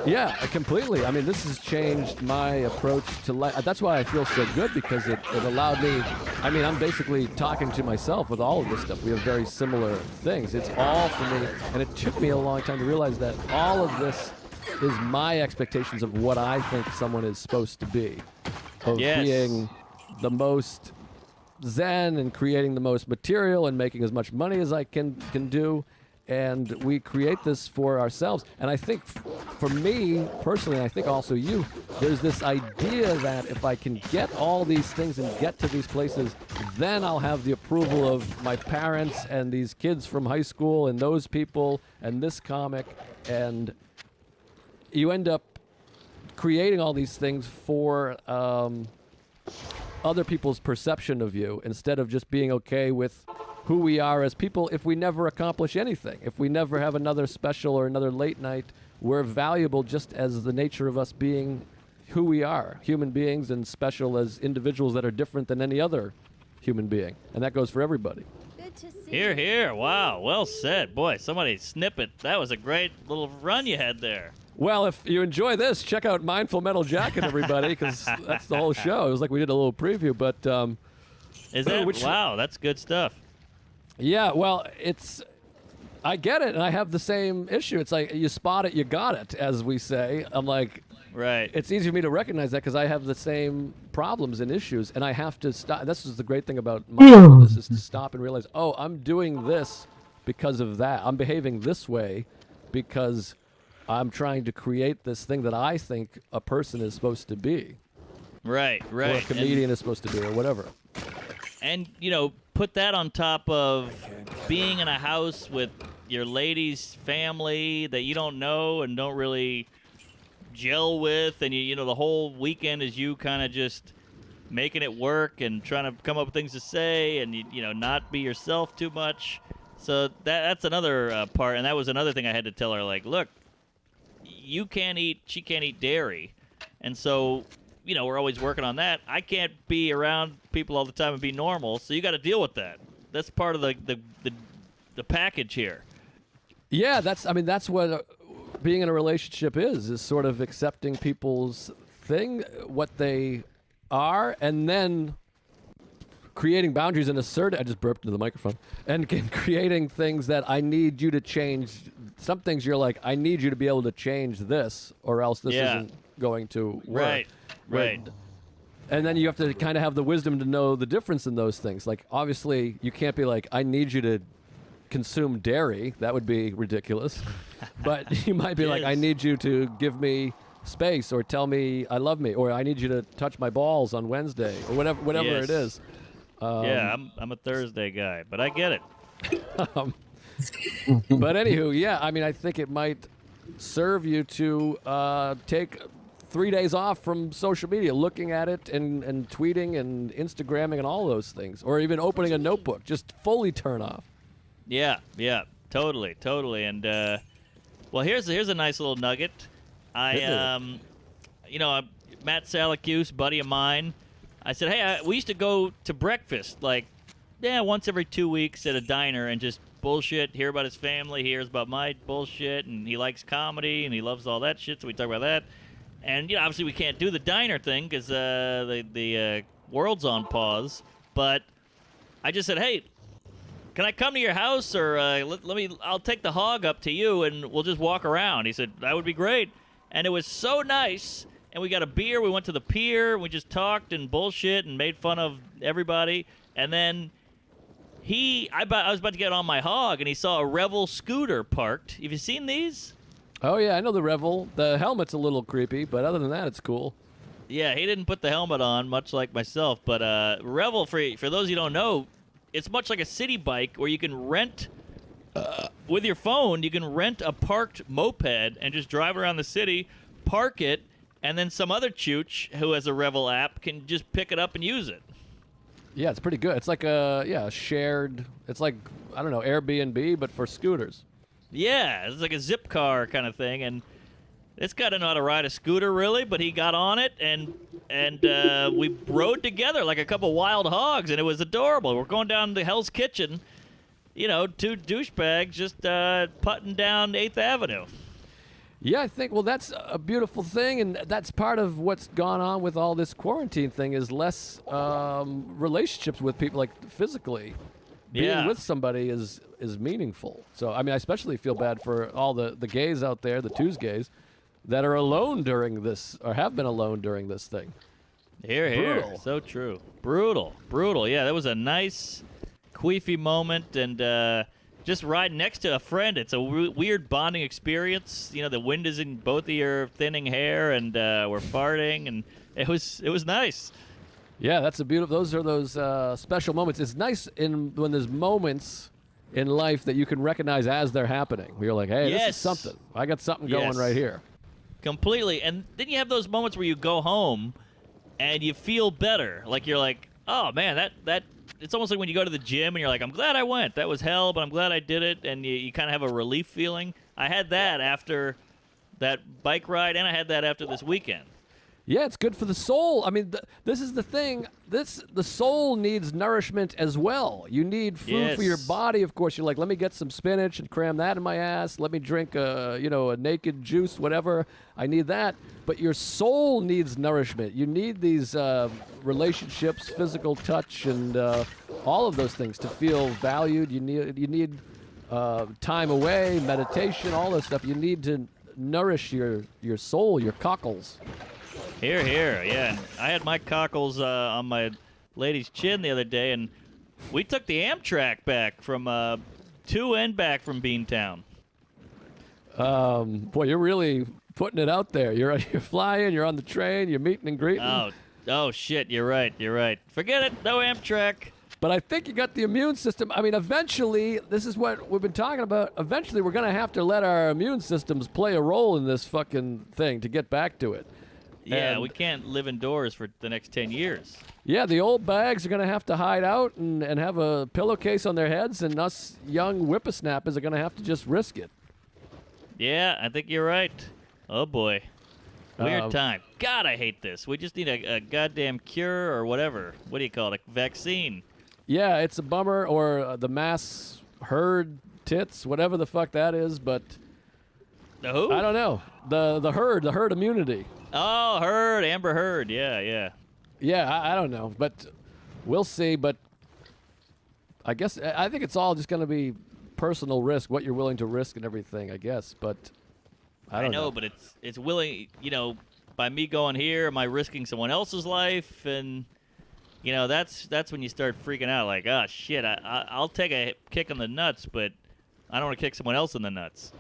Yeah, completely. I mean, this has changed my approach to life. That's why I feel so good, because it allowed me. I mean, I'm basically talking to myself with all of this stuff. We have very similar things. It's all for me, and it took me a long time to realize that all of this is my expectations of what I think someone is supposed to be, of being the most zen and creating the most material and making as much money as I can do. And we create this for ourselves. And I think for me personally, and I think also you, there's this idea that if I can get all these things and get to these places, then I'll have the approval of my parents and these kids from high school and those people and this comic. And you end up creating all these things for other people's perception of you, instead of just being okay with who we are as people. If we never accomplish anything, if we never have another special or another late night, we're valuable just as the nature of us being who we are, human beings, and special as individuals that are different than any other human being. And that goes for everybody. Good to see Here, you. here. Wow, well said. Boy, somebody snip it. That was a great little run you had there. Well, if you enjoy this, check out Mindful Metal Jacket, everybody, because that's the whole show. It was like we did a little preview, but Is that wow? That's good stuff. yeah, well, I get it, and I have the same issue. It's like you spot it, you got it, as we say. I'm like, Right. it's easy for me to recognize that because I have the same problems and issues, and I have to stop. This is the great thing about mindfulness, is to stop and realize, oh, I'm doing this because of that. I'm behaving this way because I'm trying to create this thing that I think a person is supposed to be, Right. or a comedian is supposed to be, or whatever. And, you know, put that on top of being in a house with your lady's family that you don't know and don't really gel with, and you know the whole weekend is you kind of just making it work and trying to come up with things to say, and you know, not be yourself too much. So that's another part, and that was another thing I had to tell her, like, look, she can't eat dairy, and so, you know, we're always working on that. I can't be around people all the time and be normal, so you got to deal with that. That's part of the package here. Yeah, that's what being in a relationship is sort of accepting people's thing, what they are, and then creating boundaries and I just burped into the microphone, and creating things that I need you to change. Some things you're like, I need you to be able to change this, or else this isn't going to work. Right. And then you have to kind of have the wisdom to know the difference in those things. Like, obviously, you can't be like, I need you to consume dairy. That would be ridiculous. But you might be like, I need you to give me space, or tell me I love me, or I need you to touch my balls on Wednesday, or whatever it is. Yeah, I'm a Thursday guy, but I get it. But anywho, yeah, I mean, I think it might serve you to take 3 days off from social media, looking at it and tweeting and Instagramming and all those things, or even opening a notebook. Just fully turn off. Yeah, totally. And well, here's a nice little nugget. Matt Salacuse, buddy of mine, I said, hey, we used to go to breakfast once every 2 weeks at a diner and just bullshit, hear about his family, hears about my bullshit, and he likes comedy and he loves all that shit, so we talk about that. And obviously we can't do the diner thing because the world's on pause. But I just said, hey, can I come to your house, or I'll take the hog up to you and we'll just walk around. He said, that would be great. And it was so nice. And we got a beer. We went to the pier. We just talked and bullshit and made fun of everybody. And then I was about to get on my hog, and he saw a Revel scooter parked. Have you seen these? Oh, yeah, I know the Revel. The helmet's a little creepy, but other than that, it's cool. Yeah, he didn't put the helmet on, much like myself. But Revel, for those of you who don't know, it's much like a city bike where you can rent, with your phone, you can rent a parked moped and just drive around the city, park it, and then some other chooch who has a Revel app can just pick it up and use it. Yeah, it's pretty good. It's like a shared. It's like, I don't know, Airbnb, but for scooters. Yeah, it's like a zip car kind of thing, and this guy didn't know how to ride a scooter really, but he got on it and we rode together like a couple wild hogs, and it was adorable. We're going down to Hell's Kitchen, you know, two douchebags just putting down 8th Avenue. Yeah, I think, well, that's a beautiful thing, and that's part of what's gone on with all this quarantine thing is less relationships with people, like physically. Being Yeah. with somebody is meaningful. So, I mean, I especially feel bad for all the gays out there, the twos gays, that are alone during this, or have been alone during this thing. Here, here. Brutal. So true. Brutal. Yeah, that was a nice, queefy moment, and just riding next to a friend. It's a weird bonding experience. You know, the wind is in both of your thinning hair, and we're farting, and it was nice. Yeah, that's a beautiful. Those are those special moments. It's nice when there's moments in life that you can recognize as they're happening. Where you're like, hey, this Yes. is something. I got something going Yes. right here. Completely. And then you have those moments where you go home and you feel better. Like you're like, oh man, that it's almost like when you go to the gym and you're like, I'm glad I went. That was hell, but I'm glad I did it. And you kind of have a relief feeling. I had that after that bike ride, and I had that after this weekend. Yeah, it's good for the soul. I mean, this is the thing. The soul needs nourishment as well. You need food for your Yes. body, of course. You're like, let me get some spinach and cram that in my ass. Let me drink a naked juice, whatever. I need that. But your soul needs nourishment. You need these relationships, physical touch, and all of those things to feel valued. You need time away, meditation, all this stuff. You need to nourish your soul, your cockles. Here, yeah. And I had my cockles on my lady's chin the other day, and we took the Amtrak back from to and back from Beantown. Boy, you're really putting it out there. You're flying, you're on the train, you're meeting and greeting. Oh shit! You're right. Forget it. No Amtrak. But I think you got the immune system. I mean, eventually, this is what we've been talking about. Eventually, we're going to have to let our immune systems play a role in this fucking thing to get back to it. Yeah, And- we can't live indoors for the next 10 years. Yeah, the old bags are going to have to hide out and have a pillowcase on their heads, and us young whippersnappers are going to have to just risk it. Yeah, I think you're right. Oh boy. Weird Uh, time. God, I hate this. We just need a goddamn cure or whatever. What do you call it? A vaccine. Yeah, it's a bummer, or the mass herd tits, whatever the fuck that is, but The who? I don't know. The herd immunity. Oh, Heard. Amber Heard. Yeah. Yeah, I don't know, but we'll see. But I think it's all just going to be personal risk, what you're willing to risk and everything, I guess. But I don't know. But it's willing, by me going here, am I risking someone else's life? And, that's when you start freaking out. Like, oh, shit, I'll take a kick in the nuts, but I don't want to kick someone else in the nuts.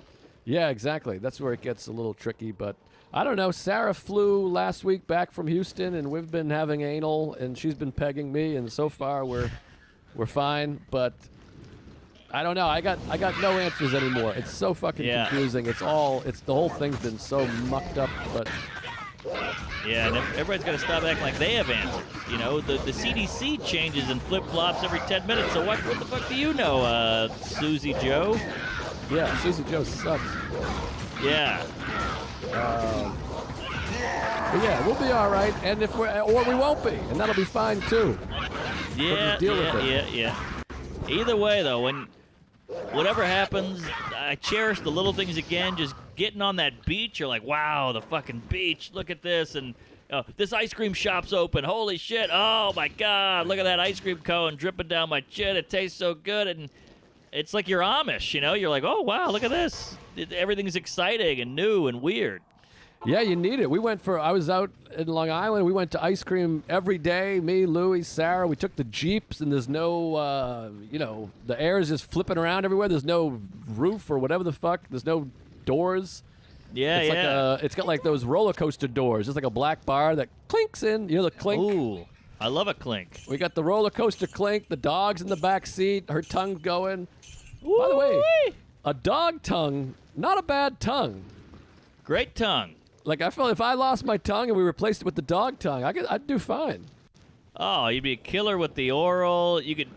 Yeah, exactly. That's where it gets a little tricky. But I don't know. Sarah flew last week back from Houston, and we've been having anal, and she's been pegging me, and so far we're fine. But I don't know. I got no answers anymore. It's so fucking confusing. It's the whole thing's been so mucked up. But yeah, and everybody's got to stop acting like they have answers. The CDC changes and flip flops every 10 minutes. So what the fuck do you know, Susie Joe? yeah, Susie Joe sucks. Yeah. But yeah, we'll be all right, and or we won't be, and that'll be fine too. Yeah, just deal with it. yeah. Either way, though, whatever happens, I cherish the little things again. Just getting on that beach, you're like, wow, the fucking beach. Look at this, and this ice cream shop's open. Holy shit! Oh my god, look at that ice cream cone dripping down my chin. It tastes so good, and it's like you're Amish. You're like, oh wow, look at this. Everything's exciting and new and weird. Yeah, you need it. I was out in Long Island. We went to ice cream every day. Me, Louie, Sarah. We took the Jeeps, and there's no, the air is just flipping around everywhere. There's no roof or whatever the fuck. There's no doors. Yeah, It's it's got like those roller coaster doors. Just like a black bar that clinks in. The clink. Ooh, I love a clink. We got the roller coaster clink. The dog's in the back seat. Her tongue's going. By the way, a dog tongue, not a bad tongue. Great tongue. Like, I felt if I lost my tongue and we replaced it with the dog tongue, I'd do fine. Oh, you'd be a killer with the oral. You could.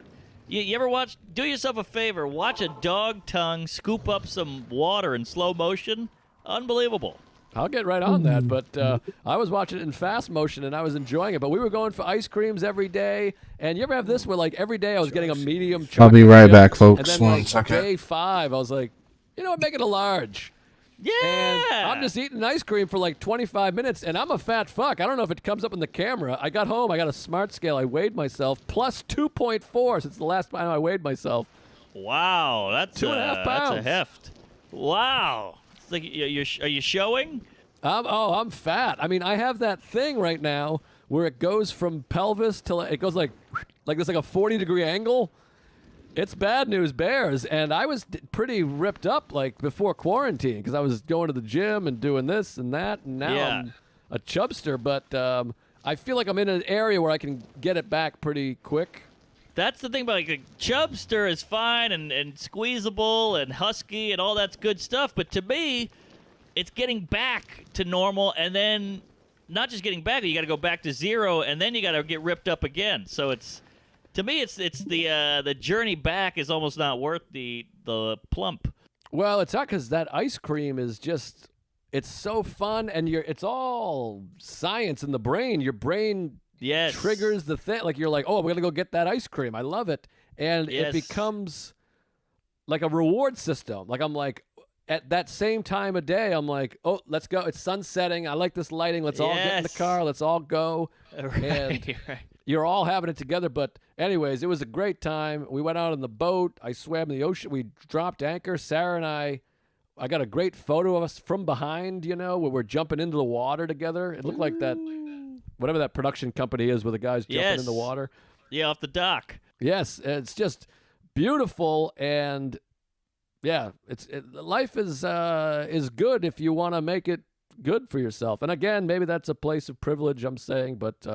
You ever watch? Do yourself a favor. Watch a dog tongue scoop up some water in slow motion. Unbelievable. I'll get right on that, but I was watching it in fast motion and I was enjoying it. But we were going for ice creams every day. And you ever have this where, like, every day I was getting a medium chocolate I'll be right chip, back, folks. and then, One like, second. day 5, I was like, you know what, make it a large. Yeah. And I'm just eating ice cream for like 25 minutes, and I'm a fat fuck. I don't know if it comes up in the camera. I got home, I got a smart scale. I weighed myself, plus 2.4 since the last time I weighed myself. Wow, that's 2.5 pounds. That's a heft. Wow. It's like, are you showing? I'm fat. I mean, I have that thing right now where it goes from pelvis to it goes like this, like a 40-degree angle. It's bad news bears, and I was pretty ripped up like before quarantine because I was going to the gym and doing this and that, and now I'm a chubster. But I feel like I'm in an area where I can get it back pretty quick. That's the thing about, like, a chubster is fine and squeezable and husky and all that's good stuff. But to me, it's getting back to normal, and then not just getting back, you got to go back to zero, and then you got to get ripped up again. So it's, to me, it's the journey back is almost not worth the plump. Well, it's not because that ice cream is just, it's so fun, and it's all science in the brain. Your brain triggers the thing. Like, you're like, oh, we're going to go get that ice cream. I love it. And it becomes like a reward system. Like, I'm like, at that same time of day, I'm like, oh, let's go. It's sunsetting. I like this lighting. Let's all get in the car. Let's all go. Right. You're all having it together. But anyways, it was a great time. We went out on the boat. I swam in the ocean. We dropped anchor. Sarah and I got a great photo of us from behind, where we're jumping into the water together. It looked like that, whatever that production company is where the guys jumping in the water. Yeah, off the dock. Yes, it's just beautiful. And yeah, life is good if you want to make it good for yourself. And again, maybe that's a place of privilege, I'm saying, but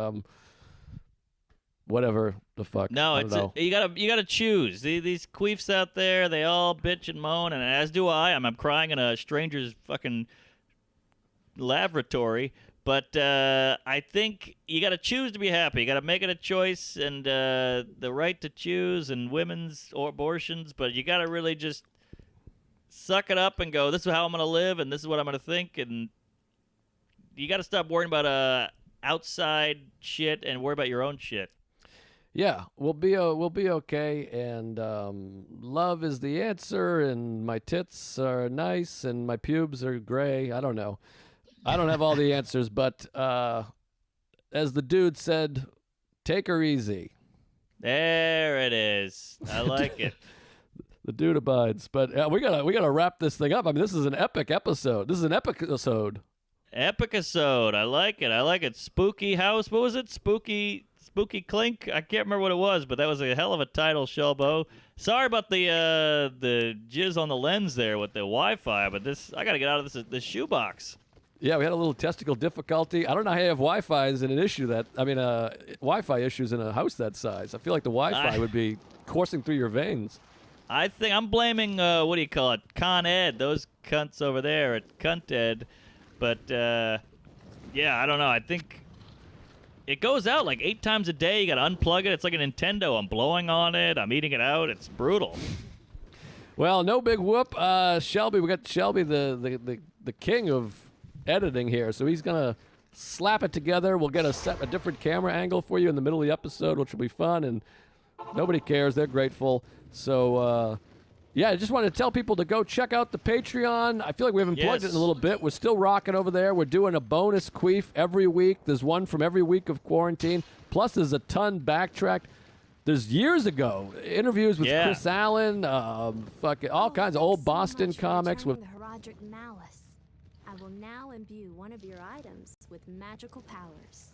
whatever the fuck. No, you gotta choose. These queefs out there, they all bitch and moan, and as do I. I'm crying in a stranger's fucking lavatory. But I think you got to choose to be happy. You got to make it a choice, and the right to choose, and women's abortions. But you got to really just suck it up and go, this is how I'm going to live, and this is what I'm going to think. And you got to stop worrying about outside shit and worry about your own shit. Yeah, we'll be okay, and love is the answer, and my tits are nice, and my pubes are gray. I don't know. I don't have all the answers, but as the dude said, take her easy. There it is. I like it. The dude abides. But we gotta wrap this thing up. I mean, this is an epic episode. This is an epic episode. Epic-isode. I like it. I like it. Spooky House. What was it? Spooky Clink? I can't remember what it was, but that was a hell of a title, Shelbo. Sorry about the jizz on the lens there with the Wi-Fi, but I got to get out of this shoebox. Yeah, we had a little testicle difficulty. I don't know how you have Wi-Fi is an issue Wi-Fi issues in a house that size. I feel like the Wi-Fi would be coursing through your veins. I think I'm blaming, what do you call it, Con Ed, those cunts over there at Cunt Ed. But, yeah, I don't know. I think it goes out like 8 times a day. You got to unplug it. It's like a Nintendo. I'm blowing on it. I'm eating it out. It's brutal. Well, no big whoop. Shelby, we got Shelby, the king of editing here, so he's gonna slap it together. We'll get a different camera angle for you in the middle of the episode, which will be fun, and nobody cares. They're grateful. So yeah, I just wanted to tell people to go check out the Patreon. I feel like we haven't plugged it in a little bit. We're still rocking over there. We're doing a bonus queef every week. There's one from every week of quarantine, plus there's a ton backtracked. There's years ago interviews with Chris Allen, all kinds of old Boston comics with Malice. I will now imbue one of your items with magical powers.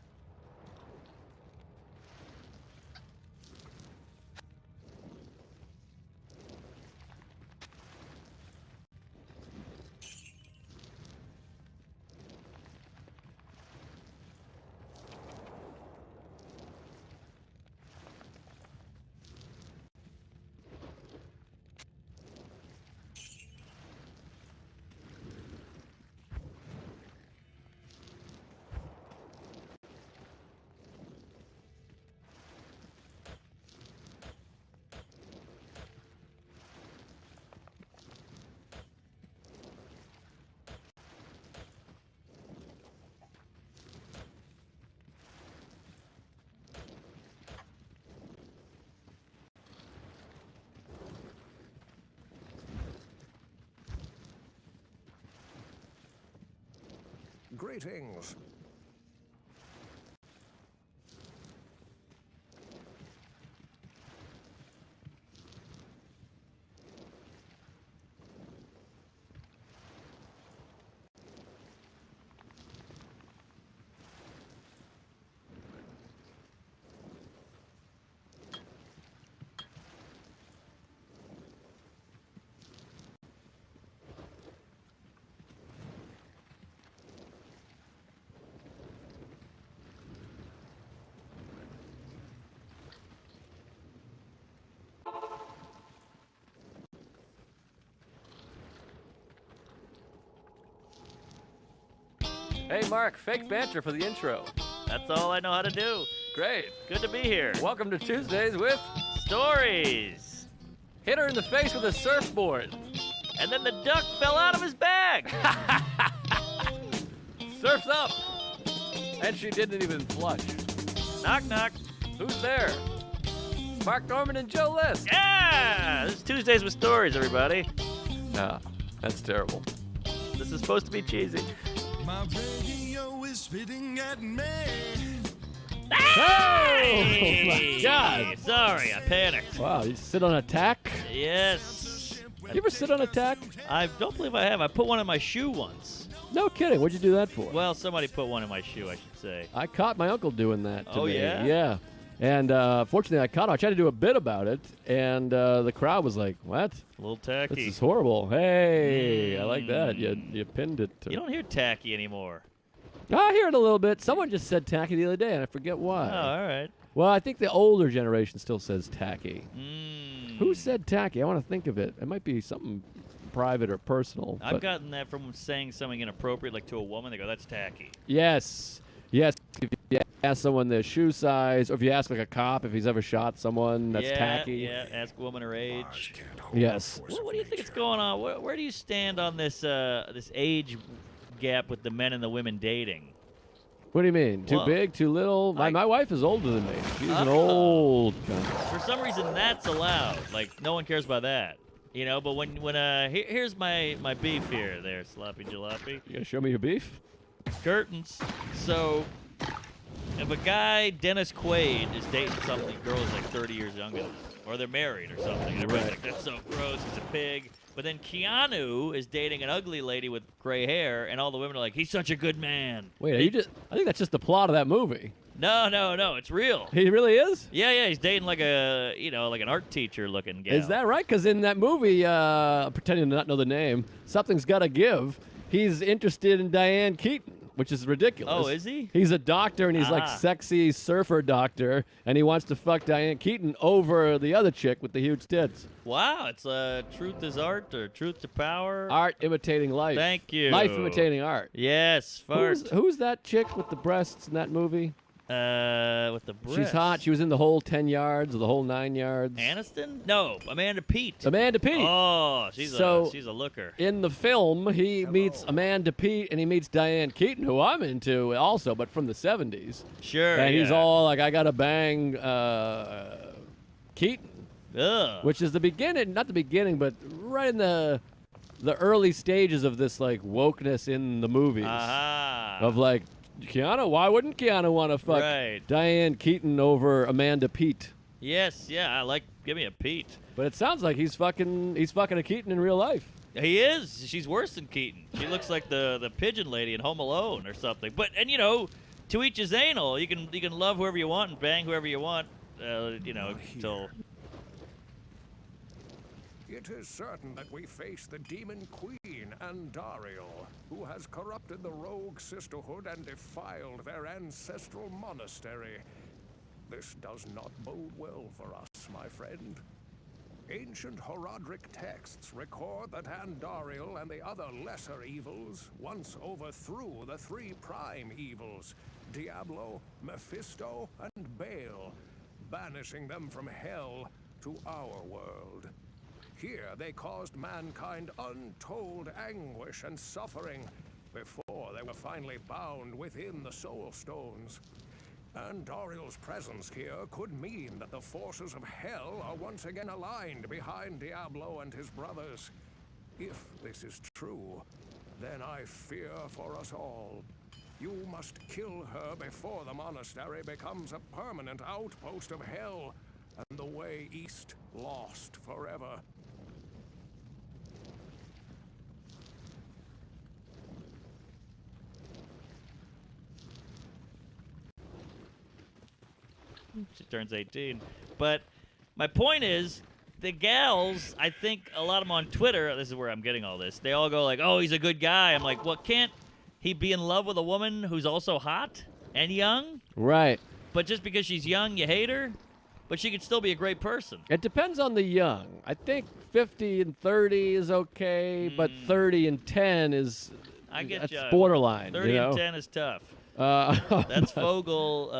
greetings. Hey, Mark, fake banter for the intro. That's all I know how to do. Great. Good to be here. Welcome to Tuesdays with Stories. Hit her in the face with a surfboard. And then the duck fell out of his bag. Surf's up. And she didn't even flush. Knock, knock. Who's there? Mark Norman and Joe List. Yeah! This is Tuesdays with Stories, everybody. Ah, that's terrible. This is supposed to be cheesy. My radio is spitting at me. Hey! Oh my God. Sorry, I panicked. Wow, you sit on a tack? Yes. You ever sit on a tack? I don't believe I have. I put one in my shoe once. No kidding. What'd you do that for? Well, somebody put one in my shoe, I should say. I caught my uncle doing that to Oh, me. yeah? Yeah. And fortunately, I caught him. I tried to do a bit about it, and the crowd was like, "What? A little tacky. This is horrible." Hey, I like that. You pinned it. You don't hear tacky anymore. I hear it a little bit. Someone just said tacky the other day, and I forget why. Oh, all right. Well, I think the older generation still says tacky. Mm. Who said tacky? I want to think of it. It might be something private or personal. I've but gotten that from saying something inappropriate, like to a woman. They go, "That's tacky." Yes. Yes. If you ask someone their shoe size, or if you ask like a cop if he's ever shot someone, that's yeah, tacky. Yeah, ask a woman her age. Yes. What do you think is going on? Where do you stand on this age gap with the men and the women dating? What do you mean? Too Well, big? Too little? My wife is older than me. She's an Oh. old cunt. For some reason, that's allowed. Like, no one cares about that. You know, but when here's my beef here, there, sloppy jalopy. You gonna show me your beef? Curtains. So, if a guy, Dennis Quaid, is dating some girl who's like 30 years younger than him, or they're married or something, and everybody's like, "That's so gross, he's a pig." But then Keanu is dating an ugly lady with gray hair, and all the women are like, "He's such a good man." Wait, are you just? I think that's just the plot of that movie. No, it's real. He really is? Yeah, he's dating like a, like an art teacher looking gal. Is that right? Because in that movie, pretending to not know the name, Something's Gotta Give, he's interested in Diane Keaton, which is ridiculous. Oh, is he? He's a doctor, and he's like Ah. sexy surfer doctor, and he wants to fuck Diane Keaton over the other chick with the huge tits. Wow, it's truth is art or truth to power. Art imitating life. Thank you. Life imitating art. Yes, first. Who's that chick with the breasts in that movie? With the breasts. She's hot. She was in the whole 10 yards or the whole 9 yards. Aniston? No, Amanda Peet. Amanda Peet. Oh, she's a looker. In the film, he meets Amanda Peet and he meets Diane Keaton, who I'm into also, but from the 70s. Sure. And he's yeah. all like, I gotta bang Keaton, Ugh. which is the beginning, not the beginning, but right in the early stages of this like wokeness in the movies. Aha. Of like, Keanu, why wouldn't Keanu want to fuck Right. Diane Keaton over Amanda Peet? Yes, yeah, I like. Give me a Pete. But it sounds like he's fucking a Keaton in real life. He is. She's worse than Keaton. She looks like the pigeon lady in Home Alone or something. But to each his anal. You can love whoever you want and bang whoever you want. Till. It is certain that we face the Demon Queen, Andariel, who has corrupted the rogue sisterhood and defiled their ancestral monastery. This does not bode well for us, my friend. Ancient Horadric texts record that Andariel and the other lesser evils once overthrew the three prime evils, Diablo, Mephisto, and Baal, banishing them from hell to our world. Here they caused mankind untold anguish and suffering before they were finally bound within the Soul Stones. Andariel's presence here could mean that the forces of hell are once again aligned behind Diablo and his brothers. If this is true, then I fear for us all. You must kill her before the monastery becomes a permanent outpost of hell, and the way east lost forever. She turns 18. But my point is, the gals, I think a lot of them on Twitter, this is where I'm getting all this, they all go like, oh, he's a good guy. I'm like, well, can't he be in love with a woman who's also hot and young? Right. But just because she's young, you hate her? But she could still be a great person. It depends on the young. I think 50 and 30 is okay, but 30 and 10 is I get that's you. borderline. 30 you know? and 10 is tough. Uh, That's Fogel,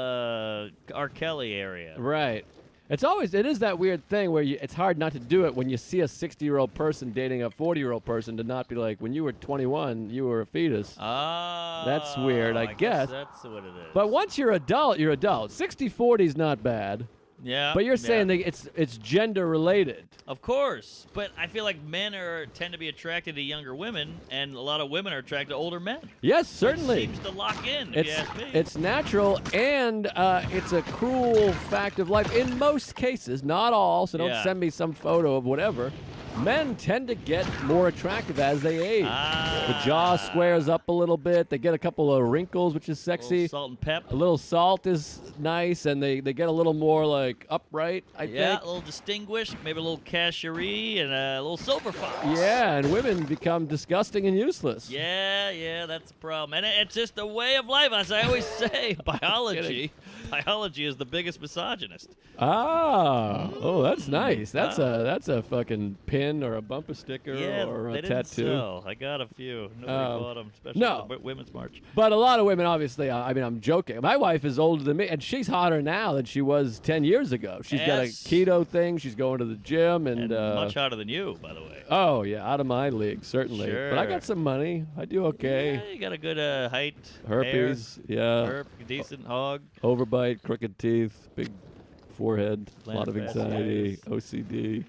R. Kelly area. Right. It is that weird thing where it's hard not to do it when you see a 60-year-old person dating a 40-year-old person to not be like, when you were 21, you were a fetus. Oh. That's weird, I guess. That's what it is. But once you're adult, you're adult. 60-40 is not bad. Yeah. But you're yeah. saying that it's gender related. Of course, but I feel like men tend to be attracted to younger women, and a lot of women are attracted to older men. Yes, certainly. It seems to lock in, if you ask me. It's natural, and it's a cruel fact of life in most cases, not all, so don't Yeah. send me some photo of whatever. Men tend to get more attractive as they age. The jaw squares up a little bit. They get a couple of wrinkles, which is sexy. Salt and pep. A little salt is nice, and they get a little more like upright, I Yeah, think. a little distinguished, maybe a little casherie, and a little silver fox. Yeah, and women become disgusting and useless. Yeah, that's a problem. And it's just a way of life. As I always say, biology is the biggest misogynist. Oh, that's nice. That's a fucking pin or a bumper sticker Yeah, or a they didn't tattoo. sell. I got a few. Nobody bought them, especially no. for the Women's March. But a lot of women, obviously, I mean, I'm joking. My wife is older than me, and she's hotter now than she was 10 years ago. She's got a Yes. keto thing. She's going to the gym. And much hotter than you, by the way. Oh, yeah, out of my league, certainly. But I Sure. got some money. I do okay. Yeah, you got a good height. Herpes, hair, decent hog. overbite, crooked teeth, big forehead, a lot of Plant anxiety, OCD.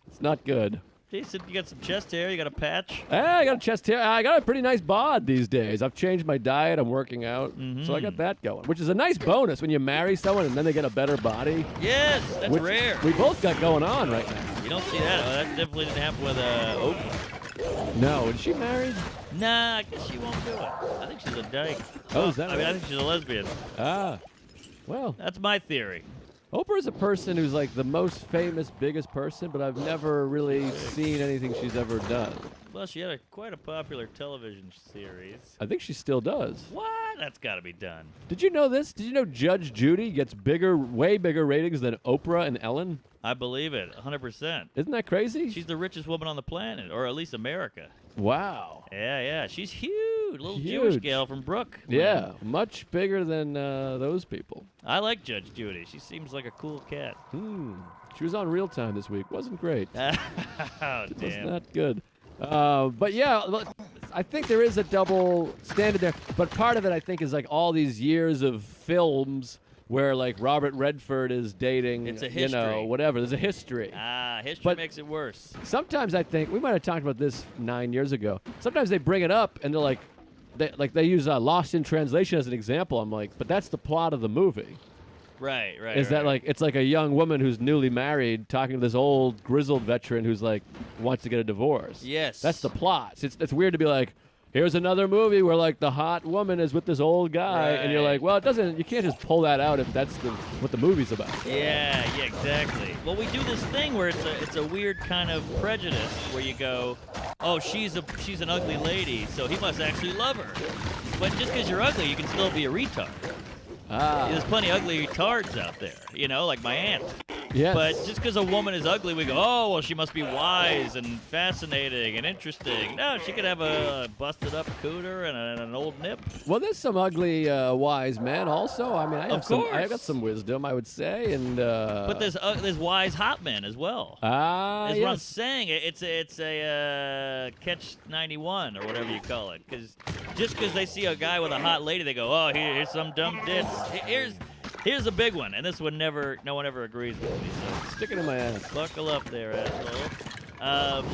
It's not good. Decent. You got some chest hair. You got a patch. Hey, I got a chest hair. I got a pretty nice bod these days. I've changed my diet. I'm working out. So I got that going, which is a nice bonus when you marry someone and then they get a better body. Yes, that's which rare. We both got going on right now. You don't see that. Oh, that definitely didn't happen with Oprah. No, is she married? Nah, I guess she won't do it. I think she's a dyke. Oh, is that I mean, I right? think she's a lesbian. Ah, well, That's my theory. Oprah's a person who's like the most famous, biggest person, but I've never really seen anything she's ever done. Well, she had quite a popular television series. I think she still does. What? That's got to be done. Did you know this? Did you know Judge Judy gets way bigger ratings than Oprah and Ellen? I believe it, 100%. Isn't that crazy? She's the richest woman on the planet, or at least America. Wow. Yeah. She's huge. Little Huge. Jewish gal from Brook. Yeah, much bigger than those people. I like Judge Judy. She seems like a cool cat. She was on Real Time this week. Wasn't great. Oh, Was damn. not good. But yeah, look, I think there is a double standard there. But part of it, I think, is like all these years of films where like Robert Redford is dating, It's a you know, history. whatever. There's a history. History But- makes it worse. Sometimes I think we might have talked about this 9 years ago. Sometimes they bring it up and they're like, they use Lost in Translation as an example. I'm like, but that's the plot of the movie. Right. Is that like it's like a young woman who's newly married talking to this old grizzled veteran who's like wants to get a divorce? Yes. That's the plot. It's weird to be like, here's another movie where like the hot woman is with this old guy, and you're Right. like, well, it doesn't. You can't just pull that out if that's what the movie's about. Yeah, exactly. Well, we do this thing where it's a weird kind of prejudice where you go, oh, she's an ugly lady, so he must actually love her. But just because you're ugly, you can still be a retard. There's plenty of ugly retards out there, you know, like my aunt. Yes. But just because a woman is ugly, we go, oh, well, she must be wise and fascinating and interesting. No, she could have a busted up cooter and an old nip. Well, there's some ugly wise men also. I mean, I Of got course. some wisdom, I would say, and But there's wise hot men as well. That's what I'm yes. saying. It's a catch 91 or whatever you call it. Because just because they see a guy with a hot lady, they go, oh, here's some dumb ditz. Here's a big one, and this one no one ever agrees with me. So Stick it in my ass. buckle up there, asshole.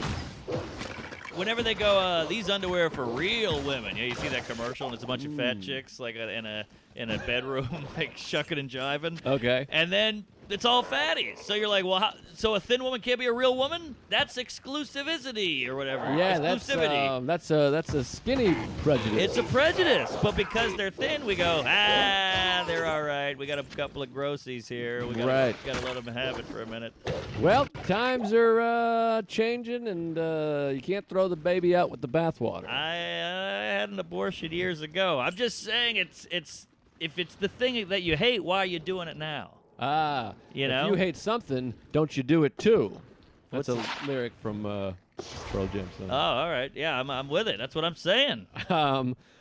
whenever they go, these underwear are for real women. You see that commercial, and it's a bunch of fat chicks like in a bedroom, like shucking and jiving. Okay. And then it's all fatties. So you're like, well, so a thin woman can't be a real woman? That's exclusivity or whatever. Yeah, Exclusivity. that's a skinny prejudice. It's a prejudice, but because they're thin, we go, they're all right. We got a couple of grossies here. We gotta let them have it for a minute. Well, times are changing, and you can't throw the baby out with the bathwater. I had an abortion years ago. I'm just saying, it's if it's the thing that you hate, why are you doing it now? You know? If you hate something, don't you do it too? That's a lyric from Pearl Jam song. Oh, all right. Yeah, I'm with it. That's what I'm saying.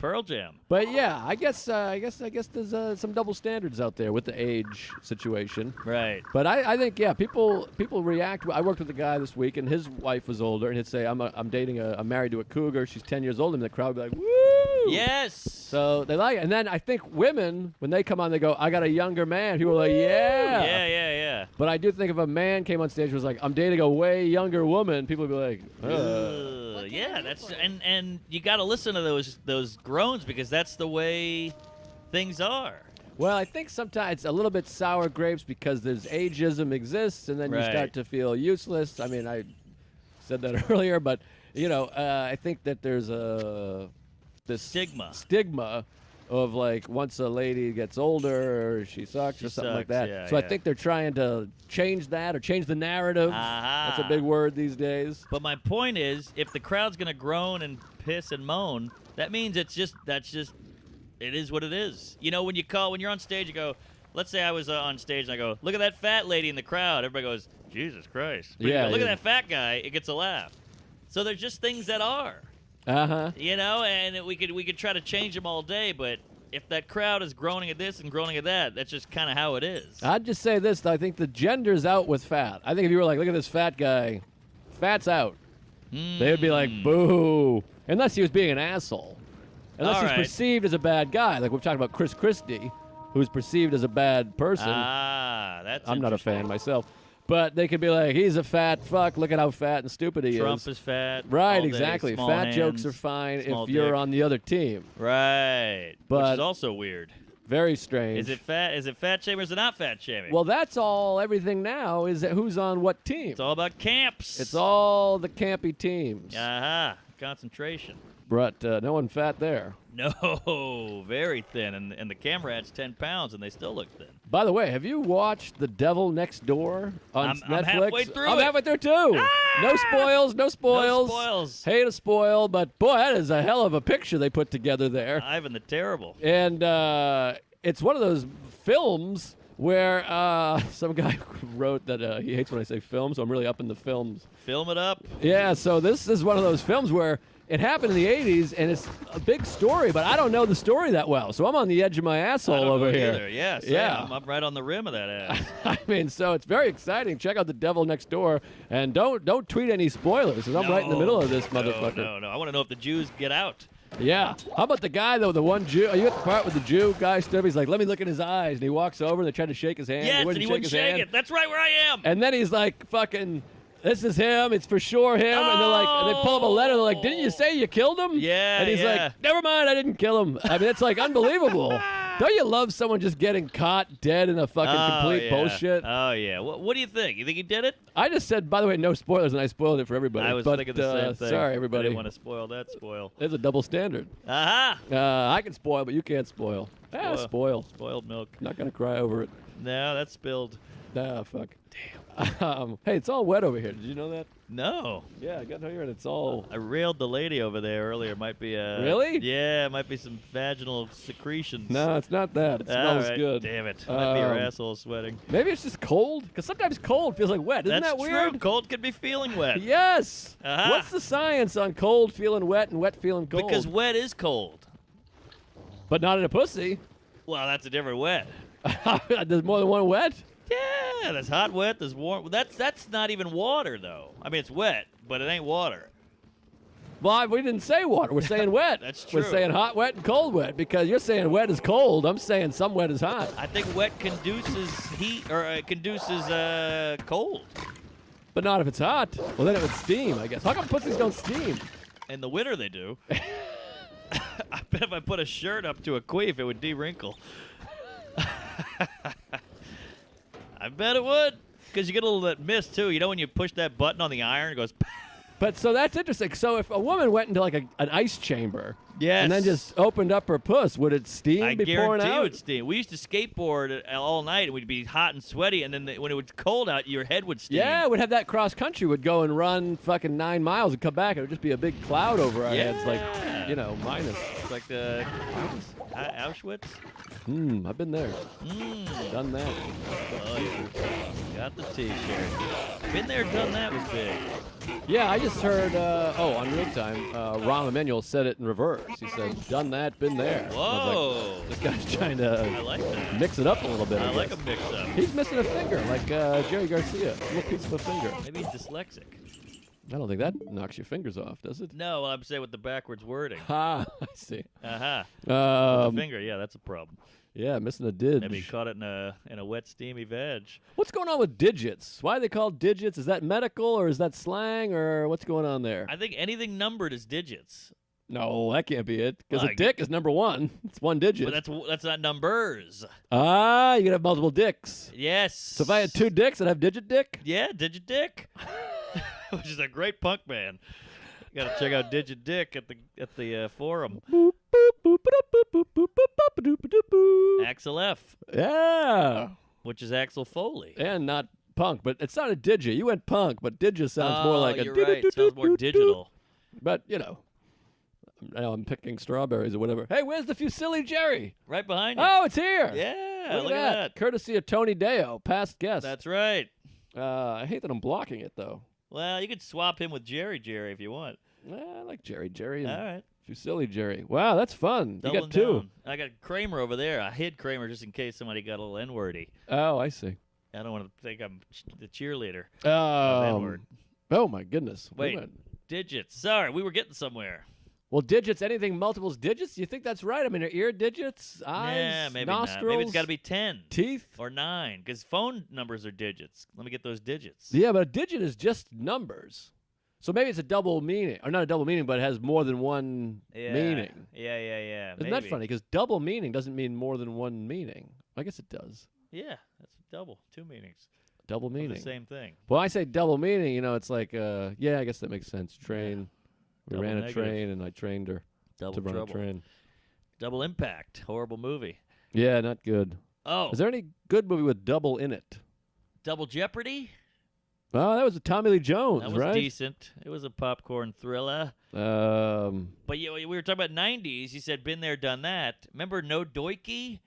Pearl Jam. But yeah, I guess there's some double standards out there with the age situation. Right. But I think people react. I worked with a guy this week, and his wife was older, and he'd say, I'm married to a cougar. She's 10 years older, and the crowd would be like, woo! Yes. So they like it. And then I think women, when they come on, they go, I got a younger man. People are like, yeah. Yeah. But I do think if a man came on stage and was like, I'm dating a way younger woman, people would be like, yeah, that's and you got to listen to those groans because that's the way things are. Well, I think sometimes it's a little bit sour grapes because there's ageism exists, and then you start to feel useless. I mean, I said that earlier, but I think that there's this stigma of like once a lady gets older, she sucks or something like that. Yeah, so I think they're trying to change that or change the narrative. That's a big word these days. But my point is, if the crowd's gonna groan and piss and moan, that means it is what it is. You know, when you're on stage, you go. Let's say I was on stage and I go, look at that fat lady in the crowd. Everybody goes, Jesus Christ. But Yeah. you go, look at that fat guy. It gets a laugh. So there's just things that are. You know, and we could try to change them all day, but if that crowd is groaning at this and groaning at that, that's just kind of how it is. I'd just say this, though. I think the gender's out with fat. I think if you were like, look at this fat guy, fat's out. They would be like, boo. Unless he was being an asshole. Unless he's perceived as a bad guy. Like we've talked about Chris Christie, who's perceived as a bad person. That's I'm not a fan myself. But they could be like, he's a fat fuck. Look at how fat and stupid he is. Trump is fat. Right, all exactly. day, small Fat hands, jokes are fine small if you're dick. on the other team. Right. But which is also weird. Very strange. Is it fat shaming or is it not fat shaming? Well, that's all. Everything now is that who's on what team. It's all about camps. It's all the campy teams. Concentration. But no one fat there. No, very thin. And the camera adds 10 pounds and they still look thin. By the way, have you watched The Devil Next Door on Netflix? I'm halfway through I'm it. halfway through too. No spoils. No spoils. Hate a spoil, but boy, that is a hell of a picture they put together there. Ivan the Terrible. And it's one of those films where some guy wrote that he hates when I say film, so I'm really up in the films. Film it up. Yeah, so this is one of those films where it happened in the 80s, and it's a big story, but I don't know the story that well, so I'm on the edge of my asshole over here. Either. Yeah, yeah. I'm right on the rim of that ass. I mean, so it's very exciting. Check out The Devil Next Door, and don't tweet any spoilers, because I'm right in the middle of this motherfucker. No. I want to know if the Jews get out. Yeah. How about the guy, though, the one Jew? Are you at the part with the Jew guy stood up? He's like, let me look in his eyes. And he walks over, and they try to shake his hand. Yes, and he wouldn't shake it. That's right where I am. And then he's like, fucking, this is him. It's for sure him. And they're like, and they pull up a letter. They're like, didn't you say you killed him? Yeah, And he's like, never mind, I didn't kill him. I mean, it's like unbelievable. Don't you love someone just getting caught dead in a fucking complete bullshit? Oh, yeah. What do you think? You think he did it? I just said, by the way, no spoilers, and I spoiled it for everybody. I was thinking the same thing. Sorry, everybody. I didn't want to spoil that spoil. There's a double standard. Aha! I can spoil, but you can't spoil. Spoil. Spoiled milk. Not going to cry over it. No, that's spilled. Nah, fuck. Damn. Hey, it's all wet over here. Did you know that? No. Yeah, I got here and it's all... I railed the lady over there earlier. Might be Really? Yeah, might be some vaginal secretions. No, it's not that. It smells good. Damn it. Might be her asshole sweating. Maybe it's just cold? Because sometimes cold feels like wet. Isn't That's that weird? true. Cold could be feeling wet. Yes. Uh-huh. What's the science on cold feeling wet and wet feeling cold? Because wet is cold. But not in a pussy. Well, that's a different wet. There's more than one wet? Yeah, there's hot wet, there's warm. That's not even water, though. I mean, it's wet, but it ain't water. Well, we didn't say water. We're saying wet. That's true. We're saying hot wet and cold wet because you're saying wet is cold. I'm saying some wet is hot. I think wet conduces heat, or conduces cold. But not if it's hot. Well, then it would steam, I guess. How come pussies don't steam? In the winter, they do. I bet if I put a shirt up to a queef, it would de-wrinkle. I bet it would. Because you get a little that mist, too. You know when you push that button on the iron, it goes... But so that's interesting. So if a woman went into like an ice chamber, Yes. and then just opened up her puss, would it steam I be pouring guarantee out? it would steam. We used to skateboard all night, and we'd be hot and sweaty, and then when it was cold out, your head would steam. Yeah, we'd have that cross country. Would go and run fucking 9 miles and come back. It would just be a big cloud over our heads, like minus. It's like the Auschwitz. I've been there, done that. Oh, yeah. Got the T-shirt. Been there, done that was big. Yeah, I just heard. On real time, Rahm Emanuel said it in reverse. He said, "Done that, been there." I was Whoa. like, this guy's trying I to like that. mix it up a little bit. I like guess. a mix-up. He's missing a finger, like Jerry Garcia. A little piece of a finger. Maybe he's dyslexic. I don't think that knocks your fingers off, does it? No, I'm saying with the backwards wording. Ha! I see. Uh-huh. Um, The finger, yeah, that's a problem. yeah, missing a didge. Maybe he caught it in a wet, steamy veg. What's going on with digits? Why are they called digits? Is that medical or is that slang or what's going on there? I think anything numbered is digits. No, that can't be it. Because a Like- dick is number 1. It's one digit. But that's not numbers. Ah, you can have multiple dicks. Yes. So if I had 2 dicks, I'd have digit dick? Yeah, Digit Dick. Which is a great punk band. You gotta check out Digit Dick at the forum. Boop, boop, boop, boop, boop, boop, boop, boop, boop, boop, boop, boop. Axel F, Yeah. which is Axel Foley. And not punk, but it sounded digi. You went punk, but digi sounds more like a you're right. Sounds more digital. But, now I'm picking strawberries or whatever. Hey, where's the Fusilli Jerry? Right behind you. Oh, it's here. Yeah, Look at that. Courtesy of Tony Deo, past guest. That's right. I hate that I'm blocking it, though. Well, you could swap him with Jerry if you want. I like Jerry and All right. Fusilli Jerry. Wow, that's fun. You Doubling got 2. down. I got Kramer over there. I hid Kramer just in case somebody got a little N-wordy. Oh, I see. I don't want to think I'm the cheerleader. N-word. Oh, my goodness. Wait, digits. Sorry, we were getting somewhere. Well, digits, anything multiples digits? You think that's right? I mean, are ear digits, eyes, Yeah, maybe nostrils, not. Maybe it's got to be 10 teeth? or 9 because phone numbers are digits. Let me get those digits. Yeah, but a digit is just numbers. So maybe it's a double meaning, or not a double meaning, but it has more than one meaning. Yeah. Isn't that funny? Because double meaning doesn't mean more than one meaning. I guess it does. Yeah, that's double. 2 meanings. Double Of meaning. the same thing. Well, I say double meaning, it's like, I guess that makes sense. Train. We Double ran a negative. train, and I trained her Double to run trouble. a train. Double Impact. Horrible movie. Yeah, not good. Oh, Is there any good movie with double in it? Double Jeopardy? Oh, that was a Tommy Lee Jones, That was right? decent. It was a popcorn thriller. But we were talking about 90s. You said been there, done that. Remember No Doikie?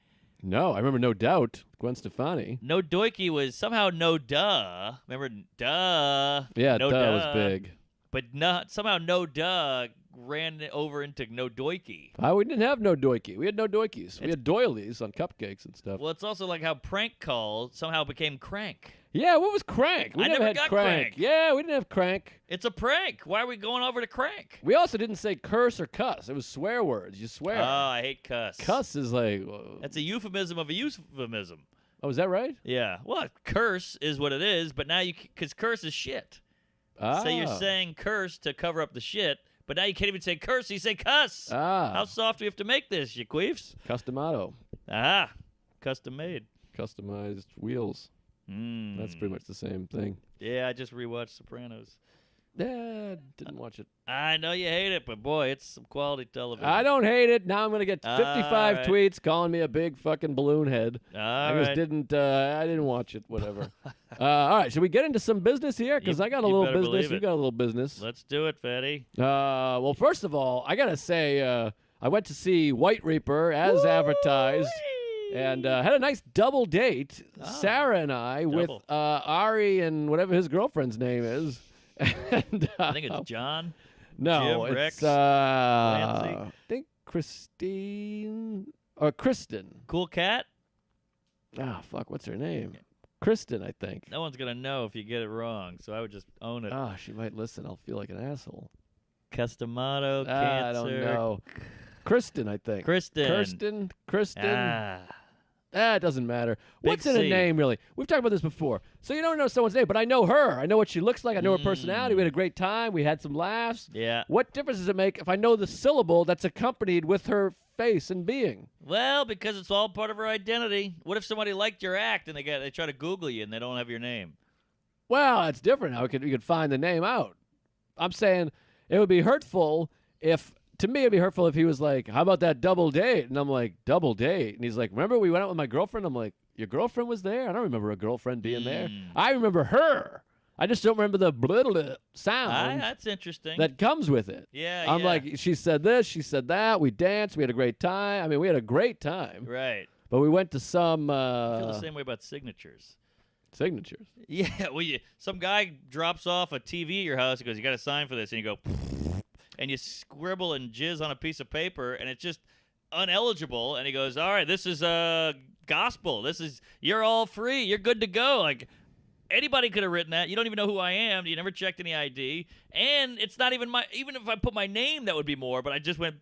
No, I remember No Doubt. Gwen Stefani. No Doikie was somehow No Duh. Remember Duh? Yeah, No Duh was big. But somehow No Duh ran over into No Doikie. We didn't have No Doikie. We had No Doikies. We had doilies on cupcakes and stuff. Well, it's also like how Prank Call somehow became Crank. Yeah, what was Crank? We I never never had got Crank. Crank. Yeah, we didn't have Crank. It's a prank. Why are we going over to Crank? We also didn't say curse or cuss. It was swear words. You swear. Oh, I hate cuss. Cuss is like... That's a euphemism of a euphemism. Oh, is that right? Yeah. Well, curse is what it is, but now because curse is shit. So you're saying curse to cover up the shit, but now you can't even say curse, you say cuss. How soft do we have to make this, you queefs? Customato. Ah, custom made. Customized wheels. That's pretty much the same thing. Yeah, I just rewatched Sopranos. Yeah, didn't watch it. I know you hate it, but boy, it's some quality television. I don't hate it. Now I'm going to get 55 right. tweets calling me a big fucking balloon head. I All just right. didn't watch it, whatever. All right, should we get into some business here? Because I got a you little better business. believe You it. got a little business. Let's do it, Fatty. Well, first of all, I got to say, I went to see White Reaper as advertised. And had a nice double date, Sarah and I, with Double. Ari and whatever his girlfriend's name is. And, I think it's John. no, Jim, it's Rex, I think Christine or Kristen. Cool cat? Ah, fuck, what's her name? Kristen, I think. No one's going to know if you get it wrong, so I would just own it. Ah, she might listen. I'll feel like an asshole. Customato, Ah, cancer. I don't know. Kristen, I think. Kristen. Kirsten. Ah. It doesn't matter. What's in C. a name, really? We've talked about this before. So you don't know someone's name, but I know her. I know what she looks like. I know her personality. We had a great time. We had some laughs. Yeah. What difference does it make if I know the syllable that's accompanied with her face and being? Well, because it's all part of her identity. What if somebody liked your act and they try to Google you and they don't have your name? Well, it's different now. You could find the name out. I'm saying it would be hurtful if, to me, it'd be hurtful if he was like, how about that double date? And I'm like, double date? And he's like, remember we went out with my girlfriend? I'm like, your girlfriend was there? I don't remember a girlfriend being there. I remember her. I just don't remember the blah sound That's interesting. that comes with it. Yeah, I'm yeah. like, she said this, she said that. We danced. We had a great time. I mean, we had a great time. Right. But we went to some I feel the same way about signatures. signatures. Yeah, well, some guy drops off a TV at your house. He goes, you got to sign for this. And you go, and you scribble and jizz on a piece of paper, and it's just uneligible. And he goes, all right, this is gospel. This is, you're all free. You're good to go. Like, anybody could have written that. You don't even know who I am. You never checked any ID. And it's not even even if I put my name, that would be more. But I just went,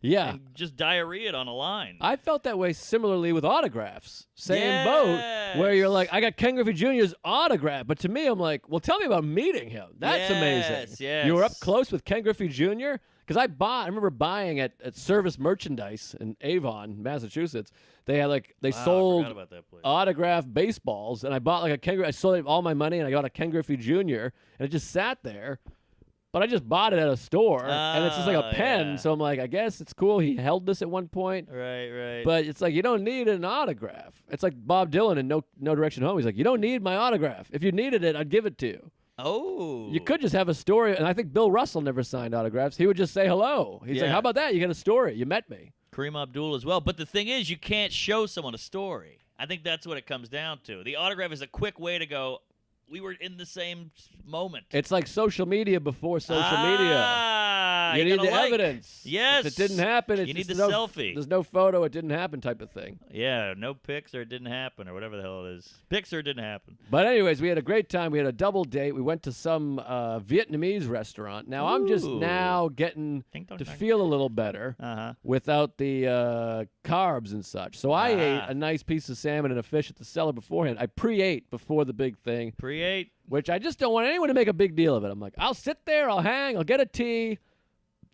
Yeah. and just diarrheaed on a line. I felt that way similarly with autographs. Same Yes. boat, where you're like, I got Ken Griffey Jr.'s autograph. But to me, I'm like, well, tell me about meeting him. That's amazing. Yes. You were up close with Ken Griffey Jr.? Because I remember buying at Service Merchandise in Avon, Massachusetts. They had they I sold forgot about that place. autographed baseballs, and I bought like a Ken. I sold all my money, and I got a Ken Griffey Jr. and it just sat there. But I just bought it at a store, and it's just like a pen. Yeah. So I'm like, I guess it's cool. He held this at one point. Right. But it's like, you don't need an autograph. It's like Bob Dylan in No Direction Home. He's like, you don't need my autograph. If you needed it, I'd give it to you. Oh. You could just have a story. And I think Bill Russell never signed autographs. He would just say hello. He's like, Yeah. how about that? You got a story. You met me. Kareem Abdul as well. But the thing is, you can't show someone a story. I think that's what it comes down to. The autograph is a quick way to go, we were in the same moment. It's like social media before social media. You need gotta the like. evidence. Yes. If it didn't happen, You need there's the no, selfie. There's no photo. It didn't happen type of thing. Yeah, no pics or it didn't happen or whatever the hell it is. Pics or it didn't happen. But anyways, we had a great time. We had a double date. We went to some Vietnamese restaurant. Now I'm just Ooh. now getting Ding dong to dong. feel a little better Uh-huh. without the carbs and such. So I ate Ah. a nice piece of salmon and a fish at the cellar beforehand. I pre-ate before the big thing, Pre-8. which I just don't want anyone to make a big deal of it. I'm like, I'll sit there, I'll hang, I'll get a tea.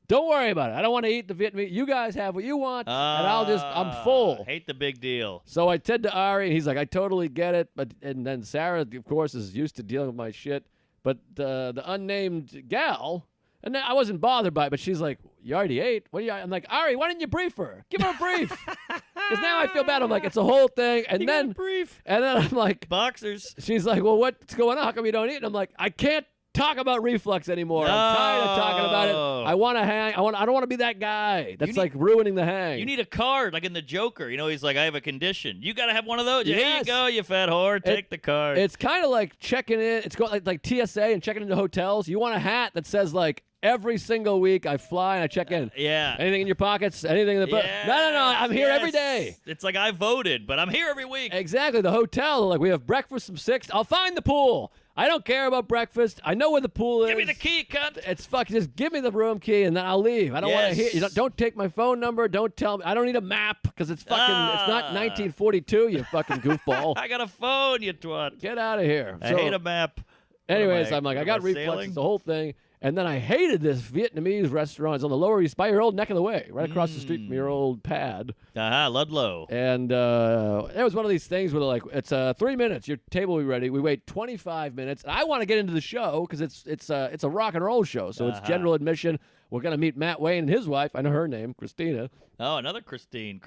Don't worry about it. I don't want to eat the Vietnamese. You guys have what you want, and I'm full. Hate the big deal. So I said to Ari, and he's like, I totally get it. And then Sarah, of course, is used to dealing with my shit. But the unnamed gal, and I wasn't bothered by it, but she's like, you already ate? What do you? I'm like, Ari, why didn't you brief her? Give her a brief. Because now I feel bad. I'm like, it's a whole thing. And You got then a brief. And then I'm like, Boxers. she's like, well, what's going on? How come you don't eat? And I'm like, I can't talk about reflux anymore. I'm tired of talking about it. No. I want to hang. I don't want to be that guy. That's need- like ruining the hang. You need a card, like in the Joker. You know, he's like, I have a condition. You got to have one of those. Here you Yes. go, you fat whore. Take the card. It's kind of like checking in. It's like TSA and checking into hotels. You want a hat that says like every single week I fly and I check in. yeah. Anything in your pockets? Anything in the No. I'm here every day. It's like I voted, but I'm here every week. Exactly. The hotel, like we have breakfast from 6. I'll find the pool. I don't care about breakfast. I know where the pool is. Give me the key, cunt. It's fucking just give me the room key and then I'll leave. I don't want to hear. Yes. Don't take my phone number. Don't tell me. I don't need a map because it's fucking. It's not 1942. You fucking goofball. I got a phone, you twat. Get out of here. I hate a map. Anyways, I'm like, I What got am reflux. sailing? It's the whole thing. And then I hated this Vietnamese restaurant. It's on the Lower East by your old neck of the way, right across the street from your old pad. Ludlow. And it was one of these things where like, it's 3 minutes. Your table will be ready. We wait 25 minutes. And I want to get into the show because it's a rock and roll show. So it's general admission. We're going to meet Matt Wayne and his wife. I know her name, Christina. Oh, another Kirsten.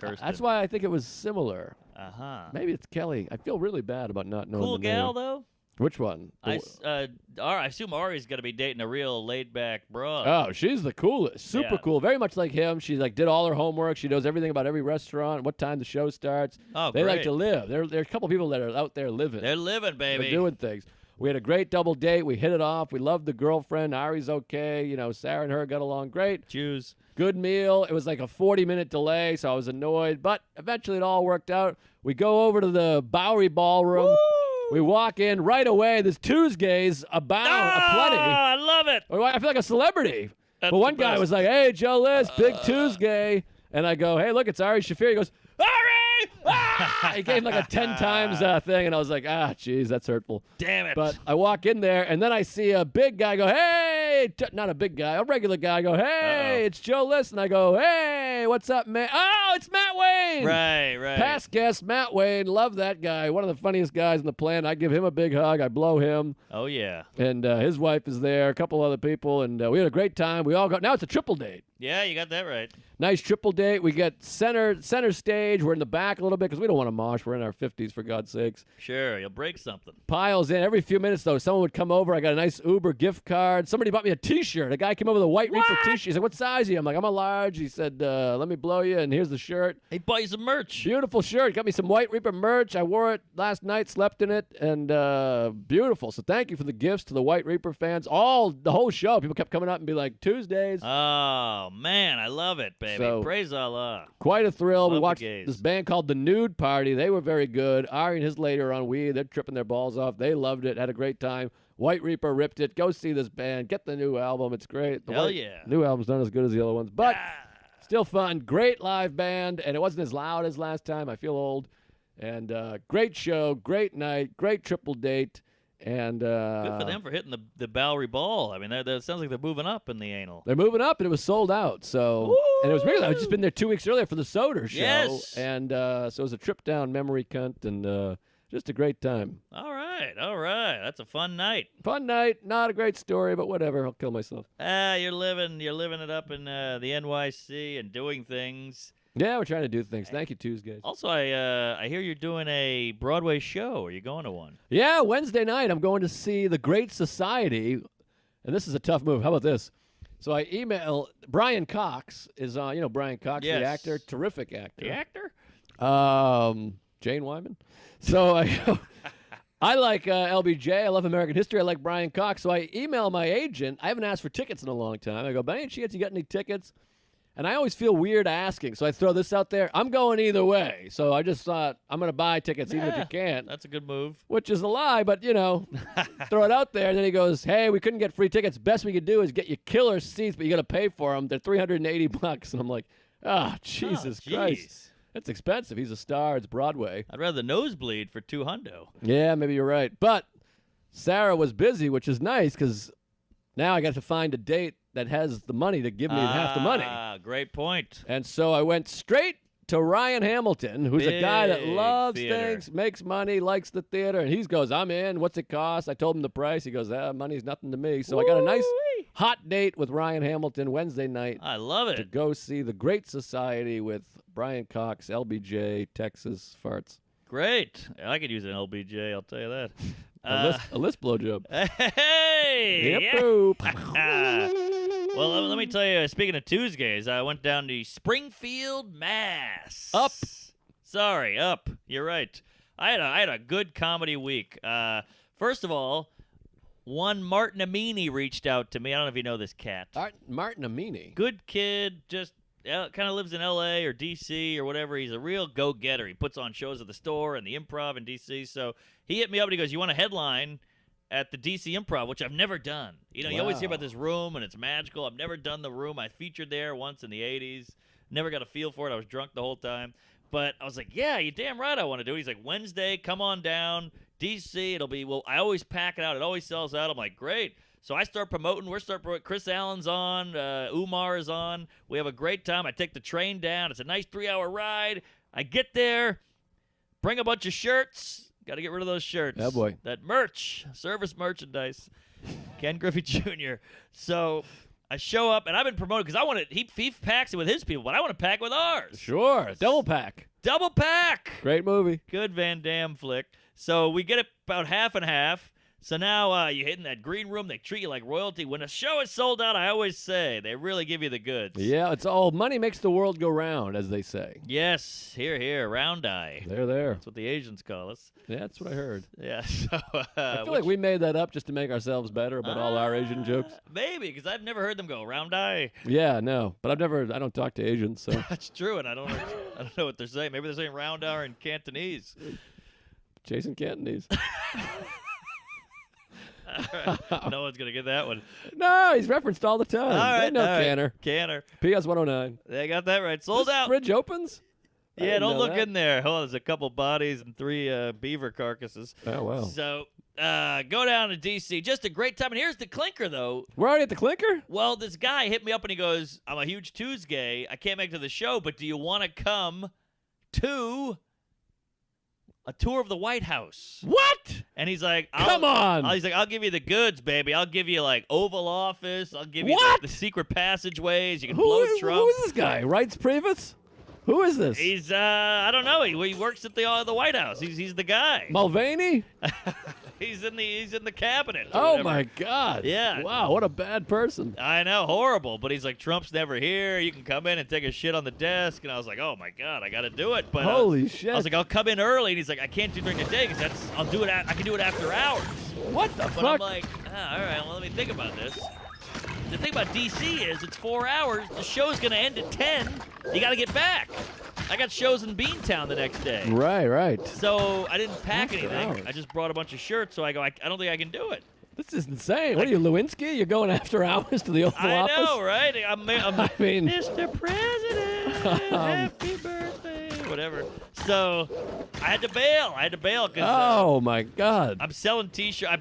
That's why I think it was similar. Uh-huh. Maybe it's Kelly. I feel really bad about not knowing Cool the gal, name. though? Which one? I assume Ari's going to be dating a real laid-back broad. Oh, she's the coolest. Super Yeah. cool. Very much like him. She like did all her homework. She knows everything about every restaurant, what time the show starts. Oh, they like great. to live. There are a couple people that are out there living. They're living, baby. They're doing things. We had a great double date. We hit it off. We loved the girlfriend. Ari's okay. You know, Sarah and her got along great. Jews. Good meal. It was like a 40-minute delay, so I was annoyed. But eventually it all worked out. We go over to the Bowery Ballroom. Woo! We walk in right away. There's Tuesdays abound, aplenty. I love it. I feel like a celebrity. That's But one the guy best. was like, hey, Joe List, big Tuesday. And I go, hey, look, it's Ari Shafir. He goes, Ari! ah! He gave like a 10 times thing, and I was like, jeez, that's hurtful. Damn it. But I walk in there, and then I see a big guy go, hey, not a big guy, a regular guy go, hey, it's Joe List, and I go, hey, what's up, man? Oh, it's Matt Wayne. Right. Past guest, Matt Wayne, love that guy, one of the funniest guys in the planet. I give him a big hug, I blow him. Oh, yeah. And his wife is there, a couple other people, and we had a great time. We all got, now it's a triple date. Yeah, you got that right. Nice triple date. We get center stage. We're in the back a little bit because we don't want to mosh. We're in our 50s, for God's sakes. Sure, you'll break something. Piles in. Every few minutes, though, someone would come over. I got a nice Uber gift card. Somebody bought me a T-shirt. A guy came over with a White Reaper T-shirt. He said, what size are you? I'm like, I'm a large. He said, let me blow you, and here's the shirt. He bought you some merch. Beautiful shirt. Got me some White Reaper merch. I wore it last night, slept in it, and beautiful. So thank you for the gifts to the White Reaper fans. The whole show, people kept coming up and be like, Tuesdays. Oh, man, I love it, baby. So, praise Allah. Quite a thrill. Love We the watched gays. this band called The Nude Party. They were very good. Ari and his lady are on weed. They're tripping their balls off. They loved it. Had a great time. White Reaper ripped it. Go see this band. Get the new album. It's great. The Hell yeah. New album's not as good as the other ones, but still fun. Great live band, and it wasn't as loud as last time. I feel old. And great show, great night, great triple date. And Good for them for hitting the Bowery Ball. I mean, that sounds like they're moving up in the anal. They're moving up, and it was sold out. So, and it was weird. I had just been there 2 weeks earlier for the Soder show. Yes. And so it was a trip down memory cunt, and just a great time. All right. That's a fun night. Fun night. Not a great story, but whatever. I'll kill myself. You're living it up in the NYC and doing things. Yeah, we're trying to do things. Thank you, Tuesdays. Also, I hear you're doing a Broadway show. Are you going to one? Yeah, Wednesday night I'm going to see The Great Society, and this is a tough move. How about this? So I email Brian Cox is on. You know Brian Cox, Yes. the actor, terrific actor. The actor? Jane Wyman. So I like LBJ. I love American history. I like Brian Cox. So I email my agent. I haven't asked for tickets in a long time. I go, by any chance you got any tickets? And I always feel weird asking, so I throw this out there. I'm going either way. So I just thought, I'm going to buy tickets even if you can't. That's a good move. Which is a lie, but, throw it out there. And then he goes, hey, we couldn't get free tickets. Best we could do is get you killer seats, but you got to pay for them. They're $380. And I'm like, Jesus Christ. That's expensive. He's a star. It's Broadway. I'd rather nosebleed for $200. Yeah, maybe you're right. But Sarah was busy, which is nice because now I got to find a date that has the money to give me half the money. Great point. And so I went straight to Ryan Hamilton, who's a guy that Big loves theater. things, makes money, likes the theater, and he goes, I'm in. What's it cost? I told him the price. He goes, money's nothing to me. So I got a nice hot date with Ryan Hamilton Wednesday night I love to it. go see The Great Society with Brian Cox, LBJ, Texas Farts. Great. I could use an LBJ, I'll tell you that. A list blowjob. Hey! Yep, yeah. boop. Well, let me tell you, speaking of Tuesdays, I went down to Springfield, Mass. Up. Sorry, up. You're right. I had a good comedy week. First of all, one Martin Amini reached out to me. I don't know if you know this cat. Martin Amini. Good kid, just kind of lives in L.A. or D.C. or whatever. He's a real go-getter. He puts on shows at the Store and the Improv in D.C. So he hit me up and he goes, you want a headline at the DC Improv, which I've never done. You always hear about this room, and it's magical. I've never done the room. I featured there once in the 80s. Never got a feel for it. I was drunk the whole time. But I was like, yeah, you're damn right I want to do it. He's like, Wednesday, come on down. DC, it'll be, I always pack it out. It always sells out. I'm like, great. So I start promoting. Chris Allen's on. Umar is on. We have a great time. I take the train down. It's a nice 3-hour ride. I get there, bring a bunch of shirts. Got to get rid of those shirts. Oh, boy. That merch, service merchandise. Ken Griffey Jr. So I show up, and I've been promoted because I want to. He packs it with his people, but I want to pack with ours. Sure. Double pack. Double pack. Great movie. Good Van Damme flick. So we get it about half and half. So now you hit in that green room. They treat you like royalty. When a show is sold out, I always say, they really give you the goods. Yeah, it's all money makes the world go round, as they say. Yes. Here. Round eye. There. That's what the Asians call us. Yeah, that's what I heard. Yeah. So, I feel like we made that up just to make ourselves better about all our Asian jokes. Maybe, because I've never heard them go round eye. Yeah, no, but I don't talk to Asians, so. That's true, and I don't know what they're saying. Maybe they're saying round eye in Cantonese. Jason Cantonese. No one's gonna get that one. No, he's referenced all the time. All right, They know all right. Canner. Canner. PS 109. They got that right. Sold This out. fridge opens? I Yeah, didn't don't know look that. in there. Oh, there's a couple bodies and 3 beaver carcasses. Oh, wow. So go down to D.C. Just a great time. And here's the clinker, though. We're already at the clinker? Well, this guy hit me up and he goes, I'm a huge Tuesday. I can't make it to the show, but do you want to come to a tour of the White House? What? And he's like, Come on. He's like, I'll give you the goods, baby. I'll give you, like, Oval Office. I'll give you What? the secret passageways. You can Who blow is, Trump. who is this guy? Wrights Priebus? Who is this? He's, I don't know. He works at the White House. He's the guy. Mulvaney? He's in the cabinet. or Oh, whatever. my God. Yeah. Wow, what a bad person. I know, horrible. But he's like, Trump's never here. You can come in and take a shit on the desk. And I was like, oh my God, I got to do it. But Holy shit. I was like, I'll come in early. And he's like, I can't do during the day because I'll do it. I can do it after hours. What the But fuck? I'm like, all right, well, let me think about this. The thing about DC is it's 4 hours. The show's going to end at 10. You got to get back. I got shows in Beantown the next day. Right. So I didn't pack After anything. hours. I just brought a bunch of shirts. So I go, I don't think I can do it. This is insane. What are you, Lewinsky? You're going after hours to the Oval I Office? know, right? I'm I mean, Mr. President, happy birthday, whatever. So I had to bail. Because oh my God. I'm selling T-shirts.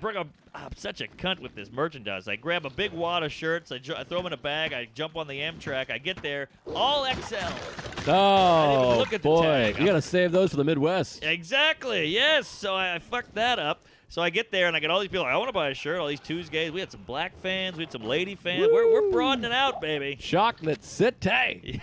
I'm such a cunt with this merchandise. I grab a big wad of shirts. I throw them in a bag. I jump on the Amtrak. I get there, all XL. Oh, look at the boy. tag. You got to save those for the Midwest. Exactly. Yes. So I fucked that up. So I get there and I get all these people like, I want to buy a shirt. All these Tuesdays. We had some black fans. We had some lady fans. We're broadening out, baby. Chocolate City.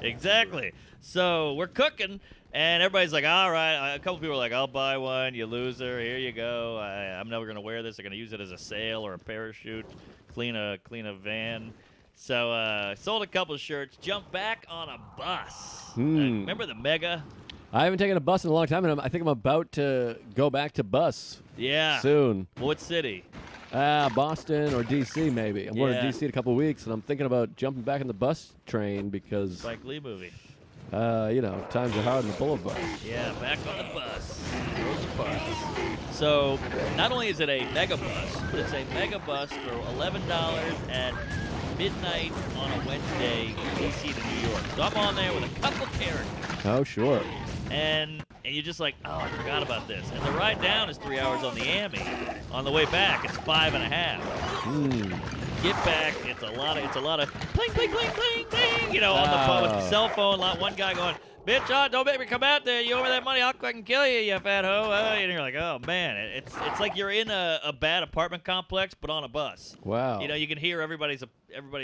Exactly. So we're cooking, and everybody's like, all right. A couple people are like, I'll buy one, you loser. Here you go. I'm never going to wear this. I'm going to use it as a sail or a parachute, clean a van. So sold a couple shirts, jumped back on a bus. Remember the Mega? I haven't taken a bus in a long time, and I think I'm about to go back to bus Yeah. soon. What city? Boston or D.C. maybe. I'm going to Yeah. D.C. in a couple weeks, and I'm thinking about jumping back on the bus train because, Spike Lee movie. times are hard on the boulevard. Yeah, back on the bus. So, not only is it a mega bus, but it's a mega bus for $11 at midnight on a Wednesday, DC to New York. So I'm on there with a couple characters, Oh, sure. and you're just like, oh, I forgot about this. And the ride down is 3 hours on the Ammy. On the way back, it's 5.5. Get back, it's a lot of cling, cling, cling, cling, cling, on the phone with the cell phone. One guy going, bitch, don't make me come out there. You owe me that money, I'll fucking kill you, you fat hoe. And you're like, oh, man. It's like you're in a bad apartment complex, but on a bus. Wow. You can hear everybody's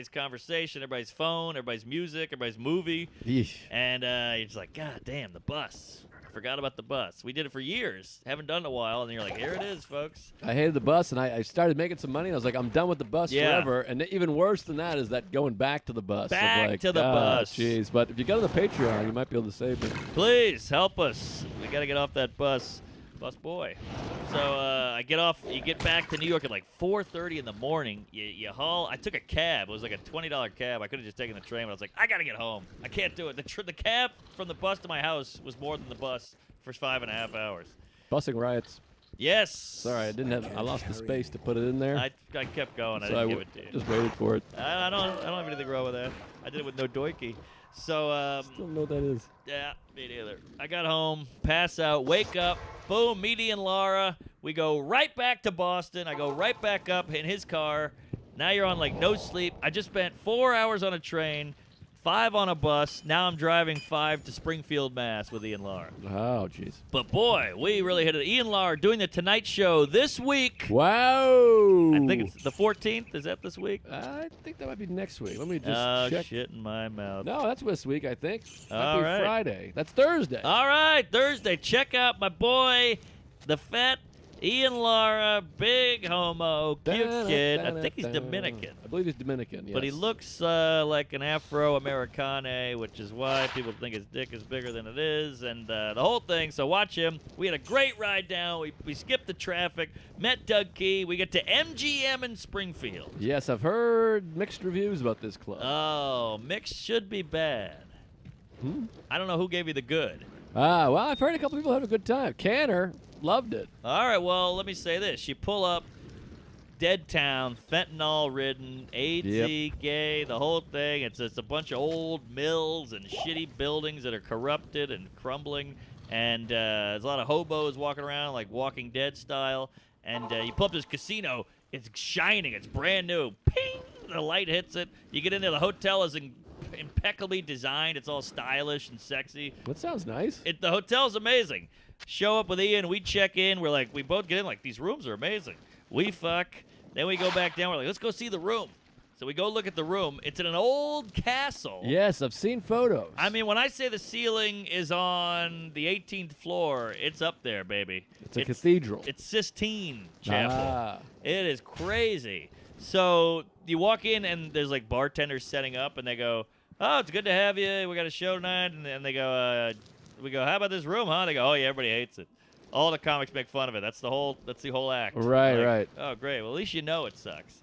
conversation, everybody's phone, everybody's music, everybody's movie. Yeesh. And you're just like, God damn, the bus. I forgot about the bus. We did it for years. Haven't done it in a while. And you're like, here it is, folks. I hated the bus, and I started making some money, and I was like, I'm done with the bus Yeah. forever. And even worse than that is that going back to the bus. Back to the bus. Jeez. But if you go to the Patreon, you might be able to save me. Please help us. We got to get off that bus. Bus boy. So I get off. You get back to New York at like 4:30 in the morning. You haul. I took a cab. It was like a $20 cab. I could have just taken the train, but I was like, I got to get home. I can't do it. The cab from the bus to my house was more than the bus for 5.5 hours. Busing riots. Yes. Sorry, I lost the space to put it in there. I kept going. I so didn't give it to you. just waited for it. I don't have anything wrong with that. I did it with no doikie. So Don't know what that is. yeah, me neither. I got home, pass out, wake up, boom, me and Laura. We go right back to Boston. I go right back up in his car. Now you're on like no sleep. I just spent 4 hours on a train, 5 on a bus. Now I'm driving 5 to Springfield, Mass. with Ian Lahr. Oh, jeez. But boy, we really hit it. Ian Lahr doing the Tonight Show this week. Wow. I think it's the 14th. Is that this week? I think that might be next week. Let me just check. Shit in my mouth. No, that's this week, I think. Might All be right. Friday. That's Thursday. All right, Thursday. Check out my boy, the fat Ian Lahr, big homo, cute kid. I think he's Dominican. I believe he's Dominican, yes. But he looks like an Afro-Americane, which is why people think his dick is bigger than it is, and the whole thing. So watch him. We had a great ride down. We skipped the traffic, met Doug Key. We get to MGM in Springfield. Yes, I've heard mixed reviews about this club. Oh, mixed should be bad. I don't know who gave you the good. Well, I've heard a couple people have a good time. Canner loved it. All right, well, let me say this. You pull up dead town, fentanyl-ridden, AIDS, gay, the whole thing. It's a bunch of old mills and shitty buildings that are corrupted and crumbling. And there's a lot of hobos walking around, like Walking Dead style. And you pull up this casino. It's shining. It's brand new. Ping! The light hits it. You get in there. The hotel is impeccably designed. It's all stylish and sexy. That sounds nice. The hotel's amazing. Show up with Ian. We check in. We're like, we both get in. Like, these rooms are amazing. We fuck. Then we go back down. We're like, let's go see the room. So we go look at the room. It's in an old castle. Yes, I've seen photos. I mean, when I say the ceiling is on the 18th floor, it's up there, baby. It's a cathedral. It's Sistine Chapel. Ah. It is crazy. So you walk in, and there's, like, bartenders setting up, and they go, oh, it's good to have you. We got a show tonight. And they go, we go, how about this room, huh? They go, oh, yeah, everybody hates it. All the comics make fun of it. That's the whole act. Right, like, right. Oh, great. Well, at least you know it sucks.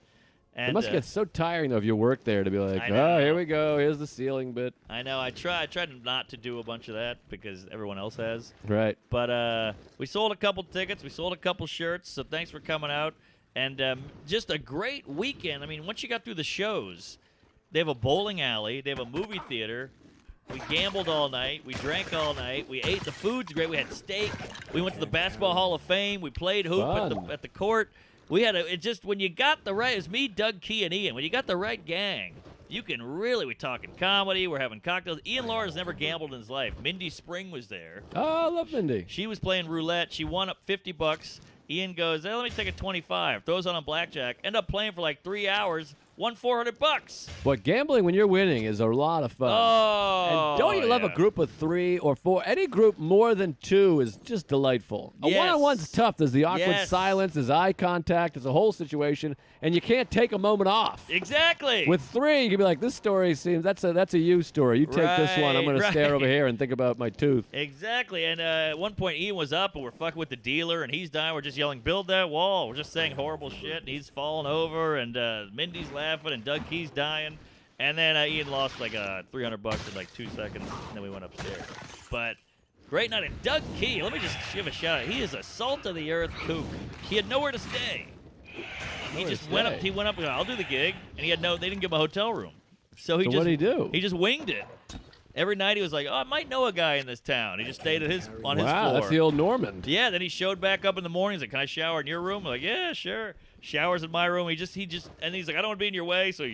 And, it must get so tiring, though, if you work there to be like, oh, here we go. Here's the ceiling bit. I know. I tried not to do a bunch of that because everyone else has. Right. But we sold a couple tickets. We sold a couple shirts. So thanks for coming out. And just a great weekend. I mean, once you got through the shows, they have a bowling alley. They have a movie theater. We gambled all night. We drank all night. We ate. The food's great. We had steak. We went to the Basketball Hall of Fame. We played hoop at the court. We had when you got the right, it was me, Doug Key, and Ian. When you got the right gang, you can really, we're talking comedy, we're having cocktails. Ian Laura's never gambled in his life. Mindy Spring was there. Oh, I love Mindy. She was playing roulette. She won up $50. Ian goes, hey, let me take a 25. Throws on a blackjack. End up playing for like 3 hours. Won $400. But gambling when you're winning is a lot of fun. Oh, and don't you love a group of 3 or 4? Any group more than 2 is just delightful. A one-on-one's tough. There's the awkward silence. There's eye contact. There's a whole situation, and you can't take a moment off. Exactly. With 3, you can be like, this story seems that's a you story. You take this one. I'm going to stare over here and think about my tooth. Exactly. And at one point, Ian was up, and we're fucking with the dealer, and he's dying. We're just yelling, build that wall. We're just saying horrible shit, and he's falling over, and Mindy's laughing, and Doug Key's dying. And then Ian lost like $300 in like 2 seconds, and then we went upstairs. But great night. And Doug Key, let me just give a shout out. He is a salt-of-the-earth kook. He had nowhere to stay. He just went up. He went up. I'll do the gig, and they didn't give him a hotel room. So what did he do? He just winged it. Every night he was like, oh, I might know a guy in this town. He just stayed on his floor. Wow, that's the old Normand. Yeah, then he showed back up in the morning. He's like, can I shower in your room? I'm like, yeah, sure. Showers in my room. And he's like, I don't want to be in your way. So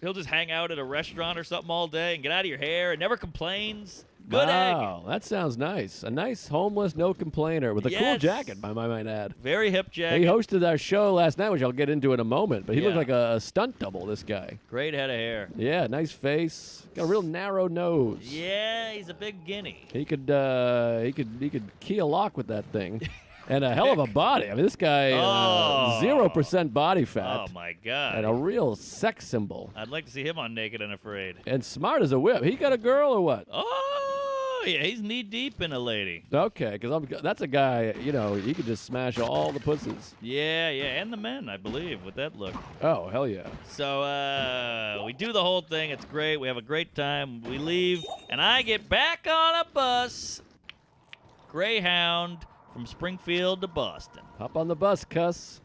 he'll just hang out at a restaurant or something all day and get out of your hair and never complains. Good egg. Wow, that sounds nice. A nice homeless, no complainer with a cool jacket, I might add. Very hip jacket. He hosted our show last night, which I'll get into in a moment. But he looked like a stunt double, this guy. Great head of hair. Yeah, nice face. Got a real narrow nose. Yeah, he's a big guinea. He could key a lock with that thing. And a hell of a body. I mean, this guy, 0% body fat. Oh, my God. And a real sex symbol. I'd like to see him on Naked and Afraid. And smart as a whip. He got a girl or what? Oh, yeah, he's knee-deep in a lady. Okay, because that's a guy, he could just smash all the pussies. Yeah, and the men, I believe, with that look. Oh, hell yeah. So we do the whole thing. It's great. We have a great time. We leave, and I get back on a bus, Greyhound, from Springfield to Boston. Hop on the bus, cuss.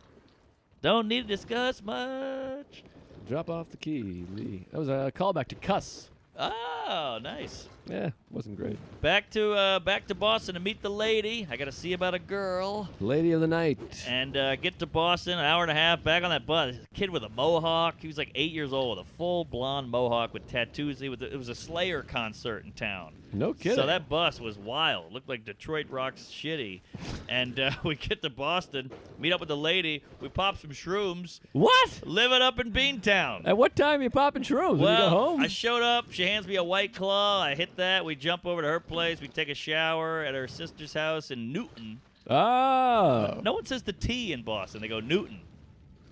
Don't need to discuss much. Drop off the key, Lee. That was a callback to Cuss. Oh, nice. Yeah, wasn't great. Back to Boston to meet the lady. I got to see about a girl. Lady of the night. And get to Boston, an hour and a half, back on that bus. A kid with a mohawk. He was like 8 years old with a full blonde mohawk with tattoos. It was a Slayer concert in town. No kidding. So that bus was wild. It looked like Detroit Rock's shitty. And we get to Boston, meet up with the lady. We pop some shrooms. What? Live it up in Beantown. At what time are you popping shrooms? Well, when you go home? I showed up. She hands me a White Claw. I hit that. We jump over to her place. We take a shower at her sister's house in Newton. Oh. No one says the T in Boston. They go Newton.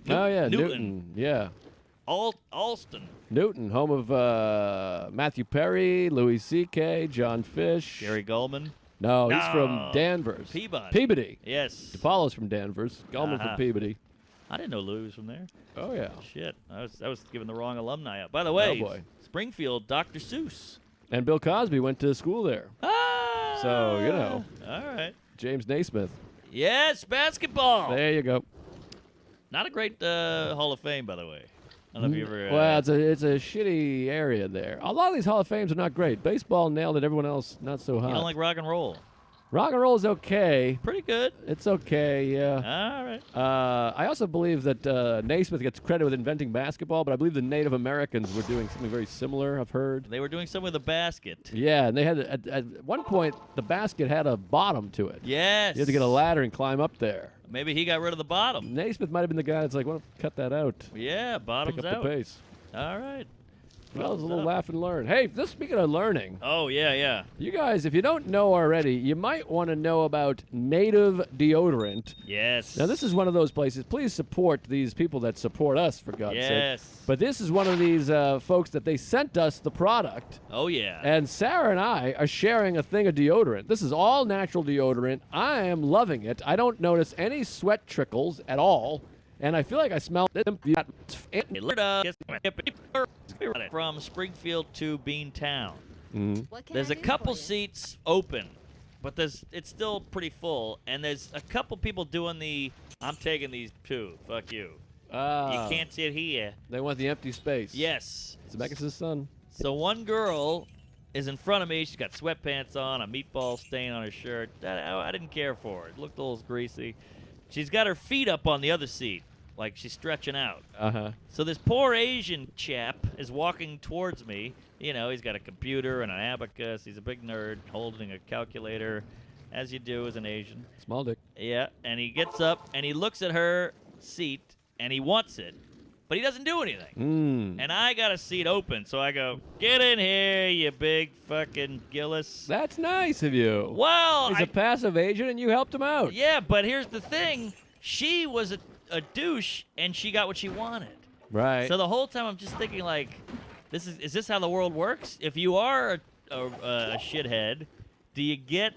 Oh, yeah, Newton. Yeah. Alston. Newton, home of Matthew Perry, Louis C.K., John Fish. Gary Gulman. No, he's from Danvers. Peabody. Yes. DePaulo's from Danvers. Gulman from Peabody. I didn't know Louis was from there. Oh, yeah. Shit. I was giving the wrong alumni out. By the way, oh, boy. Springfield, Dr. Seuss. And Bill Cosby went to school there. Ah! So, All right. James Naismith. Yes, basketball. There you go. Not a great Hall of Fame, by the way. I don't know if you ever. Well, it's a shitty area there. A lot of these Hall of Fames are not great. Baseball nailed it. Everyone else not so hot. You don't like rock and roll? Rock and roll is okay. Pretty good. It's okay, yeah. All right. I also believe that Naismith gets credit with inventing basketball, but I believe the Native Americans were doing something very similar, I've heard. They were doing something with a basket. Yeah, and they had at one point the basket had a bottom to it. Yes. You had to get a ladder and climb up there. Maybe he got rid of the bottom. Naismith might have been the guy that's like, well, cut that out. Yeah, bottom's Pick up out. the pace. All right. Well, it's a little laugh and learn. Hey, speaking of learning, Oh, yeah. you guys, if you don't know already, you might want to know about Native Deodorant. Yes. Now, this is one of those places. Please support these people that support us, for God's sake. Yes. But this is one of these folks that they sent us the product. Oh, yeah. And Sarah and I are sharing a thing of deodorant. This is all natural deodorant. I am loving it. I don't notice any sweat trickles at all. And I feel like I smell it. From Springfield to Beantown. What can There's I a do couple for you? seats open, but it's still pretty full. And there's a couple people doing the, I'm taking these too. Fuck you. You can't sit here. They want the empty space. Yes. Zemeckis' son. So one girl is in front of me. She's got sweatpants on, a meatball stain on her shirt. I didn't care for it. It looked a little greasy. She's got her feet up on the other seat, like she's stretching out. Uh-huh. So this poor Asian chap is walking towards me. You know, he's got a computer and an abacus. He's a big nerd holding a calculator, as you do as an Asian. Small dick. Yeah, and he gets up and he looks at her seat and he wants it, but he doesn't do anything. And I got a seat open, so I go, get in here, you big fucking Gillis. That's nice of you. Well, He's a passive agent, and you helped him out. yeah, but here's the thing. She was a douche, and she got what she wanted. Right. So the whole time I'm just thinking, like, is this how the world works? If you are a shithead, do you get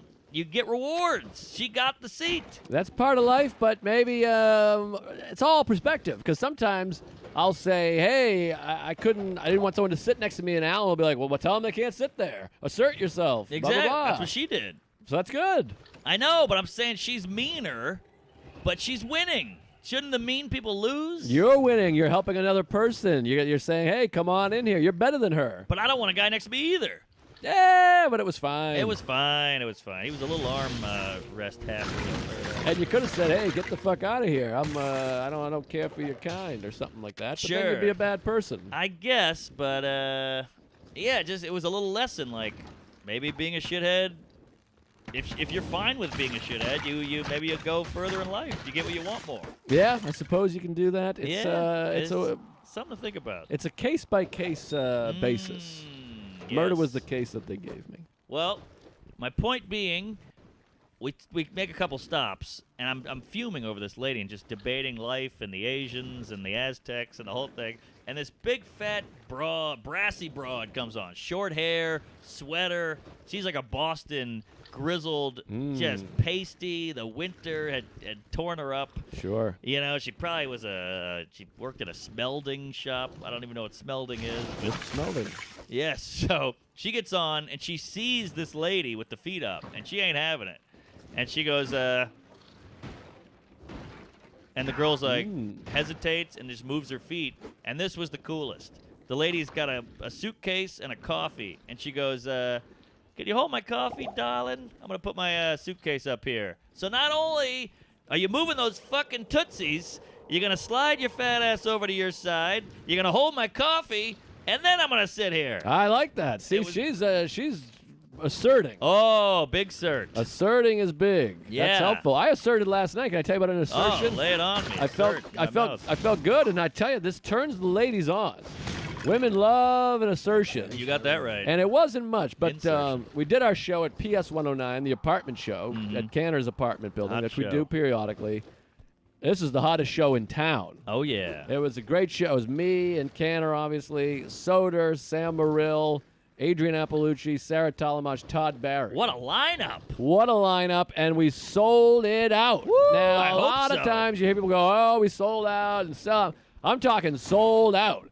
rewards? She got the seat. That's part of life, but maybe it's all perspective. Because sometimes I'll say, "Hey, I didn't want someone to sit next to me," and Alan will be like, "Well, tell them they can't sit there. Assert yourself." Blah, Exactly. blah, blah. That's what she did. So that's good. I know, but I'm saying she's meaner, but she's winning. Shouldn't the mean people lose? You're winning. You're helping another person. You're saying, "Hey, come on in here. You're better than her." But I don't want a guy next to me either. Yeah, but it was fine. It was fine. He was a little arm rest happy. And you could have said, "Hey, get the fuck out of here. I don't care for your kind," or something like that. But then Sure. you'd be a bad person. I guess, but yeah, it was a little lesson. Like maybe being a shithead. If you're fine with being a shithead, you maybe you go further in life. You get what you want more. Yeah, I suppose you can do that. It's It's a something to think about. it's a case by case basis. Murder Yes. was the case that they gave me. Well, my point being, we make a couple stops, and I'm fuming over this lady and just debating life and the Asians and the Aztecs and the whole thing. And this big fat brassy broad comes on, short hair, sweater. She's like a Boston grizzled, just pasty. The winter had torn her up. Sure. You know, she probably was she worked at a smelding shop. I don't even know what smelding is. But Just smelled it. yes, so she gets on and she sees this lady with the feet up, and she ain't having it. And she goes, and the girl's like, hesitates and just moves her feet. And this was the coolest. The lady's got a suitcase and a coffee, and she goes, can you hold my coffee, darling? I'm going to put my suitcase up here. So not only are you moving those fucking tootsies, you're going to slide your fat ass over to your side, you're going to hold my coffee, and then I'm going to sit here. I like that. See, It was- she's asserting. Oh, big cert. Asserting is big. Yeah. That's helpful. I asserted last night. Can I tell you about an Oh, assertion? lay it on me. I felt Cert in my mouth. I felt good, and I tell you, this turns the ladies on. Women love an assertion. You got that right. And it wasn't much, but Insertion. we did our show at PS 109, the apartment show at Canner's apartment building, Hot which we show. do periodically. This is the hottest show in town. Oh, yeah. It was a great show. It was me and Canner, obviously, Soder, Sam Morrill, Adrian Appalucci, Sarah Talamash, Todd Barry. What a lineup. What a lineup, and we sold it out. Now, I a hope lot of so. times you hear people go, "Oh, we sold out," and sell out. I'm talking sold out.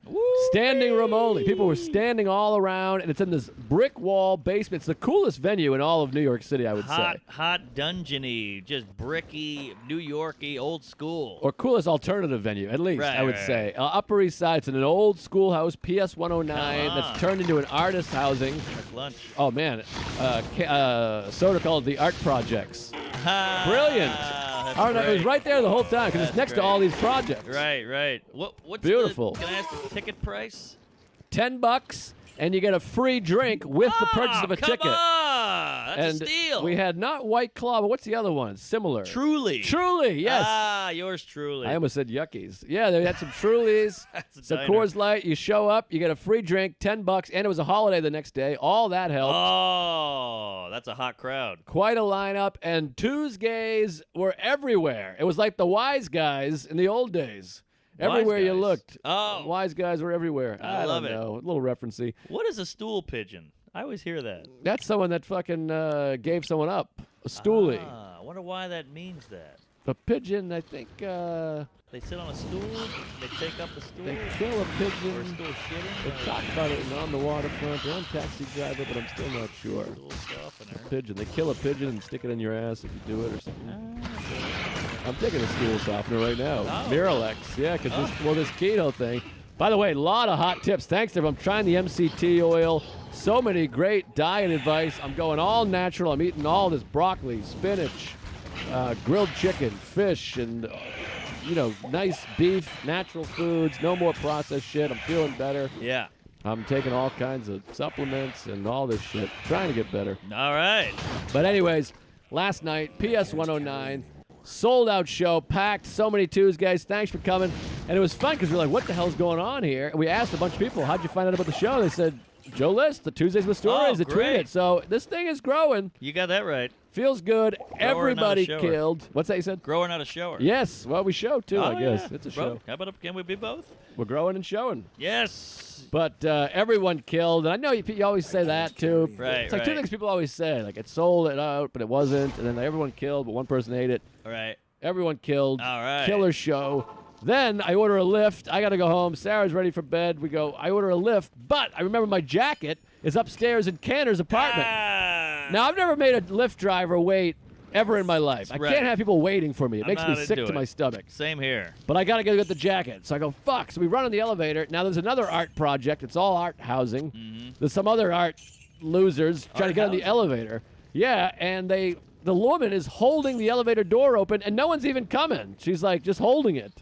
Standing room only. People were standing all around, and it's in this brick wall basement. It's the coolest venue in all of New York City, I would say. Hot dungeony, just bricky, New Yorky, old school. Or coolest alternative venue, at least, I would say. Upper East Side, it's in an old schoolhouse, PS 109, that's turned into an artist housing. That's lunch. Oh, man. Soda called the Art Projects. Brilliant. It was right there the whole time because it's next to all these projects. Right. What's beautiful? Can I ask the ticket price? $10, and you get a free drink with the purchase of a ticket. Come on! That's a steal. We had not White Claw, but what's the other one? Similar. Truly, yes. Yours truly. I almost said Yuckies. Yeah, they had some Trulies, some diner. Coors Light. You show up, you get a free drink, $10, and it was a holiday the next day. All that helped. Oh, that's a hot crowd. Quite a lineup, and Tuesdays were everywhere. It was like the Wise Guys in the old days. Everywhere you looked. Oh. Wise Guys were everywhere. I love don't it. know. A little referencey. What is a stool pigeon? I always hear that. That's someone that fucking gave someone up. A stoolie. I wonder why that means that. A pigeon, I think. They sit on a stool, they take up the stool. They kill a Or pigeon. stool shitting. They talk about it on the waterfront. They're on Taxi Driver, but I'm still not sure. Stool softener. Pigeon. They kill a pigeon and stick it in your ass if you do it or something. I'm taking a stool softener right now. Oh. Miralax. Yeah, because this keto thing. By the way, a lot of hot tips. Thanks to everyone. I'm trying the MCT oil. So many great diet advice. I'm going all natural. I'm eating all this broccoli, spinach, grilled chicken, fish, and nice beef, natural foods. No more processed shit. I'm feeling better. Yeah. I'm taking all kinds of supplements and all this shit. Trying to get better. All right. But anyways, last night, PS 109, sold out show, packed, so many Tuesdays. Thanks for coming. And it was fun because we were like, what the hell's going on here? And we asked a bunch of people, how'd you find out about the show? And they said, Joe List, the Tuesdays with Stories, the great. tweeted. So this thing is growing. You got that right. Feels good. Everybody not a shower. killed. What's that you said? Grower, not a shower. Yes. Well, we show too, I guess. Yeah. It's a Bro, show. How about can we be both? We're growing and showing. Yes. But everyone killed. And I know you always say that too. Right, It's like two right. things people always say. Like it sold it out, but it wasn't. And then everyone killed, but one person ate it. All right. Everyone killed. All right. Killer show. Then I order a lift. I got to go home. Sarah's ready for bed. We go. I order a lift, but I remember my jacket is upstairs in Canner's apartment. Now, I've never made a lift driver wait ever in my life. I Right. can't have people waiting for me. It I'm makes me not sick into to it. my stomach. Same here. But I got to go get the jacket. So I go, fuck. So we run in the elevator. Now there's another art project. It's all art housing. There's some other art losers trying to get on the housing? elevator. Yeah, and the woman is holding the elevator door open, and no one's even coming. She's like just holding it.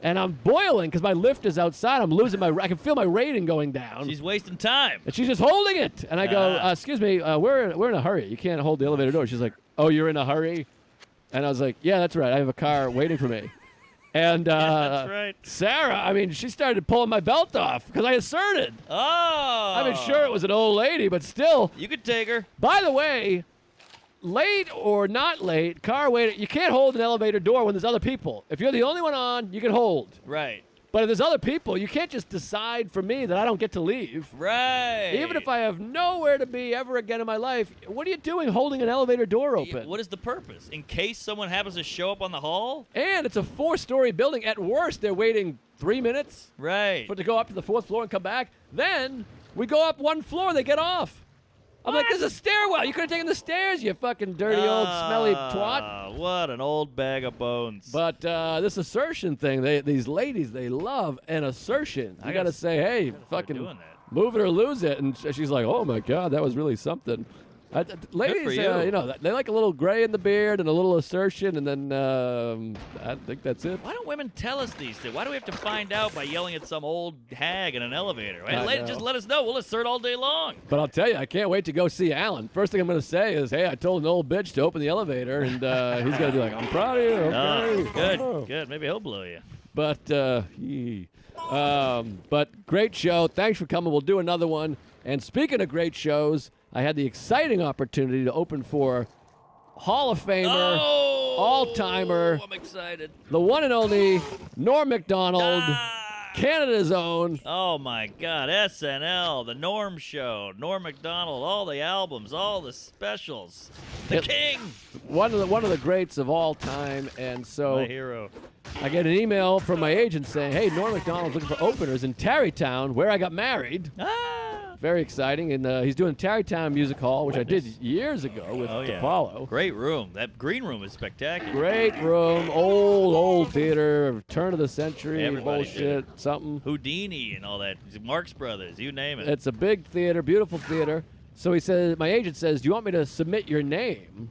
And I'm boiling because my lift is outside. I'm losing I can feel my rating going down. She's wasting time. And she's just holding it. And I go, excuse me, we're in a hurry. You can't hold the elevator door. She's like, oh, you're in a hurry? And I was like, yeah, that's right. I have a car waiting for me. And That's right. Sarah, I mean, she started pulling my belt off because I asserted. Oh. I mean, sure, it was an old lady, but still. You could take her. By the way, late or not late, car waiting, you can't hold an elevator door when there's other people. If you're the only one on, you can hold. Right. But if there's other people, you can't just decide for me that I don't get to leave. Right. Even if I have nowhere to be ever again in my life, what are you doing holding an elevator door open? What is the purpose? In case someone happens to show up on the hall? And it's a 4-story building. At worst, they're waiting 3 minutes Right. for it to go up to the 4th floor and come back. Then we go up 1 floor, they get off. I'm like, there's a stairwell. You could have taken the stairs, you fucking dirty old smelly twat. What an old bag of bones. But this assertion thing, these ladies, they love an assertion. You got to say, hey, fucking doing that. move it or lose it. And she's like, oh, my God, that was really something. Ladies, you. they like a little gray in the beard and a little assertion, and then I think that's it. Why don't women tell us these things? Why do we have to find out by yelling at some old hag in an elevator? I know. Just let us know. We'll assert all day long. But I'll tell you, I can't wait to go see Alan. First thing I'm going to say is, hey, I told an old bitch to open the elevator, and he's going to be like, I'm proud of you. Okay. Good, Oh. good. Maybe he'll blow you. But great show. Thanks for coming. We'll do another one. And speaking of great shows, I had the exciting opportunity to open for Hall of Famer, all-timer, I'm excited. the one and only Norm Macdonald, Canada's own. Oh, my God. SNL, The Norm Show, Norm Macdonald, all the albums, all the specials. The Yep. King. One of the greats of all time. And so My hero. I get an email from my agent saying, hey, Norm MacDonald's looking for openers in Tarrytown, where I got married. Ah. Very exciting. And he's doing Tarrytown Music Hall, which I did years ago with DePaulo. Great room. That green room is spectacular. Great room. Old theater. Turn of the century. Everybody bullshit. Something. Houdini and all that. Marx Brothers. You name it. It's a big theater. Beautiful theater. So he says, my agent says, do you want me to submit your name?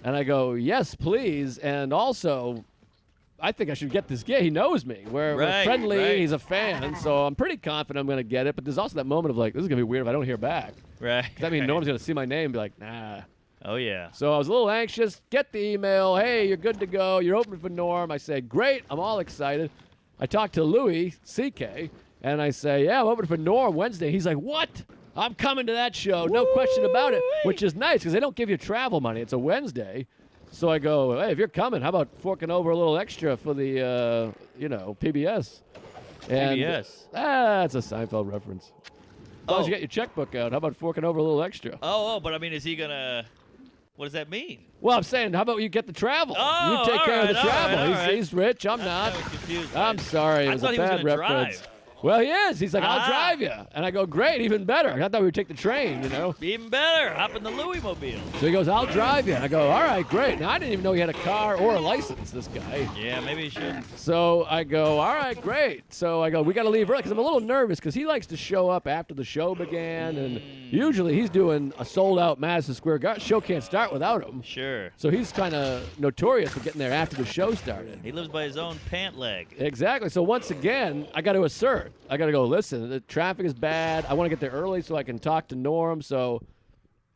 And I go, yes, please. And also, I think I should get this gig. He knows me. We're friendly. Right. He's a fan. So I'm pretty confident I'm going to get it. But there's also that moment of like, this is going to be weird if I don't hear back. Right. Does that mean Norm's going to see my name and be like, nah. Oh, yeah. So I was a little anxious. Get the email. Hey, you're good to go. You're open for Norm. I say, great. I'm all excited. I talk to Louis, CK, and I say, yeah, I'm open for Norm Wednesday. He's like, what? I'm coming to that show. No question about it, which is nice because they don't give you travel money. It's a Wednesday. So I go, hey, if you're coming, how about forking over a little extra for the, PBS? And, PBS. That's a Seinfeld reference. As long as you get your checkbook out, how about forking over a little extra? But I mean, is he going to... What does that mean? Well, I'm saying, how about you get the travel? Oh, you take care of the travel. All right. He's rich. I'm not. I was confused. I'm sorry. It was I thought a he was bad gonna reference. drive. Well, he is. He's like, I'll Ah. drive you. And I go, great, even better. I thought we would take the train, Even better. Hop in the Louis Mobile. So he goes, I'll drive you. And I go, all right, great. Now, I didn't even know he had a car or a license, this guy. Yeah, maybe he should. So I go, all right, great. So I go, we got to leave early because I'm a little nervous because he likes to show up after the show began. And usually he's doing a sold-out Madison Square Garden. Show can't start without him. Sure. So he's kind of notorious for getting there after the show started. He lives by his own pant leg. Exactly. So once again, I got to assert. I got to go, listen, the traffic is bad. I want to get there early so I can talk to Norm. So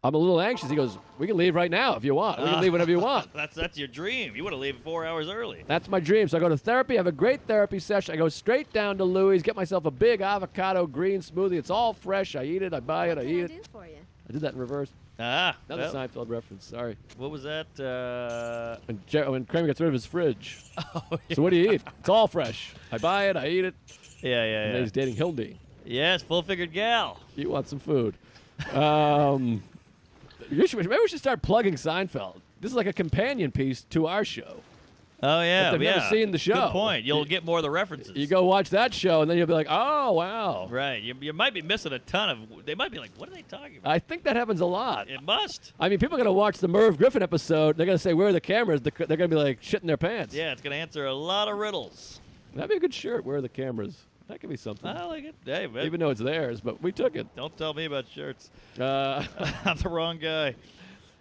I'm a little anxious. He goes, we can leave right now if you want. We can leave whenever you want. That's your dream. You want to leave 4 hours early. That's my dream. So I go to therapy, have a great therapy session. I go straight down to Louis, get myself a big avocado green smoothie. It's all fresh. I eat it. I buy it. I eat it. do for you? I did that in reverse. Another Well, Seinfeld reference. Sorry. what was that? When Kramer gets rid of his fridge. Oh, yeah. So what do you eat? It's all fresh. I buy it. I eat it. Yeah, And then he's dating Hildy. Yes, full-figured gal. You want some food. Maybe we should start plugging Seinfeld. This is like a companion piece to our show. Oh, yeah. If they've never seen the show. Good point. You'll get more of the references. You go watch that show, and then you'll be like, oh, wow. Right. You might be missing a ton of... They might be like, what are they talking about? I think that happens a lot. It must. I mean, people are going to watch the Merv Griffin episode. They're going to say, where are the cameras? They're going to be like shitting their pants. Yeah, it's going to answer a lot of riddles. That'd be a good shirt. Where are the cameras? That could be something. I like it. Hey, man, Even though it's theirs, but we took it. don't tell me about shirts. Uh, I'm the wrong guy.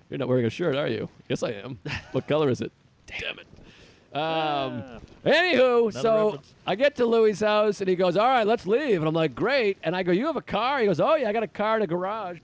You're not wearing a shirt, are you? Yes, I am. What color is it? Damn it. Anywho, so reference. I get to Louis' house, and he goes, all right, let's leave. And I'm like, great. And I go, you have a car? He goes, oh, yeah, I got a car in a garage.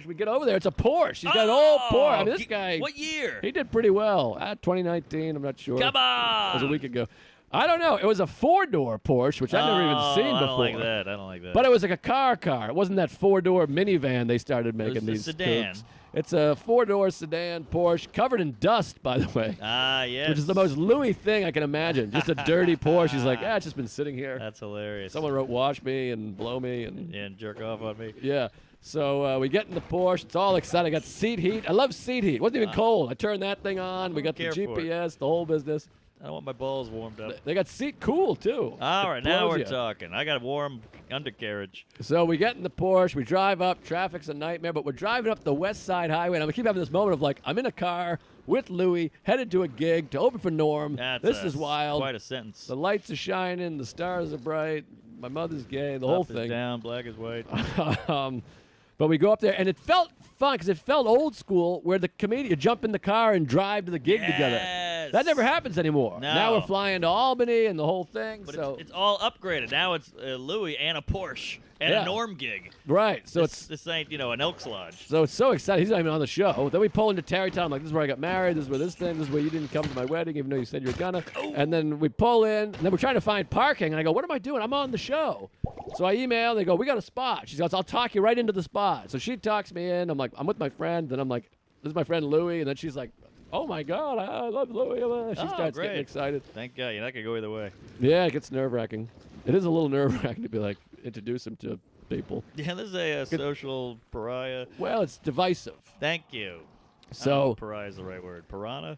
We get over there. It's a Porsche. He's got an old Porsche. I mean, this guy. What year? He did pretty well. 2019, I'm not sure. Come on. It was a week ago. I don't know. It was a four-door Porsche, which I've never even seen I before. don't like that. I don't like that. But it was like a car. It wasn't that four-door minivan they started making was a these sedan. coupes. It's a four-door sedan Porsche covered in dust, by the way. Yes. Which is the most Louis thing I can imagine. Just a dirty Porsche. He's like, it's just been sitting here. That's hilarious. Someone wrote "wash me" and "blow me" and jerk off on me. Yeah. So we get in the Porsche. It's all exciting. I got seat heat. I love seat heat. It wasn't even cold. I turned that thing on. We got the care for it. GPS, the whole business. I don't want my balls warmed up. They got seat cool, too. All right, now blows we're ya. talking. I got a warm undercarriage. So we get in the Porsche. We drive up. Traffic's a nightmare, but we're driving up the West Side Highway. And I keep having this moment of like, I'm in a car with Louis, headed to a gig to open for Norm. This is wild. Quite a sentence. The lights are shining. The stars are bright. my mother's gay, the whole Up is thing. down, black is white. But we go up there, and it felt fun because it felt old school, where the comedian you jump in the car and drive to the gig together. Yes. That never happens anymore. No. Now we're flying to Albany and the whole thing. But so it's all upgraded. Now it's Louis and a Porsche and Yeah. a Norm gig. right. So This ain't, an Elks Lodge. So it's so exciting. He's not even on the show. Then we pull into Tarrytown. I'm like, this is where I got married. This is where this thing. This is where you didn't come to my wedding, even though you said you were gonna. And then we pull in. And then we're trying to find parking. And I go, what am I doing? I'm on the show. So I email. They go, we got a spot. She goes, I'll talk you right into the spot. So she talks me in. I'm like, I'm with my friend. And I'm like, this is my friend Louie. And then she's like, oh my God, I love Louie. She starts great. getting excited. Thank God. That could go either way. Yeah, it gets nerve-wracking. It is a little nerve-wracking to be like, introduce him to people. Yeah, this is a social pariah. Well, it's divisive. Thank you. I don't know So if pariah is the right word. Piranha?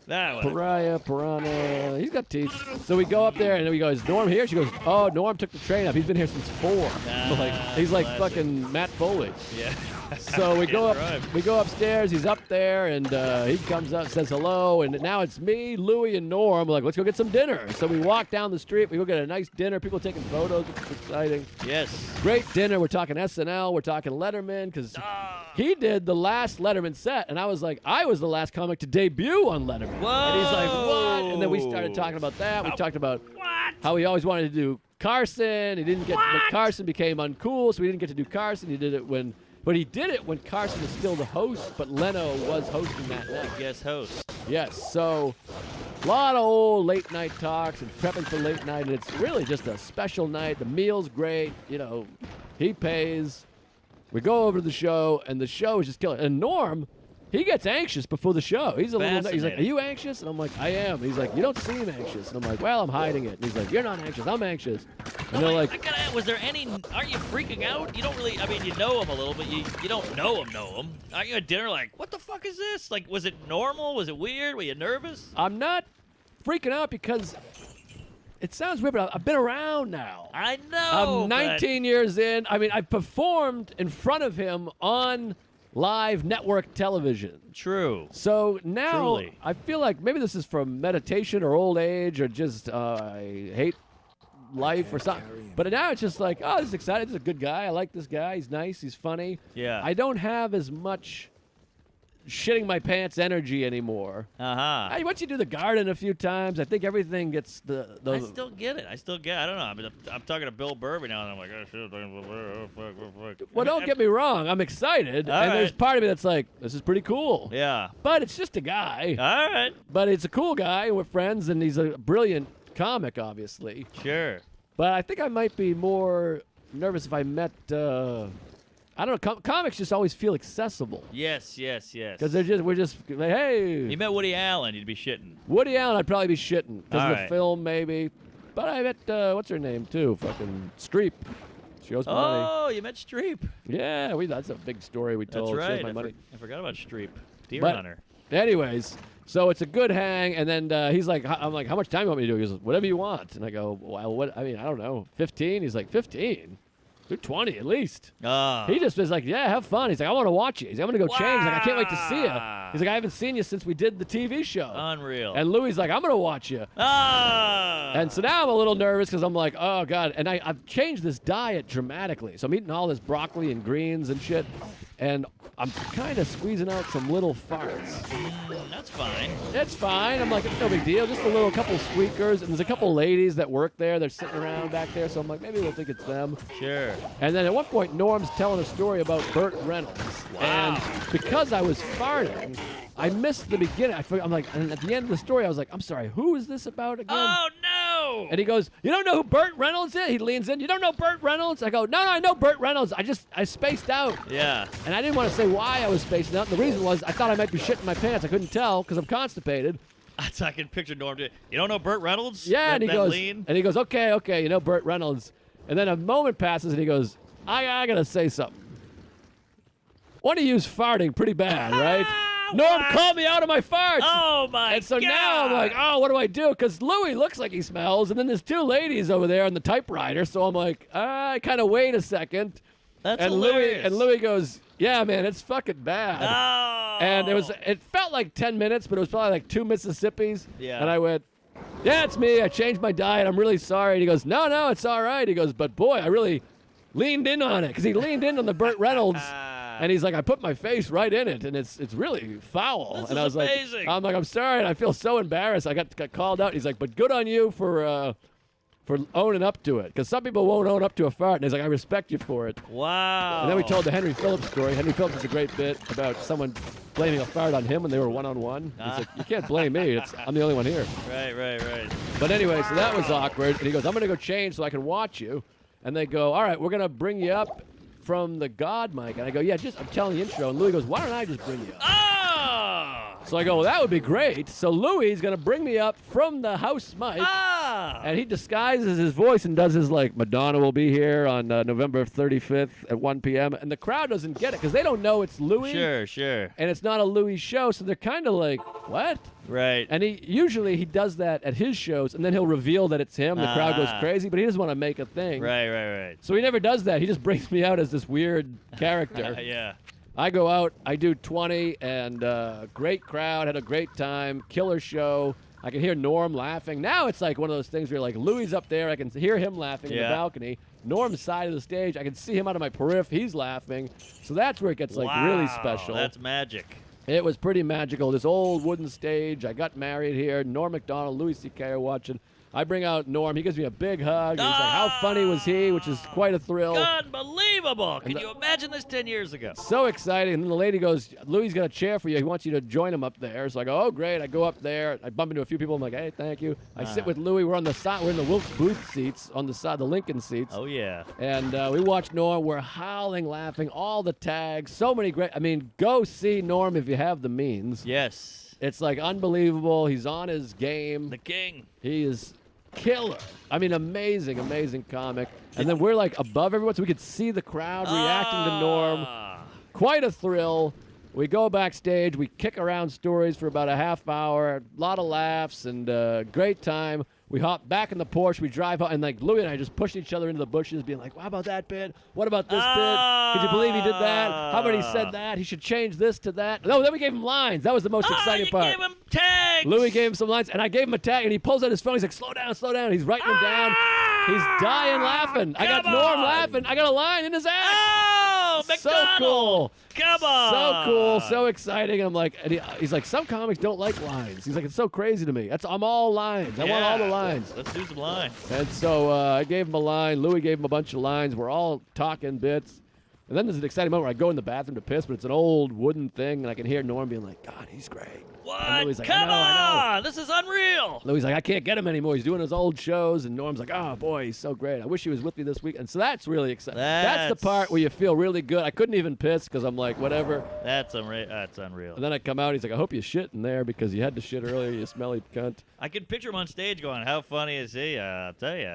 Nah, piranha. He's got teeth. So we go up there and then we go, is Norm here? She goes, oh, Norm took the train up. He's been here since 4. So he's like classic. fucking Matt Foley. Yeah. So we go Can't up. drive. We go upstairs. He's up there, and he comes up, says hello, and now it's me, Louie, and Norm. We're like, let's go get some dinner. So we walk down the street. We go get a nice dinner. People taking photos. It's exciting. Yes. Great dinner. We're talking SNL. We're talking Letterman because he did the last Letterman set, and I was like, I was the last comic to debut on Letterman. Whoa. And he's like, what? And then we started talking about that. We talked about how he always wanted to do Carson. He didn't get. But Carson became uncool, so we didn't get to do Carson. He did it when. But he did it when Carson was still the host, but Leno was hosting that night. Guest host. Yes, so a lot of old late night talks and prepping for late night, and it's really just a special night. The meal's great, he pays. We go over to the show, and the show is just killer. And Norm, he gets anxious before the show. He's a little. He's like, Fascinating. "Are you anxious?" And I'm like, "I am." He's like, "You don't seem anxious." And I'm like, "Well, I'm hiding it." And he's like, "You're not anxious. I'm anxious." And they're like, I gotta ask, was there any? Aren't you freaking out? You don't really. I mean, you know him a little, but you don't know him. Aren't you at dinner like, what the fuck is this? Like, was it normal? Was it weird? Were you nervous? I'm not freaking out because it sounds weird, but I've been around now. I know. I'm 19 years in. I mean, I performed in front of him on live network television. True. So now Truly. I feel like maybe this is from meditation or old age or just I hate life or something. But now it's just like, oh, this is exciting. This is a good guy. I like this guy. He's nice. He's funny. Yeah. I don't have as much shitting my pants energy anymore. Uh-huh. Once you do the garden a few times, I think everything gets the I still get it. I don't know. I mean, I'm talking to Bill Burr every now and then. I'm like, oh, fuck. Well, don't get me wrong. I'm excited. All and there's right. part of me that's like, this is pretty cool. Yeah. But it's just a guy. All right. But it's a cool guy. We're friends, and he's a brilliant comic, obviously. Sure. But I think I might be more nervous if I met, I don't know, comics just always feel accessible. Yes. Because we're just like, hey. You met Woody Allen, you'd be shitting. Woody Allen, I'd probably be shitting. Because All of the right. film, maybe. But I met, what's her name, too? Fucking Streep. She owes me money. Oh, you met Streep. Yeah, that's a big story we That's told. She owes right. my money. I forgot about Streep. Deer But- Hunter. Anyways, so it's a good hang, and then he's like, I'm like, how much time do you want me to do? He goes, whatever you want. And I go, well, what? I mean, I don't know, 15? He's like, 15? Do 20 at least. He just was like, yeah, have fun. He's like, I want to watch you. He's like, I'm going to go change. He's like, I can't wait to see you. He's like, I haven't seen you since we did the TV show. Unreal. And Louie's like, I'm going to watch you. And so now I'm a little nervous because I'm like, oh, God. And I've changed this diet dramatically. So I'm eating all this broccoli and greens and shit. And I'm kind of squeezing out some little farts. That's fine. It's fine. I'm like, it's no big deal. Just a couple squeakers. And there's a couple ladies that work there. They're sitting around back there. So I'm like, maybe they'll think it's them. Sure. And then at one point, Norm's telling a story about Burt Reynolds. Wow. And because I was farting, I missed the beginning. I'm like, and at the end of the story, I was like, I'm sorry, who is this about again? Oh, no. And he goes, you don't know who Burt Reynolds is? He leans in, you don't know Burt Reynolds? I go, no, I know Burt Reynolds. I spaced out. Yeah. And I didn't want to say why I was spacing out. And the reason was I thought I might be shitting my pants. I couldn't tell because I'm constipated. That's I can picture Norm doing. You don't know Burt Reynolds? Yeah, and he that goes, lean? okay, you know Burt Reynolds. And then a moment passes, and he goes, I gotta say something. One of you's farting pretty bad, right? Norm called me out of my farts. Oh, my God. And so now I'm like, oh, what do I do? Because Louie looks like he smells, and then there's two ladies over there on the typewriter. So I'm like, I kind of wait a second. That's and hilarious. Louie goes, yeah, man, it's fucking bad. Oh. And it felt like 10 minutes, but it was probably like 2 Mississippis. Yeah. And I went, Yeah, it's me. I changed my diet. I'm really sorry. And he goes, no, it's all right. He goes, but boy, I really leaned in on it because he leaned in on the Burt Reynolds. And he's like, I put my face right in it, and it's really foul. This and is I was amazing. like, I'm sorry, and I feel so embarrassed. I got called out. He's like, but good on you for owning up to it, because some people won't own up to a fart. And he's like, I respect you for it. Wow. And then we told the Henry Phillips story. Henry Phillips is a great bit about someone blaming a fart on him when they were one-on-one. He's like, you can't blame me. I'm the only one here. Right. But anyway, so that was awkward. And he goes, I'm going to go change so I can watch you. And they go, all right, we're going to bring you up from the God mic. And I go, yeah, I'm telling the intro. And Louis goes, why don't I just bring you up? Ah! So I go, well, that would be great. So Louis is going to bring me up from the house mic. Ah! And he disguises his voice and does his, like, Madonna will be here on November 35th at 1 p.m. And the crowd doesn't get it because they don't know it's Louis. Sure. And it's not a Louis show. So they're kind of like, what? Right. And he does that at his shows, and then he'll reveal that it's him. The crowd goes crazy, but he doesn't want to make a thing. Right. So he never does that. He just brings me out as this weird character. Yeah. I go out, I do 20, and great crowd, had a great time, killer show. I can hear Norm laughing. Now it's like one of those things where you're like, Louis up there, I can hear him laughing in the balcony. Norm's side of the stage, I can see him out of my periph, he's laughing. So that's where it gets like really special. That's magic. It was pretty magical. This old wooden stage. I got married here. Norm Macdonald, Louis C.K. are watching. I bring out Norm. He gives me a big hug. He's like, how funny was he? Which is quite a thrill. Unbelievable. Can you imagine this 10 years ago? So exciting. And then the lady goes, Louis got a chair for you. He wants you to join him up there. So I go, oh, great. I go up there. I bump into a few people. I'm like, hey, thank you. I sit with Louis. We're on the side. We're in the Wilkes Booth seats on the side, the Lincoln seats. Oh, yeah. And we watch Norm. We're howling, laughing, all the tags. So many great. I mean, go see Norm if you have the means. Yes. It's like unbelievable. He's on his game. The king. He is killer. I mean, amazing comic. And then we're like above everyone, so we could see the crowd reacting to Norm. Quite a thrill. We go backstage. We kick around stories for about a half hour. A lot of laughs and great time. We hop back in the Porsche. We drive out, and like Louis and I just pushed each other into the bushes, being like, "How about that bit? What about this bit? Could you believe he did that? How about he said that? He should change this to that." No, then we gave him lines. That was the most exciting part. You gave him tags. Louis gave him some lines, and I gave him a tag, and he pulls out his phone. He's like, slow down. He's writing them down. He's dying laughing. I got Norm laughing. I got a line in his act. Oh, so McDonald. cool. Come on. So cool, so exciting. I'm like, and he's like, some comics don't like lines. He's like, it's so crazy to me. I'm all lines. I want all the lines. Let's do some lines. And so I gave him a line. Louis gave him a bunch of lines. We're all talking bits. And then there's an exciting moment where I go in the bathroom to piss, but it's an old wooden thing, and I can hear Norm being like, God, he's great. What? Louis like, Come I know. on. This is unreal. Louis like, I can't get him anymore. He's doing his old shows, and Norm's like, oh, boy, he's so great. I wish he was with me this week. And so that's really exciting. That's the part where you feel really good. I couldn't even piss because I'm like, whatever. That's unreal. And then I come out, he's like, I hope you shit in there because you had to shit earlier, you smelly cunt. I can picture him on stage going, how funny is he? I'll tell you,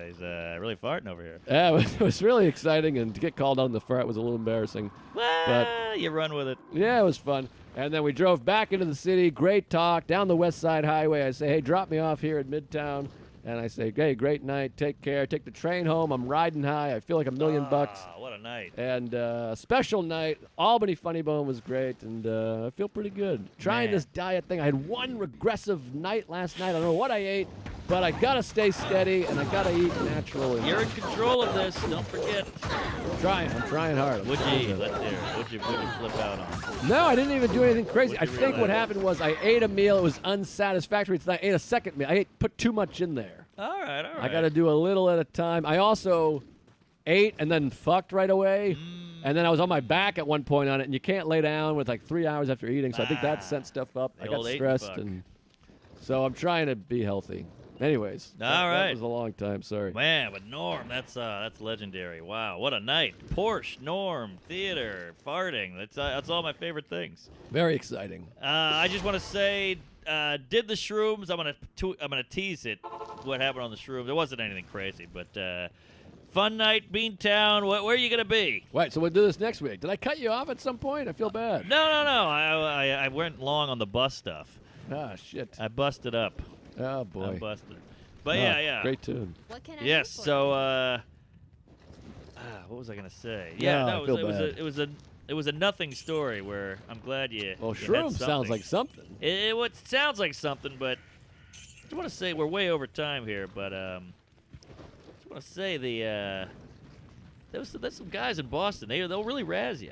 he's really farting over here. Yeah, it was really exciting, and to get called on the fart was a little embarrassing. Well, you run with it. Yeah, it was fun. And then we drove back into the city. Great talk. Down the West Side Highway. I say, hey, drop me off here at Midtown. And I say, hey, great night. Take care. Take the train home. I'm riding high. I feel like $1 million bucks. What a night. And special night. Albany Funny Bone was great. And I feel pretty good. Trying this diet thing. I had one regressive night last night. I don't know what I ate. But I got to stay steady, and I got to eat natural. You're in control of this. Don't forget. I'm trying hard. What'd you eat? Let's hear. What'd you flip out on? No, I didn't even do anything crazy. I What'd you think what realize? happened was I ate a meal. It was unsatisfactory. So I ate a second meal. I put too much in there. All right. I got to do a little at a time. I also ate and then fucked right away. And then I was on my back at one point on it, and you can't lay down with like 3 hours after eating. So I think that sent stuff up. The I got old ate and stressed, fuck. and so I'm trying to be healthy. Anyways, All right. that was a long time. Sorry. Man, but Norm, that's legendary. Wow, what a night! Porsche, Norm, theater, farting. That's all my favorite things. Very exciting. I just want to say, did the shrooms? I'm gonna tease it. What happened on the shrooms? It wasn't anything crazy, but fun night, Beantown. Where are you gonna be? Right, so we'll do this next week. Did I cut you off at some point? I feel bad. No. I went long on the bus stuff. Ah, shit. I busted up. Oh, boy. I busted. But Oh, yeah. Great tune. What can I Yes. do for So, what was I gonna say? Yeah, I no, feel it bad. was a nothing story where I'm glad you. Well, you had shroom sounds something. like something. It sounds like something, but just want to say we're way over time here, but just want to say there's some guys in Boston. They'll really razz you.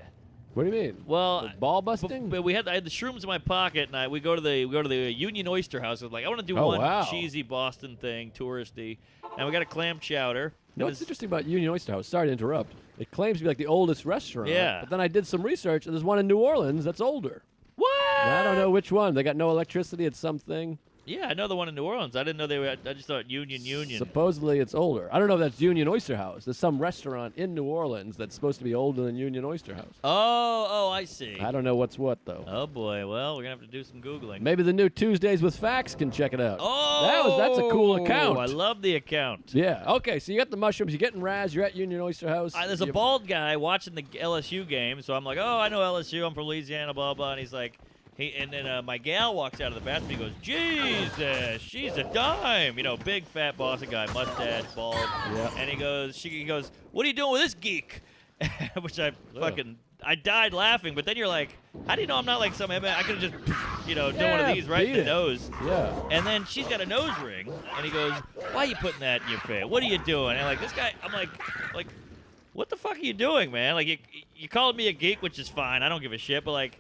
What do you mean? Well, Ball busting? But I had the shrooms in my pocket, and we go to the Union Oyster House. I was like, I want to do Oh, one wow. cheesy Boston thing, touristy, and we got a clam chowder. You know what's interesting about Union Oyster House? Sorry to interrupt. It claims to be like the oldest restaurant. Yeah. But then I did some research, and there's one in New Orleans that's older. What? I don't know which one. They got no electricity at something. Yeah, I know the one in New Orleans. I didn't know they were. I just thought Union. Supposedly it's older. I don't know if that's Union Oyster House. There's some restaurant in New Orleans that's supposed to be older than Union Oyster House. Oh, I see. I don't know what's what, though. Oh, boy. Well, we're going to have to do some Googling. Maybe the new Tuesdays with Facts can check it out. Oh! That's a cool account. I love the account. Yeah. Okay, so you got the mushrooms. You're getting Raz. You're at Union Oyster House. There's a bald guy watching the LSU game, so I'm like, oh, I know LSU. I'm from Louisiana, blah, blah. And he's like, and then my gal walks out of the bathroom. He goes, Jesus, she's a dime. You know, big, fat Boston guy, mustache, bald. Yeah. And he goes, what are you doing with this geek? Which I died laughing. But then you're like, how do you know I'm not like some MMA? I could have just, done one of these right in the nose. Yeah. And then she's got a nose ring. And he goes, why are you putting that in your face? What are you doing? And like this guy, I'm like, what the fuck are you doing, man? Like, you called me a geek, which is fine. I don't give a shit. But like,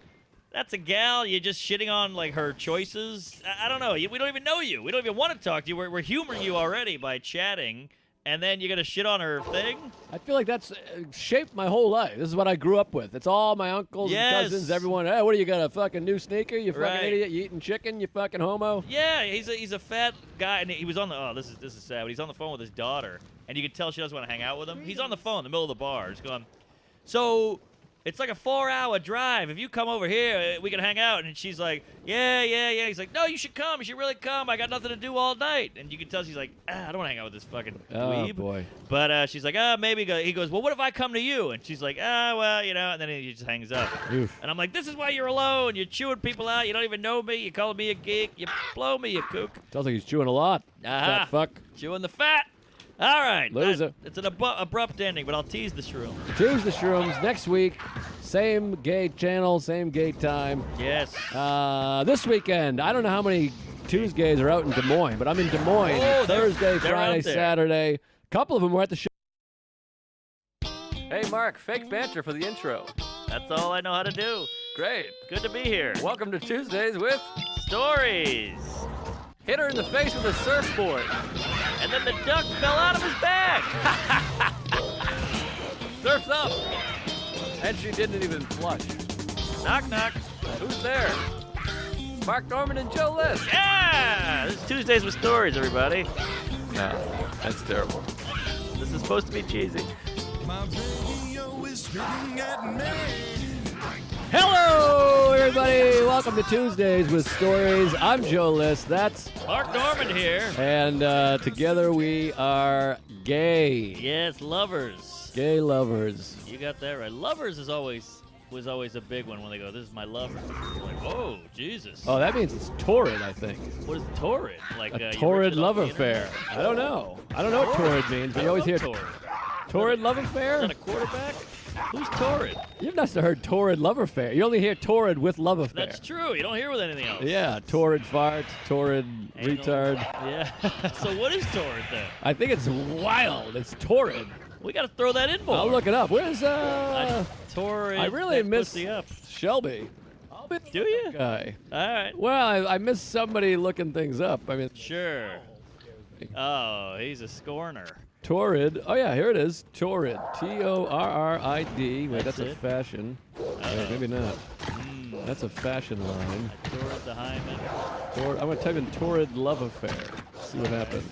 that's a gal. You're just shitting on, like, her choices. I don't know. We don't even know you. We don't even want to talk to you. We're humoring you already by chatting, and then you're going to shit on her thing? I feel like that's shaped my whole life. This is what I grew up with. It's all my uncles and cousins, everyone. Hey, what do you got, a fucking new sneaker? You fucking idiot. You eating chicken? You fucking homo? Yeah, he's a fat guy, and he was on the, this is sad, but he's on the phone with his daughter, and you can tell she doesn't want to hang out with him. He's on the phone in the middle of the bar. He's going, so... it's like a 4-hour drive. If you come over here, we can hang out. And she's like, yeah. He's like, no, you should come. You should really come. I got nothing to do all night. And you can tell she's like, I don't want to hang out with this fucking dweeb. Oh, boy. But she's like, maybe. He goes, well, what if I come to you? And she's like, well, and then he just hangs up. Oof. And I'm like, this is why you're alone. You're chewing people out. You don't even know me. You're calling me a geek. You blow me, you kook. Sounds like he's chewing a lot. Fat fuck. Chewing the fat. All right. Loser. It's an abrupt ending, but I'll tease the shroom. Tease the shrooms next week. Same gay channel, same gay time. Yes. This weekend, I don't know how many Tuesdays are out in Des Moines, but I'm in Des Moines Thursday, they're Friday, out there. Saturday. A couple of them were at the show. Hey, Mark, fake banter for the intro. That's all I know how to do. Great. Good to be here. Welcome to Tuesdays with Stories. Hit her in the face with a surfboard. And then the duck fell out of his bag. Surf's up. And she didn't even flush. Knock, knock. Who's there? Mark Norman and Joe List. Yeah! This is Tuesdays with Stories, everybody. No, that's terrible. This is supposed to be cheesy. My radio is spitting at me. Hello, everybody. Welcome to Tuesdays with Stories. I'm Joe List. That's Mark Norman here. And together we are gay. Yes, lovers. Gay lovers. You got that right. Lovers was always a big one when they go, this is my lover. You're like, oh, Jesus. Oh, that means it's torrid, I think. What is torrid? Like A you torrid ripped it off love the affair. internet? I don't know. I don't know what torrid means, but you always hear torrid. torrid love Is affair? that a quarterback? Who's torrid? You must have heard torrid love affair. You only hear torrid with love affair. That's true. You don't hear with anything else. Yeah, torrid fart, torrid Anal. retard. Yeah. So what is torrid then? I think it's wild. It's torrid. We got to throw that in more. I'll look it up. Where's Torrid. I really that miss pussy up. Shelby. I'll be the Do you? guy. All right. Well, I miss somebody looking things up. I mean, Sure. Oh, he's a scorner. torrid. Oh yeah, here it is. Torrid. Torrid. Wait, that's a it? fashion. Wait, maybe not. That's a fashion line. Torrid the hymen. I'm gonna type in torrid love affair. See what happens.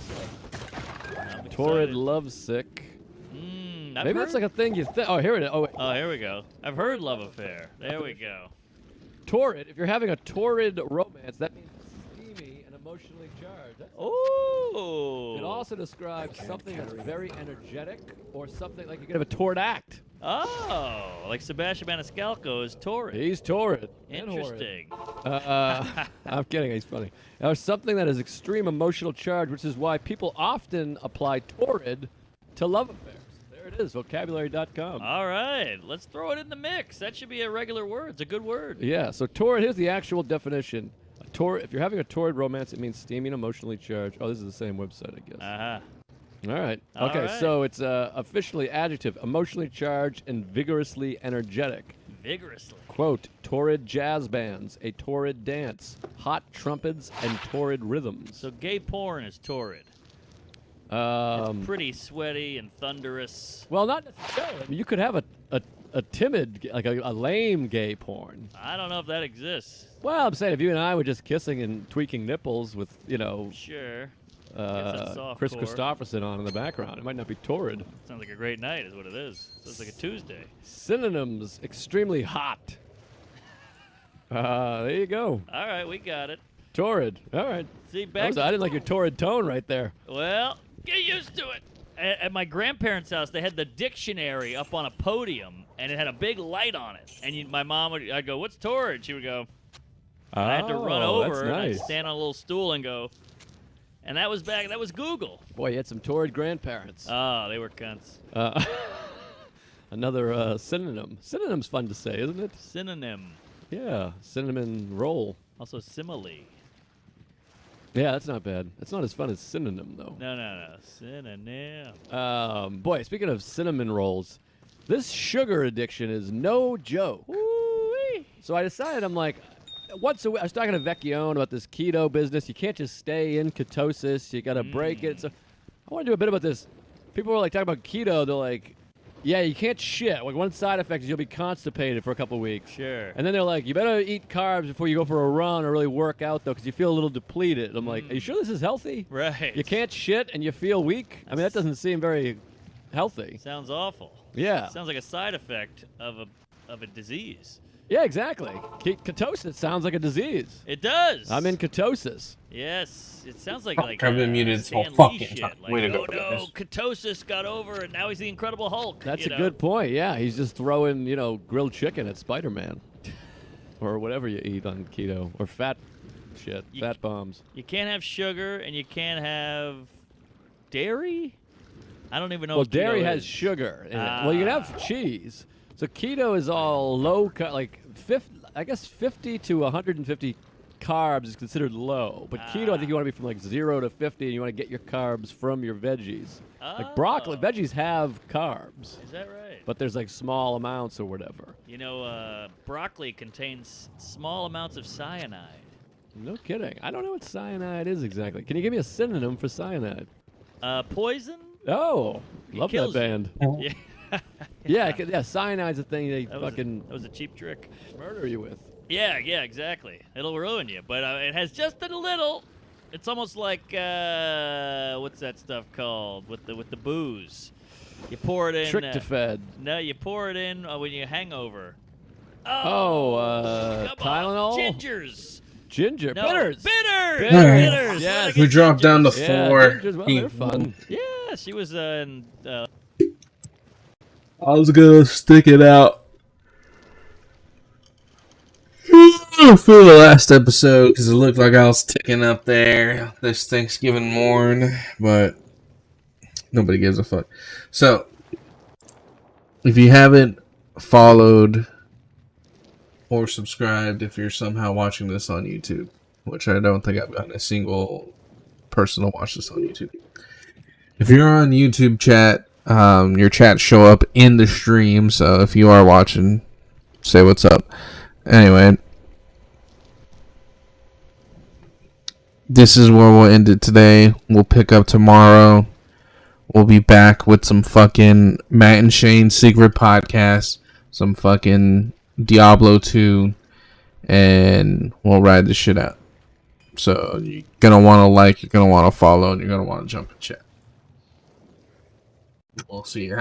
I'm Torrid excited. lovesick. I've Maybe that's heard- like a thing you think. Oh, here it is. Oh, wait. Oh, here we go. I've heard love affair. There we go. Torrid. If you're having a torrid romance, that means steamy and emotionally charged. That's Ooh. It also describes something that's very energetic or something like you could have a torrid act. Oh, like Sebastian Maniscalco is torrid. He's torrid. and horrid. Interesting. I'm kidding. He's funny. Now, something that is extreme emotional charge, which is why people often apply torrid to love affairs. There it is, vocabulary.com. All right, let's throw it in the mix. That should be a regular word. It's a good word. Yeah, so torrid, here's the actual definition. A If you're having a torrid romance, it means steamy and emotionally charged. Oh, this is the same website, I guess. Uh-huh. All right. All Okay, right. so it's officially adjective, emotionally charged and vigorously energetic. Vigorously. Quote, torrid jazz bands, a torrid dance, hot trumpets, and torrid rhythms. So gay porn is torrid. Um, It's pretty sweaty and thunderous. well, not necessarily. I mean, you could have a timid, like a lame gay porn. I don't know if that exists. Well, I'm saying if you and I were just kissing and tweaking nipples with, Sure. Guess that's Chris softcore. Christopherson on in the background, it might not be torrid. Sounds like a great night is what it is. Sounds like a Tuesday. Synonyms, extremely hot. There you go. All right, we got it. Torrid. All right. See, I back. didn't like your torrid tone right there. Well, get used to it. At my grandparents' house, they had the dictionary up on a podium, and it had a big light on it. And my mom would, I'd go, "What's torrid?" She would go. And I had to run Oh, over that's and I'd nice. stand on a little stool and go. And that was back. That was Google. Boy, you had some torrid grandparents. Oh, they were cunts. Another synonym. Synonym's fun to say, isn't it? Synonym. Yeah, cinnamon roll. Also simile. Yeah, that's not bad. It's not as fun as synonym, though. No. Synonym. Boy, speaking of cinnamon rolls, this sugar addiction is no joke. Woo-wee. So I decided, I'm like, I was talking to Vecchione about this keto business. You can't just stay in ketosis. You got to break it. So I want to do a bit about this. People were like talking about keto. They're like, yeah, you can't shit. Like one side effect is you'll be constipated for a couple weeks. Sure. And then they're like, you better eat carbs before you go for a run or really work out, though, because you feel a little depleted. I'm like, are you sure this is healthy? Right. You can't shit and you feel weak? I mean, that doesn't seem very healthy. Sounds awful. Yeah. Sounds like a side effect of a disease. Yeah, exactly. Ketosis sounds like a disease. It does. I'm in ketosis. Yes, it sounds like Fuck, I've been muted this whole Stan Lee fucking shit. time. Like, Way to go, oh no, guys. ketosis got over, and now he's the Incredible Hulk. That's you a know? good point. Yeah, he's just throwing, grilled chicken at Spider-Man. Or whatever you eat on keto. Or fat shit. Fat bombs. You can't have sugar, and you can't have dairy. I don't even know. Well, if dairy keto has is. sugar in it. Well, you can have cheese. So keto is all low, like 50 to 150 carbs is considered low. But keto, I think you want to be from like 0 to 50, and you want to get your carbs from your veggies. Like broccoli, veggies have carbs, Is that right? but there's like small amounts or whatever. Broccoli contains small amounts of cyanide. No kidding. I don't know what cyanide is exactly. Can you give me a synonym for cyanide? Poison? Oh, love that kills you. band. Yeah. Yeah, cyanide's a thing they That fucking was a cheap trick. murder you with. Yeah, exactly. It'll ruin you, but it has just a little. It's almost like what's that stuff called with the booze? You pour it in. Tryptophan. No, you pour it in when you hangover. Oh, come on. Tylenol? Gingers. Ginger. No, Bitters. Bitters. Bitters. Bitters. Yes. We dropped down to Yeah, 4. gingers, well, they're fun. Yeah, she was in. I was gonna stick it out for the last episode because it looked like I was ticking up there this Thanksgiving morn, but nobody gives a fuck. So, if you haven't followed or subscribed, if you're somehow watching this on YouTube, which I don't think I've gotten a single person to watch this on YouTube. If you're on YouTube chat, your chats show up in the stream, so if you are watching, say what's up. Anyway, this is where we'll end it today. We'll pick up tomorrow. We'll be back with some fucking Matt and Shane secret podcast, some fucking Diablo 2, and we'll ride this shit out. So you're gonna want to like, you're gonna want to follow, and you're gonna want to jump in chat. We'll see you.